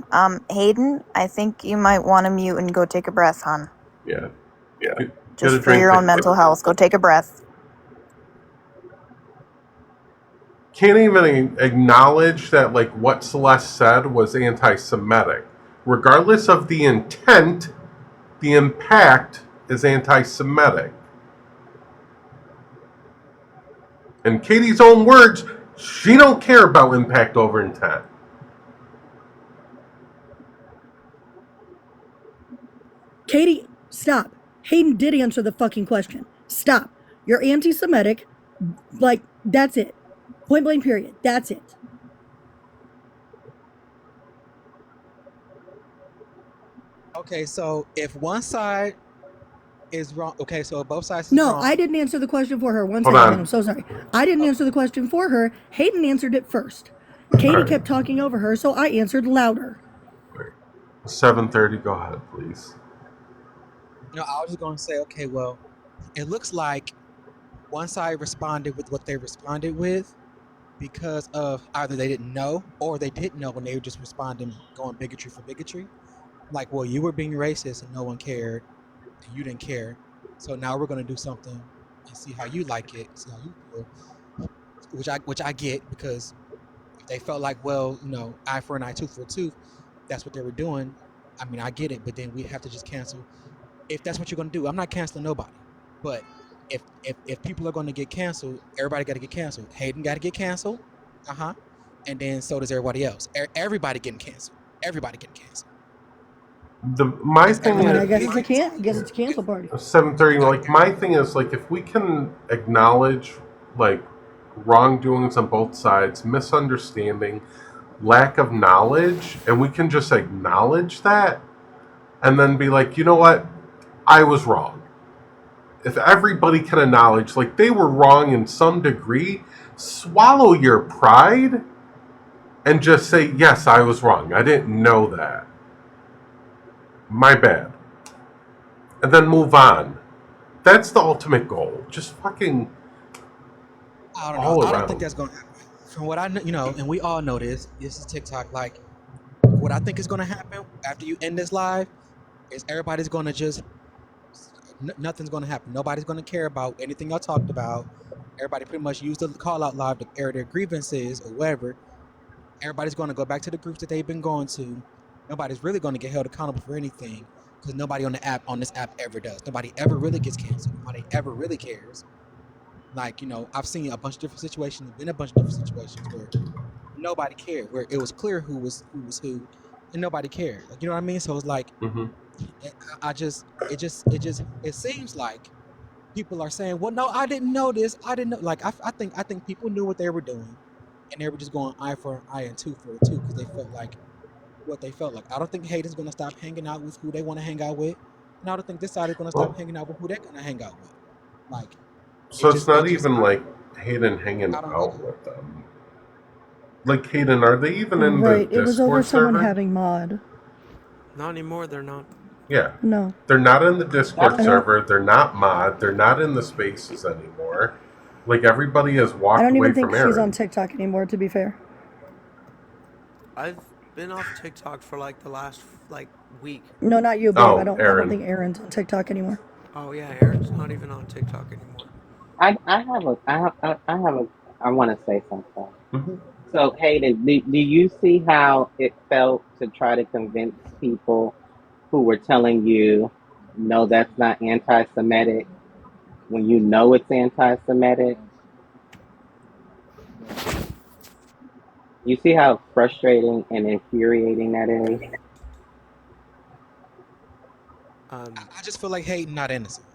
Hayden, I think you might want to mute and go take a breath, hon.
Yeah. Get a
Just for
drink,
your
take
own
a
mental
breath.
health. Go take a breath.
Can't even acknowledge that like what Celeste said was anti-Semitic. Regardless of the intent, the impact is anti-Semitic. In Katie's own words, she don't care about impact over intent.
Katie, stop. Hayden did answer the fucking question. Stop. You're anti-Semitic. Like that's it. Point blank. Period. That's it.
Okay, so if one side is wrong, okay, so if both sides is
No,
wrong.
I didn't answer the question for her. One
Hold
second, man. I'm
on.
so sorry. I didn't answer the question for her. Hayden answered it first. Katie kept talking over her, so I answered louder.
7:30. Go ahead, please.
No, I was just going to say, okay, well, it looks like one side responded with what they responded with because of either they didn't know or they did know when they were just responding, going bigotry for bigotry. Like, well, you were being racist and no one cared. You didn't care. So now we're gonna do something and see how you like it, see how you feel, which I get because if they felt like, well, eye for an eye, tooth for a tooth, that's what they were doing. I mean, I get it, but then we have to just cancel. If that's what you're gonna do, I'm not canceling nobody. But if people are gonna get canceled, everybody got to get canceled. Hayden got to get canceled, and then so does everybody else. Everybody getting canceled. Everybody getting canceled.
My
Because
thing
I mean,
everybody.
I
is
guess it's a can. I guess it's a cancel party.
7:30. Like my thing is like if we can acknowledge like wrongdoings on both sides, misunderstanding, lack of knowledge, and we can just acknowledge that, and then be like, you know what, I was wrong. If everybody can acknowledge like they were wrong in some degree, swallow your pride and just say, yes, I was wrong. I didn't know that. My bad. And then move on. That's the ultimate goal. Just fucking
I don't know.
all
I don't think
around.
that's gonna happen. From what I know, and we all know this. This is TikTok. Like, what I think is gonna happen after you end this live is everybody's gonna just nothing's gonna happen. Nobody's gonna care about anything y'all talked about. Everybody pretty much used the call out live to air their grievances or whatever. Everybody's gonna go back to the groups that they've been going to. Nobody's really gonna get held accountable for anything because nobody on this app ever does. Nobody ever really gets canceled. Nobody ever really cares. Like, I've seen a bunch of different situations, been a bunch of different situations where nobody cared, where it was clear who, and nobody cared. Like, you know what I mean? So it's like,
Mm-hmm.
it seems like people are saying, well, no, I didn't know this. I didn't know. Like, I think people knew what they were doing, and they were just going eye for an eye and tooth for a tooth because they felt like what they felt like. I don't think Hayden's gonna stop hanging out with who they want to hang out with, and I don't think this side is gonna stop
Well,
hanging out with who they're gonna hang out with. Like,
so it's not even like Hayden hanging
I don't.
out with them. Like Hayden, are they even in the
Right. It was over
Discord
someone
server?
having mod.
Not anymore. They're not.
Yeah.
No.
They're not in the Discord
I don't.
server. They're not mod. They're not in the spaces anymore. Like everybody has
I
walked
don't
away
even think
from
she's on
Aaron.
TikTok anymore. To be fair.
I've been off TikTok for like the last like week.
No, not you, babe. I
Oh,
don't. I don't
Aaron.
think Aaron's on TikTok anymore.
Oh yeah, Aaron's not even on TikTok anymore.
I want to say something.
Mm-hmm.
So, Hayden, do you see how it felt to try to convince people who were telling you, no, that's not anti Semitic, when you know it's anti Semitic? You see how frustrating and infuriating that is?
I just feel like Hayden not innocent.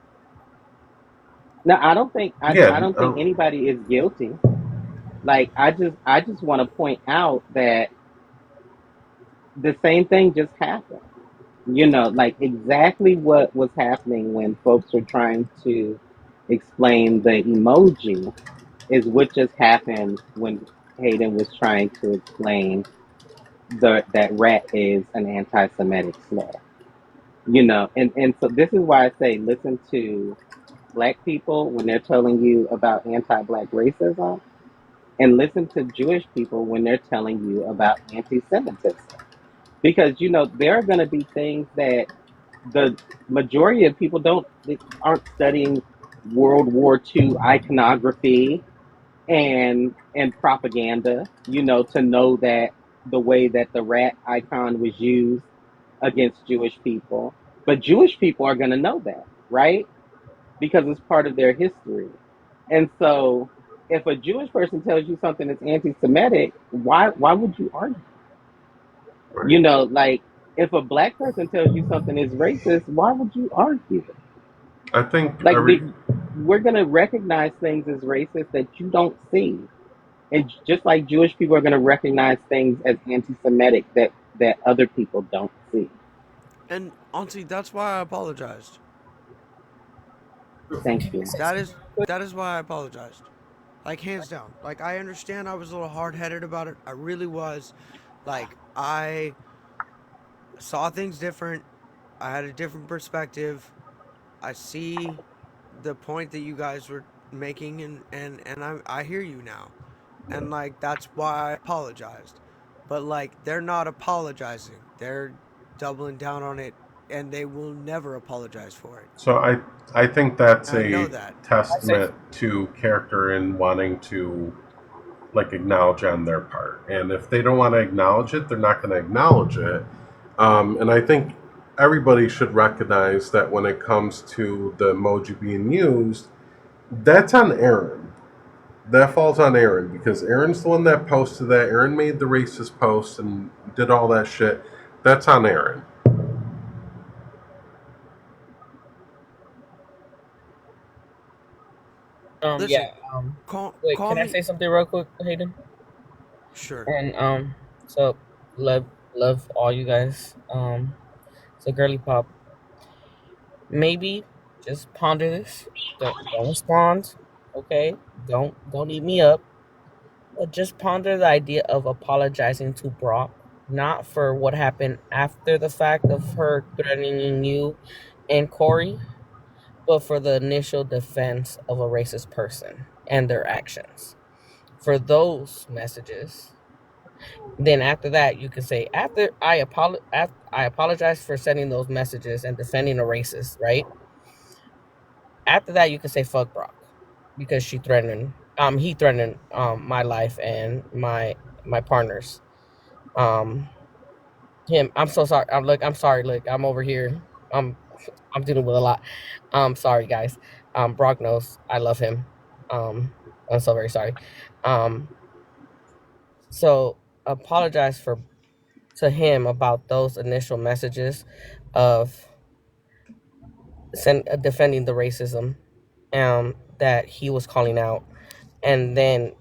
No, I don't think I
Yeah.
don't think anybody is guilty. Like I just want to point out that the same thing just happened. Like exactly what was happening when folks were trying to explain the emoji is what just happened when Hayden was trying to explain that rat is an anti-Semitic slur. And so this is why I say listen to black people when they're telling you about anti-black racism, and listen to Jewish people when they're telling you about anti-Semitism. Because there are going to be things that the majority of people aren't studying World War II iconography and propaganda, to know that the way that the rat icon was used against Jewish people. But Jewish people are going to know that, right? Because it's part of their history. And so if a Jewish person tells you something that's anti-Semitic, why would you argue? Like if a black person tells you something is racist, why would you argue?
I think
Like we're gonna recognize things as racist that you don't see, and just like Jewish people are gonna recognize things as anti-Semitic that other people don't see.
And honestly, that's why I apologized.
Thank you.
That is why I apologized. Like hands down. Like I understand I was a little hard headed about it. I really was. Like I saw things different. I had a different perspective. I see the point that you guys were making, and I hear you now. And like that's why I apologized. But like they're not apologizing. They're doubling down on it and they will never apologize for it.
So I think that's
I know
a
that.
testament to character and wanting to like acknowledge on their part. And if they don't want to acknowledge it, they're not going to acknowledge it. And I think everybody should recognize that when it comes to the emoji being used, that's on Aaron. That falls on Aaron because Aaron's the one that posted that. Aaron made the racist post and did all that shit. That's on Aaron.
Listen,
Yeah.
call
Can I
me.
say something real quick, Hayden?
Sure.
And so love all you guys. So girly pop, maybe just ponder this. Don't respond. Okay. Don't eat me up. But just ponder the idea of apologizing to Brock, not for what happened after the fact of her threatening you and Corey, but for the initial defense of a racist person and their actions. For those messages, then after that, you can say, after I apologize for sending those messages and defending a racist, right? After that, you can say fuck Brock because he threatened my life and my partners. Um, him, I'm so sorry. I'm sorry. Look, I'm over here. I'm I'm dealing with a lot. Sorry guys. Brock knows I love him. Um, I'm so very sorry. Um, so apologize for to him about those initial messages of defending the racism that he was calling out, and then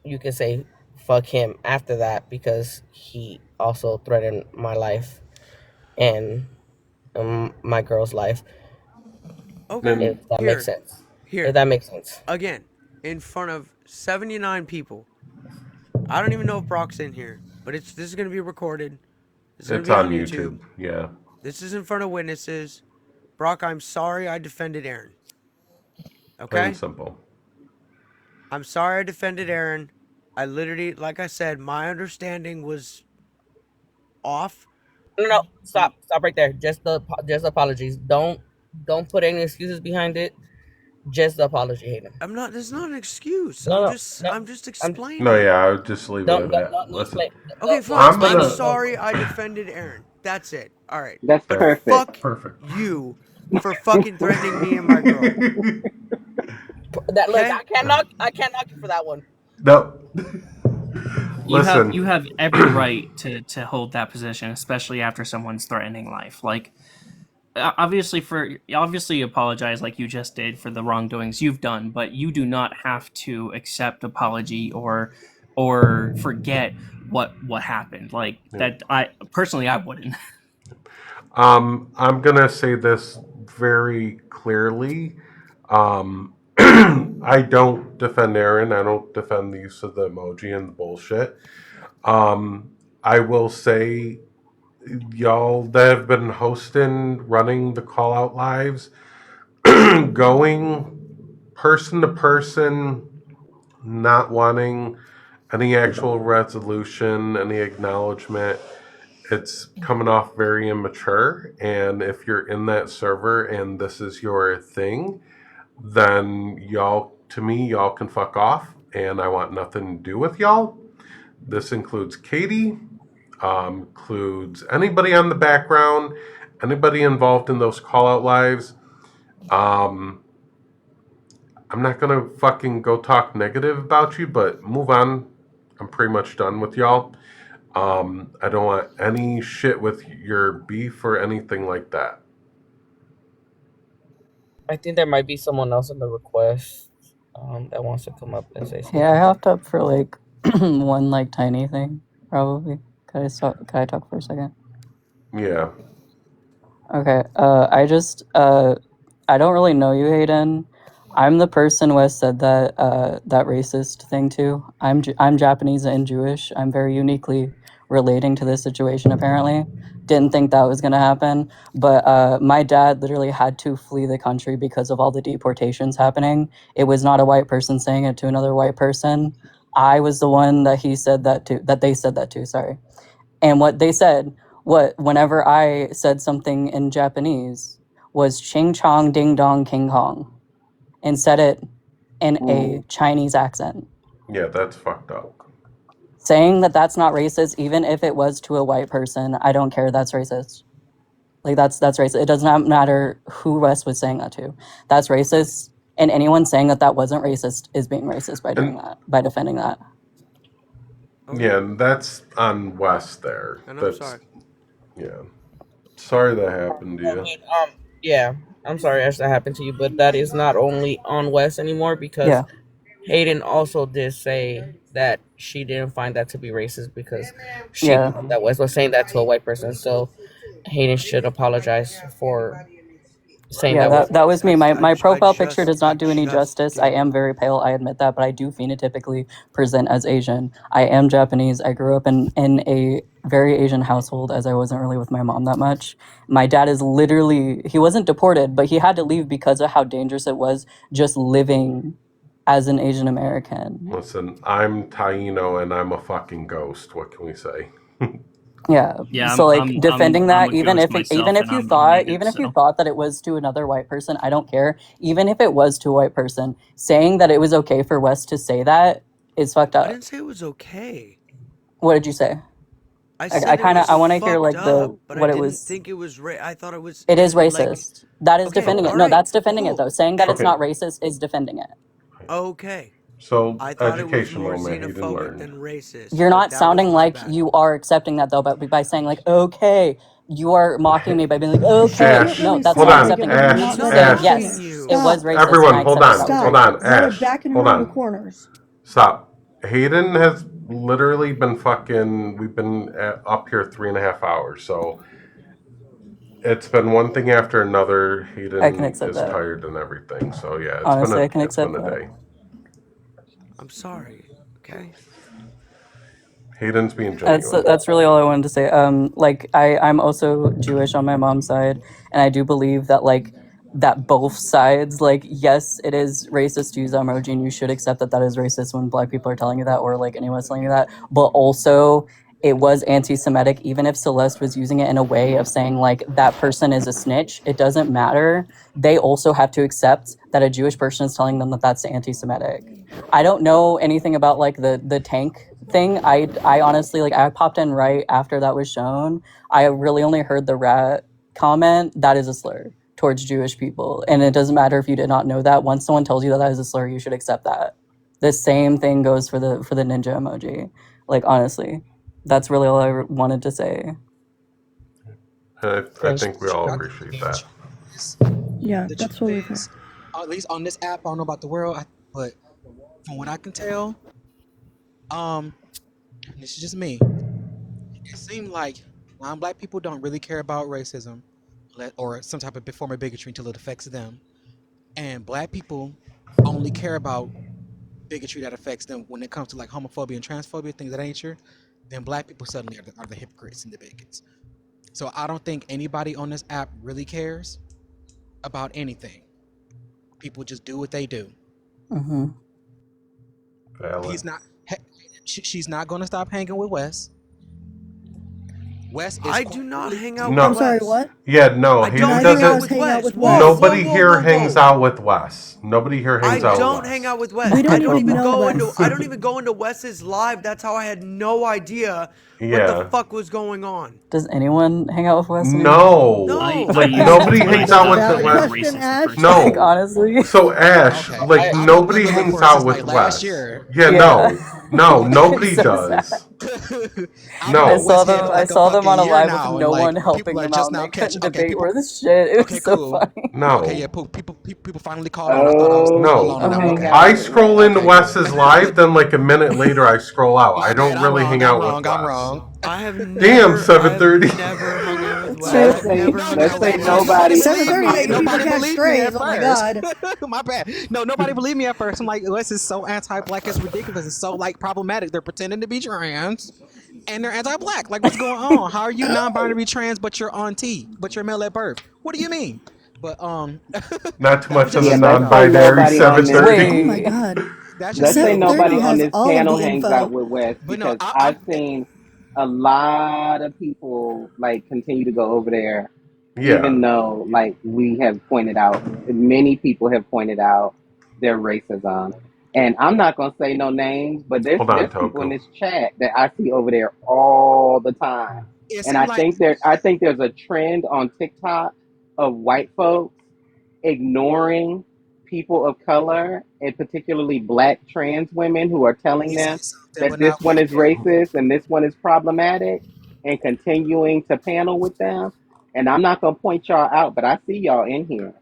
you can say fuck him after that because he also threatened my life and my girl's life.
Okay,
If that makes sense. If
here,
that makes sense.
again, in front of 79 people. I don't even know if Brock's in here, but this is gonna be recorded. It's gonna
It's
be on
on
YouTube.
YouTube. Yeah.
This is in front of witnesses. Brock, I'm sorry I defended Aaron.
Plain and
Okay?
simple.
I'm sorry I defended Aaron. I literally, like I said, my understanding was off.
No, stop right there. Just apologies. Don't put any excuses behind it. Just the apology, Hayden.
I'm not. This is not an excuse.
No, no, no.
I'm just
I'm
No,
explaining.
yeah, I would just leave it at that.
no
Listen,
explain.
Okay,
No
fine.
I'm
I'm
explaining.
gonna.
sorry I defended Aaron. That's it. All right.
That's
But
perfect.
fuck
Perfect.
you for fucking threatening me and my girl.
That look,
Okay?
I can't knock you for that one.
No.
You have
Listen.
every right to hold that position, especially after someone's threatening life. Like obviously apologize like you just did for the wrongdoings you've done, but you do not have to accept apology or forget what happened. Like that, I personally I wouldn't.
I'm gonna say this very clearly. I don't defend Aaron. I don't defend the use of the emoji and the bullshit. I will say, y'all that have been hosting, running the call out lives, going person to person, not wanting any actual resolution, any acknowledgement. It's coming off very immature. And if you're in that server and this is your thing, then to me, y'all can fuck off. And I want nothing to do with y'all. This includes Katie, includes anybody on the background, anybody involved in those call out lives. I'm not gonna fucking go talk negative about you, but move on. I'm pretty much done with y'all. I don't want any shit with your beef or anything like that.
I think there might be someone else in the request that wants to come up and say something.
Yeah, I hopped up for like one like tiny thing, probably. Can I talk for a second?
Yeah.
Okay. I don't really know you, Hayden. I'm the person Wes said that racist thing to. I'm Japanese and Jewish. I'm very uniquely relating to this situation. Apparently, didn't think that was gonna happen. But my dad literally had to flee the country because of all the deportations happening. It was not a white person saying it to another white person. I was the one that he said that to. That they said that to. Sorry. And what they said whenever I said something in Japanese was ching chong ding dong king kong and said it in a Chinese accent.
Yeah, that's fucked up.
Saying that that's not racist, even if it was to a white person, I don't care. That's racist. Like that's racist. It does not matter who Wes was saying that to. That's racist. And anyone saying that that wasn't racist is being racist by doing that, by defending that.
Yeah, and that's on Wes there.
And I'm
That's
sorry.
yeah. Sorry that happened to you.
Yeah, I'm sorry that happened to you, but that is not only on Wes anymore because
Yeah.
Hayden also did say that she didn't find that to be racist because she
Yeah.
thought that Wes was saying that to a white person. So Hayden should apologize for saying
Yeah,
that.
that was me. My profile picture
just-
does not do any
just
justice. I am very pale, I admit that, but I do phenotypically present as Asian. I am Japanese. I grew up in a very Asian household as I wasn't really with my mom that much. My dad is literally, he wasn't deported, but he had to leave because of how dangerous it was just living as an Asian American.
Listen, I'm Taino and I'm a fucking ghost. What can we say?
Yeah.
Yeah,
So like
I'm
defending that,
a
even
ghost
if
myself,
even if
and
you
I'm
thought
native,
even if you
so.
thought that it was to another white person, I don't care. Even if it was to a white person, saying that it was okay for Wes to say that is fucked
I
up.
didn't say it was okay.
What did you say?
I said
I kind of
it was
I want to hear
fucked
like the
up, but
what
I
it
didn't
was.
think it was. I thought it was.
It is
like,
racist. That is
okay,
defending it.
all
No,
right,
that's defending it
cool.
though. Saying that it's
Okay.
not racist is defending it.
Okay.
So
I thought it was
education,
more
though, man. He didn't
xenophobic
learn.
than racist.
You're
but
not
that was
sounding
my
like
bad.
you are accepting that though, but by saying like okay, you are mocking me by being like okay.
Ash,
No, that's
hold
not
on.
accepting it.
Ash,
You need to
not
say
Ash.
yes,
mocking you.
it was racist.
Everyone,
and I
hold
accepted
on.
that was
Hold
racist.
on.
Y'all are
Ash,
backing her
hold
into
on.
corners.
Stop. Hayden has literally been fucking. We've been up here 3.5 hours, so it's been one thing after another. Hayden
I can accept
is
that.
tired and everything. So yeah,
Honestly, I can
it's been
accept
a
that.
day.
I'm sorry. Okay.
Hayden's being genuine.
That's really all I wanted to say. Like I'm also Jewish on my mom's side, and I do believe that like that both sides, like yes, it is racist to use that emoji, and you should accept that that is racist when Black people are telling you that, or like anyone's telling you that. But also, it was anti-Semitic, even if Celeste was using it in a way of saying like that person is a snitch. It doesn't matter. They also have to accept that a Jewish person is telling them that that's anti-Semitic. I don't know anything about like the tank thing. I honestly like I popped in right after that was shown. I really only heard the rat comment. That is a slur towards Jewish people, and it doesn't matter if you did not know that. Once someone tells you that that is a slur, you should accept that. The same thing goes for the ninja emoji. Like honestly, that's really all I wanted to say.
I think we all appreciate that.
Yeah,
The
that's
truth
totally fair.
is, at least on this app, I don't know about the world, but from what I can tell, this is just me. It seemed like non-black people don't really care about racism or some type of form of bigotry until it affects them, and black people only care about bigotry that affects them when it comes to like homophobia and transphobia, things of that nature. Then black people suddenly are the hypocrites and the bigots. So I don't think anybody on this app really cares about anything. People just do what they do.
Mm-hmm.
He's not. She's not going to stop hanging with Wes. Wes is.
I do not hang out
No.
I'm
with
sorry,
Wes.
what?
Yeah, no.
I
Hayden
don't
doesn't.
hang out with Wes.
Wes.
Nobody
Whoa,
here
whoa, whoa,
hangs
whoa.
out with Wes. Nobody here
I
hangs out with
don't
Wes.
hang out with Wes.
We don't
I don't
even
even
know
go
Wes.
into. I don't even go into Wes's live. That's how I had no idea what
Yeah.
the fuck was going on.
Does anyone hang out with Wes?
No.
No.
Like nobody hangs out with the Wes. No.
Like, honestly.
So Ash,
Okay.
like
I've
nobody
been looking
hangs
for
out
since,
with
like, last
Wes.
year.
Yeah, no, nobody
So
does.
sad.
No.
I saw them.
for
I
like a
saw them on a
fucking year
live
now,
with
and,
no
like,
one helping
people are
them
just
out, and
now
they couldn't
catching. Okay,
debate
people.
worth of shit. It was
Okay,
so
cool.
funny.
No.
Okay, yeah, people finally caught on. I thought I was
No.
alone in that one. Okay.
I scroll into Wes's live, then like a minute later I scroll out. I don't really hang out with Wes.
I'm wrong.
I have
Damn,
never.
7:30.
I've never hung out with Wes.
Let's say,
Never hung
let's
out
say
with Wes.
nobody.
7:30 making people
Nobody
catch
believed me at
strays. Oh my
first.
god.
My bad. No, nobody believed me at first. I'm like, Wes is so anti-black, it's ridiculous. It's so like problematic. They're pretending to be trans, and they're anti-black. Like, what's going on? How are you non-binary trans, but you're on T, but you're male at birth? What do you mean? But
Not too much on the
Yeah, let's say
non-binary.
nobody on this.
7:30.
Oh my god.
that's just
Let's say
me. But
7:30
nobody on
has
this
all of
panel
the
hangs
info.
out with Wes
but no,
because I've seen a lot of people like continue to go over there,
Yeah.
even though like we have pointed out, many people have pointed out their racism. And I'm not gonna say no names, but there's
Hold on,
there's people in
Toku.
this chat that I see over there all the time.
It
And
seemed like
I think there's a trend on TikTok of white folks ignoring people of color and particularly black trans women who are telling
we say
them
something,
that
but
this
not
one is
working.
racist and this one is problematic and continuing to panel with them. And I'm not gonna point y'all out, but I see y'all in here.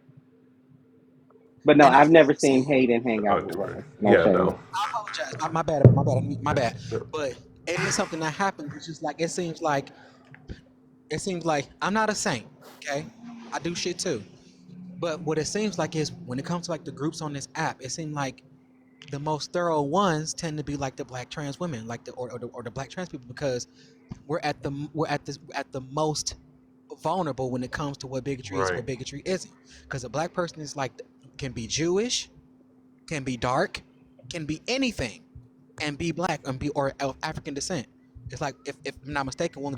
But no,
And
I've never seen Hayden hang out with
Sorry.
Wes. No
Yeah,
shade.
no.
I apologize. My bad.
Yeah.
But it is something that happens. It's just like it seems like I'm not a saint. Okay, I do shit too. But what it seems like is when it comes to like the groups on this app, it seems like the most thorough ones tend to be like the black trans women, like the black trans people, because we're at the most vulnerable when it comes to what bigotry is, what
Right.
bigotry isn't. Because a black person is like can be Jewish, can be dark, can be anything, and be black and be or of African descent. It's like if I'm not mistaken, one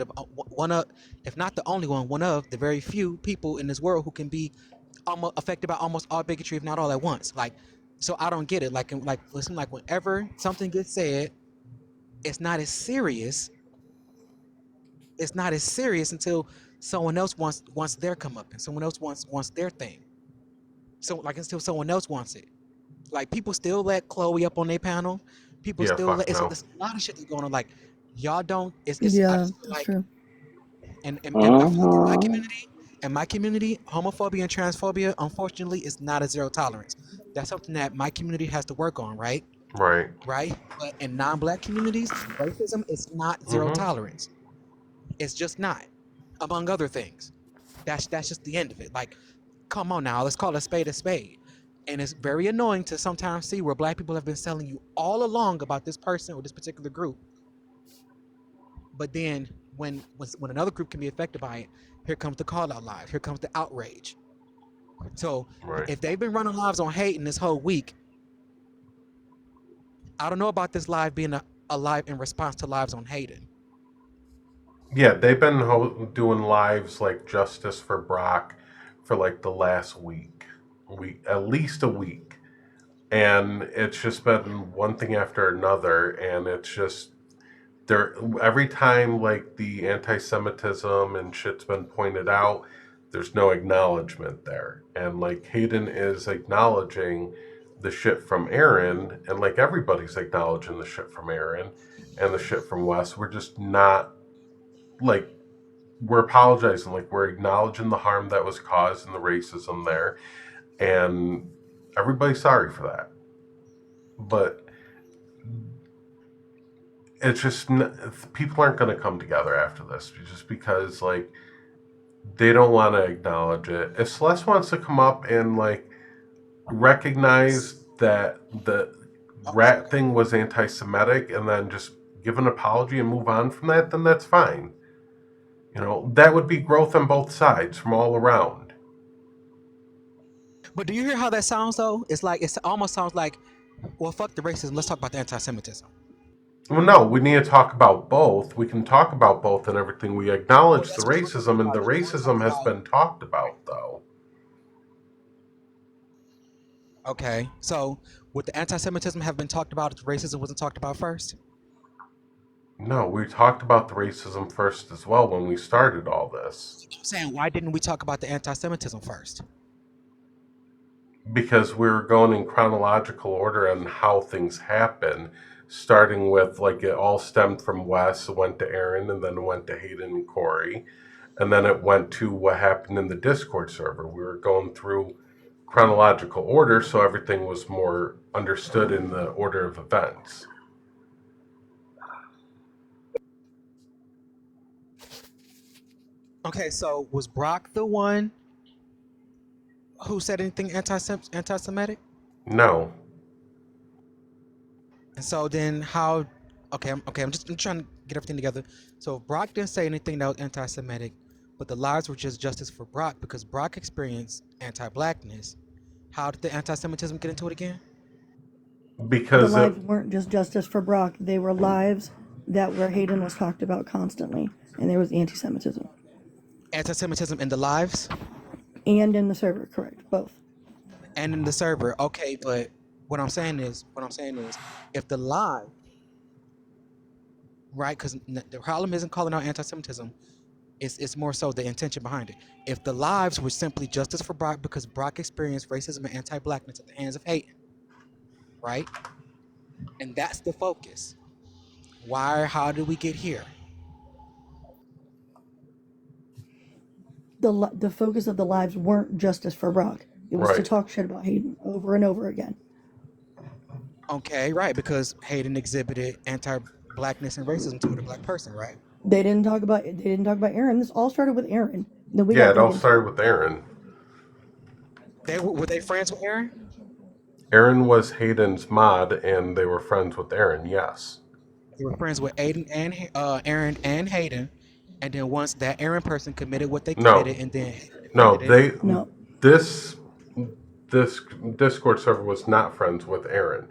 of, if not the only one of the very few people in this world who can be almost affected by almost all bigotry, if not all at once. Like, so I don't get it. Listen, like whenever something gets said, it's not as serious. It's not as serious until someone else wants their come up and someone else wants their thing. So like until someone else wants it. Like people still let Chloe up on their panel. People
Yeah,
still
fuck
let it's
no.
a lot of shit that's going on. Like y'all don't. It's I
Yeah,
just feel
that's
like
true.
and I feel like
Uh-huh.
in my community, homophobia and transphobia, unfortunately, is not a zero tolerance. That's something that my community has to work on, right?
Right.
Right. But in non-black communities, racism is not zero
Mm-hmm.
tolerance. It's just not, among other things. That's just the end of it. Like, come on now, let's call a spade a spade. And it's very annoying to sometimes see where black people have been telling you all along about this person or this particular group, but then when another group can be affected by it, here comes the call out live, here comes the outrage. So
Right.
if they've been running lives on hate in this whole week, I don't know about this live being a live in response to lives on hating.
Yeah, they've been doing lives like Justice for Brock for like the last week, at least a week, and it's just been one thing after another, and it's just there every time like the anti-Semitism and shit's been pointed out, there's no acknowledgement there, and like Hayden is acknowledging the shit from Aaron, and like everybody's acknowledging the shit from Aaron and the shit from Wes. We're just not like we're apologizing, like we're acknowledging the harm that was caused and the racism there, and everybody's sorry for that. But it's just people aren't going to come together after this just because like they don't want to acknowledge it. If Celeste wants to come up and like recognize that the
Oh,
rat thing was anti-Semitic and then just give an apology and move on from that, then that's fine. You know, that would be growth on both sides from all around.
but do you hear how that sounds though? It's like it almost sounds like, well, fuck the racism. Let's talk about the anti-Semitism.
Well, no, we need to talk about both. We can talk about both and everything. We
Well,
acknowledge the
that's what we're talking
racism, and
about.
the
Let's go and talk
racism has
about.
been talked about, though.
Okay, so would the anti-Semitism have been talked about if racism wasn't talked about first?
No, we talked about the racism first as well when we started all this.
I'm saying, why didn't we talk about the anti-Semitism first?
Because we were going in chronological order on how things happen, starting with like it all stemmed from Wes, it went to Aaron, and then it went to Hayden and Corey, and then it went to what happened in the Discord server. We were going through chronological order so everything was more understood in the order of events.
Okay, so was Brock the one who said anything anti-Semitic?
No.
And so then how? Okay, I'm trying to get everything together. So if Brock didn't say anything that was anti-Semitic, but the lives were just justice for Brock because Brock experienced anti-blackness. How did the anti-Semitism get into it again?
The
Because it
lives weren't just justice for Brock, they were lives that where Hayden was talked about constantly, and there was anti-Semitism.
Anti-Semitism in the lives
and in the server, correct? Both.
and in the server. Okay, but what I'm saying is, if the live, right? Because the problem isn't calling out anti-Semitism. It's more so the intention behind it. If the lives were simply justice for Brock because Brock experienced racism and anti-blackness at the hands of Hayden, right? And that's the focus. How did we get here?
The focus of the lives weren't justice for Brock. It was to
Right.
talk shit about Hayden over and over again.
Okay, right, because Hayden exhibited anti-blackness and racism toward a black person, right?
They didn't talk about Aaron. This all started with Aaron. Then we
Yeah,
got
it all
Lincoln.
started with Aaron.
Were they friends with Aaron?
Aaron was Hayden's mod, and they were friends with Aaron. Yes.
They were friends with Aaron and Hayden, and then once that Aaron person committed what they committed, and then
this Discord server was not friends with Aaron.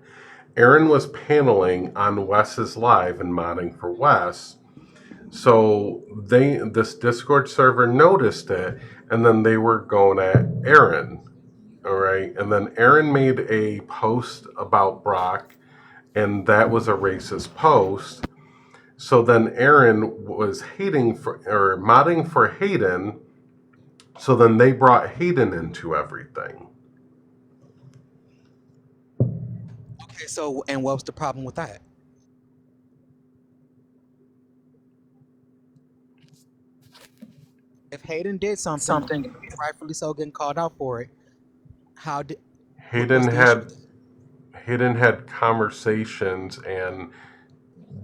Aaron was paneling on Wes's live and modding for Wes. So this Discord server noticed it, and then they were going at Aaron. All right, and then Aaron made a post about Brock, and that was a racist post. So then Aaron was modding for Hayden. So then they brought Hayden into everything.
Okay, so and what was the problem with that? If Hayden did something, rightfully so, getting called out for it, how did
Hayden had conversations and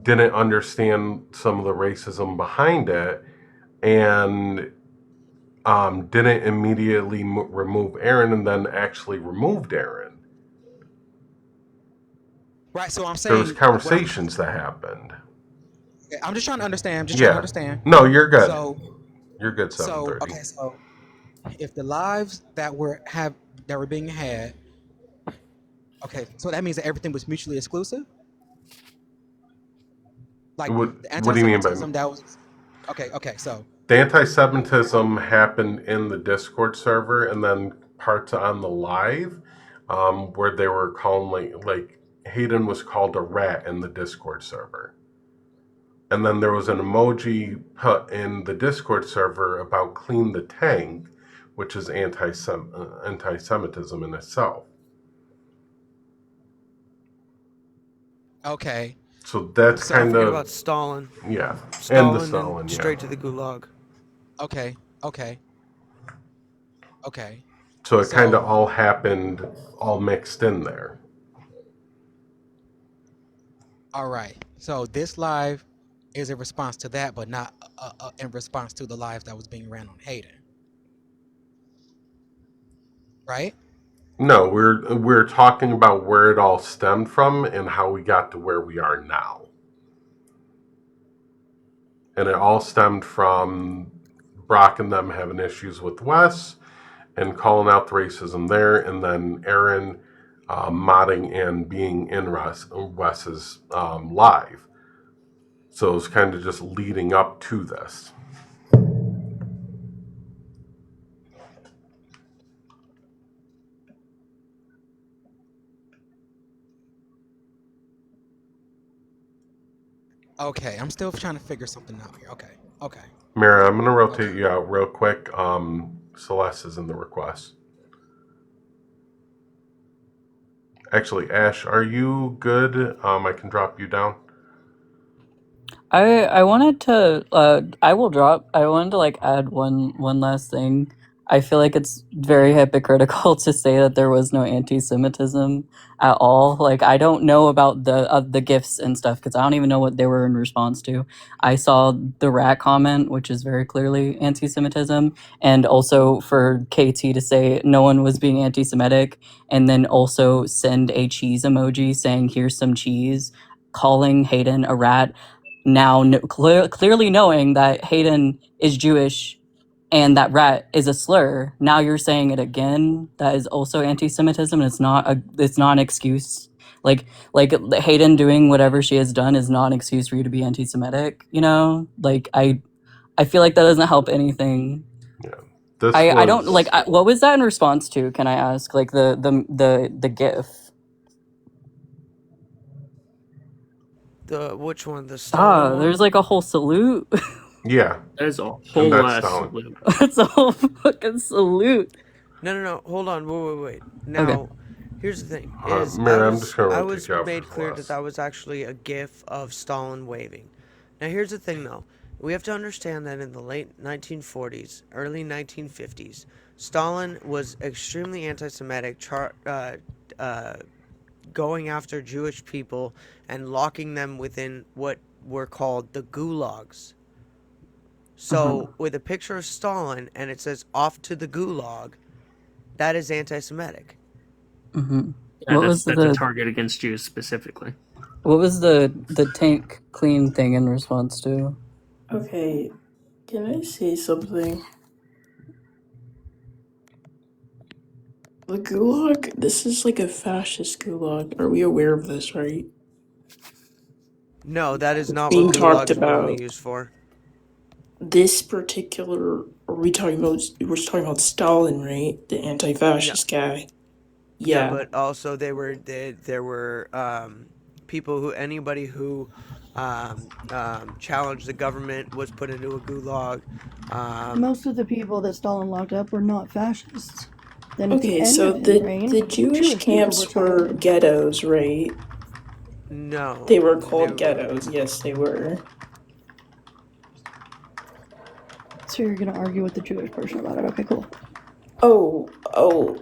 didn't understand some of the racism behind it, and didn't immediately remove Aaron, and then actually removed Aaron.
Right, so I'm saying
there was conversations that happened.
I'm just trying to understand. Trying to understand.
No, you're good.
So
you're good. 7:30.
So if the lives that were being had, okay, so that means that everything was mutually exclusive. Like
what
the anti-Semitism
do you mean by
that was okay. So
the anti-Semitism happened in the Discord server, and then parts on the live, where they were calling like Hayden was called a rat in the Discord server. And then there was an emoji put in the Discord server about clean the tank, which is anti-Semitism in itself.
Okay.
So that's kind of
about Stalin.
Yeah.
Stalin,
and the Stalin,
straight to the gulag.
Okay.
So it kind of all happened all mixed in there.
All right. So this live is a response to that, but not in response to the live that was being ran on Hayden. Right?
No, we're talking about where it all stemmed from and how we got to where we are now. And it all stemmed from Brock and them having issues with Wes and calling out the racism there, and then Aaron modding and being in Wes's live. So it's kind of just leading up to this.
Okay, I'm still trying to figure something out here. Okay.
Mira, I'm going to rotate you out real quick. Celeste is in the request. Actually, Ash, are you good? I can drop you down.
I wanted to I wanted to like add one last thing. I feel like it's very hypocritical to say that there was no anti-Semitism at all. Like I don't know about the gifts and stuff because I don't even know what they were in response to. I saw the rat comment, which is very clearly anti-Semitism, and also for KT to say no one was being anti-Semitic, and then also send a cheese emoji saying here's some cheese, calling Hayden a rat. Now, clearly knowing that Hayden is Jewish and that rat is a slur, now you're saying it again. That is also anti-Semitism. And it's not an excuse Like Hayden doing whatever she has done is not an excuse for you to be anti-Semitic. You know, like I feel like that doesn't help anything. I don't like. What was that in response to? Can I ask? Like the GIF.
Which one? The Stalin one?
There's like a whole salute.
Yeah.
There's a whole ass salute.
That's a whole fucking salute.
No. Hold on. Wait. Now, here's the thing: is
Mary, I'm just gonna
I
rotate
was
you out
made
for
clear
last.
that was actually a GIF of Stalin waving. Now, here's the thing, though: we have to understand that in the late 1940s, early 1950s, Stalin was extremely anti-Semitic, going after Jewish people and locking them within what were called the gulags. So, with a picture of Stalin and it says "off to the gulag," that is anti-Semitic.
Mm-hmm.
Yeah, that's a target against Jews specifically.
What was the tank clean thing in response to?
Okay, can I say something? The gulag, this is like a fascist gulag. Are we aware of this, right?
No, that is not
Being
what
talked
gulags were only
about.
used for.
This particular, we're talking about Stalin, right? The anti-fascist guy.
Yeah,
Yeah.
but also there were people anybody who challenged the government was put into a gulag.
Most of the people that Stalin locked up were not fascists. Then at the
Okay,
end
so
of his reign,
the Jewish
people
camps
were
were ghettos, right?
No.
They were called ghettos. Yes, they were.
So you're gonna argue with the Jewish person about it? Okay, cool.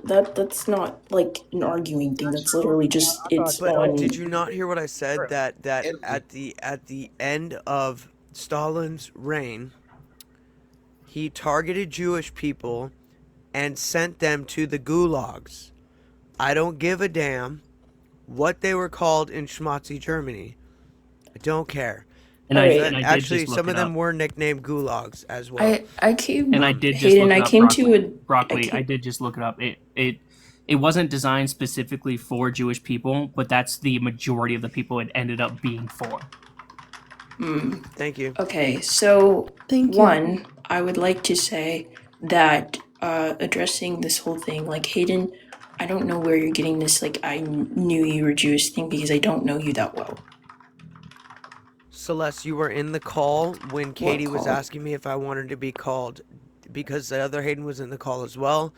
That's not like an arguing thing. That's literally just
But did you not hear what I said? That at the end of Stalin's reign, he targeted Jewish people and sent them to the gulags. I don't give a damn what they were called in Schmatzy, Germany. I don't care.
And
actually, some of them were nicknamed gulags as well.
I came
and I did just
Hayden,
look it
I
up,
came
broccoli.
to a
broccoli. I did just look it up. It wasn't designed specifically for Jewish people, but that's the majority of the people it ended up being for.
Thank you.
Okay, so
Thank you.
one, I would like to say that addressing this whole thing, like Hayden, I don't know where you're getting this, like I knew you were Jewish thing because I don't know you that well.
Celeste, you were in the call when Katie was
call?
asking me if I wanted to be called, because the other Hayden was in the call as well.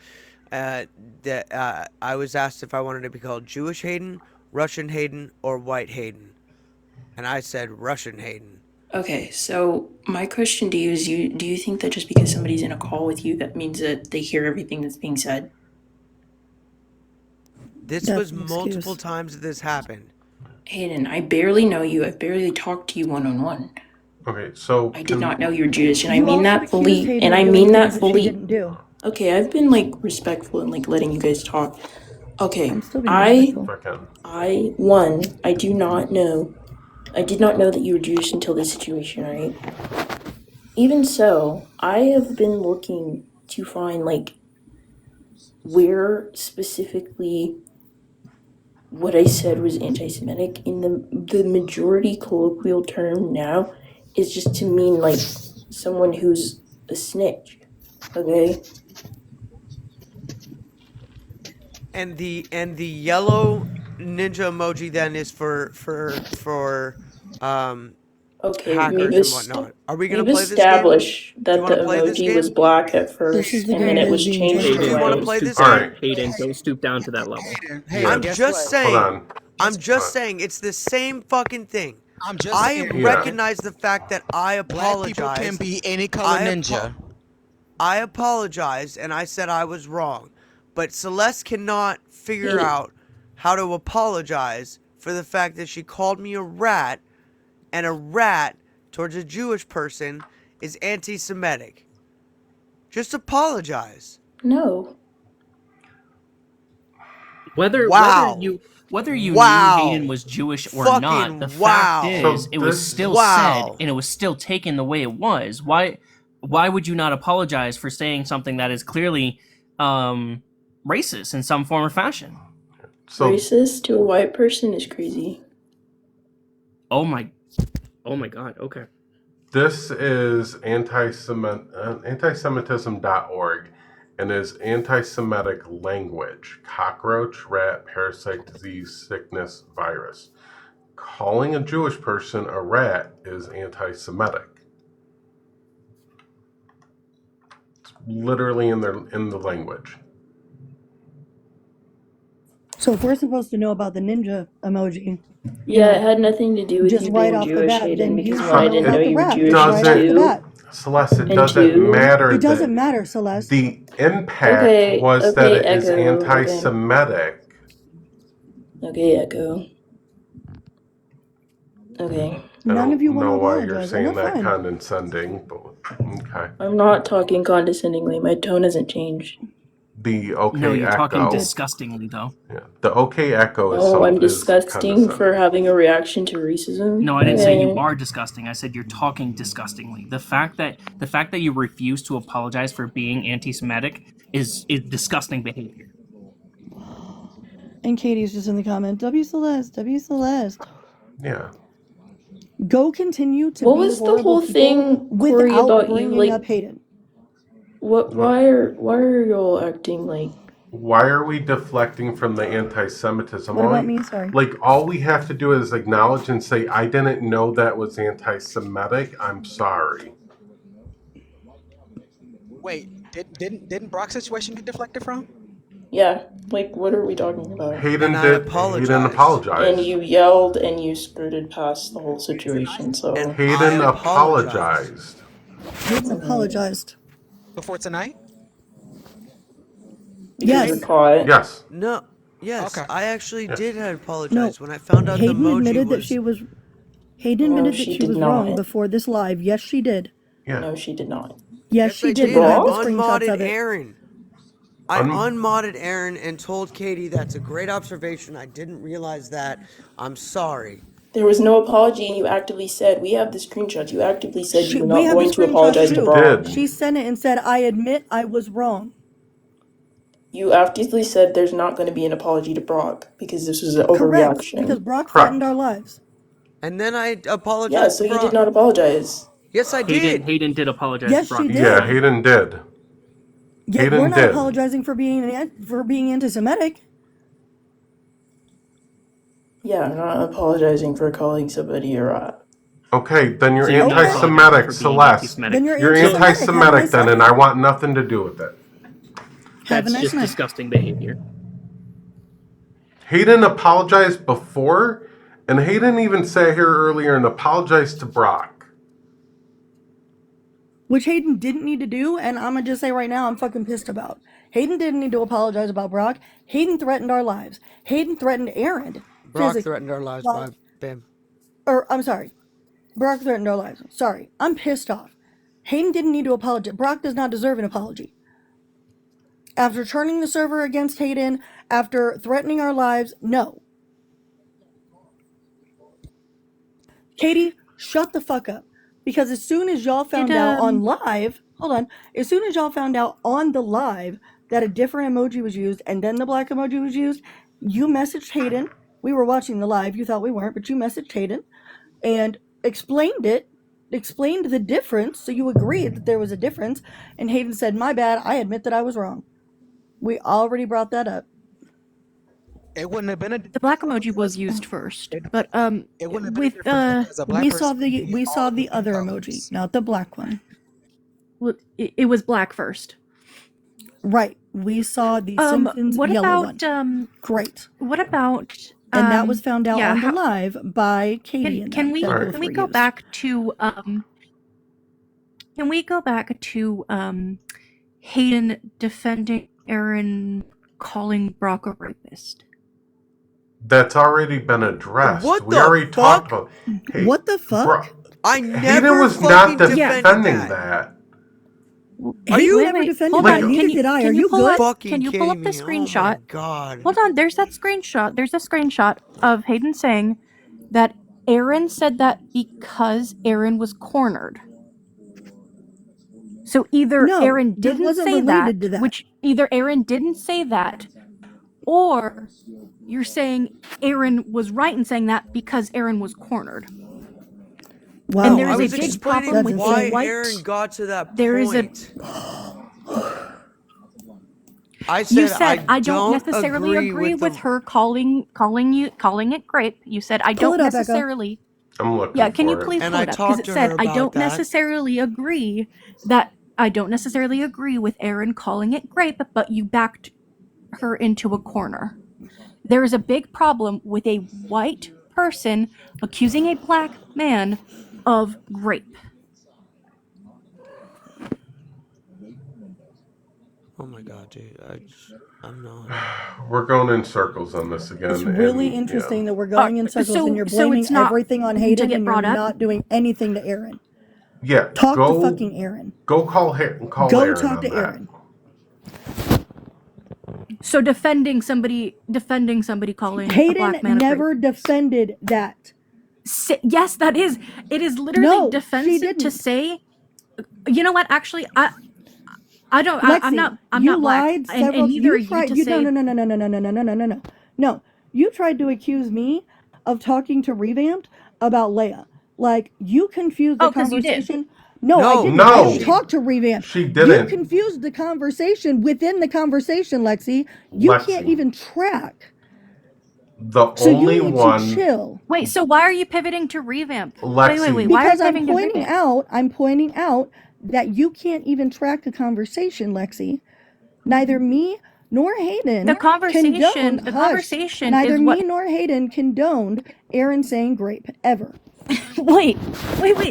I was asked if I wanted to be called Jewish Hayden, Russian Hayden, or White Hayden, and I said Russian Hayden.
Okay, so my question to you is, do you think that just because somebody's in a call with you, that means that they hear everything that's being said?
This was multiple times that this happened.
Hayden, I barely know you. I've barely talked to you one-on-one.
Okay, so
I did not know you were Jewish, and I
You
mean
also
that
accused
fully.
Hayden
And
of
I
doing
mean that
things she
fully.
didn't do.
Okay, I've been like respectful and like letting you guys talk. Okay,
I'm still being respectful.
I do not know. I did not know that you were Jewish until this situation, right? Even so, I have been looking to find like where specifically what I said was anti-Semitic. In the majority colloquial term now is just to mean like someone who's a snitch. Okay.
And the yellow ninja emoji then is for
Okay,
hackers and whatnot. Are we gonna
we've
play this game?
established
Do you
that
want
the
to play this
emoji
game?
was black at first,
is the
and then
game
it was
that's being
changed
played.
to
Do you want to
white.
play this
All
game?
right.
Hayden, don't stoop down to that level.
Yeah.
I'm just saying.
Hold on.
I'm just saying it's the same fucking thing.
I'm just
I
saying,
recognize the fact that I
black people
apologize.
can be any color ninja.
I apologized and I said I was wrong. But Celeste cannot figure out how to apologize for the fact that she called me a rat, and a rat towards a Jewish person is anti-Semitic. Just apologize.
No.
Whether you knew Hayden was Jewish or not, the fact is it was still said and it was still taken the way it was. Why would you not apologize for saying something that is clearly racist in some form or fashion?
Racist to a white person is crazy.
Oh my god, okay.
This is antisemitism.org and is anti-Semitic language. Cockroach, rat, parasite, disease, sickness, virus. Calling a Jewish person a rat is anti-Semitic. It's literally in the language.
So if we're supposed to know about the ninja emoji,
Yeah, it had nothing to do with
just
you
right
being
off the
Jewish,
bat,
Hayden,
then you
because
should
one, I
know
didn't know
about the
you were
rat
Jewish,
just
and
right off the
two,
bat.
Celeste, it
and
doesn't
two,
matter.
It doesn't matter, Celeste.
The impact
Okay,
was that
okay,
it is
Echo, okay.
anti-Semitic.
Okay, Echo. Okay.
None of you want to
know why you're
apologize, and
saying
that's
that
fine.
condescending, but okay.
I'm not talking condescendingly. My tone hasn't changed.
The OK
No, you're talking
Echo.
disgustingly though.
Yeah, the OK Echo is
Oh, I'm
is
disgusting for having a reaction to racism?
No, I didn't say you
Okay.
are disgusting. I said you're talking disgustingly. The fact that you refuse to apologize for being anti-Semitic is disgusting behavior.
And Katie's just in the comment, W Celeste, W Celeste.
Yeah.
Go continue to
What
be
was the
horrible
whole
people
thing, Corey,
without
about you,
bringing
like,
up Hayden.
why are y'all acting like...
Why are we deflecting from the anti-Semitism?
What about me? Sorry.
Like, all we have to do is acknowledge and say, I didn't know that was anti-Semitic. I'm sorry.
Wait, didn't Brock's situation get deflected from?
Yeah, like, what are we talking about?
Hayden apologized.
And you yelled and you skirted past the whole situation, so...
Hayden apologized.
Hayden apologized.
Before tonight?
Because you're caught.
Yes.
No. Yes,
Okay.
I actually did
No,
apologize when I found out
Hayden
the emoji
admitted
was...
that she was... Hayden
No,
admitted that
she
she
did
was wrong
not.
before this live. Yes, she did.
Yeah.
No, she did not.
Yes, she
I
did.
did.
We have
I
the screenshots
unmodded
of it.
Aaron. I unmodded Aaron and told Katie that's a great observation. I didn't realize that. I'm sorry.
There was no apology, and you actively said, we have the screenshots, you actively said you were
We
not
have the
going to
screenshots
apologize to
too.
Brock.
She sent it and said, I admit I was wrong.
You actively said there's not going to be an apology to Brock because this was an
Correct,
overreaction.
because Brock threatened our lives.
And then I apologized
Yeah, so
to
you
Brock.
did not apologize.
Yes, I did.
Hayden did apologize
Yes,
to Brock.
she did.
Yeah, Hayden did.
Yeah,
Hayden
we're not
did.
apologizing for being anti-Semitic.
Yeah, I'm not apologizing for calling somebody a rat.
Okay, then you're
So you're not
anti-Semitic,
apologizing for being
Celeste.
anti-Semitic.
Then you're
You're
anti-Semitic.
anti-Semitic then, and I want nothing to do with it.
Have a
That's
nice
just
night.
disgusting behavior.
Hayden apologized before, and Hayden even sat here earlier and apologized to Brock.
Which Hayden didn't need to do, and I'm going to just say right now, I'm fucking pissed about. Hayden didn't need to apologize about Brock. Hayden threatened our lives. Hayden threatened Aaron.
Brock threatened our lives by Bam.
I'm sorry. Brock threatened our lives. Sorry. I'm pissed off. Hayden didn't need to apologize. Brock does not deserve an apology. After turning the server against Hayden, after threatening our lives, no. Katie, shut the fuck up. Because as soon as y'all found out on live, as soon as y'all found out on the live that a different emoji was used and then the black emoji was used, you messaged Hayden. We were watching the live. You thought we weren't, but you messaged Hayden and explained the difference. So you agreed that there was a difference. And Hayden said, my bad. I admit that I was wrong. We already brought that up.
It wouldn't have been
the black emoji was used first, but
it wouldn't have been
with
we saw the other emoji, not the black one.
Well, it was black first.
Right. We saw the Simpsons yellow one. Great.
What about
and that was found out on the live by Katie.
Can we go back to Hayden defending Aaron calling Brock a rapist?
That's already been addressed.
What
we
the
already
fuck?
talked about. Hey,
what the fuck?
I never
Hayden was not defending that.
Are you
never defended
Hold
that?
on.
Neither did I. Are you good?
Can you pull up the screenshot?
Oh my God.
Hold on. There's that screenshot. There's a screenshot of Hayden saying that Aaron said that because Aaron was cornered. So either Aaron didn't say that, which either Aaron didn't say that, or you're saying Aaron was right in saying that because Aaron was cornered.
Wow,
and there
I
is a
was
big
explaining
problem with
why
white.
Aaron got to that
There is a.
point. I
You
said
said I don't
don't
necessarily agree with
the.
her calling it grape. You said I
Pull
don't
it up, Echo.
necessarily.
I'm looking
Yeah, can you
for it.
please
And
pull
I
it up? Because
talked
it
to
said
her
I
about
don't
that.
necessarily agree with Aaron calling it grape, but you backed her into a corner. There is a big problem with a white person accusing a black man of grape.
Oh my god, dude! I'm not.
We're going in circles on this again.
It's really
and,
interesting that we're going in circles and you're
so
blaming
it's not
everything on
to
Hayden
get
and you're
brought up?
not doing anything to Aaron.
Yeah,
Talk to fucking Aaron.
Go call
Go
Aaron
talk
on
to
that.
Aaron.
So defending somebody calling a
Hayden
black man
never defended that.
Yes, that is. It is literally
No, she
defensive
didn't.
to say. You know what? Actually, I don't.
Lexi,
I'm not
you
black,
lied
and
several.
neither
You
are you
tried.
to
You
say.
No. You tried to accuse me of talking to Revamped about Leia. Like you confused the
'cause you did.
conversation. No, I
No,
didn't.
no.
I don't talk to Revamp.
She
You
didn't.
confused the conversation within the conversation, Lexi. You can't even track.
The
So
only
you need
one.
to chill.
Wait. So why are you pivoting to revamp?
Lexi.
Wait. Why are you
Because I'm
pivoting to
pointing
revamp?
I'm pointing out that you can't even track the conversation, Lexi. Neither me nor Hayden
The conversation.
condoned.
The
Hush.
conversation
Neither
is
me
what.
nor Hayden condoned Aaron saying grape ever.
Wait.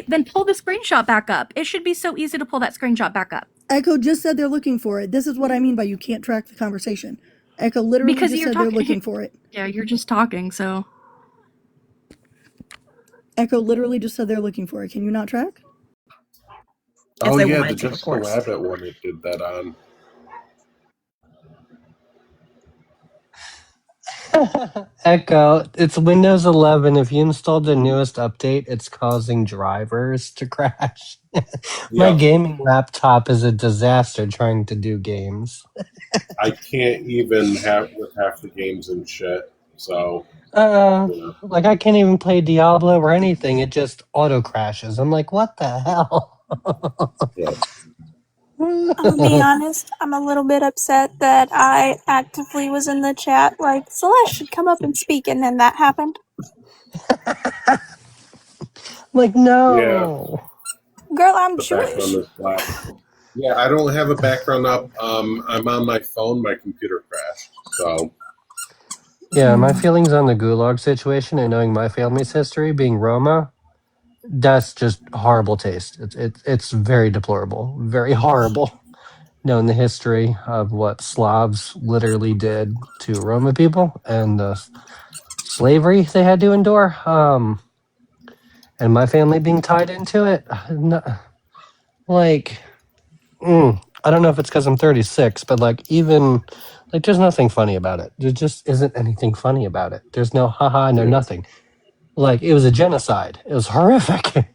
Then pull the screenshot back up. It should be so easy to pull that screenshot back up.
Echo just said they're looking for it. This is what I mean by you can't track the conversation. Echo literally
Because
just
you're
said they're looking for it.
Yeah, you're just talking. So.
Echo literally just said they're looking for it. Can you not track?
Oh
they
yeah,
wanted
the
to, of
Jessica
course.
Rabbit one it did that on.
Echo, it's Windows 11. If you installed the newest update, it's causing drivers to crash. My
Yeah.
gaming laptop is a disaster trying to do games.
I can't even have with half the games and shit. So.
Like I can't even play Diablo or anything. It just auto crashes. I'm like, what the hell?
Yeah.
I'll be honest, I'm a little bit upset that I actively was in the chat like, Celeste should come up and speak, and then that happened.
Like, no.
Girl, I'm
The
Jewish.
background is black. Yeah, I don't have a background up. I'm on my phone. My computer crashed. So.
Yeah, my feelings on the Gulag situation and knowing my family's history, being Roma, that's just horrible taste. It's very deplorable, very horrible. Knowing the history of what Slavs literally did to Roma people and the slavery they had to endure, and my family being tied into it, like, I don't know if it's because I'm 36, but like even like there's nothing funny about it. There just isn't anything funny about it. There's no haha, no nothing. Like it was a genocide. It was horrific.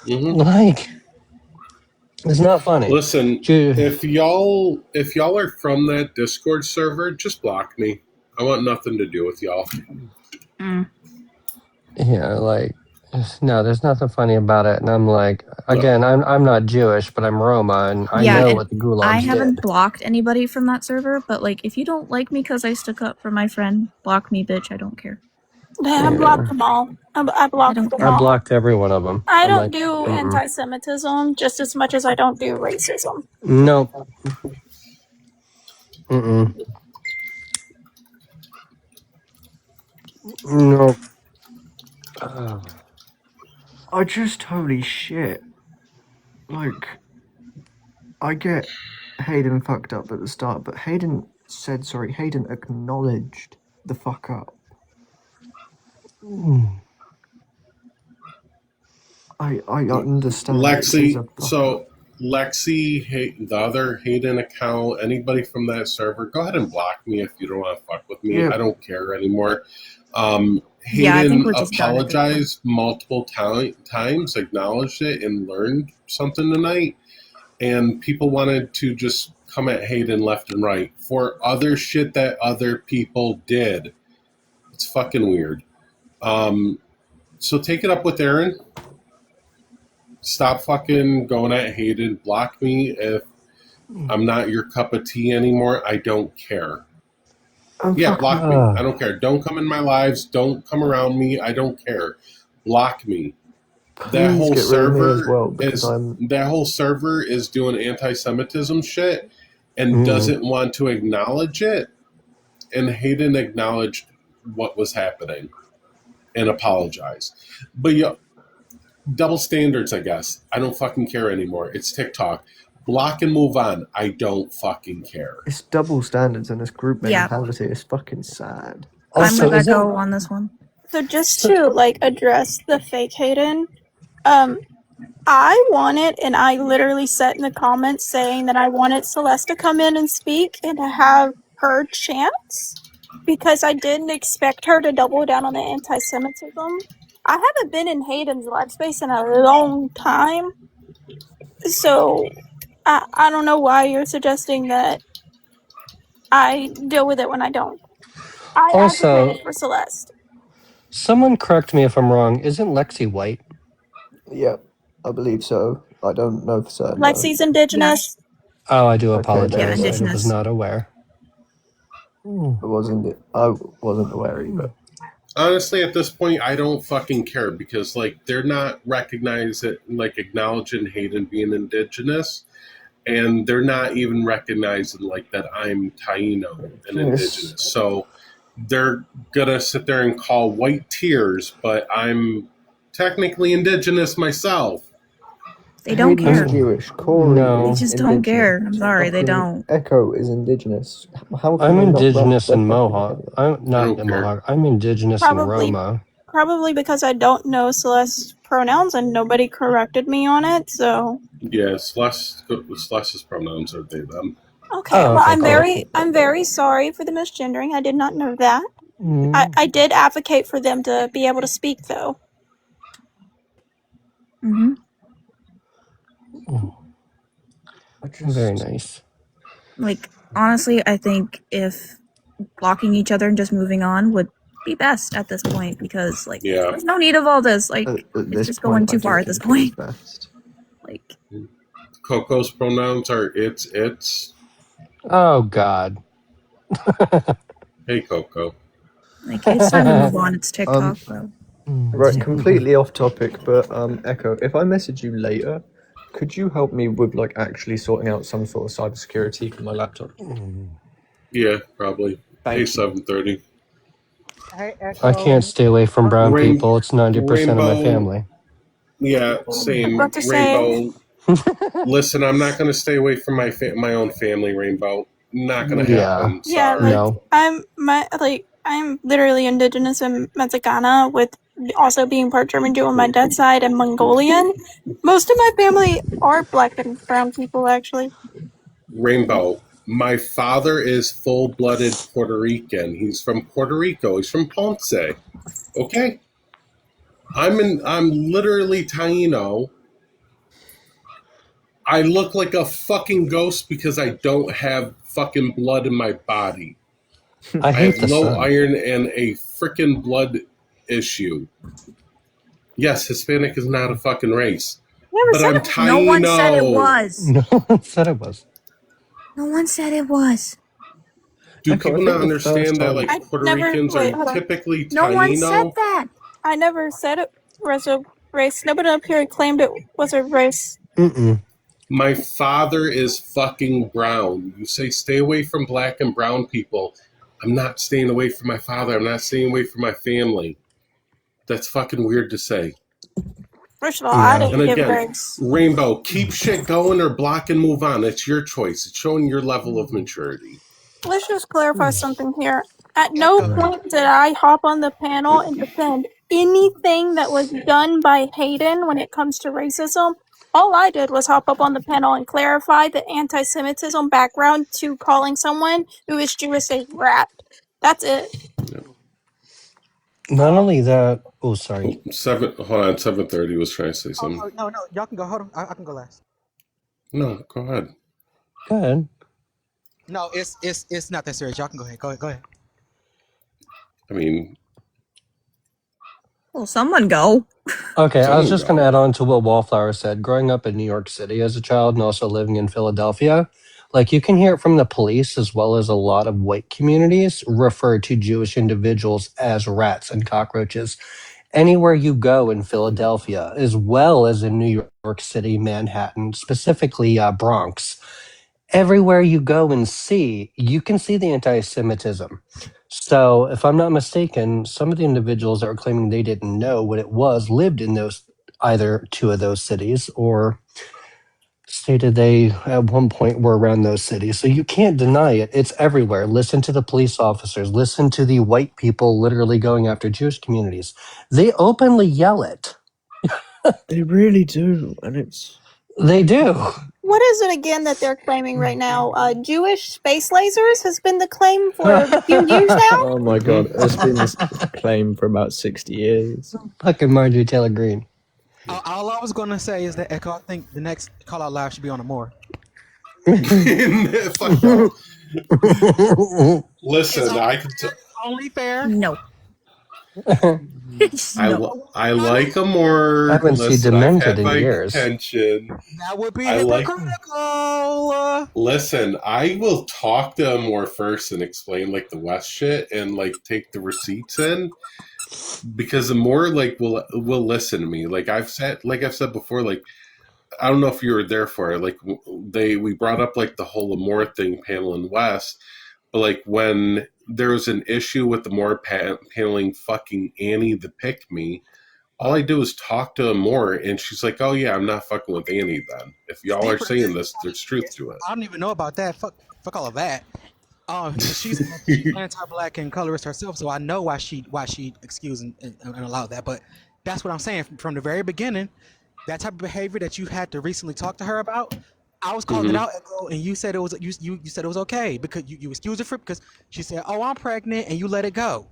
Like it's not funny.
Listen, if y'all are from that Discord server, just block me. I want nothing to do with y'all.
Yeah, like no, there's nothing funny about it. And I'm like, again, I'm not Jewish, but I'm Roma, and I know
and
what the gulags
I haven't
did.
blocked anybody from that server, but like if you don't like me because I stuck up for my friend, block me, bitch. I don't care.
I blocked them all. I blocked them
I
all.
blocked every one of them.
I
I'm
don't
like,
do anti-Semitism just as much as I don't do racism.
nope. Mm-mm. Nope.
I just holy shit. Like, I get Hayden fucked up at the start, but Hayden said sorry. Hayden acknowledged the fuck up. I understand.
Lexi, the other Hayden account, anybody from that server, go ahead and block me if you don't want to fuck with me.
Yeah.
I don't care anymore.
Yeah, I think
Hayden
we're just done at this point.
apologized multiple times, acknowledged it, and learned something tonight. and people wanted to just come at Hayden left and right for other shit that other people did. It's fucking weird. So take it up with Aaron. Stop fucking going at Hayden. Block me if I'm not your cup of tea anymore. I don't care. Yeah, block me. I don't care. Don't come in my lives. Don't come around me. I don't care. Block me. That whole
Please get rid of me as
server
well, because
that whole server is doing anti-Semitism shit and doesn't want to acknowledge it. And Hayden acknowledged what was happening and apologized. But yeah, double standards, I guess. I don't fucking care anymore. It's TikTok. Block and move on. I don't fucking care.
It's double standards and it's group
Yeah.
mentality. It's fucking sad.
I'm with Echo on this one.
So just to like address the fake Hayden, I wanted, and I literally said in the comments saying that I wanted Celeste to come in and speak and to have her chance because I didn't expect her to double down on the anti-Semitism. I haven't been in Hayden's live space in a long time, so I don't know why you're suggesting that I deal with it when I don't. I
Also,
advocated for Celeste.
someone correct me if I'm wrong. Isn't Lexi white?
Yeah, I believe so. I don't know for certain.
Lexi's indigenous.
Oh, I do
Okay,
apologize.
then.
I was not aware.
I wasn't aware either.
Honestly, at this point, I don't fucking care because, like, they're not acknowledging Hayden being indigenous, and they're not even recognizing, like, that I'm Taino and indigenous. So they're gonna sit there and call white tears, but I'm technically indigenous myself.
They don't
Hayden's
care.
Jewish. Corey
No.
is
They just don't
indigenous.
care. I'm sorry, they
Fucking
don't.
Echo is indigenous. How can
I'm
they not
indigenous in
respect
Mohawk. I'm not in Mohawk. I'm indigenous in Roma.
Probably because I don't know Celeste's pronouns and nobody corrected me on it, so.
Yeah, Celeste's pronouns are they, them.
Okay, well, I'm very sorry for the misgendering. I did not know that. I did advocate for them to be able to speak, though.
Mm-hmm.
Very nice.
Like, honestly, I think if blocking each other and just moving on would be best at this point because, like, there's no need of all this. Like, it's just going too far at this point. Like,
Coco's pronouns are it's.
Oh, God.
Hey, Coco.
like it's time to move on. It's TikTok, bro.
Right, completely off topic, but Echo, if I message you later, could you help me with like actually sorting out some sort of cybersecurity for my laptop?
Yeah, probably.
Thank
Hey, 7:30.
Hey,
I can't stay away from brown
Rain-
people. It's 90% of my
Rainbow-
family.
Yeah, same.
About to say-
Rainbow. Listen, I'm not going to stay away from my own family, Rainbow. Not going to happen.
Yeah,
Sorry.
like, I'm literally indigenous in Mexicana with also being part German Jew on my dad's side and Mongolian. Most of my family are black and brown people, actually.
Rainbow. My father is full-blooded Puerto Rican. He's from Puerto Rico. He's from Ponce. Okay? I'm literally Taino. I look like a fucking ghost because I don't have fucking blood in my body.
I hate
have
the
low
sun.
iron and a freaking blood issue. Yes, Hispanic is not a fucking race. But I'm Taino.
No one said it was.
No one said it was.
No one said it was.
Do
Echo, I
people
think
not
the first
understand that,
time-
like,
I
Puerto
never-
Ricans
wait,
are
hold on.
typically Taino?
No one said that. I never said it was a race. Nobody up here claimed it was a race.
Mm-mm.
My father is fucking brown. You say stay away from black and brown people. I'm not staying away from my father. I'm not staying away from my family. That's fucking weird to say.
First of all, I
And
didn't give
again,
race.
Rainbow, keep shit going or block and move on. It's your choice. It's showing your level of maturity.
Let's just clarify something here. At no point did I hop on the panel and defend anything that was done by Hayden when it comes to racism. All I did was hop up on the panel and clarify the anti-Semitism background to calling someone who is Jewish a rat. That's it.
Not only that. Oh, sorry.
Hold on. 7:30 was trying to say something.
No, y'all can go. Hold on, I can go last.
No, go ahead.
Go ahead.
No, it's not that serious. Y'all can go ahead. Go ahead.
I mean,
Well, someone go.
Okay, I was
someone
just going to
go.
add on to what Wallflower said. Growing up in New York City as a child and also living in Philadelphia, like you can hear it from the police as well as a lot of white communities refer to Jewish individuals as rats and cockroaches. Anywhere you go in Philadelphia, as well as in New York City, Manhattan, specifically Bronx, everywhere you go and see, you can see the anti Semitism. So, if I'm not mistaken, some of the individuals that were claiming they didn't know what it was lived in those either two of those cities or stated they at one point were around those cities. So, you can't deny it. It's everywhere. Listen to the police officers, listen to the white people literally going after Jewish communities. They openly yell it.
They really do, and it's
They do.
What is it again that they're claiming right now? Jewish space lasers has been the claim for a few years now.
oh my god, it's been this claim for about 60 years.
Fucking Marjorie Taylor Greene.
All I was gonna say is that Echo, I think the next Call Out Live should be on Amore.
Fuck no. Listen, I could.
Only fair.
No.
I like Amore.
I haven't seen
Listen, I've
Demented
had
in
my
years.
attention.
That would be
I like.
hypocritical.
Listen, I will talk to Amore first and explain like the West shit and like take the receipts in, because Amore like will listen to me. Like I've said before, like I don't know if you were there for it. Like we brought up like the whole Amore thing panel in West. But like when there was an issue with the more paneling fucking Annie the Pick Me, all I do is talk to Amore, and she's like, "Oh yeah, I'm not fucking with Annie then. If y'all are saying this, there's truth to it."
I don't even know about that. Fuck all of that. She's anti-black and colorist herself, so I know why she excused and allowed that. But that's what I'm saying from the very beginning. That type of behavior that you had to recently talk to her about, I was calling it out, Echo, and you said it was you said it was okay because you excused her because she said, "Oh, I'm pregnant," and you let it go.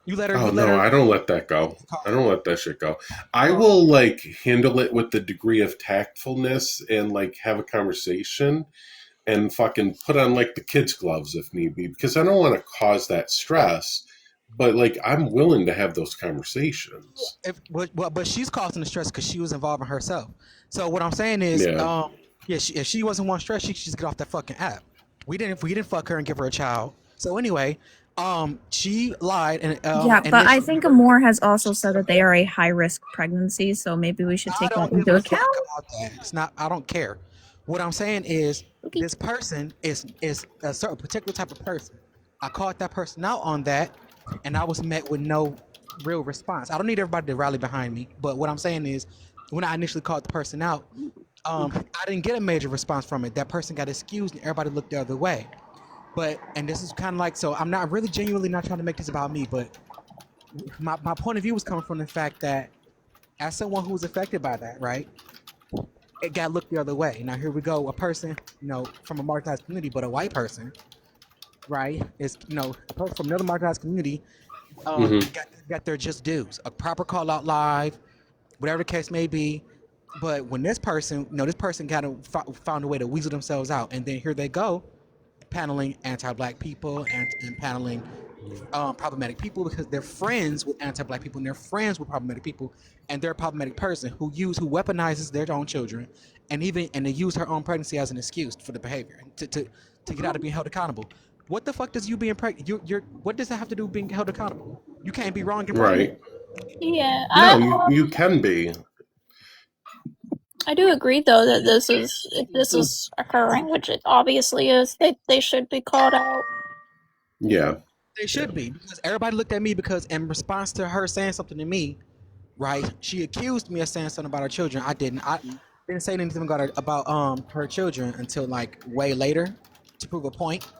You let her.
Oh no, I don't let that go. I don't let that shit go. I will like handle it with the degree of tactfulness and like have a conversation and fucking put on like the kids' gloves if need be, because I don't want to cause that stress. But like I'm willing to have those conversations.
But she's causing the stress because she was involving herself. So what I'm saying is, if she wasn't one stress, she should just get off that fucking app. We didn't fuck her and give her a child. So anyway, she lied and
yeah, but I think Amore has also said that they are a high risk pregnancy, so maybe we should take that into account.
It's not. I don't care. What I'm saying is, this person is a certain particular type of person. I called that person out on that, and I was met with no real response. I don't need everybody to rally behind me, but what I'm saying is, when I initially called the person out, I didn't get a major response from it. That person got excused, and everybody looked the other way. And this is kind of like, so I'm not really genuinely not trying to make this about me, but my point of view was coming from the fact that as someone who was affected by that, right, it got looked the other way. Now here we go, a person, from a marginalized community, but a white person, right, is, a person from another marginalized community, got their just dues, a proper call out live, whatever the case may be. But when this person, this person kind of found a way to weasel themselves out, and then here they go, paneling anti-black people and paneling problematic people because they're friends with anti-black people and they're friends with problematic people, and they're a problematic person who weaponizes their own children and they use her own pregnancy as an excuse for the behavior to get out of being held accountable. What the fuck does you being pregnant? What does that have to do with being held accountable? You can't be wrong and pregnant.
Right.
Yeah.
No, you can be.
I do agree, though, that if this is occurring, which it obviously is, they should be called out.
Yeah.
They should be, because everybody looked at me because in response to her saying something to me, right, she accused me of saying something about her children. I didn't say anything about her children until like way later to prove a point.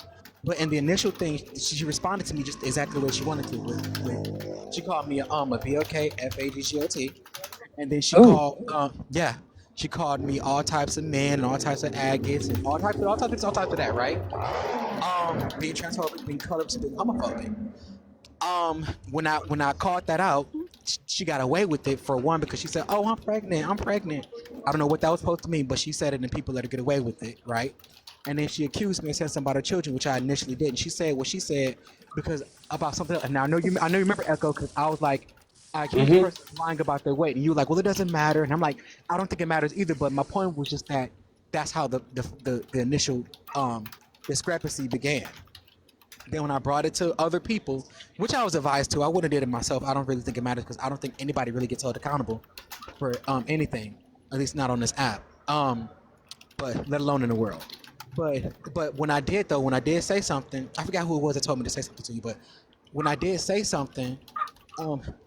But in the initial thing, she responded to me just exactly the way she wanted to. She called me a BLK FAGGOT, and then she she called me all types of men and all types of agates and all types of that, right? Being transphobic, being colorist, being homophobic. When I called that out, she got away with it for one because she said, "Oh, I'm pregnant," I don't know what that was supposed to mean, but she said it, and people let her get away with it, right? And then she accused me of saying something about her children, which I initially didn't. She said what she said because about something else. And now I know you remember Echo, because I was like, I accused the person of lying about their weight, and you were like, well, it doesn't matter. And I'm like, I don't think it matters either. But my point was just that that's how the initial discrepancy began. Then when I brought it to other people, which I was advised to, I wouldn't have did it myself. I don't really think it matters because I don't think anybody really gets held accountable for anything, at least not on this app. But let alone in the world. But when I did say something, I forgot who it was that told me to say something to you. But when I did say something,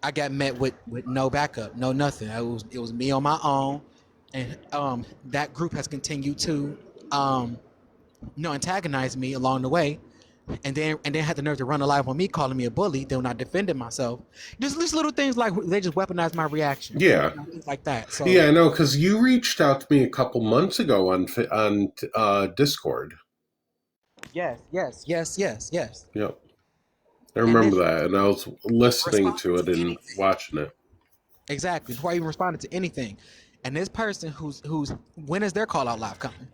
I got met with no backup, no nothing. It was me on my own, and that group has continued to antagonize me along the way, and then had the nerve to run a live on me calling me a bully. Then when I defended myself, just little things like they just weaponized my reaction.
Yeah,
things like that. So
yeah, I know, because you reached out to me a couple months ago on Discord.
Yes.
Yep, I remember that, and I was listening to it and watching it.
Exactly, before I even responded to anything. And this person who's when is their call out live coming?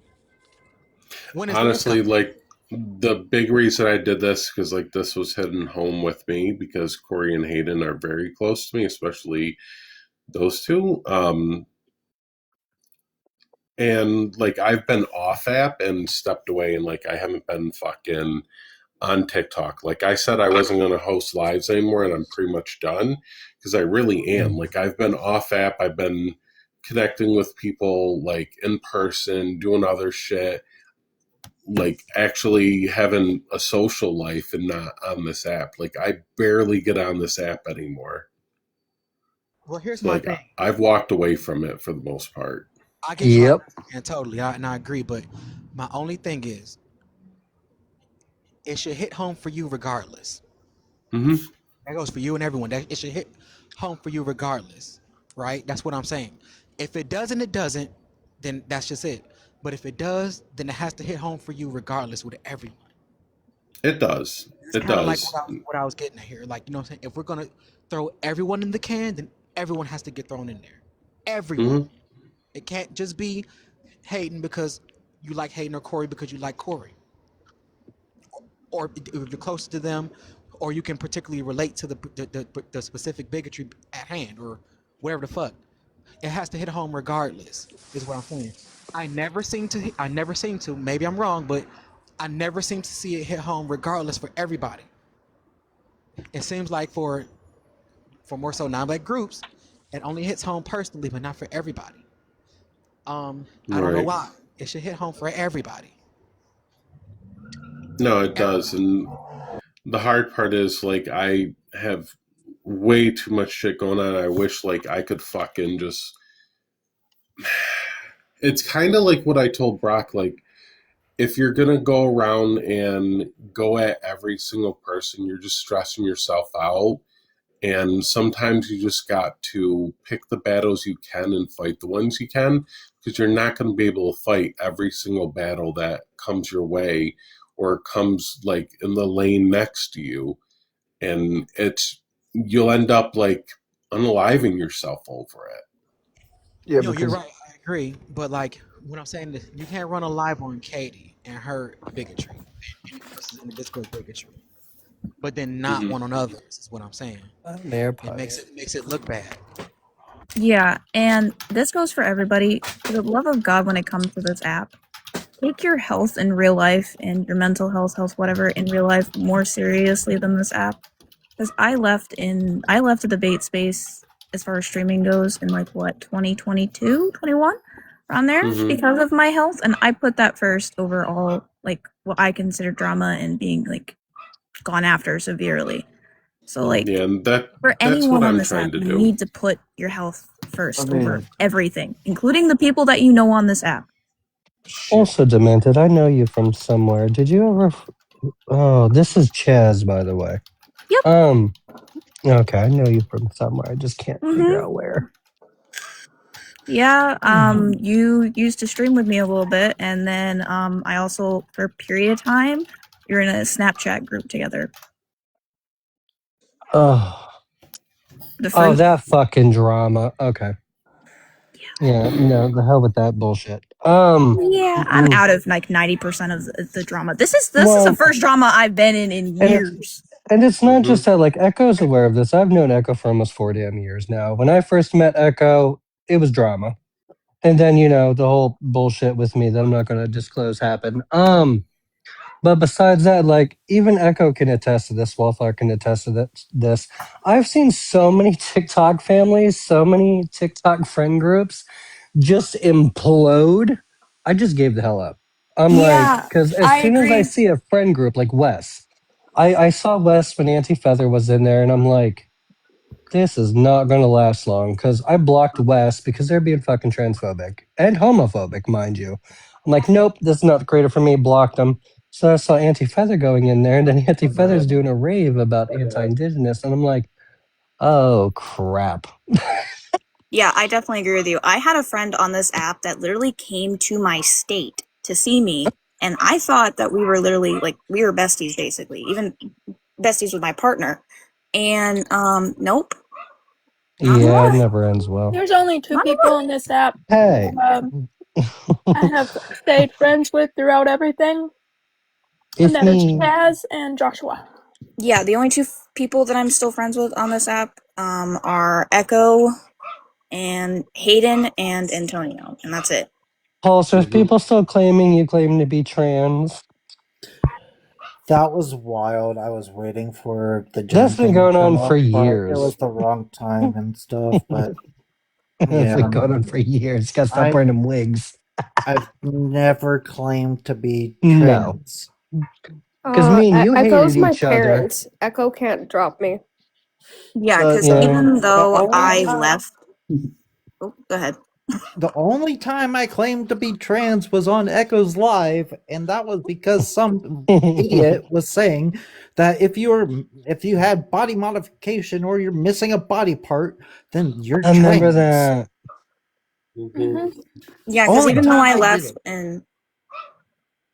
When is
honestly, like, the big reason I did this, because like this was hitting home with me, because Corey and Hayden are very close to me, especially those two. And like I've been off app and stepped away, and like I haven't been fucking on TikTok. Like I said, I wasn't going to host lives anymore, and I'm pretty much done, because I really am. Like I've been off app. I've been connecting with people like in person, doing other shit, like actually having a social life and not on this app. Like I barely get on this app anymore.
Well, here's
So,
my
like
thing.
I've walked away from it for the most part.
I get you and totally, and I agree. But my only thing is, it should hit home for you regardless.
Mm-hmm.
That goes for you and everyone. It should hit home for you regardless, right? That's what I'm saying. If it doesn't, it doesn't. Then that's just it. But if it does, then it has to hit home for you regardless with everyone.
It does.
It's
It
kind of
does.
like what I was getting at here. Like, you know what I'm saying? If we're gonna throw everyone in the can, then everyone has to get thrown in there. Everyone.
Mm-hmm.
It can't just be Hayden because you like Hayden, or Corey because you like Corey, or if you're close to them, or you can particularly relate to the specific bigotry at hand, or whatever the fuck. It has to hit home regardless, is what I'm saying. I never seem to, maybe I'm wrong, but I never seem to see it hit home regardless for everybody. It seems like for more so non-black groups, it only hits home personally, but not for everybody. I don't know why. It should hit home for everybody.
No, it does. And the hard part is, like, I have way too much shit going on. I wish, like, I could fucking just... It's kind of like what I told Brock, like, if you're going to go around and go at every single person, you're just stressing yourself out. And sometimes you just got to pick the battles you can and fight the ones you can, because you're not going to be able to fight every single battle that comes your way or comes like in the lane next to you. And you'll end up like unaliving yourself over it.
Yeah, no, you're right. I agree. But like what I'm saying is, you can't run a live on Katie and her bigotry, versus in the Discord bigotry, but then not one on others. Is what I'm saying. It makes it look bad.
Yeah, and this goes for everybody. For the love of God, when it comes to this app, take your health in real life and your mental health, whatever, in real life more seriously than this app. Because I left the debate space as far as streaming goes in 2022, 21, around there, because of my health, and I put that first over all like what I consider drama and being like gone after severely. So like,
yeah, and
for anyone on this app, you need to put your health first over everything, including the people that you know on this app.
Also, Demented, I know you from somewhere. Did you ever? Oh, this is Chaz, by the way.
Yep.
Okay, I know you from somewhere. I just can't figure out where.
Yeah, you used to stream with me a little bit, and then I also, for a period of time, you're in a Snapchat group together.
Oh, that fucking drama. Okay. Yeah, no, the hell with that bullshit.
Yeah, I'm out of like 90% of the drama. This is the
Well,
first drama I've been in
and
years.
it's not just that. Like Echo's aware of this. I've known Echo for almost 4 damn years now. When I first met Echo, it was drama, and then the whole bullshit with me that I'm not going to disclose happened. But besides that, like even Echo can attest to this. Wallflower can attest to this. I've seen so many TikTok families, so many TikTok friend groups just implode. I just gave the hell up. I'm like,
Yeah,
because as
I
soon as I
agree.
see a friend group like Wes, I saw Wes when Auntie Feather was in there, and I'm like, this is not going to last long. Because I blocked Wes because they're being fucking transphobic and homophobic, mind you. I'm like, nope, this is not the creator for me. Blocked them. So I saw Auntie Feather going in there, and then Auntie Feather's doing a rave about anti-indigenous, and I'm like, oh crap.
Yeah, I definitely agree with you. I had a friend on this app that literally came to my state to see me, and I thought that we were literally like we were besties basically, even besties with my partner. And nope, not
Yeah, it
anymore.
never ends well.
There's only two
Not
people
anymore.
on this app
Hey.
I have stayed friends with throughout everything, and
It's
that is
me.
Chaz and Joshua.
Yeah, the only two people that I'm still friends with on this app are Echo and Hayden and Antonio, and that's it.
Pulse, there's people still claiming you claim to be trans.
That was wild. I was waiting for the
That's
Jen
been
thing to
going
come
on
up,
for
but it
years.
was the wrong time and stuff. But
That's
yeah,
been going on for years. Gotta stop
I
wearing them wigs.
I've never claimed to be
No.
trans.
Because me and you
Echo's
hated
my
each other.
parents. Echo can't drop me.
Yeah,
The
because
Yeah.
even
the
though
only
I
time
left, oh, go ahead.
the only time I claimed to be trans was on Echo's Live, and that was because some idiot was saying that if you had body modification or you're missing a body part, then you're
I remember
trans.
that.
Yeah, because
Only
even though
time
I
I did
left
it.
in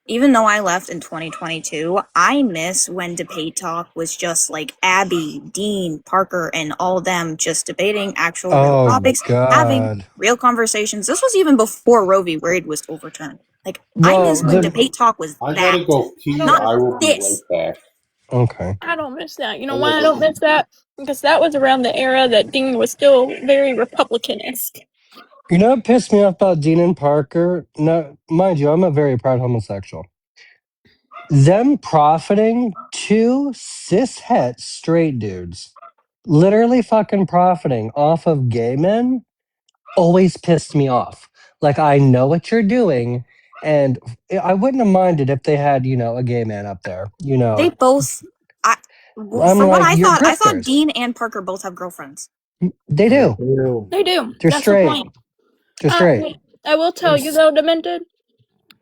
even though I left in 2022, I miss when debate talk was just like Abby, Dean, Parker, and all them just debating actual real
Oh,
topics, having
God.
real conversations. This was even before Roe v. Wade was overturned. Like, I
Well,
miss when
the.
debate talk was
I
that,
gotta go pee.
not
I will be right
this.
back.
Okay.
I don't miss that. You
I
know
gotta
why I
go
don't miss that? Because that was around the era that Dean was still very Republican-esque.
You know what pissed me off about Dean and Parker? No, mind you, I'm a very proud homosexual. Them profiting two cis-het straight dudes, literally fucking profiting off of gay men, always pissed me off. Like, I know what you're doing, and I wouldn't have minded if they had, a gay man up there.
They both,
I'm
for what
like, you're
I thought
grifters.
Dean and Parker both have girlfriends.
They do.
They do.
They're
That's the
straight.
point.
They're straight.
I will tell you though, Demented,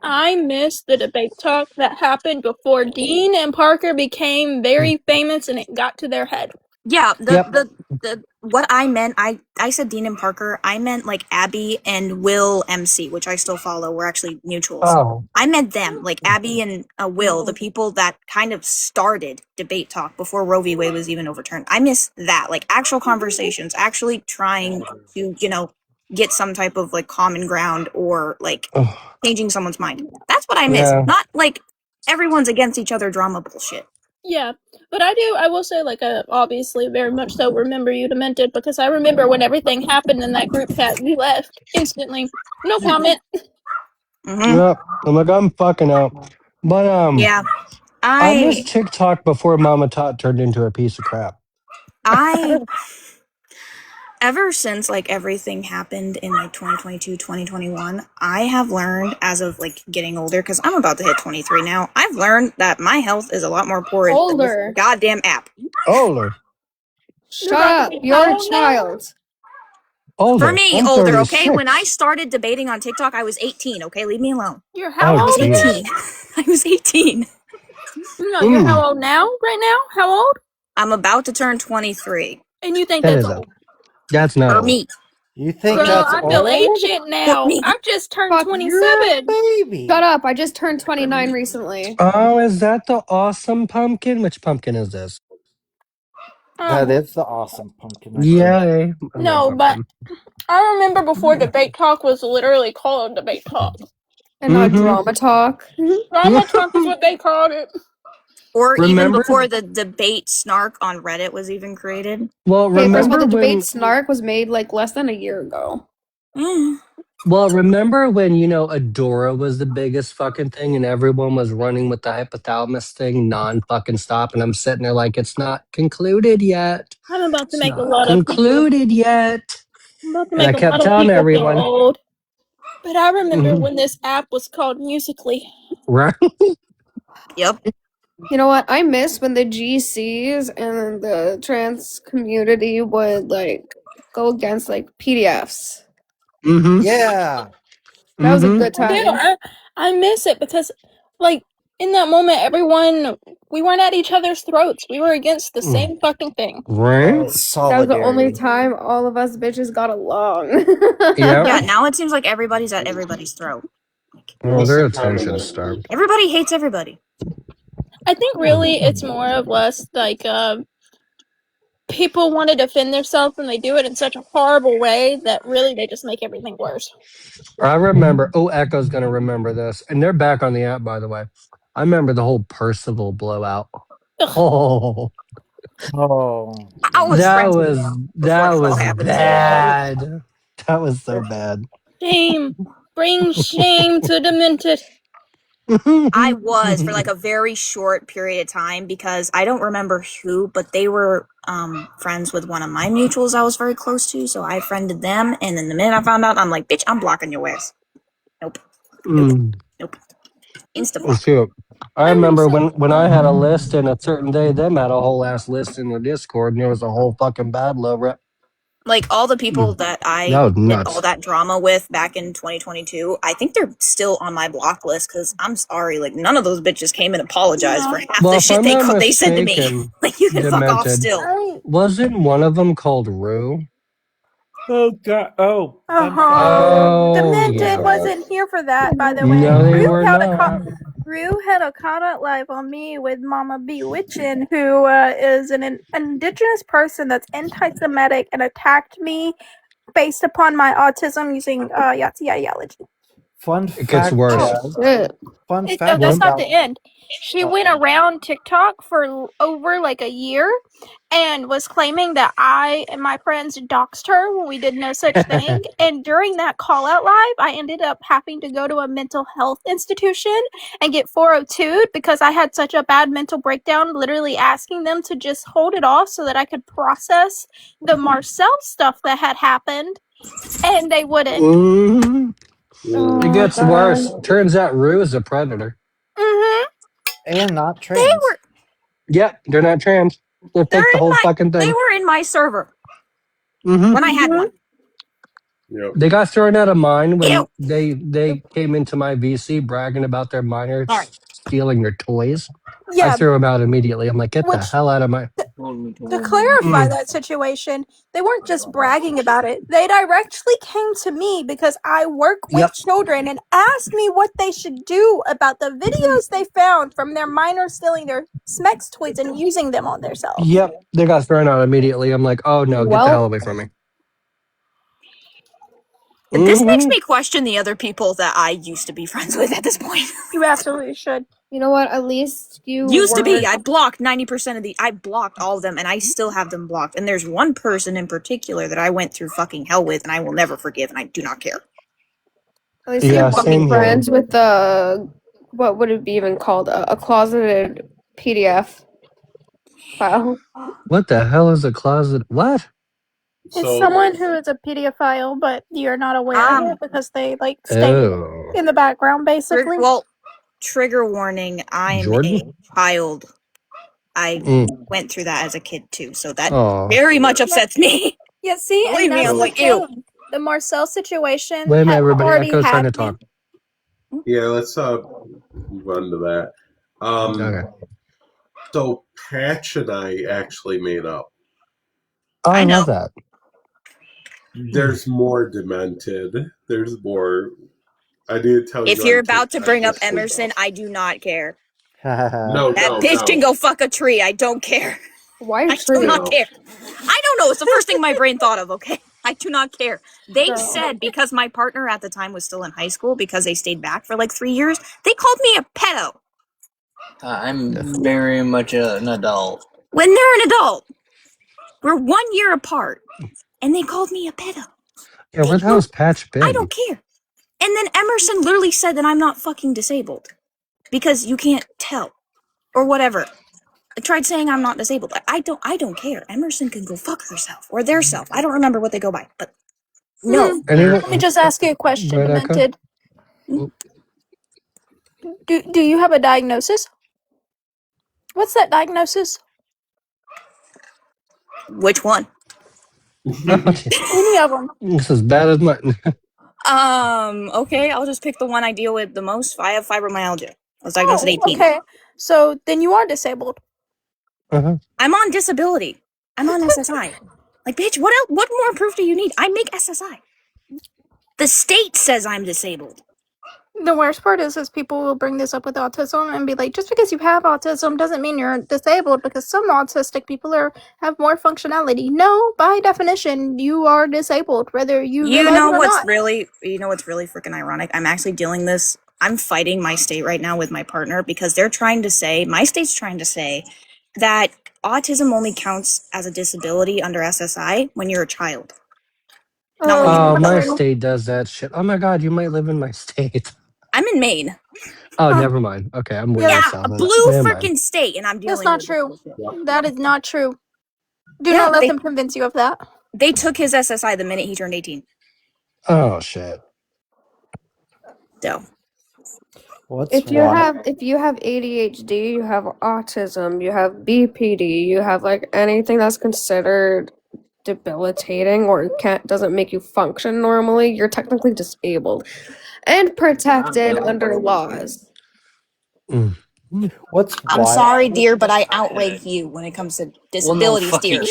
I miss the debate talk that happened before Dean and Parker became very famous and it got to their head.
Yeah,
Yep.
the what I meant, I said Dean and Parker. I meant like Abby and Will MC, which I still follow. We're actually mutuals.
Oh.
I meant them, like Abby and Will, the people that kind of started debate talk before Roe v. Wade was even overturned. I miss that, like actual conversations, actually trying to, get some type of like common ground or like changing someone's mind. That's what I miss.
Yeah.
Not like everyone's against each other drama bullshit.
Yeah, but I will say, like, obviously, very much so remember you Demented, because I remember when everything happened in that group chat, you left instantly. No comment.
Yep. I'm like, I'm fucking out. But,
yeah,
I miss TikTok before Mama Tot turned into a piece of crap.
Ever since like everything happened in like 2022 2021, I have learned as of like getting older, because I'm about to hit 23 now, I've learned that my health is a lot more important than this goddamn app.
Older.
Shut up. You're a child.
Older.
For me,
I'm
older, okay? When I
36.
started debating on TikTok, I was 18, okay? Leave me alone.
You're how
Oh,
old again?
jeez.
I was 18.
No, you're how old now? Right now? How old?
I'm about to turn 23.
And you think
That
that's
is
old?
That's not
For
old.
me.
You think
Girl,
that's
I feel
old?
ancient now. I just turned 27.
Baby.
Shut up. I just turned 29 recently.
Oh, is that the awesome pumpkin? Which pumpkin is this?
That is the awesome pumpkin. I think.
Yay! I
No,
love
but
pumpkin.
I remember before Debate Talk was literally called Debate Talk.
And not Drama Talk.
Drama Talk is what they called it.
Or even
Remember-
before the debate snark on Reddit was even created.
Well,
Okay, first of all,
remember
the
when?
debate snark was made like less than a year ago.
Well, remember when Adora was the biggest fucking thing, and everyone was running with the hypothalamus thing non-fucking stop, and I'm sitting there like it's not concluded yet.
I'm about to
It's
make a
not
lot of people.
concluded yet.
I'm about to
And I
make a
kept
lot of
telling
people feel
everyone.
old. But I remember
Mhm.
when this app was called Musically.
Right.
Yep.
You know what? I miss when the GCs and the trans community would like go against like PDFs.
Mm-hmm.
Yeah.
That was a good
I do.
time.
I miss it because, like, in that moment, we weren't at each other's throats. We were against the same fucking thing.
Right.
That was the only time all of us bitches got along.
Yeah, now it seems like everybody's at everybody's throat.
Well, they're attention starved.
Everybody hates everybody.
I think really it's more of less like people want to defend themselves and they do it in such a horrible way that really they just make everything worse.
I remember. Oh, Echo's gonna remember this, and they're back on the app, by the way. I remember the whole Percival blowout. Oh,
I was
that
friends with
was
him before the whole happened.
bad. That was so bad.
Shame. Bring shame to Demented.
I was for like a very short period of time because I don't remember who, but they were friends with one of my mutuals I was very close to, so I friended them, and then the minute I found out, I'm like, bitch, I'm blocking your ass. Nope. Nope. Insta block.
Shoot. I remember when I had a list and a certain day, them had a whole ass list in the Discord, and there was a whole fucking battle over it.
Like all the people that I
That was
did
nuts.
all that drama with back in 2022, I think they're still on my block list because I'm sorry, like none of those bitches came and apologized for half
Well,
the
if
shit
I'm
they
not
they said to me.
mistaken,
Like you can fuck off
Demented.
still.
Wasn't one of them called Rue?
Oh god. Oh.
Demented
yeah.
wasn't here for that, by the way.
No, they were
Rue had a comment live on me with Mama Bewitchin, who is an indigenous person that's anti-Semitic and attacked me based upon my autism using Yahtzee ideology.
Fun
It gets
fact.
worse.
Fun
No,
fact.
that's not
about-
the end. She went around TikTok for over like a year and was claiming that I and my friends doxed her when we did no such thing. And during that call out live, I ended up having to go to a mental health institution and get 402'd because I had such a bad mental breakdown, literally asking them to just hold it off so that I could process the Marcel stuff that had happened. And they wouldn't.
Mhm. It gets worse. Turns out Rue is a predator.
Mm-hmm.
And not trans.
Yep, they're not trans. They're fake the whole fucking thing.
They were in my server
Mhm.
when I had one.
They got thrown out of mine when they came into my VC bragging about their minors stealing their toys.
Yeah.
I threw them out immediately. I'm like, get the hell out of my.
To clarify that situation, they weren't just bragging about it. They directly came to me because I work with children and asked me what they should do about the videos they found from their minors stealing their Smex toys and using them on themselves.
Yep, they got thrown out immediately. I'm like, oh no, get the hell away from me.
This makes me question the other people that I used to be friends with at this point.
You absolutely should.
You know what? At least you
used to be.
weren't-
I blocked 90% of I blocked all of them, and I still have them blocked. And there's one person in particular that I went through fucking hell with, and I will never forgive, and I do not care.
At least you weren't friends with the what would it be even called? A closeted PDF file.
What the hell is a closet? What?
It's someone who is a pedophile, but you're not aware of it because they like stay
Oh.
in the background, basically.
Well, trigger warning, I'm
Jordan?
a child. I went through that as a kid too, so that very much upsets me.
Yeah, see,
Believe
and
me,
that's
I'm
the
like, ew.
thing. The Marcel situation
Wait a minute,
had
everybody.
already
Echo's trying to
happened.
talk.
Yeah, let's move on to that.
Okay.
So Patch and I actually made up.
Oh, I love that.
There's more Demented. There's more. I did tell you.
If you're about to
TikTok
bring up
this week.
Emerson, I do not care.
No,
That bitch can go fuck a tree. I don't care.
Why
I do not
true?
care. I don't know. It's the first thing my brain thought of, okay? I do not care. They
Girl.
said because my partner at the time was still in high school because they stayed back for like 3 years, they called me a pedo.
I'm very much an adult.
When they're an adult, we're 1 year apart, and they called me a pedo.
Yeah, where the hell's Patch
I
been?
don't care. And then Emerson literally said that I'm not fucking disabled because you can't tell or whatever. I tried saying I'm not disabled. I don't care. Emerson can go fuck herself or their self. I don't remember what they go by, but no.
Let me just ask you a question,
Right, Echo?
Demented. Do you have a diagnosis? What's that diagnosis?
Which one?
Any of them.
This is bad as mine.
Okay, I'll just pick the one I deal with the most. I have fibromyalgia. I was diagnosed at 18.
Okay, so then you are disabled.
Uh-huh.
I'm on disability. I'm on SSI. Like, bitch, what else? What more proof do you need? I make SSI. The state says I'm disabled.
The worst part is people will bring this up with autism and be like, just because you have autism doesn't mean you're disabled, because some autistic people have more functionality. No, by definition, you are disabled, whether you realize it or not.
You know what's really freaking ironic? I'm actually I'm fighting my state right now with my partner because my state's trying to say that autism only counts as a disability under SSI when you're a child. Not when you're
Oh,
an
my
adult.
state does that shit. Oh my god, you might live in my state.
I'm in Maine.
Oh, never mind. Okay, I'm way
Yeah,
south
a
of that.
blue
Never mind.
freaking state, and I'm dealing
That's not
with
true. That is not true. Do
Yeah,
not let them convince you of that.
They took his SSI the minute he turned 18.
Oh shit.
So
If you have ADHD, you have autism, you have BPD, you have like anything that's considered debilitating or doesn't make you function normally, you're technically disabled and protected under laws.
What's
I'm
wild?
sorry, dear, but I outrank you when it comes to disabilities, dear.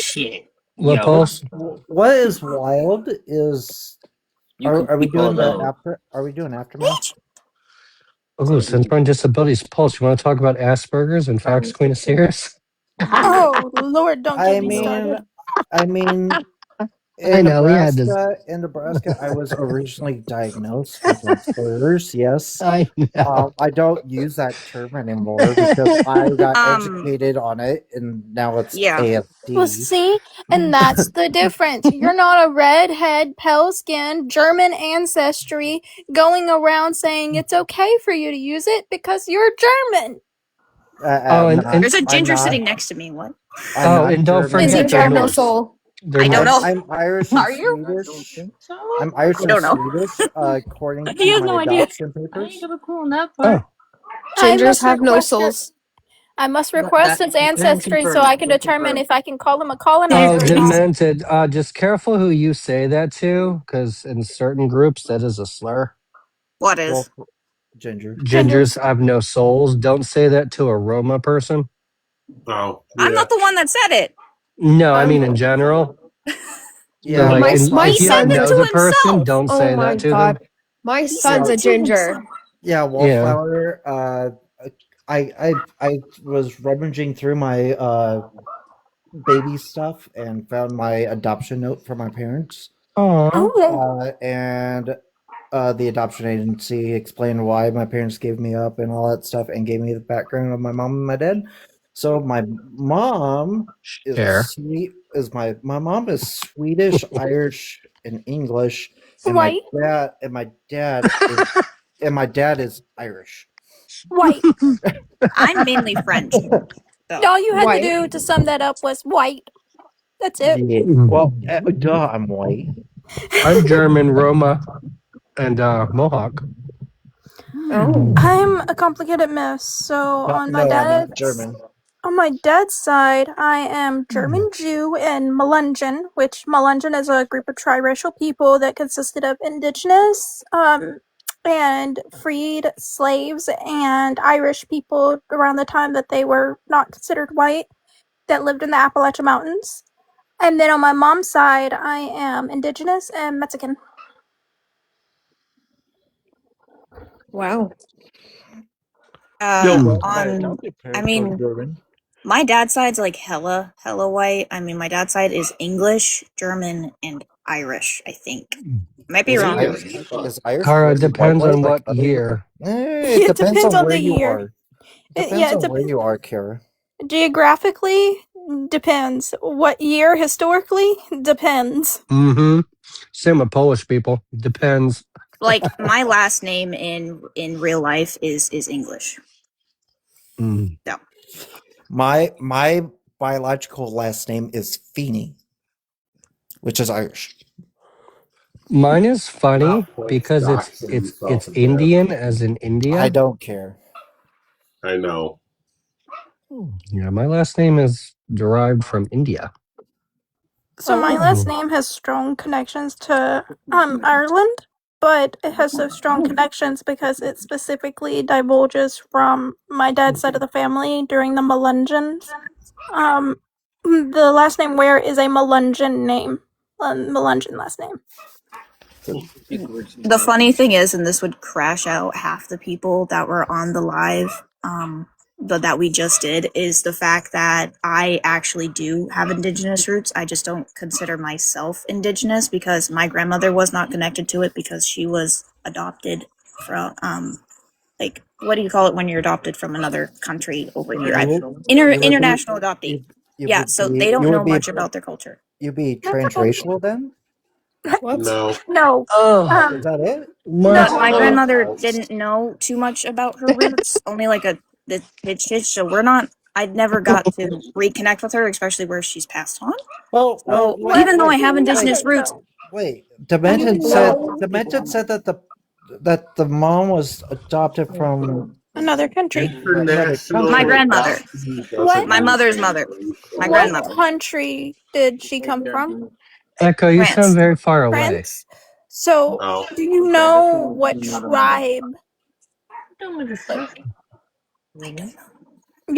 What pulse?
What is wild is
You can
are we
keep all
doing the
those.
Are we doing aftermath?
Oh, since we're on disabilities pulse, you want to talk about Asperger's and Fox Queen of Sirius?
Oh Lord, don't get me
I
started.
mean,
I know we had this.
In Nebraska, I was originally diagnosed with Asperger's. Yes,
I know.
I don't use that term anymore because I got educated on it, and now it's ASD.
Well, see, and that's the difference. You're not a redhead, pale skin, German ancestry going around saying it's okay for you to use it because you're German.
There's a ginger sitting next to me. What?
And don't forget they're Norse. They're
I don't
Norse.
know.
I'm Irish
Are
and
you?
Swedish. I'm Irish
I
and
don't know.
Swedish, according
He
to
has
my
no idea.
adoption papers.
Gingers have no souls.
I must request his ancestry so I can determine if I can call him a colonizer.
Oh, demented. Just careful who you say that to, because in certain groups that is a slur.
What is?
Ginger.
Gingers have no souls. Don't say that to a Roma person.
Oh,
I'm not the one that said it.
No, I mean in general.
Yeah,
like, if you don't know the person,
himself.
don't say that to them.
My son's a ginger.
Yeah, Wallflower. I was rummaging through my baby stuff and found my adoption note from my parents. And the adoption agency explained why my parents gave me up and all that stuff, and gave me the background of my mom and my dad. So my mom my mom is Swedish, Irish, and English, and
White.
my dad is Irish.
White.
I'm mainly French.
All you had to do to sum that up was white. That's it.
Yeah. Well, duh, I'm white.
I'm German, Roma, and Mohawk.
Oh.
I'm a complicated mess. So on my
not German.
On my dad's side, I am German Jew and Melungeon, which Melungeon is a group of triracial people that consisted of indigenous, and freed slaves and Irish people around the time that they were not considered white that lived in the Appalachian Mountains. And then on my mom's side, I am indigenous and Mexican.
Wow.
I mean, My dad's side's like hella white. I mean, my dad's side is English, German, and Irish, I think. Might be
Is
wrong.
Irish
Kara,
really
depends
white
on
like
what
other?
year.
It depends on where you are. Depends on where you are, Kara.
Geographically, depends. What year historically? Depends.
Mm-hmm. Same with Polish people. Depends.
Like my last name in real life is English.
Mm.
So
My biological last name is Feeney, which is Irish.
Mine is funny
Frank's
because
doxing himself
it's
again.
Indian as in India.
I don't care.
I know.
Yeah, my last name is derived from India.
So my last name has strong connections to Ireland, but it has so strong connections because it specifically divulges from my dad's side of the family during the Melungeons. The last name Ware is a Melungeon name, Melungeon last name.
the funny thing is, and this would crash out half the people that were on the live, that we just did, is the fact that I actually do have indigenous roots. I just don't consider myself indigenous because my grandmother was not connected to it because she was adopted from, like, what do you call it when you're adopted from another country over here? International adoptee. Yeah, so they don't know much about their culture.
You'd be transracial then?
What?
No.
Oh,
Is that it?
No,
what?
my grandmother didn't know too much about her roots, only like the pitch. So we're not. I never got to reconnect with her, especially where she's passed on.
Well,
So even though I have indigenous roots,
wait. Dimension said that the mom was adopted from
Another country.
International
my grandmother,
adoptee doesn't
my
mean
mother's mother, my
transracial.
What
grandmother,
country did she come from?
Echo, you sound
France.
very far away.
France. So,
Oh.
do you know what tribe? You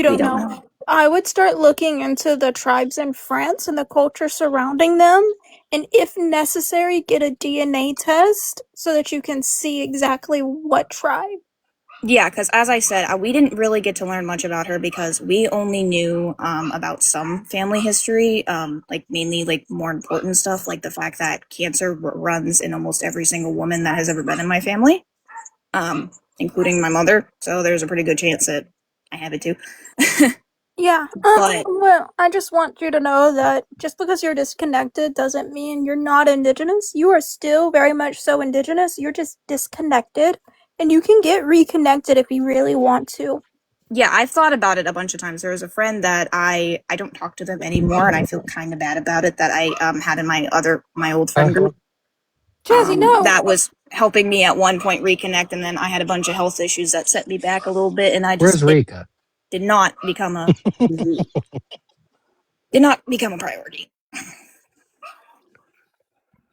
don't know. I would start looking into the tribes in France and the culture surrounding them, and if necessary, get a DNA test so that you can see exactly what tribe.
Yeah, because as I said, we didn't really get to learn much about her because we only knew about some family history, like mainly like more important stuff, like the fact that cancer runs in almost every single woman that has ever been in my family, including my mother. So there's a pretty good chance that I have it too.
Yeah.
But
Well, I just want you to know that just because you're disconnected doesn't mean you're not indigenous. You are still very much so indigenous. You're just disconnected, and you can get reconnected if you really want to.
yeah, I've thought about it a bunch of times. There was a friend that I don't talk to them anymore, and I feel kind of bad about it. That I had in my old friend group.
Jazzy, no.
That was helping me at one point reconnect, and then I had a bunch of health issues that set me back a little bit, and I just
Where's Rika?
did not become a priority.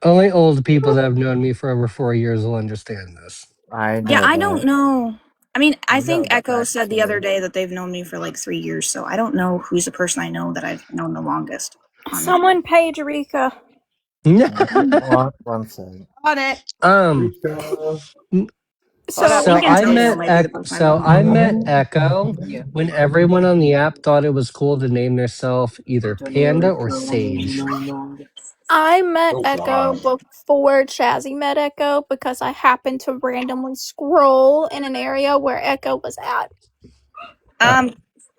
Only old people that have known me for over 4 years will understand this.
I know.
Yeah, I don't know. I mean, I
know
think
that
Echo said the other
actually.
day that they've known me for like 3 years, so I don't know who's the person I know that I've known the longest.
Someone page Rika.
One second.
On it.
So
I met Echo when everyone on the app thought it was cool to name themselves either Panda or Sage.
I met Echo before Chazzy met Echo because I happened to randomly scroll in an area where Echo was at.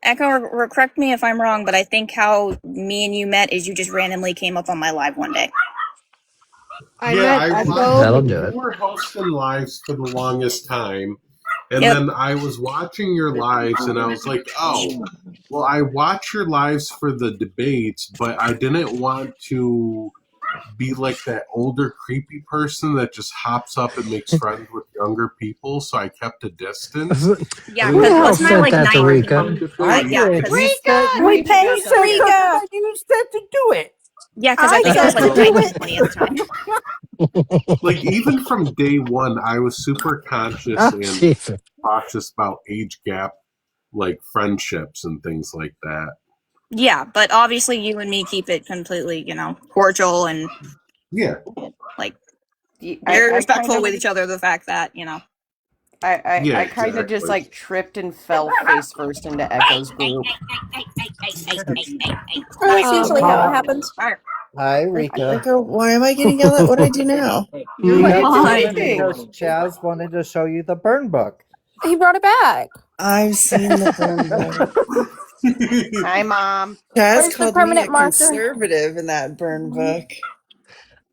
Echo, correct me if I'm wrong, but I think how me and you met is you just randomly came up on my live one day.
That'll do
You
it.
were hosting lives for the longest time, and
Yep.
then I was watching your lives, and I was like, oh, well, I watch your lives for the debates, but I didn't want to be like that older creepy person that just hops up and makes friends with younger people, so I kept a distance.
Yeah,
Who the hell
wasn't I
sent
like
that to
19?
Rika?
I did.
We paid Rika.
You said to do it.
Yeah, because I think I was like 19, 20 at the time.
Like, even from day one, I was super conscious and
Jesus.
cautious about age gap, like friendships and things like that.
Yeah, but obviously you and me keep it completely, cordial and like very respectful with each other. The fact that
I kind of just like tripped and fell face first into Echo's group.
That's usually how it happens.
Hi, Rika.
Echo, why am I getting yelled at? What I do now?
You
What are you
wanted
doing?
because Chaz wanted to show you the burn book.
He brought it back.
I've seen the burn book.
Hi, Mom.
Chaz
Where's the
called me a
permanent marker?
conservative in that burn book.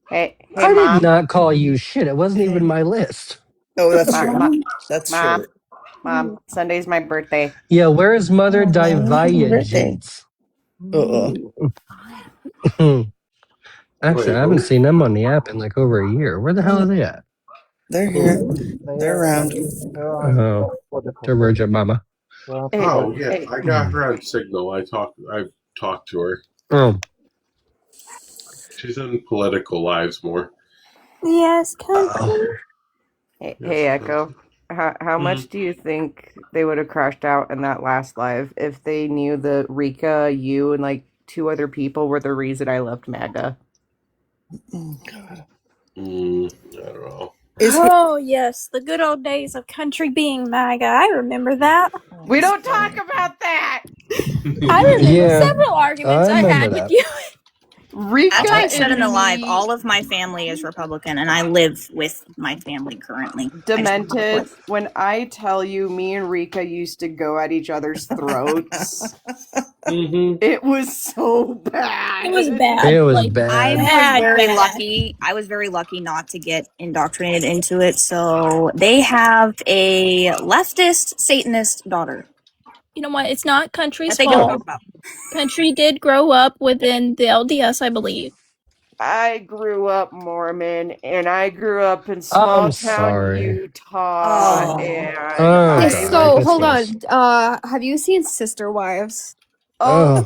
Hey,
I did
Mom.
not call you shit. It wasn't even my list.
Oh, that's
Mom,
true. That's
Mom,
true.
Mom, Sunday's my birthday.
Yeah, where is Mother
Happy birthday.
Divergence? Actually, I haven't seen them on the app in like over a year. Where the hell are they at?
They're here. They're around.
Oh, Divergent Mama.
Oh yeah, I got her on Signal. I've talked to her.
Oh,
She's in political lives more.
Yes, country.
Hey, Echo. How much do you think they would have crashed out in that last live if they knew that Rika, you, and like 2 other people were the reason I left MAGA?
Oh, God.
I don't know.
Oh, yes, the good old days of country being MAGA. I remember that.
We don't talk about that!
I remember several arguments I had with you.
Rika
As I've said in the
and
live,
me-
all of my family is Republican, and I live with my family currently.
Demented, when I tell you me and Rika used to go at each other's throats, it was so bad.
It was bad.
it was
Like,
bad.
I was very lucky not to get indoctrinated into it. So they have a leftist Satanist daughter.
You know what? It's not country's
That they don't
fault.
talk about.
Country did grow up within the LDS, I believe.
I grew up Mormon, and I grew up in small town
sorry.
Utah, and
Oh,
Okay, so hold on. Have you seen Sister Wives?
whoa,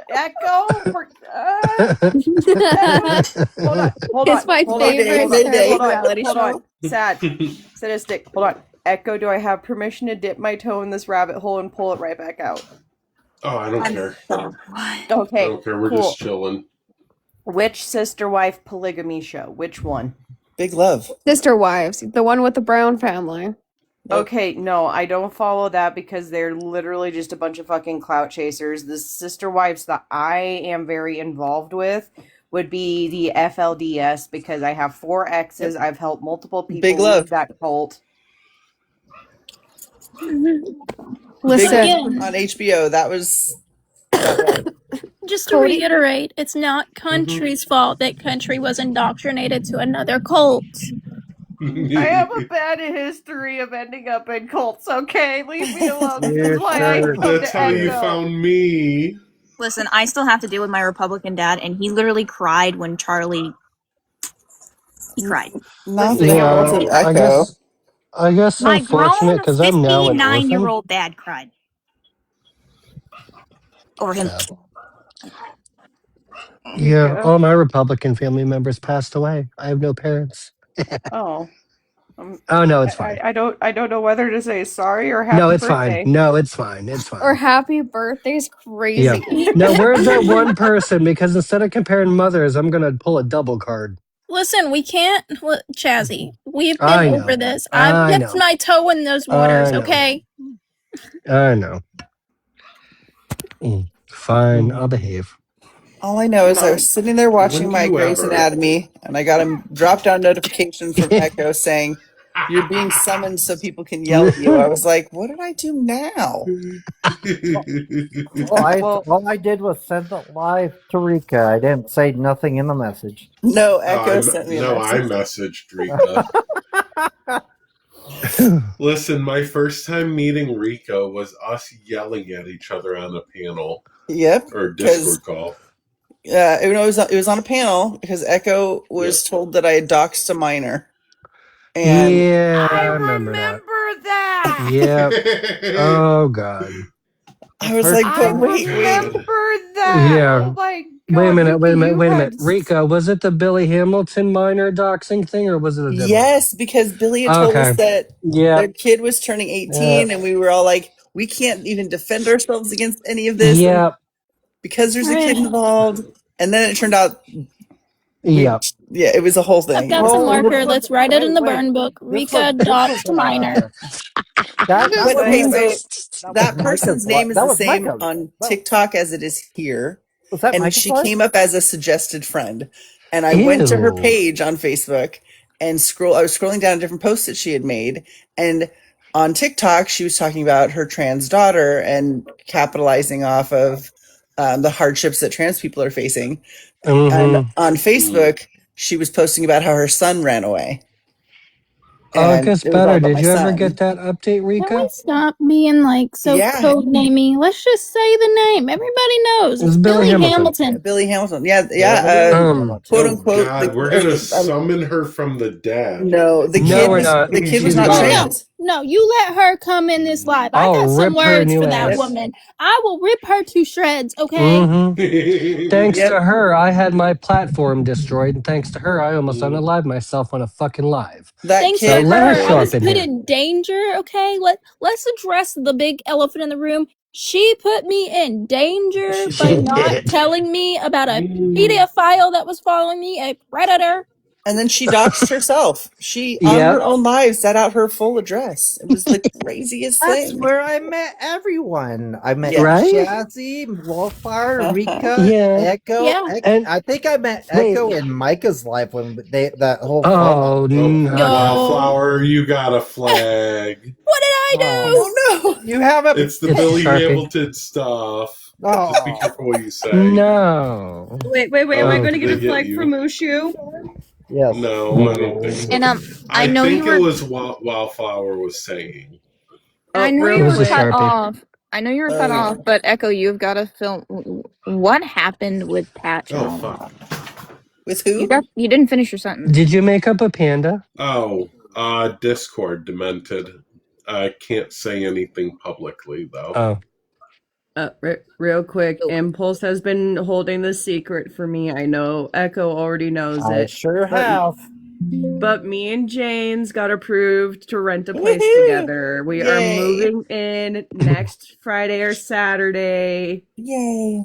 Echo. Hold on.
It's my favorite reality
Hold
show.
on. Sadistic. Hold on. Echo, do I have permission to dip my toe in this rabbit hole and pull it right back out?
Oh, I don't care.
Okay.
I don't care. We're just chilling.
Which sister wife polygamy show? Which one?
Big Love.
Sister Wives, the one with the Brown family.
Okay, no, I don't follow that because they're literally just a bunch of fucking clout chasers. The sister wives that I am very involved with would be the FLDS because I have 4 exes. I've helped multiple people
Big Love.
leave that cult.
Listen.
Big Love on HBO. That was
Just to reiterate, it's not country's fault that country was indoctrinated to another cult.
I have a bad history of ending up in cults, okay? Leave me alone. This is why I come
That's
to
how you
Echo.
found me.
Listen, I still have to deal with my Republican dad, and he literally cried when Charlie. He cried.
nothing
Yeah,
relative Echo.
I guess
My
unfortunate
grown
because I'm now an
59-year-old
orphan.
dad cried over him.
Yeah, all my Republican family members passed away. I have no parents.
Oh.
Oh no, it's fine.
I don't know whether to say sorry or happy
No, it's
birthday.
fine. No, it's fine. It's fine.
Or happy birthday's crazy.
Yeah. Now, where's that one person? Because instead of comparing mothers, I'm gonna pull a double card.
Listen, we can't, Chazzy. We've been
I know.
over this.
I
I've dipped
know.
my toe in those waters,
I know.
okay?
I know. Fine, I'll behave.
All I know is I was sitting there watching my
Wouldn't you
Grey's
ever?
Anatomy, and I got a drop-down notification from Echo saying, "You're being summoned so people can yell at you." I was like, "What did I do now?"
All I did was send it live to Rika. I didn't say nothing in the message.
No, Echo sent me a
I
message.
messaged Rika. Listen, my first time meeting Rika was us yelling at each other on a panel.
Yep.
Or Discord call.
Yeah, it was on a panel because Echo was told that I had doxed a minor. And
Yeah, I remember that. Yeah. Oh God.
I was like, but wait.
that.
Yeah.
Oh my
Wait a
God,
minute. Wait a
Rika,
minute.
you
Wait a
had
minute. Rika, was it the Billy Hamilton minor doxing thing, or was it a different?
Yes, because Billy had told us that their kid was turning 18, and we were all like, we can't even defend ourselves against any of this.
Yeah.
Because there's a kid involved. And then it turned out
Yep.
Yeah, it was a whole thing.
I've got some marker. Let's write it in the burn book. Rika doxed minor.
That
But
was
okay, so that
Micah's
person's
life.
name is
That
the
was
same
Micah.
on TikTok as it is here.
Was that
And
Micah's
she
life?
came up as a suggested friend. And I went to her
Ew.
page on Facebook and I was scrolling down different posts that she had made. And on TikTok, she was talking about her trans daughter and capitalizing off of the hardships that trans people are facing. And on Facebook, she was posting about how her son ran away.
Oh, it
And
gets
it was all
better.
about
Did
my
you ever
son.
get that update,
Can we
Rika?
stop being like so
Yeah.
code naming? Let's just say the name. Everybody knows. It's
Billy
Billy
Hamilton.
Hamilton.
Billy Hamilton. Yeah. Quote unquote.
God, we're gonna summon her from the dead.
No, the
No,
kid
we're
was
not.
the kid was
She's
not
gone.
trans.
No, you let her come in this live. I
I'll
got some
rip her
words
new
for that
ass.
woman. I will rip her to shreds, okay?
Thanks
Yep.
to her, I had my platform destroyed, and thanks to her, I almost unalived myself on a fucking live.
Thanks
So
to
let
her,
her show
I was
up in
put
here.
in danger, okay? Let's address the big elephant in the room. She put me in danger by not telling me about a pedophile that was following me, a predator.
And then she doxed herself. She on
Yep.
her own live set out her full address. It was the craziest
That's
thing.
where I met everyone. I met
Right?
Shazzy, Wildfire, Rika,
Yeah.
Echo.
Yeah.
And
I think I met
wait.
Echo in Micah's life when that whole
Oh,
Wildflower, you got a flag.
What did I do?
Oh no!
You have a
It's the
It's
Billy
Sharpie.
Hamilton stuff.
Oh.
Just be careful what you say.
No.
Wait, am I
Oh,
going to get
they
a
hit
flag
you.
from Mushu?
Yes.
No, I don't think so.
And
I
know
think
you were
it was Wildflower was saying.
I know
real
you were
quick.
cut off. I know you were cut
yeah.
off, but Echo, you've got to film. What happened with Patch?
Oh fuck.
With who?
You didn't finish your sentence.
Did you make up a panda?
Oh, Discord demented. I can't say anything publicly though.
Oh.
Real quick, Impulse has been holding the secret for me. I know Echo already knows
I
it.
sure have.
But me and Jane's got approved to rent a place
Woohoo!
together. We are
Yay.
moving in next Friday or Saturday.
Yay.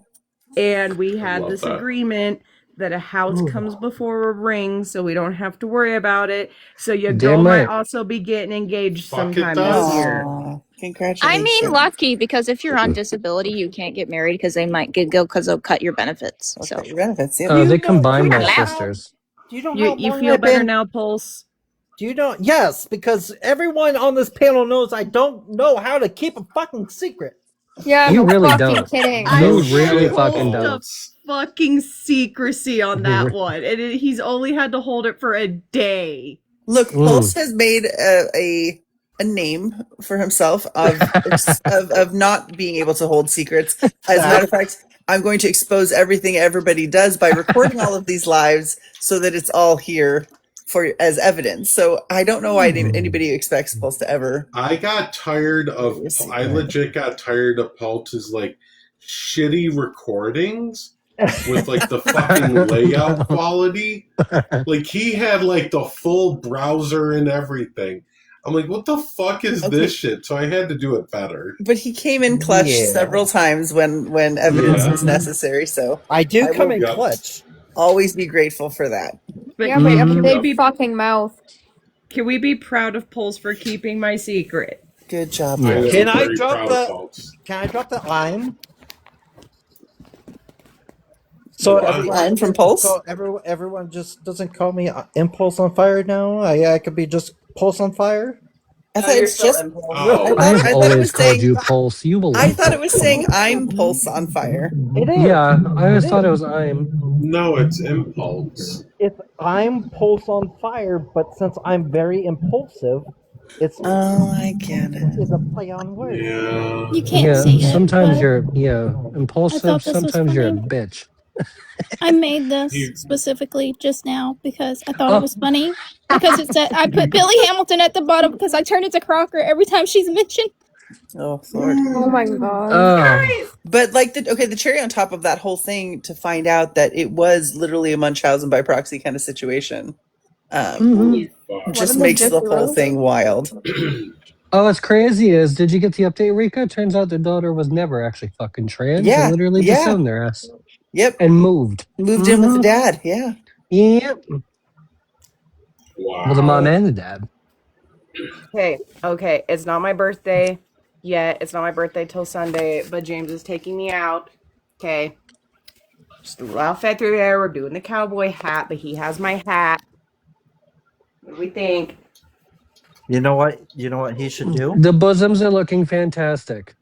And we had
love
this
that.
agreement that a house comes before a ring, so we don't have to worry about it. So your
Damn
girl might
right.
also be getting engaged
Fuck it
sometime
does.
this year.
Aw,
I
congratulations.
mean, lucky, because if you're on disability, you can't get married because they might go because they'll cut your benefits.
I'll
So
cut your benefits. Yep.
Oh, they
You know-
combined
you
my
know how-
sisters.
Do you know how
You
long
feel
I've
better
been?
now, Pulse?
Do you know? Yes, because everyone on this panel knows I don't know how to keep a fucking secret.
yeah,
You
no
really
fucking
don't.
kidding.
You
No
really
shit,
fucking
Paul.
don't.
Fucking secrecy on that one, and he's only had to hold it for a day.
Look, Pulse has made a name for himself of not being able to hold secrets. As a matter of fact, I'm going to expose everything everybody does by recording all of these lives so that it's all here for as evidence. So I don't know why anybody expects Pulse to ever.
I legit got tired of Pulse's like shitty recordings with like the fucking layout quality. Like he had like the full browser and everything. I'm like, what the fuck is this shit? So I had to do it better.
But he came in clutch several times when evidence was necessary. So
I do come in
Yep.
clutch.
Always be grateful for that.
Yeah, but a big fucking mouth.
Can we be proud of Pulse for keeping my secret?
Good job.
Yeah.
Can I drop the line? So
line from Pulse?
So everyone just doesn't call me Impulse on Fire now. I could be just Pulse on Fire.
I thought it's just.
Oh.
I've
I thought it
always
was
called
saying.
you Pulse. You will.
I thought it was saying I'm Pulse on Fire.
It is.
Yeah, I always thought it was I'm.
No, it's Impulse.
It's I'm Pulse on Fire, but since I'm very impulsive, it's.
Oh, I get it.
It's a play on words.
Yeah.
You can't
Yeah,
say it.
sometimes
but
you're
I
impulsive.
thought this was
Sometimes you're a
funny.
bitch.
I made this specifically just now because I thought it was funny. Because it said I put Billy Hamilton at the bottom because I turn into Crocker every time she's mentioned.
Oh Lord.
Oh my god.
But like the cherry on top of that whole thing to find out that it was literally a Munchausen by proxy kind of situation. Just makes the whole thing wild.
Oh, what's crazy is, did you get the update, Rika? Turns out their daughter was never actually fucking trans.
Yeah,
They literally
yeah.
disowned their ass.
Yep.
And moved.
Moved in with the dad. Yeah.
Yep.
Wow.
Well, the mom and the dad.
Okay. It's not my birthday yet. It's not my birthday till Sunday, but James is taking me out. Okay. Just a little outfit through there. We're doing the cowboy hat, but he has my hat. What do we think?
You know what? You know what he should do?
The bosoms are looking fantastic.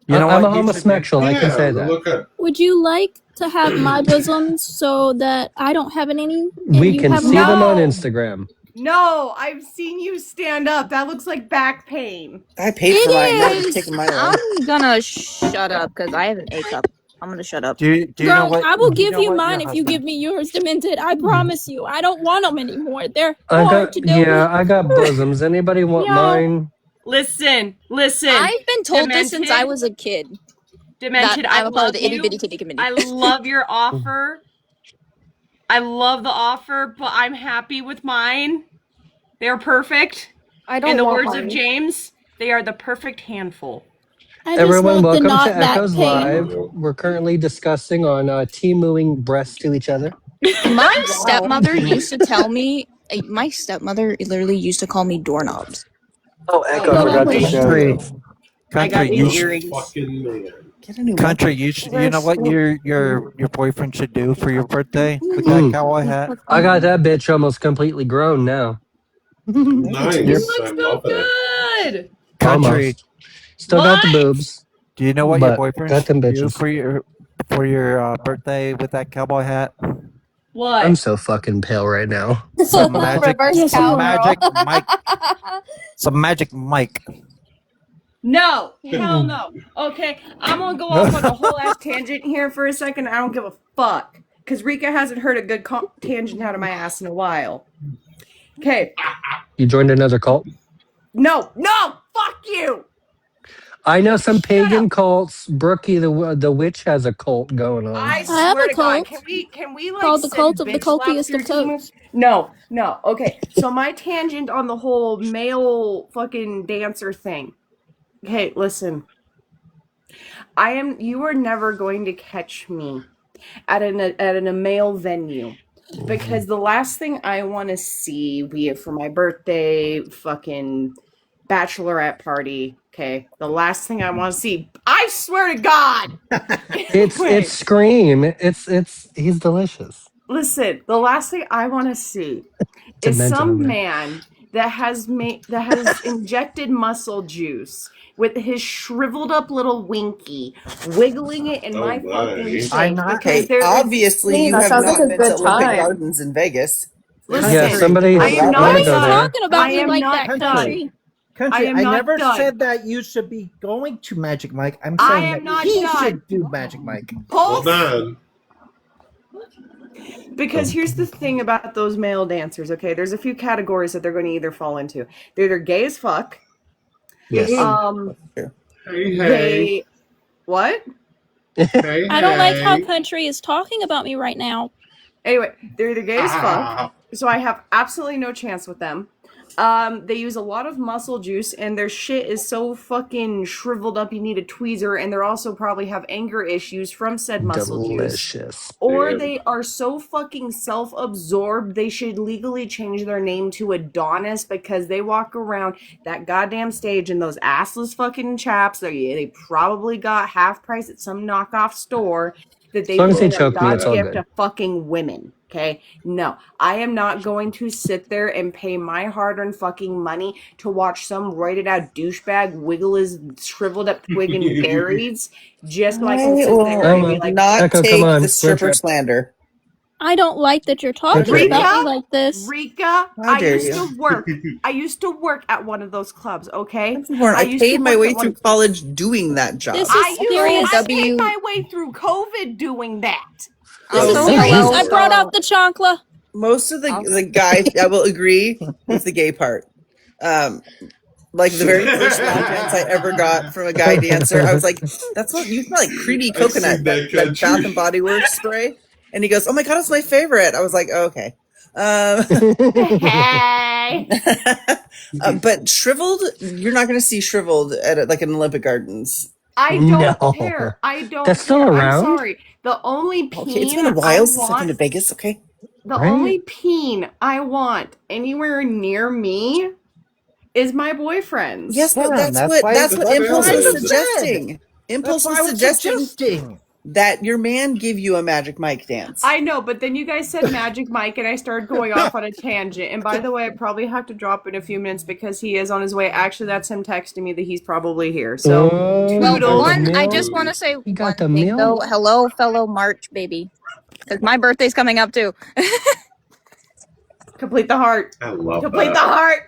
You know
I'm a
what he should do?
homosexual. I can say that.
Look good.
Would you like to have my bosoms so that I don't have any? And
We
you
can
have
see them on
No!
Instagram.
No, I've seen you stand up. That looks like back pain.
I paid for mine. You're just
It
taking
is.
mine away.
I'm gonna shut up because I have an A cup. I'm gonna shut up.
Do you know
Girl,
what?
I will
do you
give
know
you
what
mine
your
if you
husband-
give me yours, Demented. I promise you. I don't want them anymore. They're
I
hard
got
to deal with.
I got bosoms. Anybody want
Yo.
mine?
Listen.
I've been told this since I
Demented.
was a kid.
Demented,
That
I
I'm a part
love
of the itty
you.
bitty titty committee.
I love your offer. I love the offer, but I'm happy with mine. They're perfect.
I don't
In the
want
words of
mine.
James, they are the perfect handful.
I just
Everyone,
want the
welcome
not
to
back
Echoes
pain.
Live. We're currently discussing on T-mooing breasts to each other.
My
Wow.
stepmother used to tell me. My stepmother literally used to call me doorknobs.
Oh, Echo, I
So
forgot to
like,
show you.
I got
Country,
new
you should,
earrings.
Fucking man.
Get a new
country,
one.
you should. You know what your boyfriend should do for your birthday with that
Mm.
cowboy hat?
I got that bitch almost completely grown now.
Nice.
You
Yep.
look
I
so
love it.
good.
Country.
Almost. Still got the
What?
boobs.
Do you know what your
But
boyfriend
got them
should do
bitches.
for your birthday with that cowboy hat?
What?
I'm so fucking pale right now.
Some magic,
Reverse
some
cowgirl.
magic mic, some magic mic.
No. Hell no. Okay, I'm gonna go off on a whole ass tangent here for a second. I don't give a fuck. Because Rika hasn't heard a good tangent out of my ass in a while. Okay.
You joined another cult?
No. Fuck you.
I know some
Shut
pagan
up.
cults. Brookie the witch has a cult going on.
I
I have
swear
a
to God,
cult
can we like
called the
send
cult of the
bitch slaps
cultiest
through
of
to me?
cults.
No. Okay, so my tangent on the whole male fucking dancer thing. Okay, listen. You are never going to catch me at a male venue. Because the last thing I want to see, be it for my birthday, fucking bachelorette party, okay? The last thing I want to see, I swear to God.
It's Scream. It's he's delicious.
Listen, the last thing I want to see is
Demented over
some
there.
man that has injected muscle juice with his shriveled up little winky, wiggling it in my fucking face because
Okay,
there is
obviously you
That
have
sounds like
not
a
been to
good
Olympic
time.
Gardens in Vegas.
Listen,
Yeah, somebody.
I am
I'm
not
gonna go
done.
there.
Talking about
I
me
am
like
not
that,
done.
country.
Country,
I am
I
not
never
done.
said that you should be going to Magic Mike. I'm
I
saying
am
that
not
he
done.
should do Magic Mike.
Pulse.
Well done.
Because here's the thing about those male dancers, okay? There's a few categories that they're going to either fall into. They're either gay as fuck.
Yes.
They what?
Hey,
I don't like how country is talking about me right now.
Anyway, they're either gay as fuck, so I have absolutely no chance with them. They use a lot of muscle juice, and their shit is so fucking shriveled up you need a tweezer, and they also probably have anger issues from said muscle juice.
Delicious.
Or they are so fucking self-absorbed, they should legally change their name to Adonis because they walk around that goddamn stage in those assless fucking chaps that they probably got half price at some knockoff store that they
As long as
put
they
in a
choke me,
God's
it's all
gift
good.
to fucking women. Okay? No, I am not going to sit there and pay my hard-earned fucking money to watch some roided-out douchebag wiggle his shriveled up twig and berries just so I can
I
sit there and be
will
like,
not
Echo, come
take
on,
the
road
stripper
trip.
slander.
I don't like that you're talking
Rika?
about me like this.
Rika,
How
I
dare
used
you.
to work. I used to work at one of those clubs, okay?
I
used to
paid my
work
way
at one
through college doing that job.
This
I
is
used
serious.
I paid my way through COVID doing that.
This is
Oh,
serious.
well,
I brought out the chancla.
most of the guys, I will agree with the gay part. Like the very first lap dance I ever got from a guy dancer, I was like, "That's what you smell like creamy
I've
coconut,
seen
that
that
Bath and Body Works spray." And he goes, "Oh my god, it's my favorite." I was like, oh, "Okay."
Hey.
But shriveled, you're not going to see shriveled at like an Olympic Gardens.
I don't care. I don't
That's
care.
still
I'm
around?
sorry. The only peen
Okay, it's been a while since I've been to Vegas. Okay.
The
Right?
only peen I want anywhere near me is my boyfriend's.
Yes, but that's what Impulse was suggesting. Impulse was suggesting that your man give you a Magic Mike dance.
I know, but then you guys said Magic Mike, and I started going off on a tangent. And by the way, I probably have to drop in a few minutes because he is on his way. Actually, that's him texting me that he's probably here. So,
Oh,
toodles.
One, I just want to say
You got the
one thing
meal?
though. Hello, fellow March baby, because my birthday's coming up too.
Complete the heart.
I love
Complete
that.
the heart.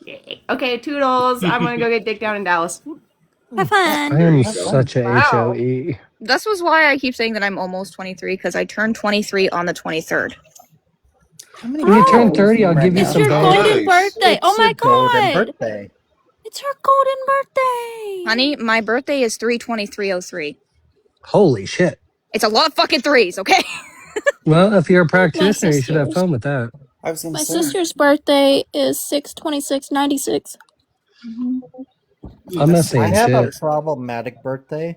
Yay. Okay, toodles. I'm gonna go get dick down in Dallas.
Have fun.
I am such a
Wow.
HOE.
This was why I keep saying that I'm almost 23, because I turned 23 on the 23rd.
How many
When you turn
people
30, I'll
right
give you
now?
some
It's your
bank.
golden birthday. Oh my
golden
god.
birthday.
It's her golden birthday.
Honey, my birthday is 3/23/03.
Holy shit.
It's a lot of fucking threes, okay?
Well, if you're a practitioner, you should have
sister's.
fun with that.
I was
My sister's birthday is 6/26/96.
I'm not saying
I have
shit.
a problematic birthday.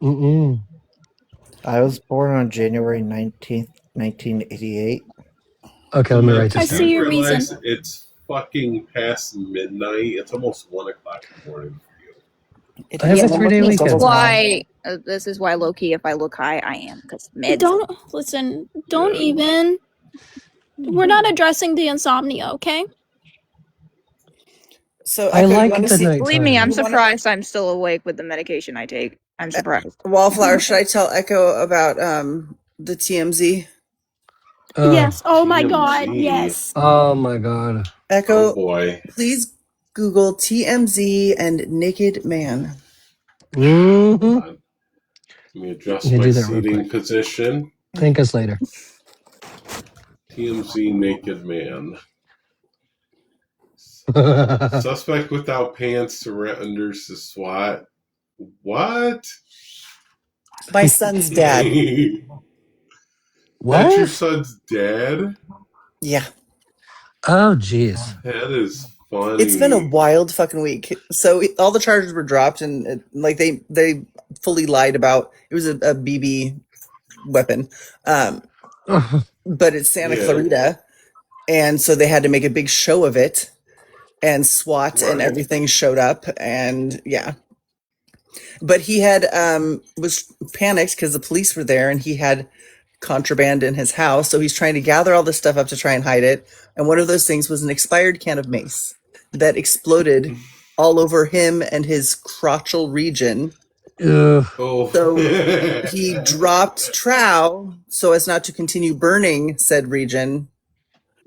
Mm-mm.
I was born on January 19th, 1988.
Okay, let me write this
I see
down.
your reason.
Realize it's fucking past midnight. It's almost 1 o'clock in the morning for you.
I have a 3-day
This is
weekend.
why, low key, if I look high, I am, because mid.
Don't listen. Don't even. We're not addressing the insomnia, okay?
So
I
Echo, you
like
want to
the
see?
nighttime.
Believe me, I'm
You wanna-
surprised I'm still awake with the medication I take. I'm surprised.
Wallflower, should I tell Echo about the TMZ?
Yes. Oh my
TMZ.
god. Yes.
Oh my god.
Echo,
Oh boy.
please Google TMZ and naked man.
Mm-hmm.
Let me adjust
You
my
do that real
seating
quick.
position.
Thank us later.
TMZ naked man. Suspect without pants surrenders to SWAT. What?
My son's dad.
What?
That's your son's dad?
Yeah.
Oh, jeez.
That is funny.
It's been a wild fucking week. So all the charges were dropped, and like they fully lied about it was a BB weapon, but it's Santa Clarita, and so they had to make a big show of it, and SWAT and
Right.
everything showed up, and yeah. But he had was panicked because the police were there, and he had contraband in his house, so he's trying to gather all this stuff up to try and hide it. And one of those things was an expired can of mace that exploded all over him and his crotchal region.
Oh.
So he dropped trow so as not to continue burning said region.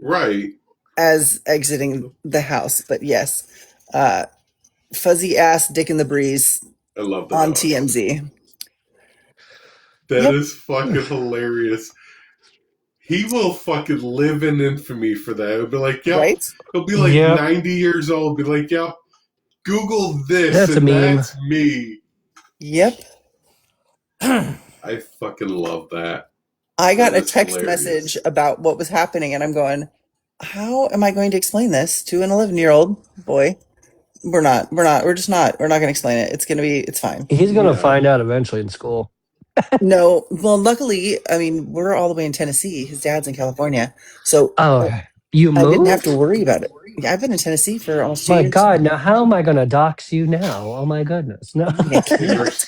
Right.
As exiting the house. But yes, fuzzy ass dick in the breeze.
I love that
on TMZ.
That is fucking hilarious. He will fucking live in infamy for that. He'll be like, yep.
Right?
He'll be like
Yep.
90 years old. Be like, yep. Google this.
That's a
and
meme.
That's me.
Yep.
I fucking love that.
I got
That
a
is
text
hilarious.
message about what was happening, and I'm going, how am I going to explain this to an 11-year-old boy? We're not going to explain it. It's fine.
He's going to find out eventually in school.
No, well, luckily, I mean, we're all the way in Tennessee. His dad's in California. So
you
I didn't have
moved?
to worry about it. Yeah, I've been in Tennessee for almost 2
My
years.
God, now how am I going to dox you now? Oh my goodness. No.
I can't.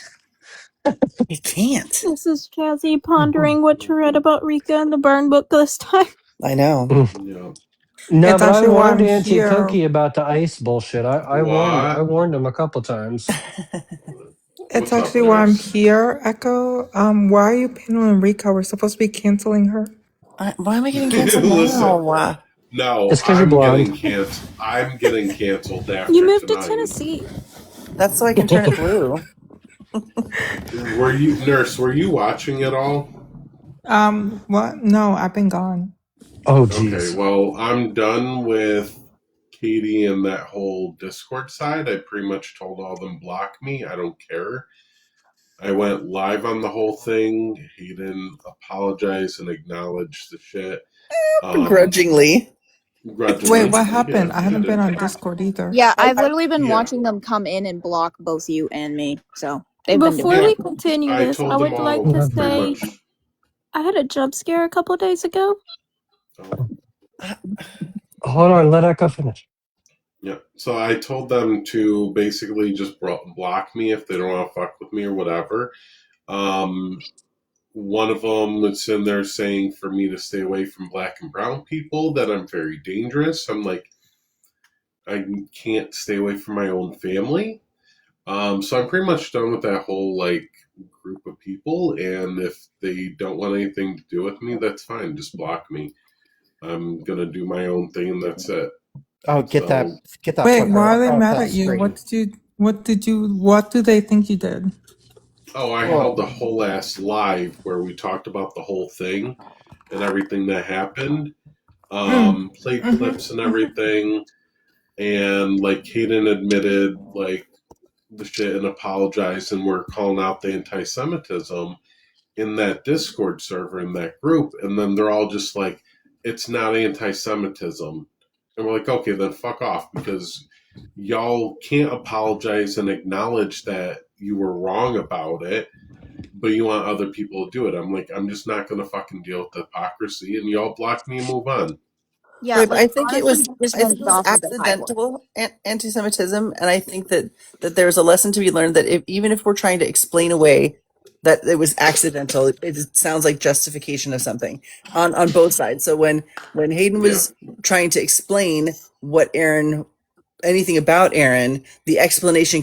You can't.
This is Jazzy pondering what to read about Rika in the burn book this time.
I know.
Yeah.
No,
It's
but I
actually why
warned
I'm
Auntie
here.
Cookie about the ice bullshit. I warned him a couple times.
It's actually why I'm here, Echo. Why are you pinning on Rika? We're supposed to be canceling her.
Why am I getting canceled
Listen.
now?
No,
It's 'cause you're
I'm
blonde.
getting canceled. I'm getting canceled after
You moved
tonight.
to Tennessee.
That's so I can turn it blue.
Were you watching it all?
What? No, I've been gone.
Oh,
Okay,
jeez.
well, I'm done with Katie and that whole Discord side. I pretty much told all of them block me. I don't care. I went live on the whole thing. He didn't apologize and acknowledge the shit.
Begrudgingly.
Wait, what happened? I haven't been on Discord either.
Yeah, I've literally been watching them come in and block both you and me. So they've been
Before
doing
we
it.
continue
I
this,
told
I
them
would like
all
to
pretty
say
much.
I had a jump scare a couple days ago.
Hold on, let Echo finish.
Yeah. So I told them to basically just block me if they don't want to fuck with me or whatever. One of them was in there saying for me to stay away from black and brown people, that I'm very dangerous. I'm like, I can't stay away from my own family. So I'm pretty much done with that whole like group of people. And if they don't want anything to do with me, that's fine. Just block me. I'm gonna do my own thing, and that's it.
Oh, get that
Wait,
fucker
why are they
off
mad
that
at you?
screen.
What do they think you did?
Oh, I held a whole ass live where we talked about the whole thing and everything that happened. Played clips and everything, and like Hayden admitted like the shit and apologized, and we're calling out the anti-Semitism in that Discord server in that group, and then they're all just like, "It's not anti-Semitism," and we're like, "Okay, then fuck off," because y'all can't apologize and acknowledge that you were wrong about it, but you want other people to do it. I'm like, I'm just not gonna fucking deal with the hypocrisy, and y'all block me and move on.
Yeah,
Right, but
like
I think it
honestly,
was
this
I think
one's
it was
off of the high horse.
accidental anti-Semitism, and I think that there's a lesson to be learned that even if we're trying to explain away that it was accidental, it sounds like justification of something on both sides. So when Hayden was trying to explain what Aaron, anything about Aaron, the explanation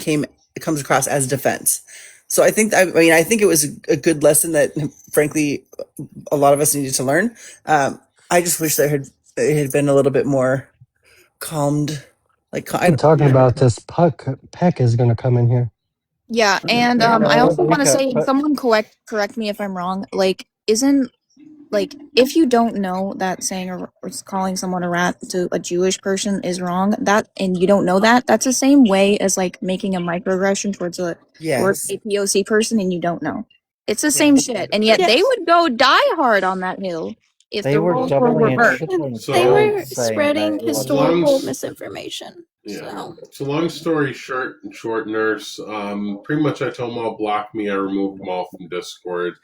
comes across as defense. So I think I think it was a good lesson that, frankly, a lot of us needed to learn. I just wish it had been a little bit more calmed. Like
I'm talking about this Peck is going to come in here.
Yeah, and I also want to say, someone correct me if I'm wrong. Like, isn't like if you don't know that saying or calling someone a rat to a Jewish person is wrong, that and you don't know that, that's the same way as like making a microaggression towards a POC person and you don't know. It's the same shit, and yet they would go die hard on that hill if
They
the
were
roles were
doubling and
reversed.
tripling
So-
They were
saying that
spreading
it was
historical
Long-
misinformation.
Yeah. So long story short, nurse. Pretty much I told them all block me. I removed them all from Discord.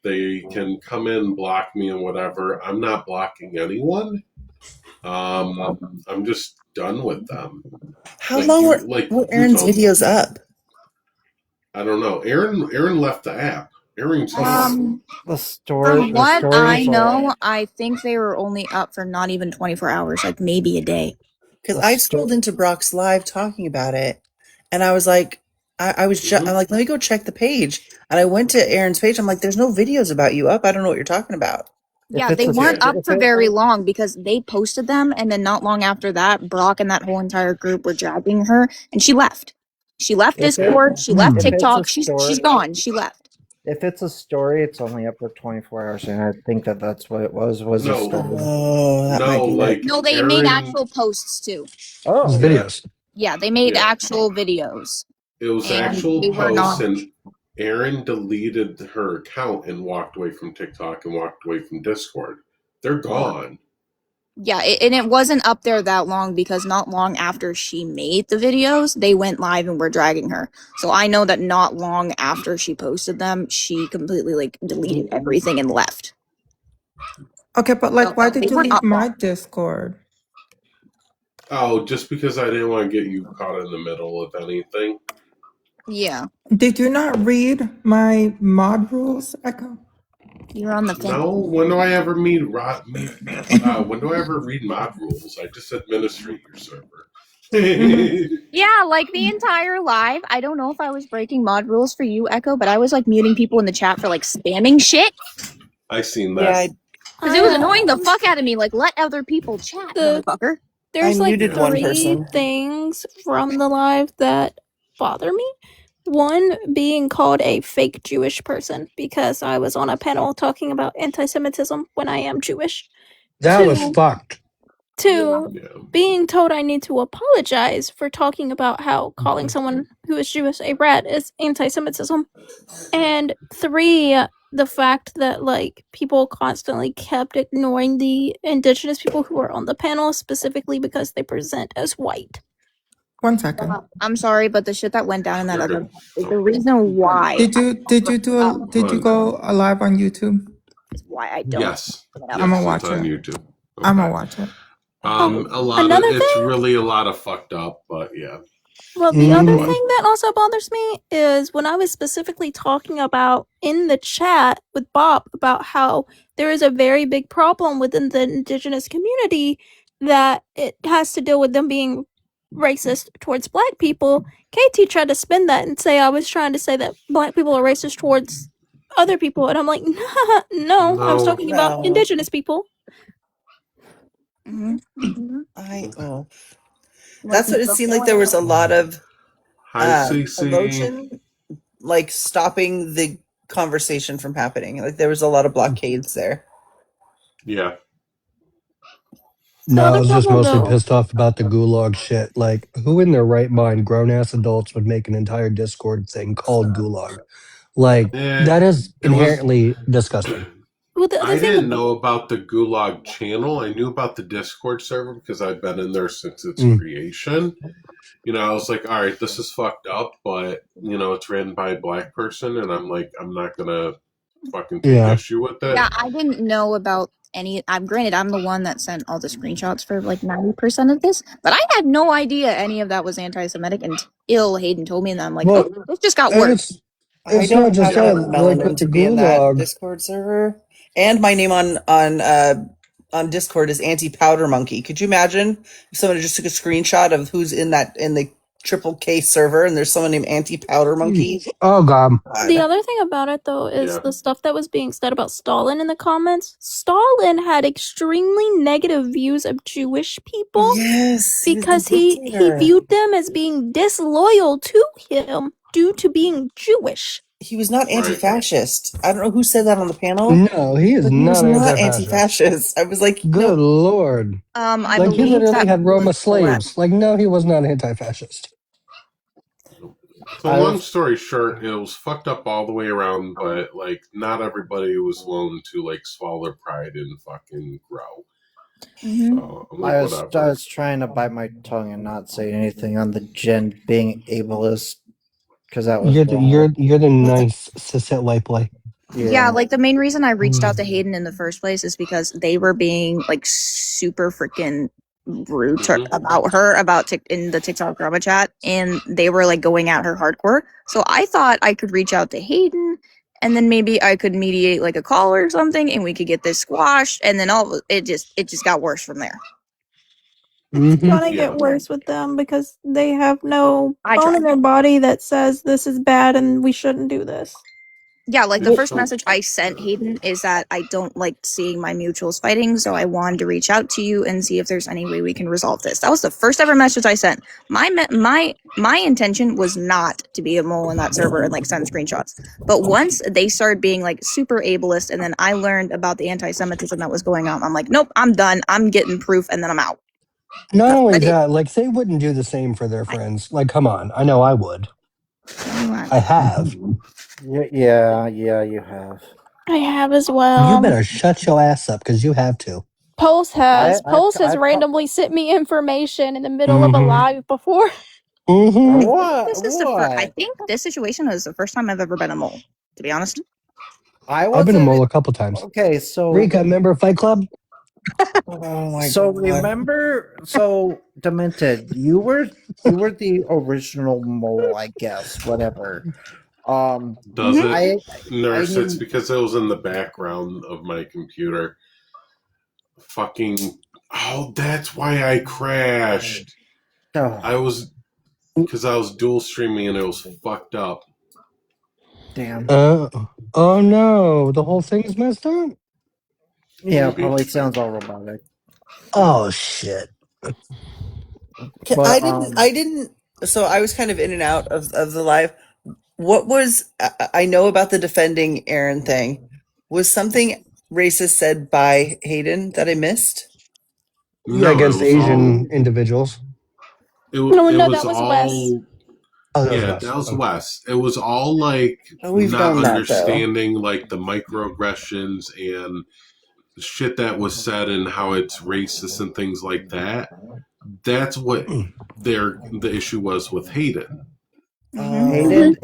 They can come in, block me, and whatever. I'm not blocking anyone. I'm just done with them.
How long were Aaron's videos up?
I don't know. Aaron left the app. Aaron's gone.
The story.
From what I know, I think they were only up for not even 24 hours, like maybe a day.
Because I scrolled into Brock's live talking about it, and I was like, I'm like, let me go check the page, and I went to Aaron's page. I'm like, there's no videos about you up. I don't know what you're talking about.
Yeah, they weren't up for very long because they posted them, and then not long after that, Brock and that whole entire group were dragging her, and she left. She left Discord. She left TikTok. She's gone. She left.
If it's a story, it's only up for 24 hours, and I think that's what it was a story.
No, they made actual posts too.
Oh,
videos.
Yeah, they made actual videos.
It was
And
actual
they were
posts,
not-
and Aaron deleted her account and walked away from TikTok and walked away from Discord. They're gone.
Yeah, and it wasn't up there that long because not long after she made the videos, they went live and were dragging her. So I know that not long after she posted them, she completely like deleted everything and left.
Okay, but like, why
they
did you
weren't
leave
up
my Discord?
Oh, just because I didn't want to get you caught in the middle of anything.
Yeah.
Did you not read my mod rules, Echo?
You're on the fence.
No, when do I ever when do I ever read mod rules? I just administrate your server.
Yeah, like the entire live. I don't know if I was breaking mod rules for you, Echo, but I was like muting people in the chat for like spamming shit.
I seen that.
Because it was annoying the fuck out of me. Like, let other people chat, motherfucker.
There's like three things from the live that bother me. One, being called a fake Jewish person because I was on a panel talking about anti-Semitism when I am Jewish.
That was fucked.
Two, being told I need to apologize for talking about how calling someone who is Jewish a rat is anti-Semitism. And three,
the fact that like people constantly kept ignoring the indigenous people who are on the panel specifically because they present as white.
1 second.
I'm sorry, but the shit that went down in that
You're
other
good.
the reason why
Did you go live on YouTube?
is why I don't
Yes.
bring it up.
I'ma
Yes,
watch
it's on
it.
YouTube.
I'ma
Okay.
watch it.
A lot
Another
of it's
thing?
really a lot of fucked up, but yeah.
Well, the other
What?
thing that also bothers me is when I was specifically talking about in the chat with Bob about how there is a very big problem within the indigenous community that it has to deal with them being racist towards black people. KT tried to spin that and say I was trying to say that black people are racist towards other people, and I'm like, no, I was talking about indigenous people.
That's what it seemed like. There was a lot of
Hi, Cece.
promotion, like stopping the conversation from happening. Like there was a lot of blockades there.
Yeah.
No, I was just
problem,
mostly
though-
pissed off about the gulag shit. Like, who in their right mind, grown ass adults, would make an entire Discord thing called gulag? Like, that is
It was-
inherently disgusting.
Well, the other
I
thing
didn't know about the Gulag channel. I knew about the Discord server because I've been in there since its creation. You know, I was like, all right, this is fucked up, but, you know, it's ran by a black person, and I'm like, I'm not going to fucking take issue with it.
Yeah, I didn't know about any. I'm granted, I'm the one that sent all the screenshots for like 90% of this, but I had no idea any of that was anti-Semitic until Hayden told me, and I'm like,
Well,
oh, it just got
and
worse.
I
it's
don't
not just
have
that.
enough
Like
melanin
with the
to be in that
gulag,
Discord server, and my name on Discord is Anti Powder Monkey. Could you imagine if someone just took a screenshot of who's in the triple K server, and there's someone named Anti Powder Monkey?
Oh god.
The other thing about it, though, is the stuff that was being said about Stalin in the comments. Stalin had extremely negative views of Jewish people.
Yes,
because he viewed them as being disloyal to him due to being Jewish.
He was not anti-fascist. I don't know who said that on the panel.
No, he is
but he was
not
not
anti-fascist.
anti-fascist. I was like,
Good lord.
I
Like, he
believe
literally
that
had Roma
was
slaves. Like, no, he was not anti-fascist.
So long story short, it was fucked up all the way around, but, like, not everybody was willing to, like, swallow their pride and fucking grow. So, I'm like,
I
whatever.
was trying to bite my tongue and not say anything on the gen being ableist because that was
You're the nice cishet white boy.
Yeah, like the main reason I reached out to Hayden in the first place is because they were being like super freaking rude about her in the TikTok drama chat, and they were like going at her hardcore. So I thought I could reach out to Hayden, and then maybe I could mediate like a call or something, and we could get this squashed. And then it just got worse from there.
It's gonna get worse with them because they have no bone in their body that says this is bad and we shouldn't do this.
Yeah, like the first message I sent Hayden is that I don't like seeing my mutuals fighting, so I wanted to reach out to you and see if there's any way we can resolve this. That was the first ever message I sent. My intention was not to be a mole in that server and like send screenshots. But once they started being like super ableist, and then I learned about the anti-Semitism that was going on, I'm like, nope, I'm done. I'm getting proof, and then I'm out.
Not only that, like, they wouldn't do the same for their friends. Like, come on. I know I would. I have.
Yeah, you have.
I have as well.
You better shut your ass up, because you have to.
Pulse has. Pulse has
I-
randomly sent me information in the middle of a live before.
This is I think this situation is the first time I've ever been a mole, to be honest.
I've been a mole a couple times.
Okay, so
Rika, member of Fight Club?
Oh my
so
God.
remember, so Demented, you were the original mole, I guess. Whatever.
Does it? Nurse,
I
it's because it was in the background of my computer. Fucking. Oh, that's why I crashed. Because I was dual streaming and it was fucked up.
Damn.
Oh no, the whole thing's messed up?
Yeah, probably sounds all robotic.
Oh shit.
But,
I didn't. So I was kind of in and out of the live. What was I know about the defending Aaron thing? Was something racist said by Hayden that I missed?
Yeah, against Asian individuals.
It was all.
Oh, that was
Yeah,
Wes.
that was
Okay.
Wes. It was all like
Oh, we've
not
done that though.
understanding like the microaggressions and shit that was said and how it's racist and things like that. That's what the issue was with Hayden.
Didn't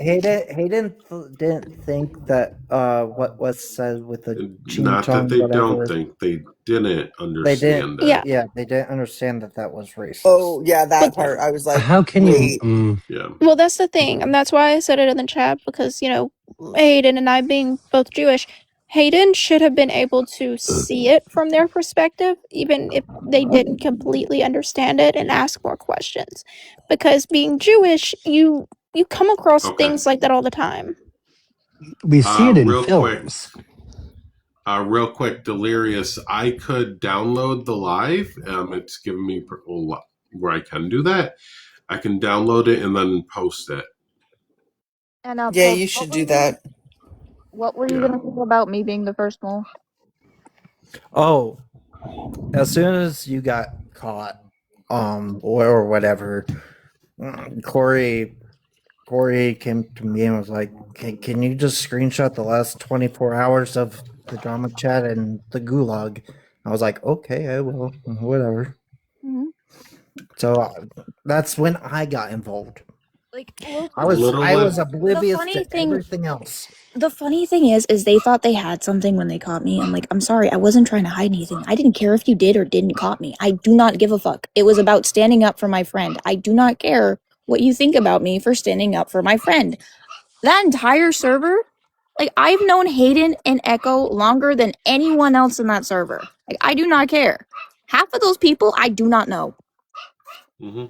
think that what was said with the ching
Not that
chong
they don't
whatever.
think, they didn't
They didn't.
understand it.
Yeah, they didn't understand that was racist.
Oh yeah, that
But
part. I was like,
How can you?
wait.
Yeah.
well, that's the thing, and that's why I said it in the chat because Hayden and I being both Jewish, Hayden should have been able to see it from their perspective, even if they didn't completely understand it, and ask more questions. Because being Jewish, you come across
Okay.
things like that all the time.
We see it in
Real quick,
films.
Delirious. I could download the live. It's giving me where I can do that. I can download it and then post it.
And
Yeah, you should do that.
what were you
Yeah.
gonna say about me being the first mole?
Oh, as soon as you got caught, or whatever, Corey came to me and was like, "Can you just screenshot the last 24 hours of the drama chat and the gulag?" I was like, "Okay, I will. Whatever."
Mhm.
So that's when I got involved.
Like,
I was
Little
oblivious
funny
to
thing-
everything else.
the funny thing is they thought they had something when they caught me. I'm like, I'm sorry, I wasn't trying to hide anything. I didn't care if you did or didn't caught me. I do not give a fuck. It was about standing up for my friend. I do not care what you think about me for standing up for my friend. That entire server, like, I've known Hayden and Echo longer than anyone else in that server. Like, I do not care. Half of those people I do not know.
Mm-hmm.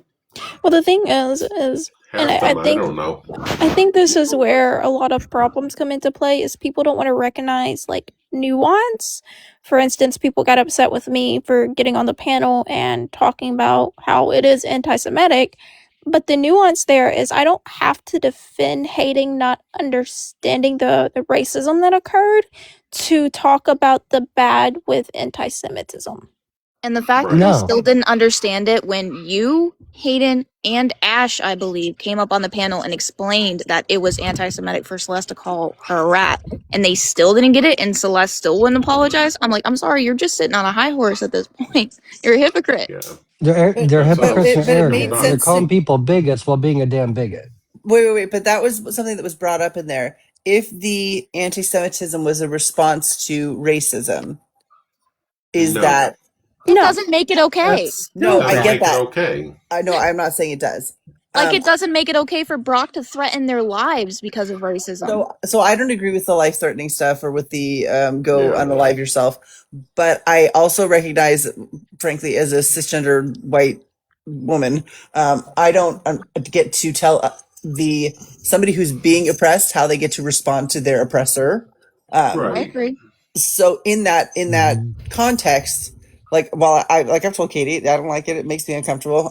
Well, the thing is, and
Half
I
them, I
think
don't know.
I think this is where a lot of problems come into play is people don't want to recognize like nuance. For instance, people got upset with me for getting on the panel and talking about how it is anti-Semitic, but the nuance there is I don't have to defend hating not understanding the racism that occurred to talk about the bad with anti-Semitism.
And the fact that
No.
you still didn't understand it when you, Hayden, and Ash, I believe, came up on the panel and explained that it was anti-Semitic for Celeste to call her a rat, and they still didn't get it, and Celeste still wouldn't apologize. I'm like, I'm sorry, you're just sitting on a high horse at this point. You're a hypocrite.
Yeah.
They're
That's all.
hypocrites and
but it
arrogant.
made
They're
sense
calling
to-
people bigots while being a damn bigot.
Wait. But that was something that was brought up in there. If the anti-Semitism was a response to racism, is
No.
that
It doesn't make it okay.
no?
Doesn't
I get
make
that.
it okay.
I know. I'm not saying it does.
Like, it doesn't make it okay for Brock to threaten their lives because of racism.
So I don't agree with the life-threatening stuff or with the go
Yeah.
unalive yourself. But I also recognize, frankly, as a cisgender white woman, I don't get to tell somebody who's being oppressed how they get to respond to their oppressor.
I agree.
So in that context, like, while I've told Katie, I don't like it. It makes me uncomfortable.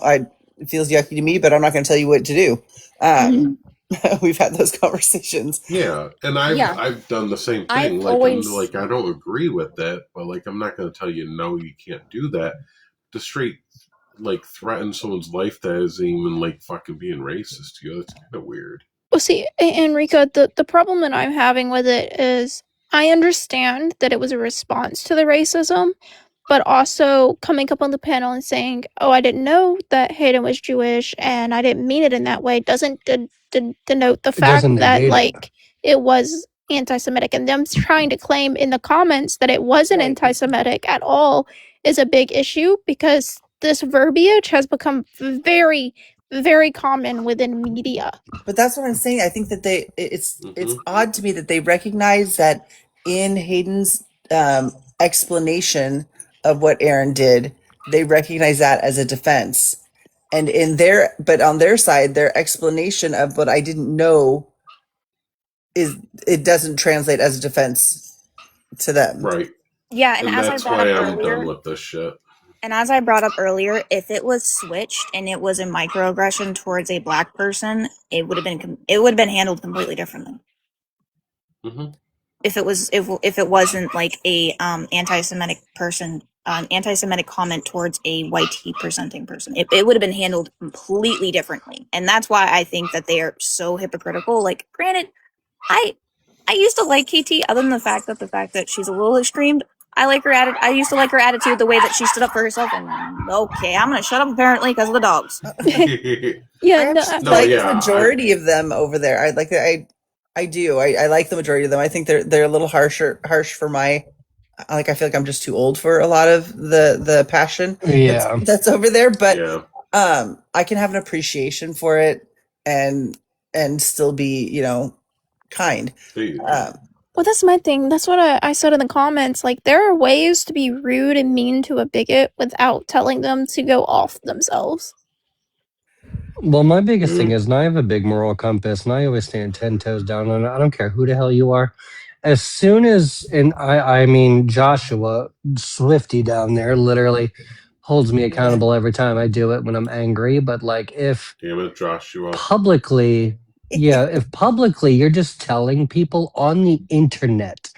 It feels yucky to me, but I'm not going to tell you what to do. We've had those conversations.
Yeah, and I've done the same thing. I don't agree with that, but like I'm not going to tell you no, you can't do that. To straight like threaten someone's life that isn't even like fucking being racist to you. That's kind of weird.
Well, see, Enrico, the problem that I'm having with it is I understand that it was a response to the racism, but also coming up on the panel and saying, "Oh, I didn't know that Hayden was Jewish, and I didn't mean it in that way," doesn't denote the fact
doesn't
that
negate it.
it was anti-Semitic, and them trying to claim in the comments that it wasn't anti-Semitic at all is a big issue because this verbiage has become very, very common within media.
But that's what I'm saying. I think that it's odd to me that they recognize that in Hayden's explanation of what Aaron did, they recognize that as a defense. And but on their side, their explanation of what I didn't know it doesn't translate as a defense to them.
Right.
Yeah, and as
that's
I brought
why
up
I'm
earlier,
done with this shit.
and as I brought up earlier, if it was switched and it was a microaggression towards a black person, it would have been handled completely differently.
Mm-hmm.
If it wasn't like a anti-Semitic person an anti-Semitic comment towards a white tea presenting person. It would have been handled completely differently, and that's why I think that they are so hypocritical. Like, granted, I used to like KT, other than the fact that she's a little extreme. I like her attitude. I used to like her attitude, the way that she stood up for herself. And okay, I'm gonna shut up apparently because of the dogs.
Yeah,
I actually like the majority of them over there. I like I do. I like the majority of them. I think they're a little harsh for my, like, I feel like I'm just too old for a lot of the passion
Yeah.
that's over there. But I can have an appreciation for it and still be, kind.
Well, that's my thing. That's what I said in the comments. Like, there are ways to be rude and mean to a bigot without telling them to go off themselves.
Well, my biggest thing is, and I have a big moral compass, and I always stand 10 toes down on it. I don't care who the hell you are. As soon as, and I mean, Joshua, Swifty down there, literally holds me accountable every time I do it when I'm angry. But, like, if
Damn it, Joshua.
Publicly, if publicly you're just telling people on the internet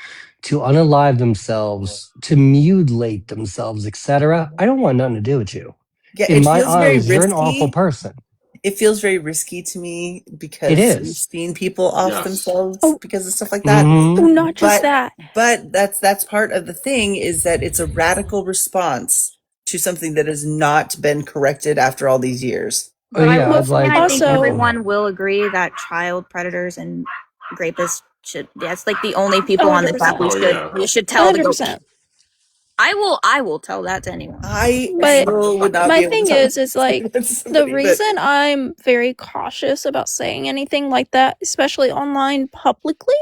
to unalive themselves, to mutilate themselves, etc., I don't want nothing to do with you.
Yeah,
In
it
my
feels very
eyes, you're an
risky.
awful person.
It feels very risky to me because
It is.
we've seen people off themselves because of stuff like that.
Not just that.
But that's part of the thing, is that it's a radical response to something that has not been corrected after all these years.
But I will say, and I think everyone will agree that child predators and rapists should. That's like the only people on this app we should tell to go.
100%.
I will tell that to anyone.
But
would not
my
be able to
thing
tell
is like the reason I'm very cautious about saying anything like that, especially online publicly,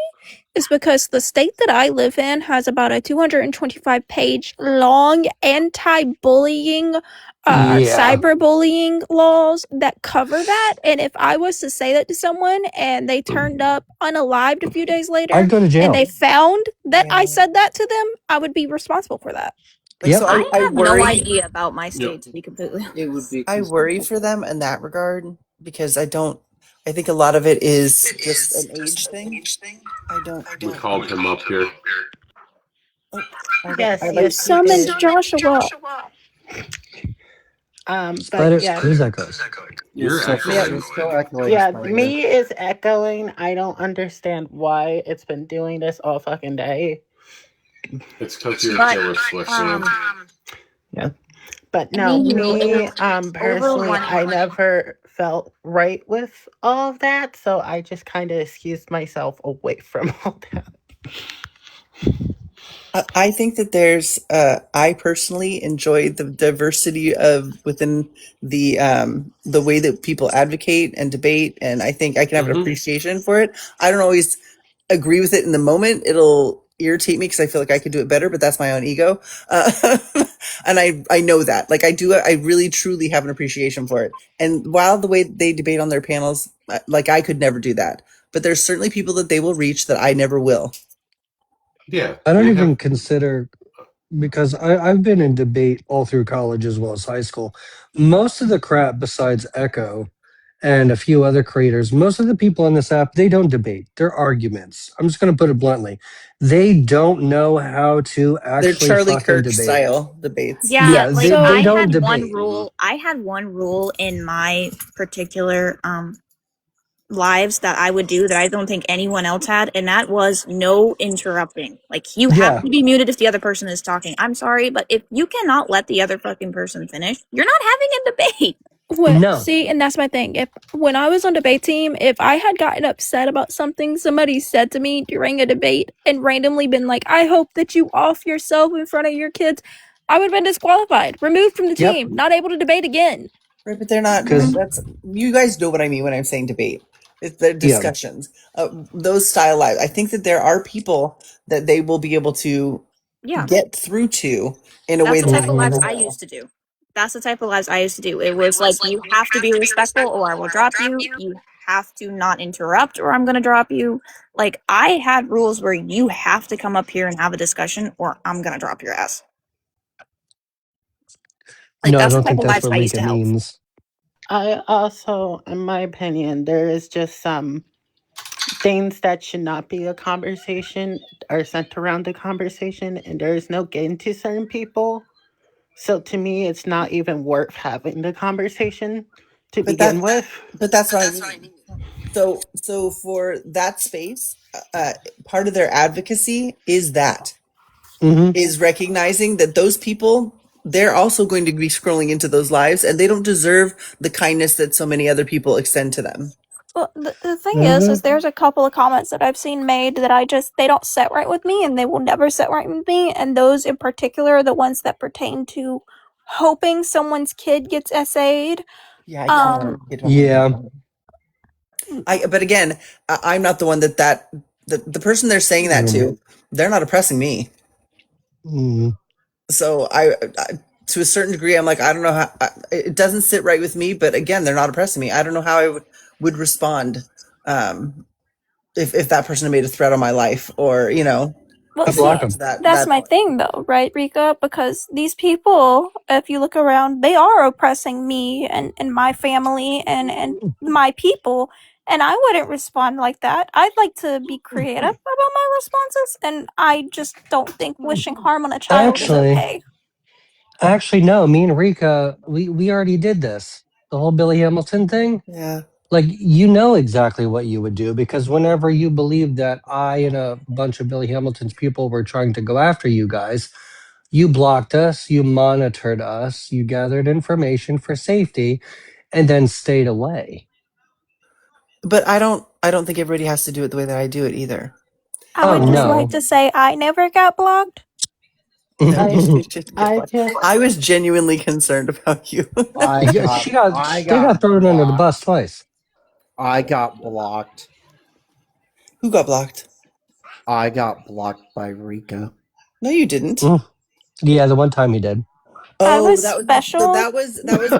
is because the state that I live in has about a 225-page long anti-bullying, cyberbullying laws that cover that. And if I was to say that to someone and they turned up unalived a few days later,
I'd go to jail.
and they found that I said that to them, I would be responsible for that.
So
I have no
worry-
idea about my state, to be completely honest.
I worry for them in that regard because I think a lot of it is just an age thing.
We called him up here.
Yes,
Summoned Joshua.
But yeah.
Who's echoes?
You're
echoing. Yeah, me is echoing. I don't understand why it's been doing this all fucking day.
It's because you're Taylor Swift.
Yeah. But no, me personally,
Overwhelming.
I never felt right with all of that, so I just kind of excused myself away from all that.
I think that there's. I personally enjoy the diversity of within the way that people advocate and debate, and I think I can have an appreciation for it. I don't always agree with it in the moment. It'll irritate me because I feel like I could do it better, but that's my own ego, and I know that. Like, I really truly have an appreciation for it. And while the way they debate on their panels, like, I could never do that, but there's certainly people that they will reach that I never will.
Yeah,
I don't even consider, because I've been in debate all through college as well as high school. Most of the crap, besides Echo and a few other creators, most of the people on this app, they don't debate. They're arguments. I'm just going to put it bluntly. They don't know how to actually
They're Charlie
fucking
Kirk
debate.
style debates.
Yeah, like
they
I
don't
had
debate.
one rule. I had one rule in my particular lives that I would do that I don't think anyone else had, and that was no interrupting. Like, you have to be muted if the other person is talking. I'm sorry, but if you cannot let the other fucking person finish, you're not having a debate.
Well, see, and that's my thing. When I was on debate team, if I had gotten upset about something somebody said to me during a debate and randomly been like, I hope that you off yourself in front of your kids, I would have been disqualified, removed from the team, not able to debate again.
Right, but they're not. That's, you guys know what I mean when I'm saying debate. It's the discussions. Those style lives. I think that there are people that they will be able to get through to in a way
That's the
that
type of lives I used to do. That's the type of lives I used to do. It was like, you have to be respectful or I will drop you. You have to not interrupt or I'm going to drop you. Like, I had rules where you have to come up here and have a discussion or I'm going to drop your ass. Like,
No, I
that's the
don't
type
think
of
that's
lives
what
I used to
Lika
help.
means.
I also, in my opinion, there is just some things that should not be a conversation are sent around the conversation, and there is no getting to certain people. So to me, it's not even worth having the conversation to
But
begin with.
that's what I mean. So for that space, part of their advocacy is that is recognizing that those people, they're also going to be scrolling into those lives, and they don't deserve the kindness that so many other people extend to them.
Well, the thing is there's a couple of comments that I've seen made that they don't sit right with me, and they will never sit right with me. And those in particular are the ones that pertain to hoping someone's kid gets SA'd.
Yeah, I can't get one.
Yeah.
But again, I'm not the one the person they're saying that to, they're not oppressing me. So I, to a certain degree, I'm like, I don't know how, it doesn't sit right with me, but again, they're not oppressing me. I don't know how I would respond, if that person had made a threat on my life, or,
Well,
if
see,
it got to
that's my thing, though, right, Rika? Because these people, if you look around, they are oppressing me and my family and my people, and I wouldn't respond like that. I'd like to be creative about my responses, and I just don't think wishing harm on a child is okay.
Actually, no. Me and Rika, we already did this. The whole Billy Hamilton thing.
Yeah.
Like, you know exactly what you would do, because whenever you believed that I and a bunch of Billy Hamilton's people were trying to go after you guys, you blocked us, you monitored us, you gathered information for safety, and then stayed away.
But I don't think everybody has to do it the way that I do it either.
I would just like to say I never got blocked.
I was genuinely concerned about you.
They got thrown under the bus twice.
I got blocked.
Who got blocked?
I got blocked by Rika.
No, you didn't.
Yeah, the one time he did.
Oh, that was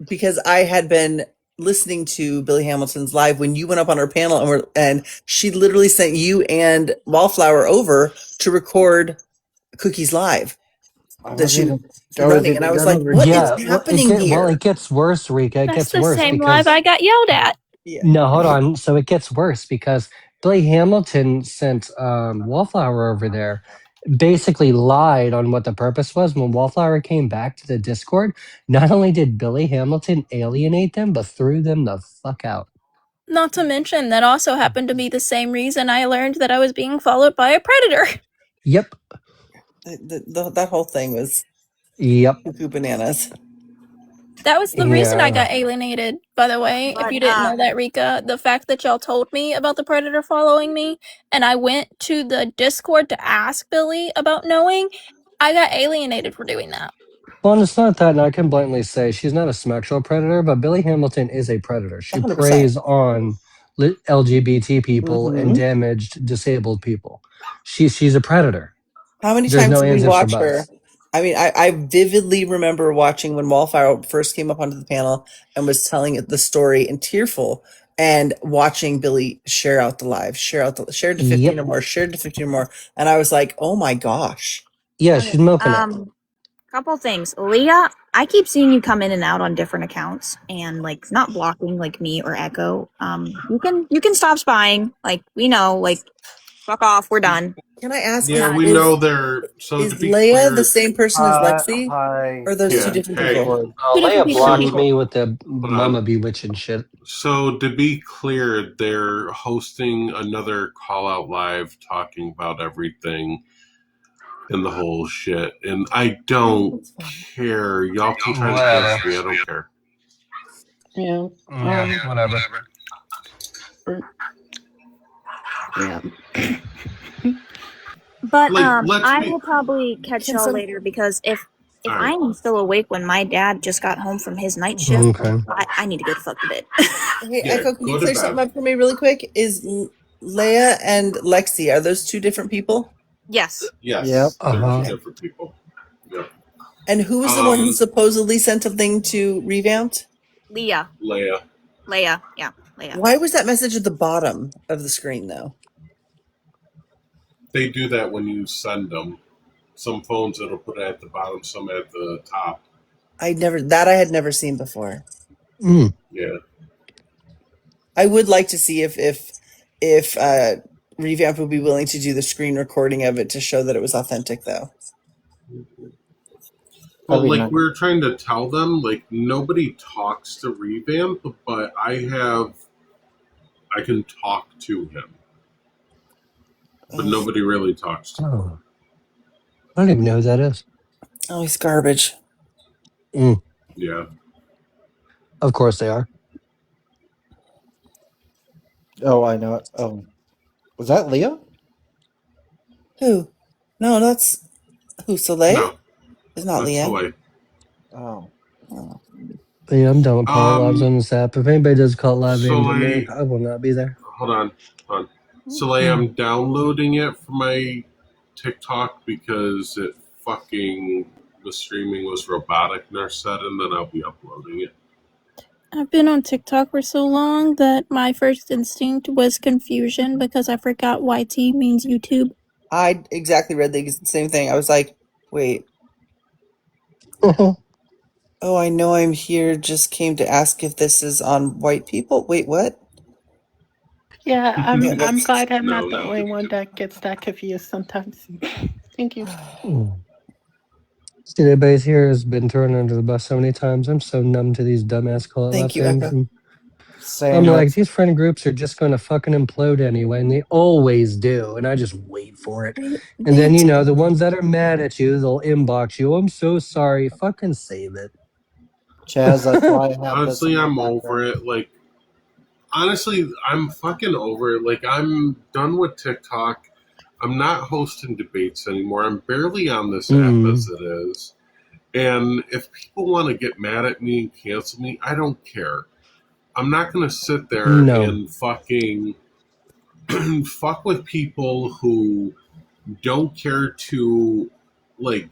because I had been listening to Billy Hamilton's live when you went up on her panel, and she literally sent you and Wallflower over to record Cookie's live. That she was running, and I was like, "What is happening here?"
Well, it gets worse, Rika. It
That's
gets
the
worse
same
because
live I got yelled at.
No, hold on. So it gets worse because Billy Hamilton sent Wallflower over there, basically lied on what the purpose was. When Wallflower came back to the Discord, not only did Billy Hamilton alienate them, but threw them the fuck out.
Not to mention, that also happened to be the same reason I learned that I was being followed by a predator.
Yep.
That whole thing was cuckoo bananas.
That was the reason I got alienated, by the way, if you didn't know that, Rika. The fact that y'all told me about the predator following me, and I went to the Discord to ask Billy about knowing, I got alienated for doing that.
Well, and it's not that, and I can blatantly say she's not a sexual predator, but Billy Hamilton is a predator. She
100%.
preys on LGBT people and damaged, disabled people. She's a predator.
How many
There's
times
no
did we
ands, ifs, or
watch her?
buts.
I mean, I vividly remember watching when Wallflower first came up onto the panel and was telling the story and tearful, and watching Billy share out the live, share to 15 or more, shared to 15 or more, and I was like, oh my gosh.
Yeah, she's milking it.
Couple things. Leah, I keep seeing you come in and out on different accounts and like not blocking like me or Echo. You can stop spying. Like we know, like fuck off, we're done.
Can I ask?
Yeah, we know they're. So
is
to be
Leia
clear,
the same person as Lexi, or are those two different people?
Leia blocked me with the Mama Bewitching shit.
So to be clear, they're hosting another call out live talking about everything and the whole shit. And I don't care. Y'all can try to curse me. I don't care.
Yeah.
Whatever.
Yeah.
But
let's
I
be-
will probably catch y'all later, because if
All right.
I'm still awake when my dad just got home from his night shift,
Okay.
I need to go to fuck to bed.
Hey, Echo, can you clear something up for me really quick? Is Leia and Lexi, are those two different people?
Yes.
Yes.
Yep.
They're two different people. Yep.
And who was the one who supposedly sent a thing to Revamped?
Leah.
Leia.
Yeah, Leia.
Why was that message at the bottom of the screen, though?
They do that when you send them. Some phones it'll put it at the bottom, some at the top.
I had never seen before.
Yeah.
I would like to see if Revamp would be willing to do the screen recording of it to show that it was authentic, though.
Well,
Probably
like
not.
we're trying to tell them, like nobody talks to Revamp, but I can talk to him, but nobody really talks to him.
Oh, I don't even know who that is.
Oh, he's garbage.
Yeah.
Of course they are.
Oh, I know it. Was that Leah?
Who? No, that's who. Soleil?
No,
It's not
that's the
Leah.
way.
Oh.
But yeah, I'm done with call lives on this app. If anybody does call live aimed at me,
Soleil,
I will not be there.
hold on. Soleil, I'm downloading it from my TikTok because it fucking the streaming was robotic nurse said, and then I'll be uploading it.
I've been on TikTok for so long that my first instinct was confusion because I forgot YT means YouTube.
I exactly read the same thing. I was like, wait. Oh, I know I'm here. Just came to ask if this is on white people. Wait, what?
Yeah, I'm
that's-
glad I'm
No,
not the only one that gets that confused sometimes. Thank you.
See, everybody here has been thrown under the bus so many times. I'm so numb to these dumbass call
Thank
live
you,
things.
Echo.
And
Same.
I'm like, these friend groups are just going to fucking implode anyway, and they always do. And I just wait for it. And then, you know, the ones that are mad at you, they'll inbox you. I'm so sorry. Fucking save it.
Chaz, that's why I have
Honestly,
this
I'm over it. Like, honestly, I'm fucking over it. Like, I'm done with TikTok. I'm not hosting debates anymore. I'm barely on this app as it is. And if people want to get mad at me and cancel me, I don't care. I'm not going to sit there and fucking fuck with people who don't care to, like,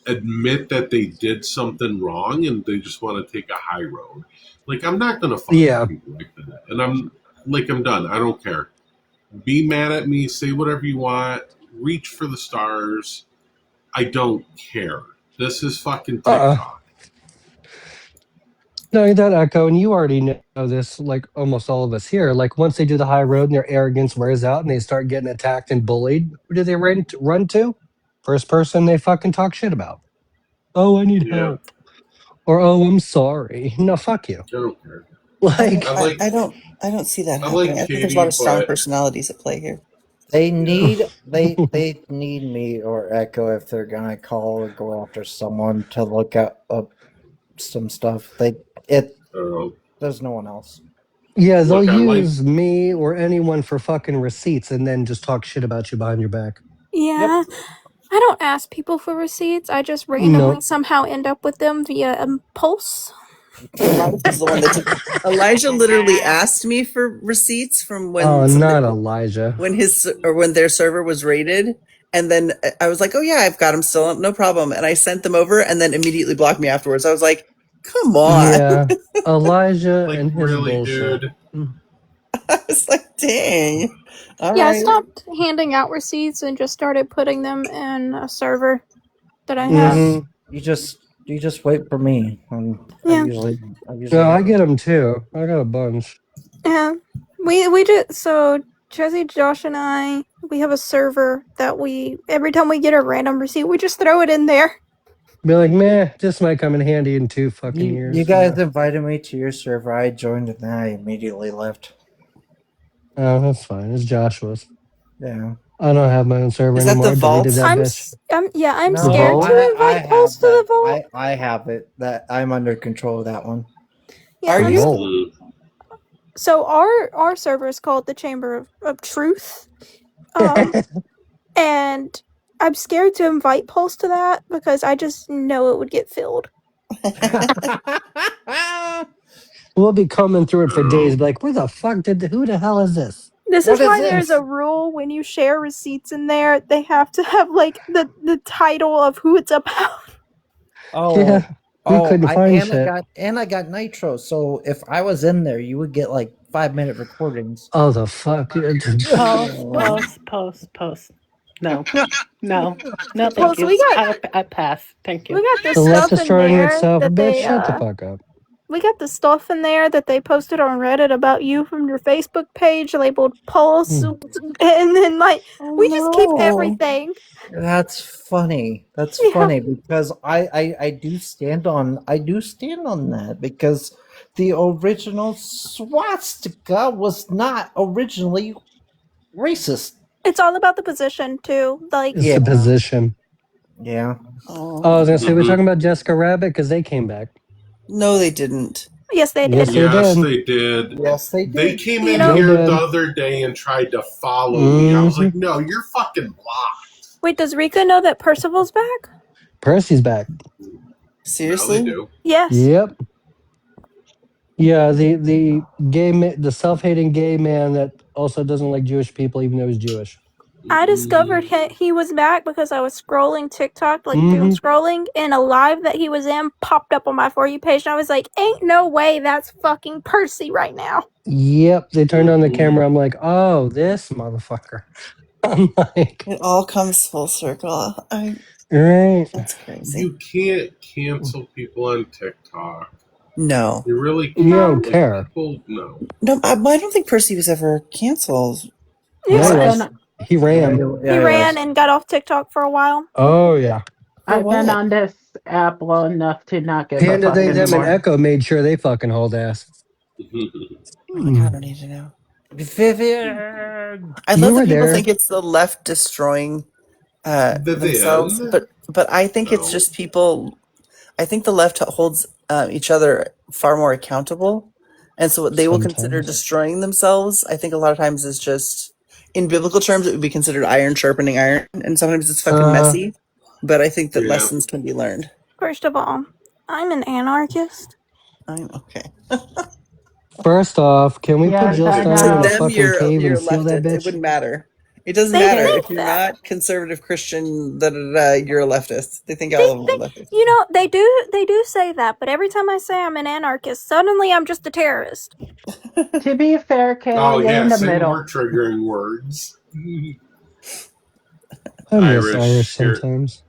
admit that they did something wrong and they just want to take a high road. Like, I'm not going to fuck with people like that. And I'm done. I don't care. Be mad at me, say whatever you want, reach for the stars. I don't care. This is fucking TikTok.
No, that Echo, and you already know this, like almost all of us here. Like once they do the high road and their arrogance wears out and they start getting attacked and bullied, who do they run to? First person they fucking talk shit about. Oh, I need help. Or oh, I'm sorry. No, fuck you.
I don't care.
Like
I don't see that
I
happening.
like
I think there's a lot of strong
but-
personalities at play here.
They need they need me or Echo if they're gonna call or go after someone to look up some stuff. There's no one else.
Yeah, they'll use me or anyone for fucking receipts and then just talk shit about you behind your back.
Yeah. I don't ask people for receipts. I just randomly somehow end up with them via impulse.
Elijah's the one that took. Elijah literally asked me for receipts from when.
Oh, not Elijah.
When their server was raided, and then I was like, "Oh yeah, I've got them still, no problem." And I sent them over, and then immediately blocked me afterwards. I was like, "Come on!"
Yeah, Elijah
like,
and his
really,
bullshit.
Dude?
I was like, "Dang!"
I stopped handing out receipts and just started putting them in a server that I have.
You just wait for me.
Yeah.
I get them too. I got a bunch.
Yeah, we just so Jesse, Josh, and I we have a server that we every time we get a random receipt we just throw it in there.
Be like, meh, this might come in handy in 2 fucking years.
You guys invited me to your server. I joined and then I immediately left.
Oh, that's fine. It's Joshua's.
Yeah.
I don't have my own server
Is that
anymore.
the
I deleted
vault?
that bitch.
I'm
No,
scared to invite Pulse to the vault.
I have it. That I'm under control of that one.
Yeah,
Are you?
So our server is called the Chamber of Truth, and I'm scared to invite Pulse to that because I just know it would get filled.
We'll be combing through it for days. Be like, who the hell is this?
This is why there's a rule when you share receipts in there, they have to have like the title of who it's about.
Oh,
yeah, we couldn't find shit.
I got Nitro. So if I was in there, you would get like 5-minute recordings.
Oh, the fuck!
Post. No, thank
Pulse,
you.
we got-
I pass. Thank you.
We got this
The left
stuff in
destroying
there
itself.
that
Bitch,
they
shut the fuck up.
we got the stuff in there that they posted on Reddit about you from your Facebook page labeled Pulse, and then like we just keep everything.
That's funny. That's
Yeah.
funny because I do stand on that because the original swastika was not originally racist.
It's all about the position too. Like
It's the position.
Yeah.
Oh, I was gonna say we're talking about Jessica Rabbit because they came back.
No, they didn't.
Yes, they did.
Yes, they
Yes,
did.
they did.
Yes, they
They
did.
came
You
in
know-
here
They did.
the other day and tried to follow me. I was like, no, you're fucking blocked.
Wait, does Rika know that Percival's back?
Percy's back.
Seriously?
Now they do.
Yes.
Yep. Yeah, the the self-hating gay man that also doesn't like Jewish people, even though he's Jewish.
I discovered he was back because I was scrolling TikTok, like doom scrolling, and a live that he was in popped up on my For You page, and I was like, ain't no way that's fucking Percy right now.
Yep, they turned on the camera. I'm like, oh, this motherfucker. I'm like,
It all comes full circle.
right.
That's crazy.
You can't cancel people on TikTok.
No.
You really can't.
You don't care.
People, no.
No, I don't think Percy was ever canceled.
Yeah, he ran.
He ran and got off TikTok for a while.
Oh yeah.
I've been on this app long enough to not give a
Panda,
fuck
them, and
anymore.
Echo made sure they fucking hold ass.
I don't need to know.
Vivian.
I
You
love
were
that people
there.
think it's the left destroying themselves, but I think it's just people. I think the left holds each other far more accountable, and so what they will consider
Sometimes.
destroying themselves, I think a lot of times is just, in biblical terms, it would be considered iron sharpening iron, and sometimes it's fucking messy. But I think that lessons can be learned.
First of all, I'm an anarchist.
I'm okay.
First off, can we put
Yes,
Jill
I
Stein
know.
in a
To them,
fucking cave
you're
and seal that
leftist. It
bitch?
wouldn't matter. It doesn't
They
matter
think
if you're
that.
not conservative Christian. You're a leftist. They think all of them are leftists.
You know, they do say that, but every time I say I'm an anarchist, suddenly I'm just a terrorist.
To be fair, Kay,
Oh
you're
yeah,
in the
say
middle.
more triggering words.
I'm just Irish
here.
sometimes.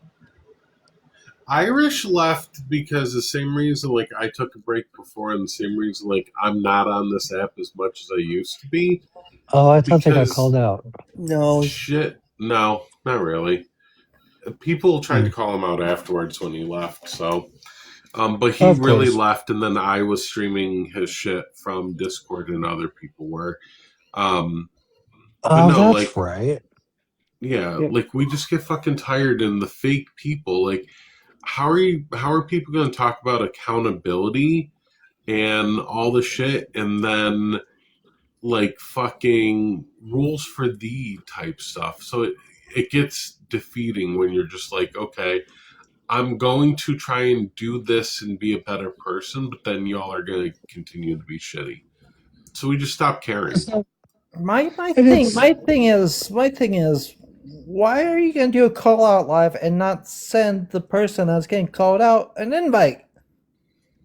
Irish left because the same reason, like I took a break before, and the same reason, like I'm not on this app as much as I used to be.
Oh, I thought they got called out.
No.
Shit. No, not really. People tried to call him out afterwards when he left, so. But he
Of
really
course.
left, and then I was streaming his shit from Discord, and other people were. But
Oh,
no,
that's
like,
right.
yeah, like we just get fucking tired, and the fake people, like, how are people going to talk about accountability and all the shit, and then like fucking rules for thee type stuff? So it gets defeating when you're just like, okay, I'm going to try and do this and be a better person, but then y'all are going to continue to be shitty. So we just stop caring.
My thing is, why are you gonna do a call out live and not send the person that's getting called out an invite?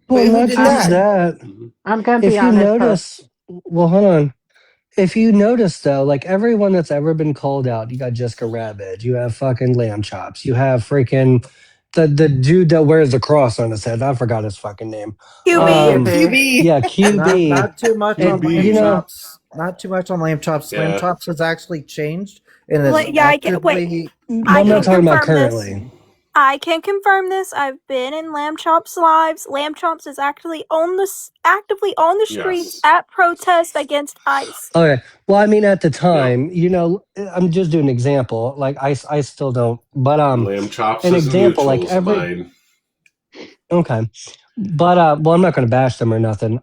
Well,
Wait, who
not
did
just
that?
that.
I'm gonna
If
be
you
honest.
notice, well, hold on. If you notice though, like everyone that's ever been called out, you got Jessica Rabbit, you have fucking Lamb Chops, you have freaking the dude that wears the cross on his head. I forgot his fucking name.
QB.
Yeah, QB.
Not too much on
QB.
lamb chops. Not too much on lamb chops.
Yeah.
Lamb chops has actually changed and is
I can wait.
I'm not talking about currently.
I can confirm this. I've been in Lamb Chops lives. Lamb Chops is actually actively on the streets at protest against ICE.
Okay. Well, I mean, at the time, you know, I'm just doing an example. Like, I still don't, but
Lamb Chops
an
is
example, like
mutuals
every.
mine.
Okay, but well, I'm not going to bash them or nothing.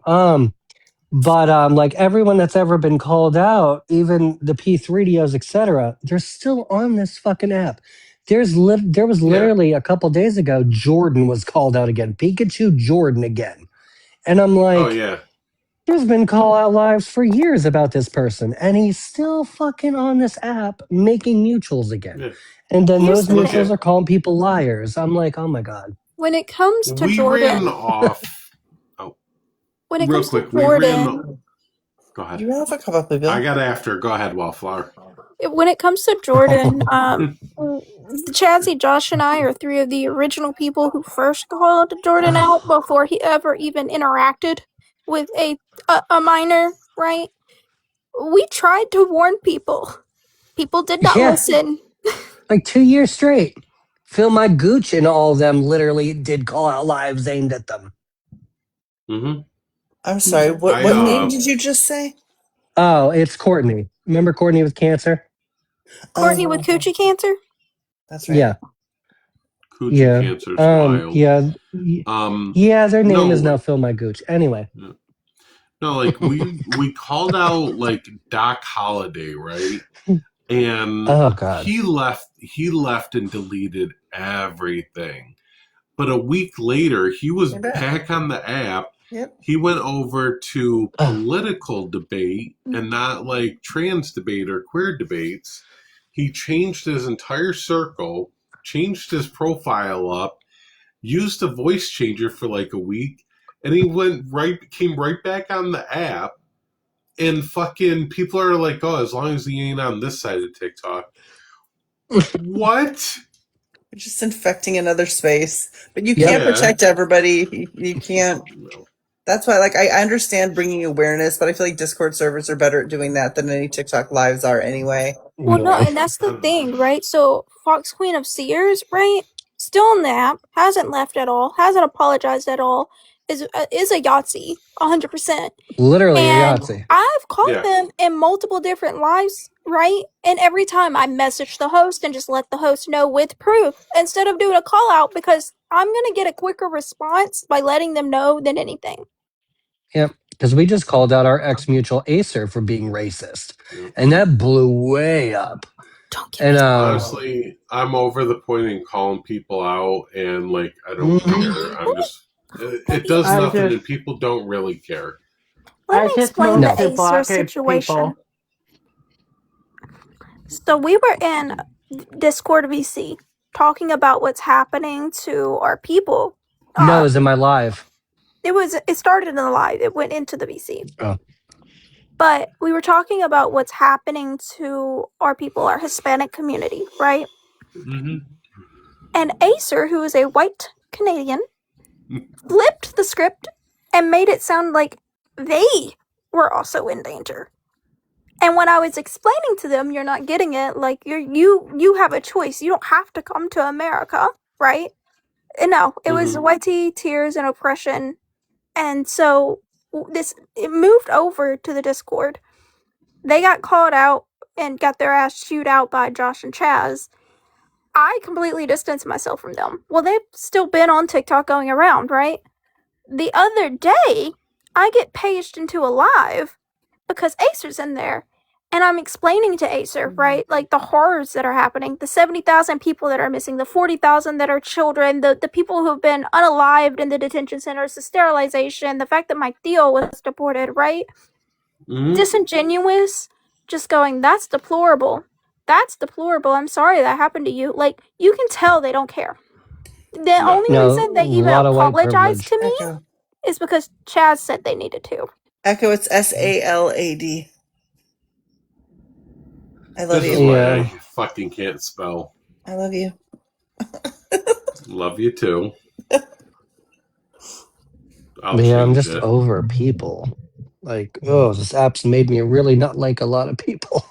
But like everyone that's ever been called out, even the P3DOs, etc., they're still on this fucking app. There was literally a couple days ago, Jordan was called out again. Pikachu Jordan again. And I'm like,
oh yeah,
there's been call out lives for years about this person, and he's still fucking on this app making mutuals again.
Yeah.
And then
Here's
those
the
mutuals
thing.
are calling people liars. I'm like, oh my God.
When it comes to
we
Jordan,
ran off. Oh,
when it
real
comes
quick,
to Jordan,
Go ahead.
You have a cup of
I got after. Go ahead, Wallflower.
when it comes to Jordan, Chadsy, Josh, and I are three of the original people who first called Jordan out before he ever even interacted with a minor, right? We tried to warn people. People did not listen.
Like 2 years straight. Phil My Gooch and all of them literally did call out lives aimed at them.
Mm-hmm.
I'm sorry. What name did you just say?
Oh, it's Courtney. Remember Courtney with cancer?
Courtney with coochie cancer?
That's right.
Yeah.
Coochie cancer's wild.
Yeah. Yeah, their name is now Phil My Gooch. Anyway.
No, like we called out like Doc Holliday, right? And
oh god,
he left and deleted everything. But a week later, he was back on the app.
Yep.
He went over to political debate and not like trans debate or queer debates. He changed his entire circle, changed his profile up, used a voice changer for like a week, and he came right back on the app. And fucking people are like, oh, as long as he ain't on this side of TikTok. What?
You're just infecting another space. But you can't protect everybody. You can't. That's why, like, I understand bringing awareness, but I feel like Discord servers are better at doing that than any TikTok lives are anyway.
Well, no, and that's the thing, right? So, Fox Queen of Sears, right? Still on the app, hasn't left at all, hasn't apologized at all, is a Yahtzee, 100%.
Literally
and
a Yahtzee.
I've caught them in multiple different lives, right? And every time I message the host and just let the host know with proof instead of doing a call out because I'm going to get a quicker response by letting them know than anything.
Yep, because we just called out our ex-mutual Acer for being racist, and that blew way up. And
honestly, I'm over the point in calling people out, and like I don't care. I'm just it does nothing, and people don't really care.
Let me explain the Acer situation.
So we were in Discord VC talking about what's happening to our people.
No, it was in my live.
It started in the live. It went into the VC.
Oh.
But we were talking about what's happening to our people, our Hispanic community, right?
Mm-hmm.
And Acer, who is a white Canadian, flipped the script and made it sound like they were also in danger. And when I was explaining to them, you're not getting it, like you have a choice. You don't have to come to America, right? And no, it was white tea, tears, and oppression. And so it moved over to the Discord. They got called out and got their ass chewed out by Josh and Chaz. I completely distanced myself from them. Well, they've still been on TikTok going around, right? The other day, I get paged into a live because Acer's in there. And I'm explaining to Acer, right, like the horrors that are happening, the 70,000 people that are missing, the 40,000 that are children, the people who have been unalived in the detention centers, the sterilization, the fact that my Theo was deported, right? Disingenuous, just going, that's deplorable. That's deplorable. I'm sorry that happened to you. Like, you can tell they don't care. The only reason they even apologized to me is because Chaz said they needed to.
Echo, it's SALAD. I love
this
you.
Is why I fucking can't spell.
I love you.
Love you too.
I'm just over people. Like, this app's made me really not like a lot of people.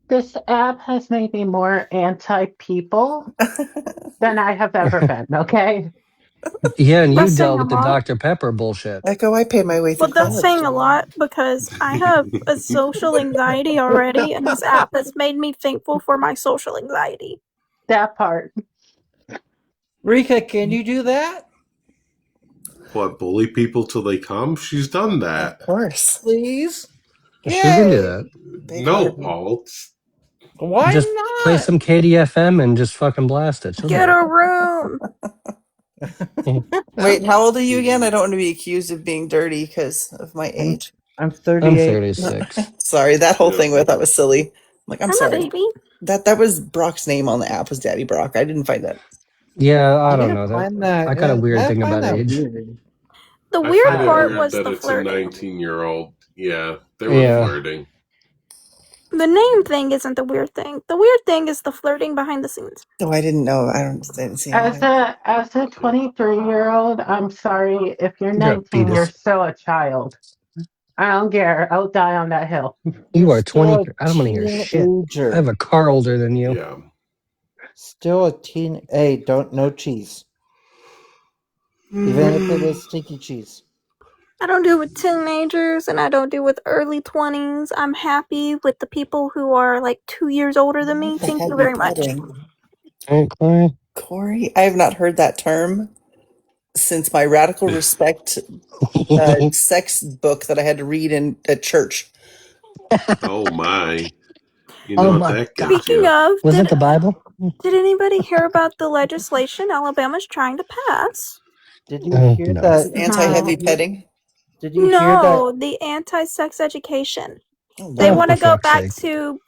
This app has made me more anti-people than I have ever been, okay?
Yeah, and you dealt with the Dr. Pepper bullshit.
Echo, I paid my way through
college. That's saying a lot because I have a social anxiety already, and this app has made me thankful for my social anxiety.
That part.
Rika, can you do that?
What, bully people till they come? She's done that.
Of course.
Please?
She can do that.
No, Paul.
Why
just
not?
Play some KDFM and just fucking blast it.
Get a room.
Wait, how old are you again? I don't want to be accused of being dirty because of my age.
I'm 38.
I'm 36.
Sorry, that whole thing I thought was silly. I'm sorry.
A baby.
That was Brock's name on the app was Daddy Brock. I didn't find that.
Yeah, I don't know. I got a weird thing about age.
The weird part was
that
the
it's
flirting.
a 19-year-old. Yeah, they were flirting.
The name thing isn't the weird thing. The weird thing is the flirting behind the scenes.
Oh, I didn't know. Didn't see
As
anything.
a 23-year-old, I'm sorry. If you're
You got
19, you're
fetus.
still a child. I don't care. I'll die on that hill.
You are
Still
20.
a
I don't want to hear shit. I
teenager.
have a car older than you.
Yeah.
Still a teen. Hey, no cheese. Even if it is stinky cheese.
I don't do with teenagers and I don't do with early 20s. I'm happy with the people who are like 2 years older than me. Thank you very much.
Hey, Corey.
Corey, I have not heard that term since my Radical Respect sex book that I had to read at church.
Oh my. You
Oh
know what
my
that
God.
gets
Speaking
you.
of,
Was it the Bible?
did anybody hear about the legislation Alabama's trying to pass?
Did you hear
No.
that?
Anti-heavy petting?
Did you hear that?
No, the anti-sex education.
Oh,
They
Oh,
want
for
to go
fuck's
back
sake.
to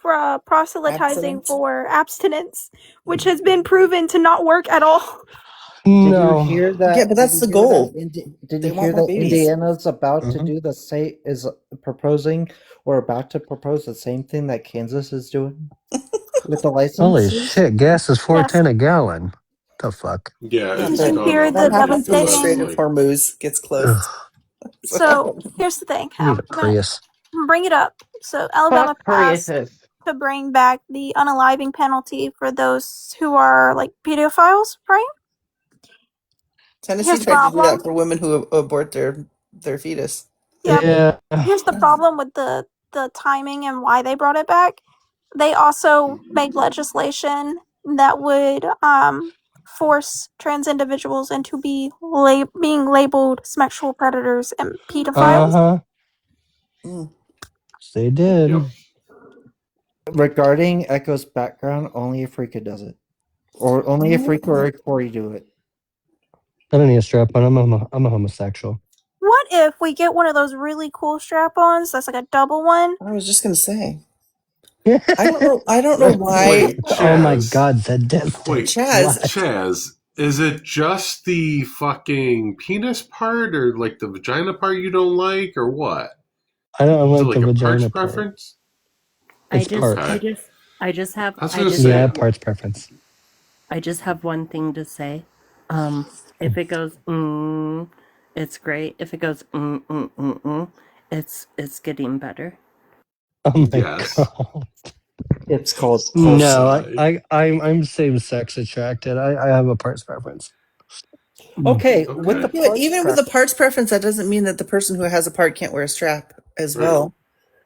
proselytizing
Abstinence?
for abstinence, which has been proven to not work at all.
Did you
No.
hear that?
Yeah, but that's the goal.
Did
They
you
want
hear
more
that
babies.
Indiana's about to
Mhm.
do is proposing or about to propose the same thing that Kansas is doing with the
Holy
licenses?
shit. Gas is
Yes.
$4.10 a gallon. The fuck?
Yeah,
Yeah,
it's
Did you
but
gone
hear
up
the
that happens when the
devastating?
Strait of
drastically.
Hormuz gets closed.
Ugh,
So here's the thing.
I need a
I'm gonna
Prius.
bring it up. So Alabama
Fuck
passed
Priuses.
to bring back the unaliving penalty for those who are like pedophiles, right?
Tennessee
Here's the
tried to do that
problem.
for women who abort their fetus.
Yeah.
Yeah.
Here's the problem with the timing and why they brought it back. They also made legislation that would force trans individuals into being labeled sexual predators and pedophiles.
Uh-huh.
Mm.
They did.
Yep.
Regarding Echo's background, only a freaka does it. Or only a freak or a Corey do it.
I don't need a strap on. I'm a homosexual.
What if we get one of those really cool strap-ons that's like a double one?
I was just gonna say. I don't know why.
Wait,
Oh my
Chaz.
God, sadistic.
Wait,
Chaz.
What?
Chaz. Is it just the fucking penis part or like the vagina part you don't like or what?
I don't
Is it
like the
like a
vagina
parts
part.
preference?
It's parts.
Okay.
I just have
I was gonna
Yeah,
say.
parts preference.
I just have one thing to say. If it goes it's great. If it goes it's getting better.
Oh my
Yes.
God.
It's called
No,
Okay.
I'm same sex attracted. I have a parts preference.
Okay,
Okay.
with the
Yeah,
parts
even with the parts preference, that doesn't mean that the person who has a part can't wear a strap as
Right.
well.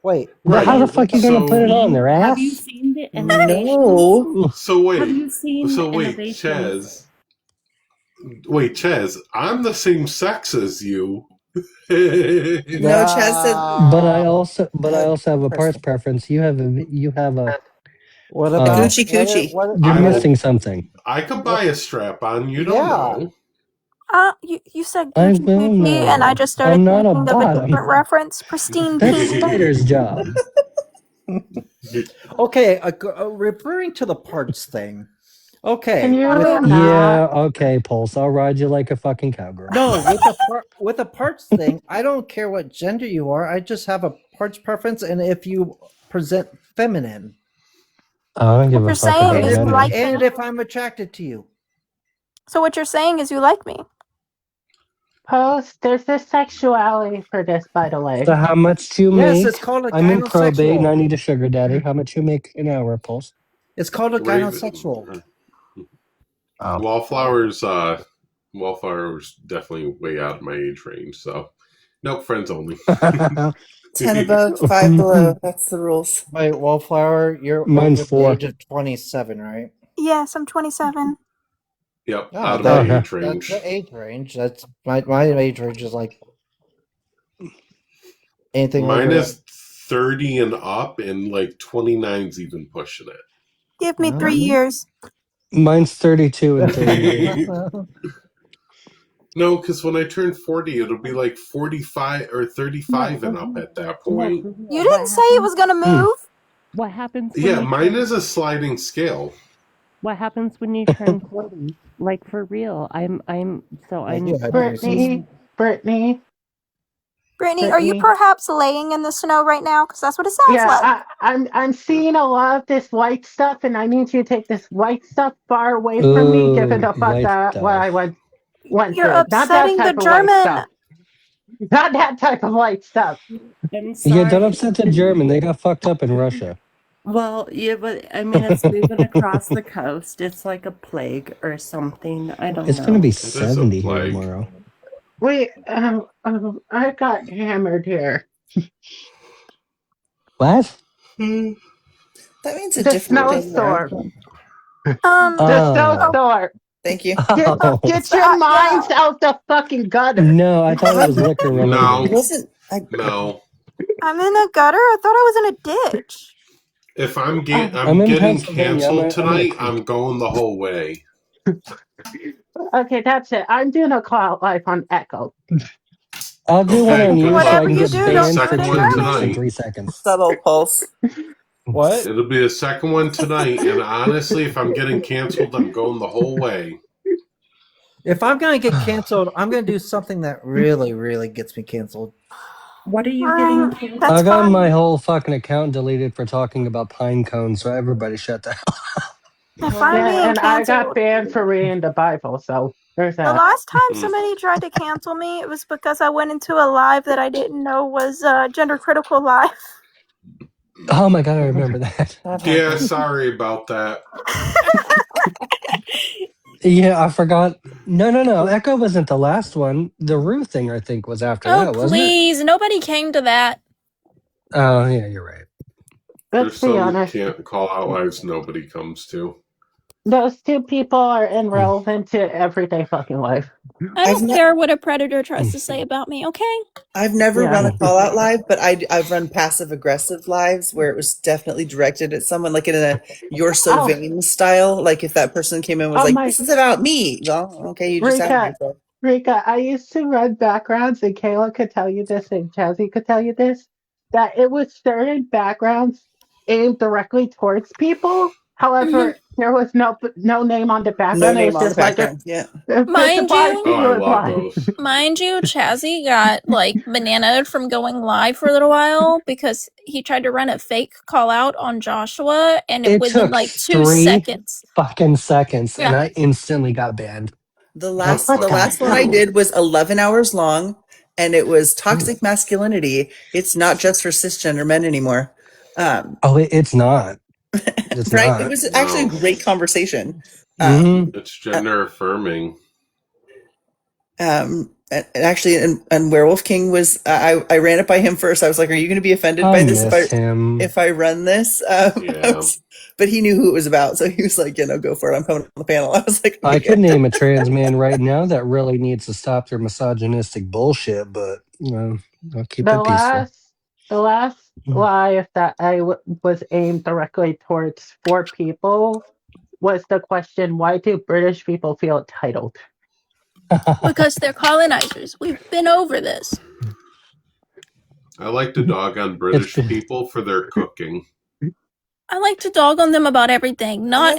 Wait,
But how the fuck you gonna put it on their
Have you
ass?
seen the innovation?
No.
So wait.
Have you seen
So
the
wait,
innovations?
Chaz. Wait, Chaz. I'm the same sex as you.
No, Chaz said.
But I also have a parts
Person.
preference. You have a
What about
Gucci coochie.
you're
I
missing something.
I could buy a strap on. You don't
Yeah.
know.
You said
I
Gucci
will
Gucci, and I
know.
just started
I'm not a
thinking of a
bottom.
different reference. Pristine
That's
Pink.
Spider's job.
Okay, referring to the parts thing. Okay.
Can you
Yeah, okay, Pulse. I'll ride you like a fucking cowgirl.
No, with the parts thing, I don't care what gender you are. I just have a parts preference, and if you present feminine,
I don't give
What
a
you're
fuck about
saying is you
gender.
like
and
me.
if I'm attracted to you.
So what you're saying is you like me.
post? There's this sexuality for this, by the way.
So how much do you
Yes,
make?
it's called a
I'm in probate and I
gynosexual.
need a sugar daddy. How much you make an hour, Pulse?
It's called a
Raven.
gynosexual.
Oh.
Wallflowers definitely way out of my age range. So, nope, friends only.
10 above, 5 below. That's the rules.
Wait, Wallflower, you're
Mine's
over the
4.
age of 27, right?
Yes, I'm 27.
Yep,
Oh,
out of my
Okay.
age range.
That's the age range. That's my age range is like anything
Mine
over
is 30 and up, and like 29's even pushing it.
Give me 3 years.
Mine's 32 and 38.
No, because when I turn 40, it'll be like 45 or 35 and up at that point.
You didn't say it was gonna move.
What happens when
Yeah,
you
mine
turn,
is a sliding scale.
what happens when you turn 40? Like for real. I'm
Brittany,
Brittany,
Brittany, are you perhaps laying in the snow right now? Because that's what it sounds like.
Yeah, I'm seeing a lot of this white stuff, and I need you to take this white stuff far away from me, given
Ooh,
the fuck
white
that what
stuff.
I went
You're
through. Not that
upsetting the
type of white
German.
stuff. Not that type of white stuff.
I'm
Yeah, don't
sorry.
upset the German. They got fucked up in Russia.
Well, yeah, but I mean, it's moving across the coast. It's like a plague or something. I don't
It's gonna
know.
be
It is a
70 here
plague.
tomorrow.
Wait, I got hammered here.
What?
That means a
The
different thing there.
snowstorm. The
Oh.
snowstorm.
Thank you.
Oh.
Get your minds out the fucking gutter.
No, I thought it was liquor related.
It wasn't.
No.
I'm in a gutter? I thought I was in a ditch.
If I'm
I'm in
getting
Pennsylvania.
canceled
I'm in a
tonight,
creek.
I'm going the whole way.
Okay, that's it. I'm doing a call out live on Echo.
I'll do one
Okay,
on you
good
so I
luck.
can
This
get
will be the
banned for
second
2
one
weeks and
tonight.
3 seconds.
Subtle pulse.
What?
It'll be the second one tonight, and honestly, if I'm getting canceled, I'm going the whole way.
If I'm gonna get canceled, I'm gonna do something that really, really gets me canceled.
What are you getting canceled?
I got my whole fucking account deleted for talking about pine cones, so everybody shut the hell up.
If I'm being
And I got
canceled,
banned for reading the Bible, so there's
the
that.
last time somebody tried to cancel me, it was because I went into a live that I didn't know was gender critical live.
Oh my god, I remember that.
Yeah, sorry about that.
Yeah, I forgot. No. Echo wasn't the last one. The Rue thing, I think, was after
Oh,
that, wasn't it?
please. Nobody came to that.
Oh, yeah, you're right.
There's some can't call out lives nobody comes to.
Those two people are irrelevant to everyday fucking life.
I don't care what a predator tries to say about me, okay?
I've never run a call out live, but I've run passive aggressive lives where it was definitely directed at someone, like in a "you're so vain" style. Like if that person came in and was like, "This is about me," well, okay, you just outed yourself.
Rika, I used to run backgrounds, and Kayla could tell you this, and Jazzy could tell you this, that it was certain backgrounds aimed directly towards people. However, there was no name on the background.
No
It
name
was
on the
just like
background. Yeah.
Mind you,
Oh, I love those.
mind you, Chazzy got like bananaed from going live for a little while because he tried to run a fake call out on Joshua, and
It
within
took
like 2
3
seconds.
fucking seconds, and
Yeah.
I instantly got banned.
The last one I did was 11 hours long, and it was toxic masculinity. It's not just for cisgender men anymore.
It's not. It's
Right?
not.
It was actually a great conversation.
It's gender affirming.
And actually, and Werewolf King was I ran it by him first. I was like, "Are you going to be offended
I
by this
miss him.
if I run this?" But he knew who it was about, so he was like, "Yeah, no, go for it. I'm coming on the panel." I was like,
I could name a trans man right now that really needs to stop their misogynistic bullshit, but I'll keep it peaceful.
The last live that I was aimed directly towards 4 people was the question, why do British people feel entitled?
Because they're colonizers. We've been over this.
I like to dog on British people for their cooking.
I like to dog on them about everything, not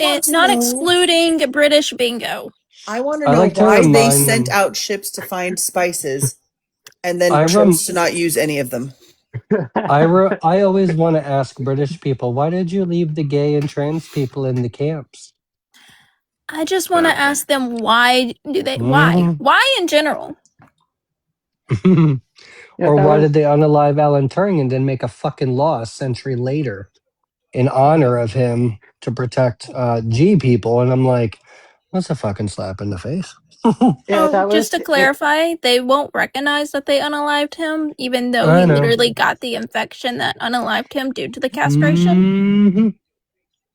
excluding British bingo.
I want to
I
know
like to
why they
remind
sent
them-
out ships to find spices and then
I
chose to not use any of them.
I always want to ask British people, why did you leave the gay and trans people in the camps?
I just want to ask them why do they why in general?
Or why did they unalive Alan Turing and then make a fucking law a century later in honor of him to protect G people? And I'm like, that's a fucking slap in the face.
Just to clarify, they won't recognize that they unalived him, even though
I
he
know.
literally got the infection that unalived him due to the castration.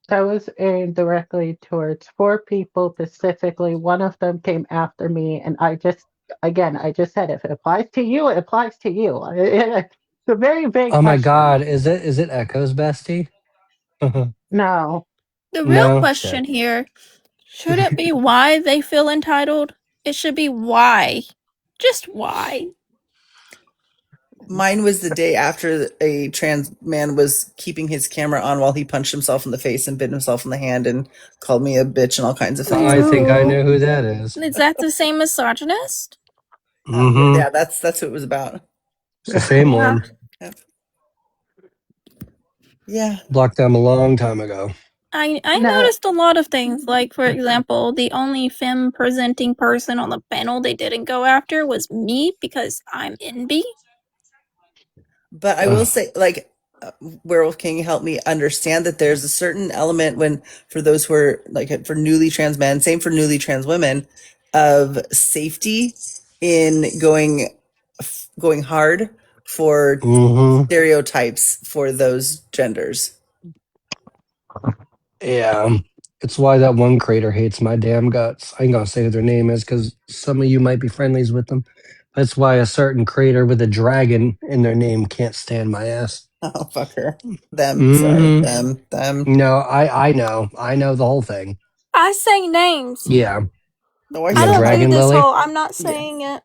That was aimed directly towards 4 people specifically. One of them came after me, and I just said, if it applies to you, it applies to you. It's a very big
Oh my
question.
god, is it Echo's bestie?
No.
The real
No?
question
Shit.
here shouldn't be why they feel entitled. It should be why. Just why.
Mine was the day after a trans man was keeping his camera on while he punched himself in the face and bit himself in the hand and called me a bitch and all kinds of things.
I think I know who that is.
Is that the same misogynist?
Yeah, that's what it was about.
It's the same
Yeah.
one.
Yep. Yeah.
Blocked them a long time ago.
I
No.
noticed a lot of things. Like, for example, the only femme presenting person on the panel they didn't go after was me because I'm NB.
But I will say, like, Werewolf King helped me understand that there's a certain element when, for those who are like, for newly trans men, same for newly trans women, of safety in going hard for stereotypes for those genders.
Yeah. It's why that one creator hates my damn guts. I ain't gonna say who their name is because some of you might be friendlies with them. That's why a certain creator with a dragon in their name can't stand my ass.
Oh, fucker. Them. Sorry. Them.
No, I know. I know the whole thing.
I say names.
Yeah.
No,
I
The
don't
dragon
do this
lily.
whole. I'm not saying it.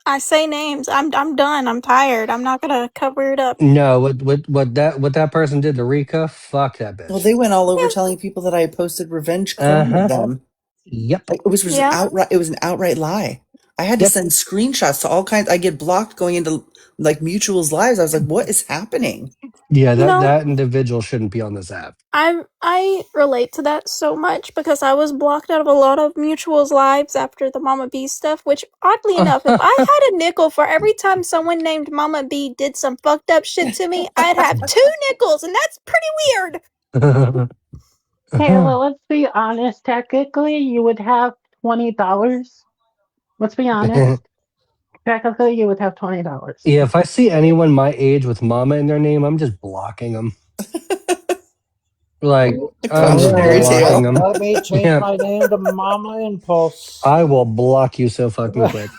I say names. I'm done. I'm tired. I'm not gonna cover it up.
No, what that person did to Rika, fuck that bitch.
Well, they went all over telling people that I posted revenge clone of them.
Yep.
Like, it was outright. It was an outright lie. I had to send screenshots to all kinds. I get blocked going into like mutuals' lives. I was like, "What is happening?"
Yeah,
You know-
that individual shouldn't be on this app.
I relate to that so much because I was blocked out of a lot of mutuals' lives after the Mama B stuff, which oddly enough, if I had a nickel for every time someone named Mama B did some fucked up shit to me, I'd have 2 nickels, and that's pretty weird.
Kayla, let's be honest. Technically, you would have $20. Let's be honest. Technically, you would have $20.
Yeah, if I see anyone my age with mama in their name, I'm just blocking them. Like, I'm just
Cautionary
blocking them.
Let me change my name to Mama Impulse.
I will block you so fucking quick.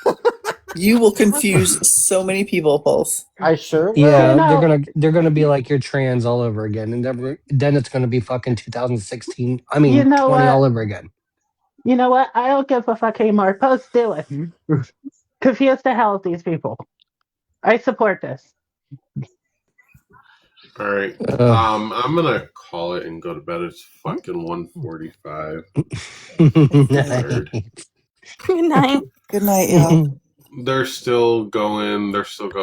You will confuse so many people, Pulse.
I sure will.
Yeah,
You know-
they're gonna be like you're trans all over again, and then it's gonna be fucking 2016. I mean,
You know
20
what?
all over again.
You know what? I don't give a fuck anymore. Post do it. Confuse the hell with these people. I support this.
All right. I'm gonna call it and go to bed. It's fucking 1:45. Tired.
Good night.
Good night, y'all.
They're still going. They're saying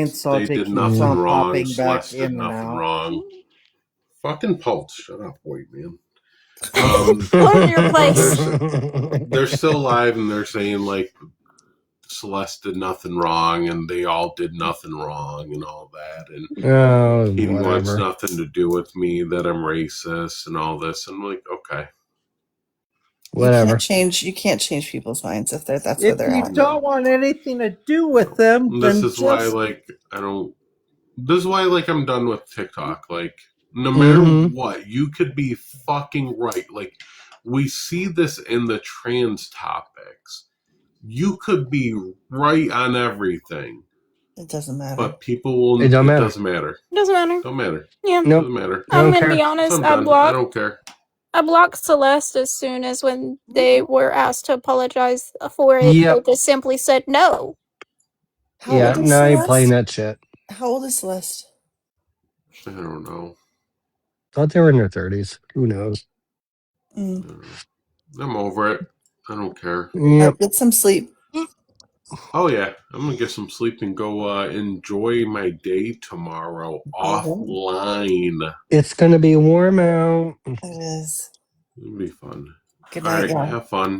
Salty
they did
keeps
nothing
on
wrong.
popping back
Celeste
in
did
and
nothing
out.
wrong. Fucking Pulse, shut up, white man.
Learn your place.
They're still alive, and they're saying like Celeste did nothing wrong, and they all did nothing wrong, and all that, and he wants
whatever.
nothing to do with me. That I'm racist and all this. And I'm like, okay.
Whatever.
You can't change people's minds if that's where
If
they're
you
at.
don't want anything to do with them,
This
then
is
just
why, like, I don't. This is why, like, I'm done with TikTok. Like, no matter what, you could be fucking right. Like, we see this in the trans topics. You could be right on everything.
It doesn't matter.
But people will.
It don't matter.
Doesn't matter.
Doesn't matter.
Don't matter.
Yeah.
Nope.
Doesn't matter.
I'm gonna be honest.
So I'm done. I don't care.
I blocked Celeste as soon as when they were asked to apologize for it.
Yep.
They just simply said no.
Yeah, no, I ain't playing that shit.
How old is Celeste?
I don't know.
Thought they were in their 30s. Who knows?
I'm over it. I don't care.
Yep.
Get some sleep.
Oh yeah, I'm gonna get some sleep and go enjoy my day tomorrow offline.
It's gonna be warm out.
It is.
It'll be fun.
Good
All
night,
right,
y'all.
have fun.